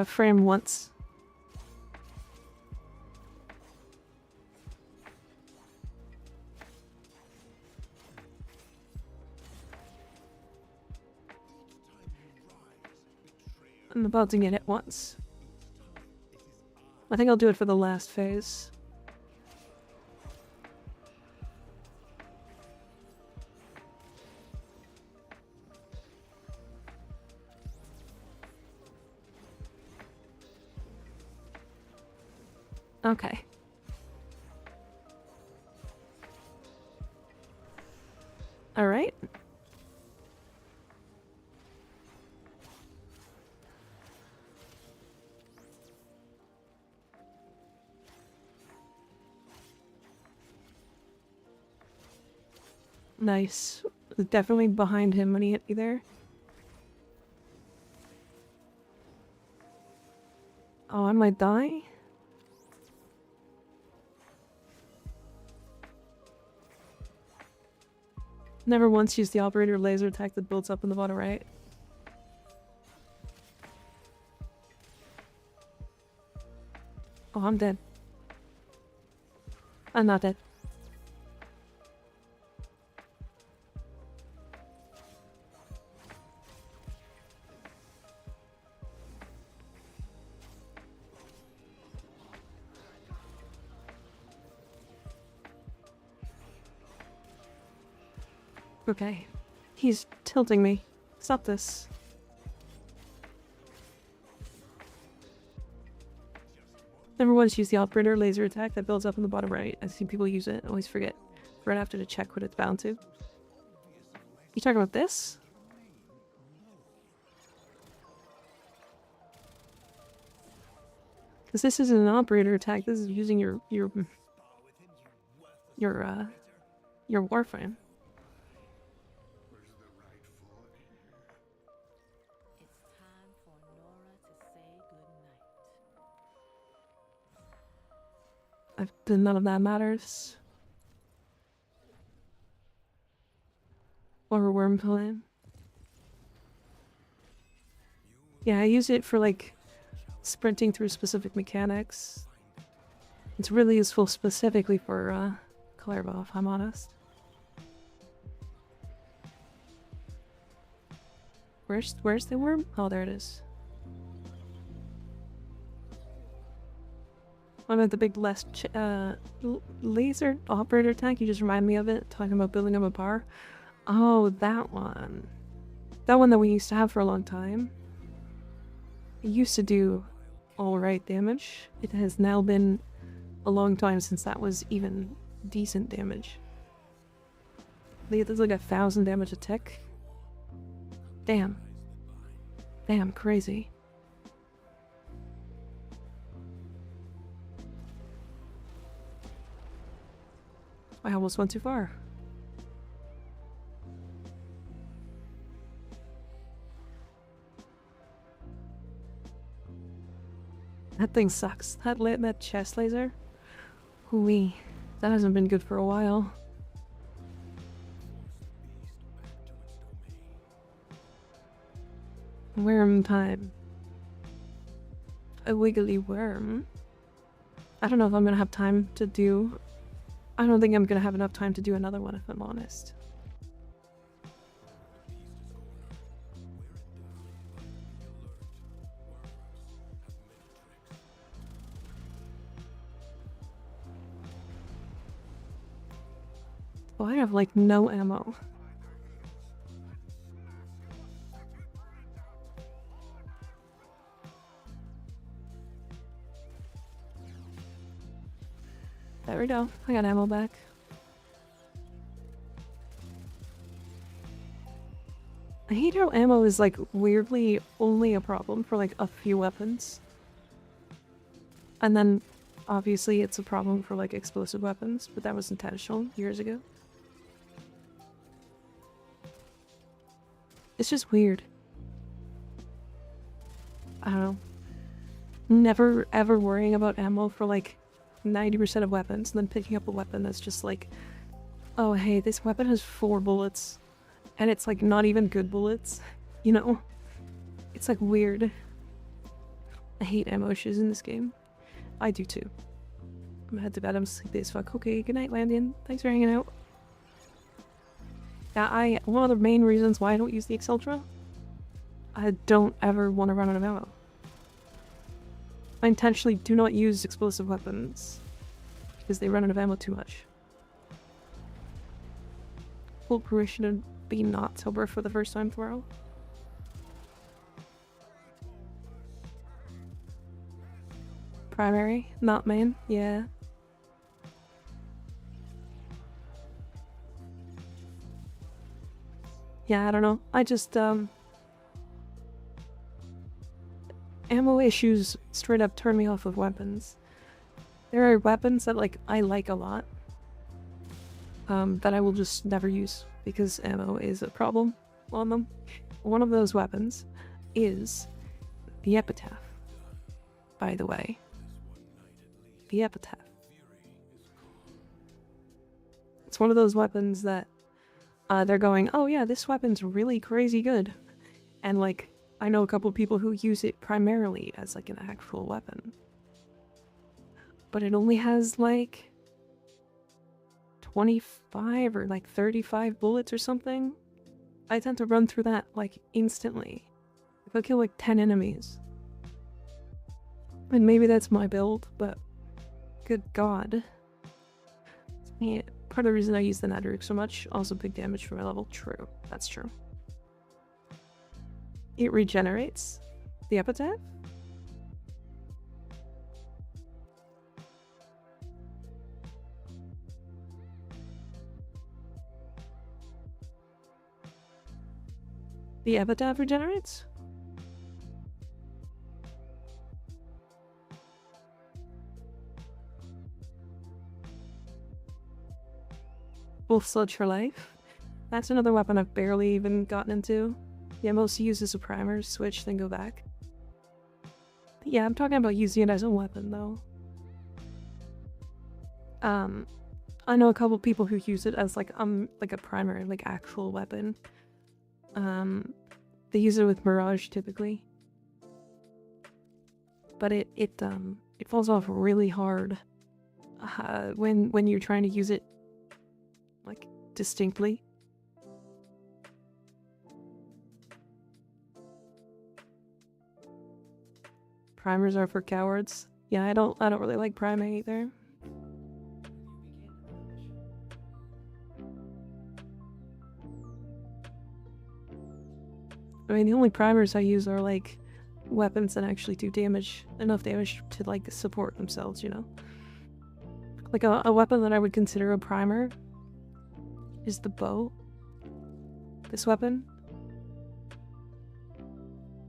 frame once. I'm about to get it once. I think I'll do it for the last phase. Okay. All right. Nice. Definitely behind him when he hit me there. Oh, I might die? Never once used the operator laser attack that builds up in the bottom right. Oh, I'm dead. I'm not dead. Okay. He's tilting me. Stop this. Never once used the operator laser attack that builds up in the bottom right. I've seen people use it. I always forget. Right after to check what it's bound to. You talking about this? Because this isn't an operator attack. This is using your warframe. None of that matters. Or a worm plan. Yeah, I use it for like sprinting through specific mechanics. It's really useful specifically for Clervo, if I'm honest. Where's the worm? Oh, there it is. What about the big laser operator tank? You just remind me of it, talking about building up a bar. Oh, that one. That one that we used to have for a long time. It used to do alright damage. It has now been a long time since that was even decent damage. It does like 1,000 damage a tick. Damn. Damn, crazy. I almost went too far. That thing sucks. That chest laser? Hooey. That hasn't been good for a while. Worm time. A wiggly worm? I don't know if I'm gonna have time to do... I don't think I'm gonna have enough time to do another one, if I'm honest. Oh, I have like no ammo. There we go. I got ammo back. I hate how ammo is like weirdly only a problem for like a few weapons. And then obviously it's a problem for like explosive weapons, but that was intentional years ago. It's just weird. I don't know. Never ever worrying about ammo for like 90% of weapons, and then picking up a weapon that's just like, oh hey, this weapon has 4 bullets, and it's like not even good bullets, you know? It's like weird. I hate ammo issues in this game. I do too. I'm gonna head to bed, I'm sleepy as fuck. Okay, good night, Landian. Thanks for hanging out. Yeah, one of the main reasons why I don't use the Exceltra, I don't ever want to run out of ammo. I intentionally do not use explosive weapons because they run out of ammo too much. Full fruition to be not sober for the first time tomorrow. Primary, not main, yeah. Yeah, I don't know. I just, ammo issues straight up turn me off of weapons. There are weapons that, like, I like a lot, that I will just never use because ammo is a problem on them. One of those weapons is the Epitaph, by the way. The Epitaph. It's one of those weapons that they're going, oh yeah, this weapon's really crazy good. And like, I know a couple people who use it primarily as like an actual weapon. But it only has like 25 or like 35 bullets or something. I tend to run through that like instantly. If I kill like 10 enemies. And maybe that's my build, but good god. Yeah, part of the reason I use the Netherrick so much, also big damage for my level. True, that's true. It regenerates the Epitaph. The Epitaph regenerates? Wolf Sludge for life. That's another weapon I've barely even gotten into. Yeah, mostly use as a primer, switch, then go back. But yeah, I'm talking about using it as a weapon, though. I know a couple people who use it as like a primer, like actual weapon. They use it with Mirage typically. But it falls off really hard when you're trying to use it like distinctly. Primers are for cowards. Yeah, I don't really like priming either. I mean, the only primers I use are like weapons that actually do damage, enough damage to like support themselves, you know? Like a weapon that I would consider a primer is the bow. This weapon.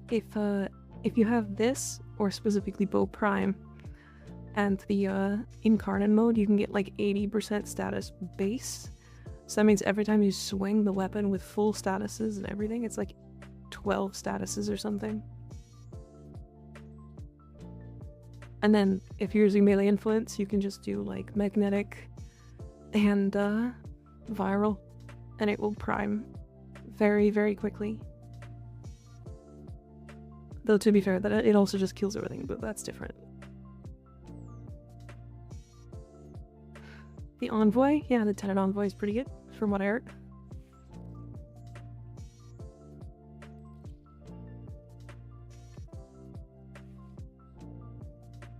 If you have this, or specifically bow prime, and the incarnate mode, you can get like 80% status base. So that means every time you swing the weapon with full statuses and everything, it's like 12 statuses or something. And then if you're using melee influence, you can just do like magnetic and viral, and it will prime very, very quickly. Though to be fair, that it also just kills everything, but that's different. The Envoy? Yeah, the Tenet Envoy is pretty good, from what I heard.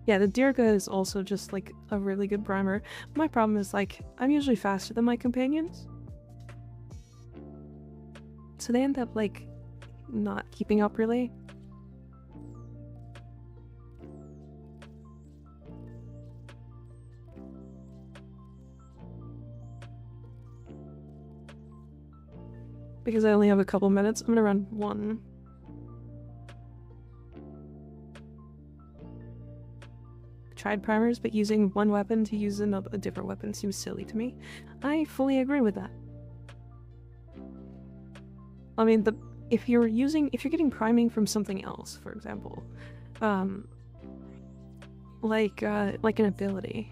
Yeah, the Dirga is also just like a really good primer. My problem is like, I'm usually faster than my companions. So they end up like not keeping up really. Because I only have a couple minutes, I'm gonna run one. Tried primers, but using one weapon to use a different weapon seems silly to me. I fully agree with that. I mean, if you're getting priming from something else, for example, like an ability.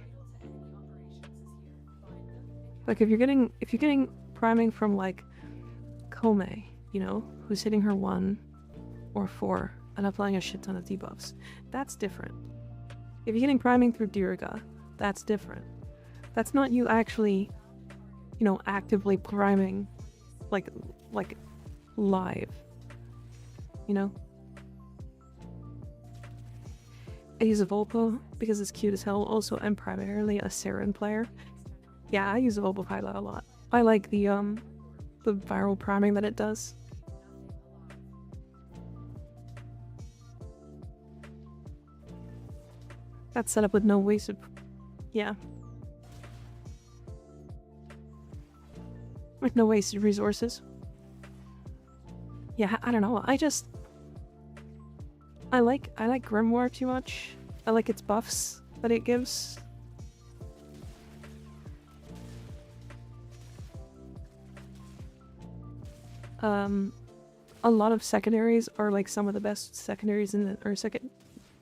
Like if you're getting priming from like Kome, you know, who's hitting her 1 or 4 and applying a shit ton of debuffs, that's different. If you're getting priming through Diriga, that's different. That's not you actually, you know, actively priming like live, you know? I use a Volpo because it's cute as hell. Also, I'm primarily a Saren player. Yeah, I use a Volpo pilot a lot. I like the viral priming that it does. That's set up with no wasted... Yeah. With no wasted resources. Yeah, I don't know. I like Grimoire too much. I like its buffs that it gives. A lot of secondaries are like some of the best secondaries in the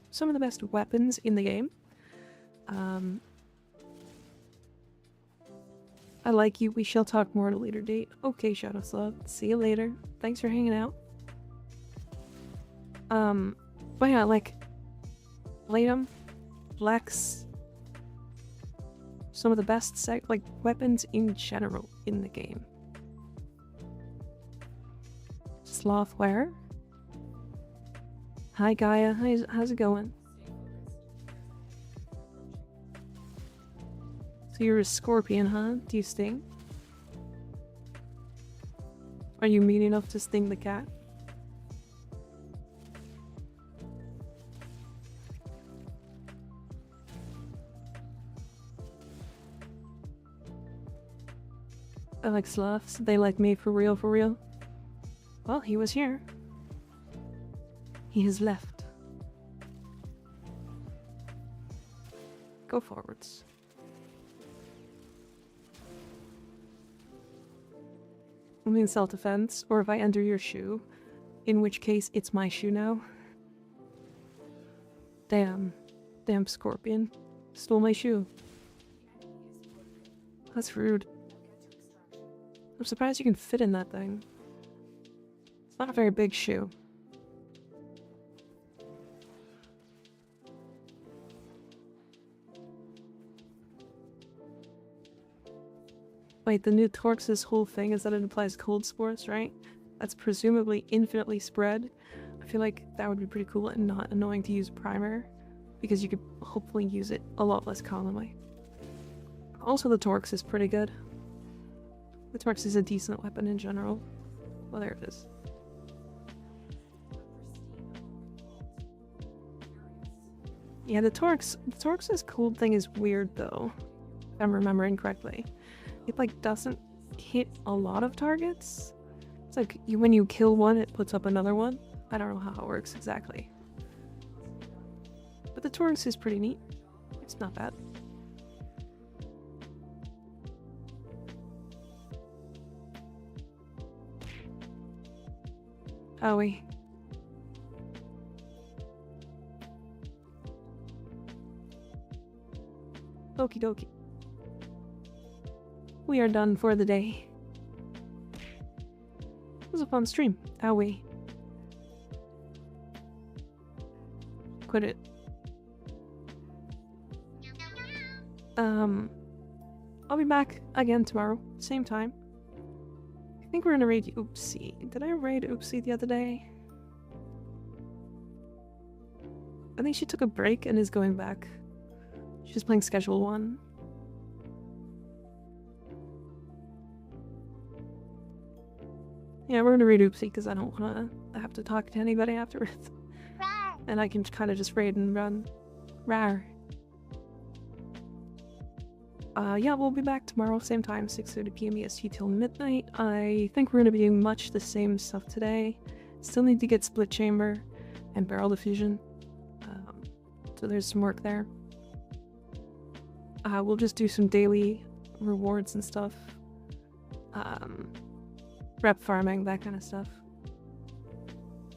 some of the best weapons in the game. I like you. We shall talk more at a later date. Okay, Shadowslav. See you later. Thanks for hanging out. But yeah, like Latum, Lex, some of the best weapons in general in the game. Slothware. Hi Gaia, how's it going? So you're a scorpion, huh? Do you sting? Are you mean enough to sting the cat? I like sloths. They like me for real, for real. Well, he was here. He has left. Go forwards. I mean self-defense, or if I enter your shoe, in which case it's my shoe now. Damn. Damn scorpion. Stole my shoe. That's rude. I'm surprised you can fit in that thing. It's not a very big shoe. Wait, the new Torx's whole thing is that it applies cold spores, right? That's presumably infinitely spread. I feel like that would be pretty cool and not annoying to use primer, because you could hopefully use it a lot less commonly. Also, the Torx is pretty good. The Torx is a decent weapon in general. Well, there it is. Yeah, the Torx's cold thing is weird though, if I'm remembering correctly. It like doesn't hit a lot of targets. It's like when you kill one, it puts up another one. I don't know how it works exactly. But the Torx is pretty neat. It's not bad. Owie. Okie dokie. We are done for the day. It was a fun stream. Owie. Quit it. I'll be back again tomorrow, same time. I think we're gonna raid Oopsie. Did I raid Oopsie the other day? I think she took a break and is going back. She's playing Schedule 1. Yeah, we're gonna raid Oopsie because I don't wanna have to talk to anybody afterwards. And I can kind of just raid and run. Rawr. Yeah, we'll be back tomorrow, same time, 6:30 p.m. EST till midnight. I think we're gonna be doing much the same stuff today. Still need to get Split Chamber and Barrel Diffusion. So there's some work there. We'll just do some daily rewards and stuff. Rep farming, that kind of stuff.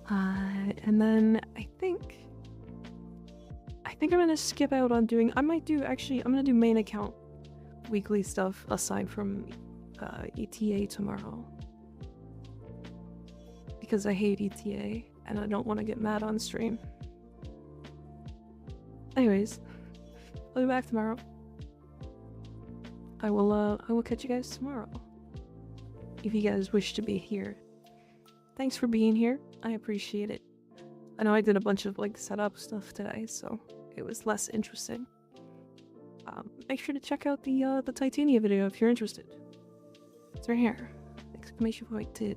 And then I think I'm gonna skip out on doing. I'm gonna do main account weekly stuff aside from ETA tomorrow because I hate ETA and I don't want to get mad on stream. Anyways, I'll be back tomorrow. I will catch you guys tomorrow if you guys wish to be here. Thanks for being here. I appreciate it. I know I did a bunch of like setup stuff today, so it was less interesting. Make sure to check out the Titania video if you're interested. It's right here. Exclamation point tit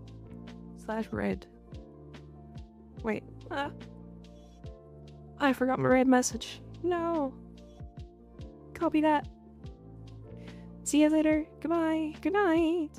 / red. Wait. I forgot my red message. No. Copy that. See you later. Goodbye. Good night.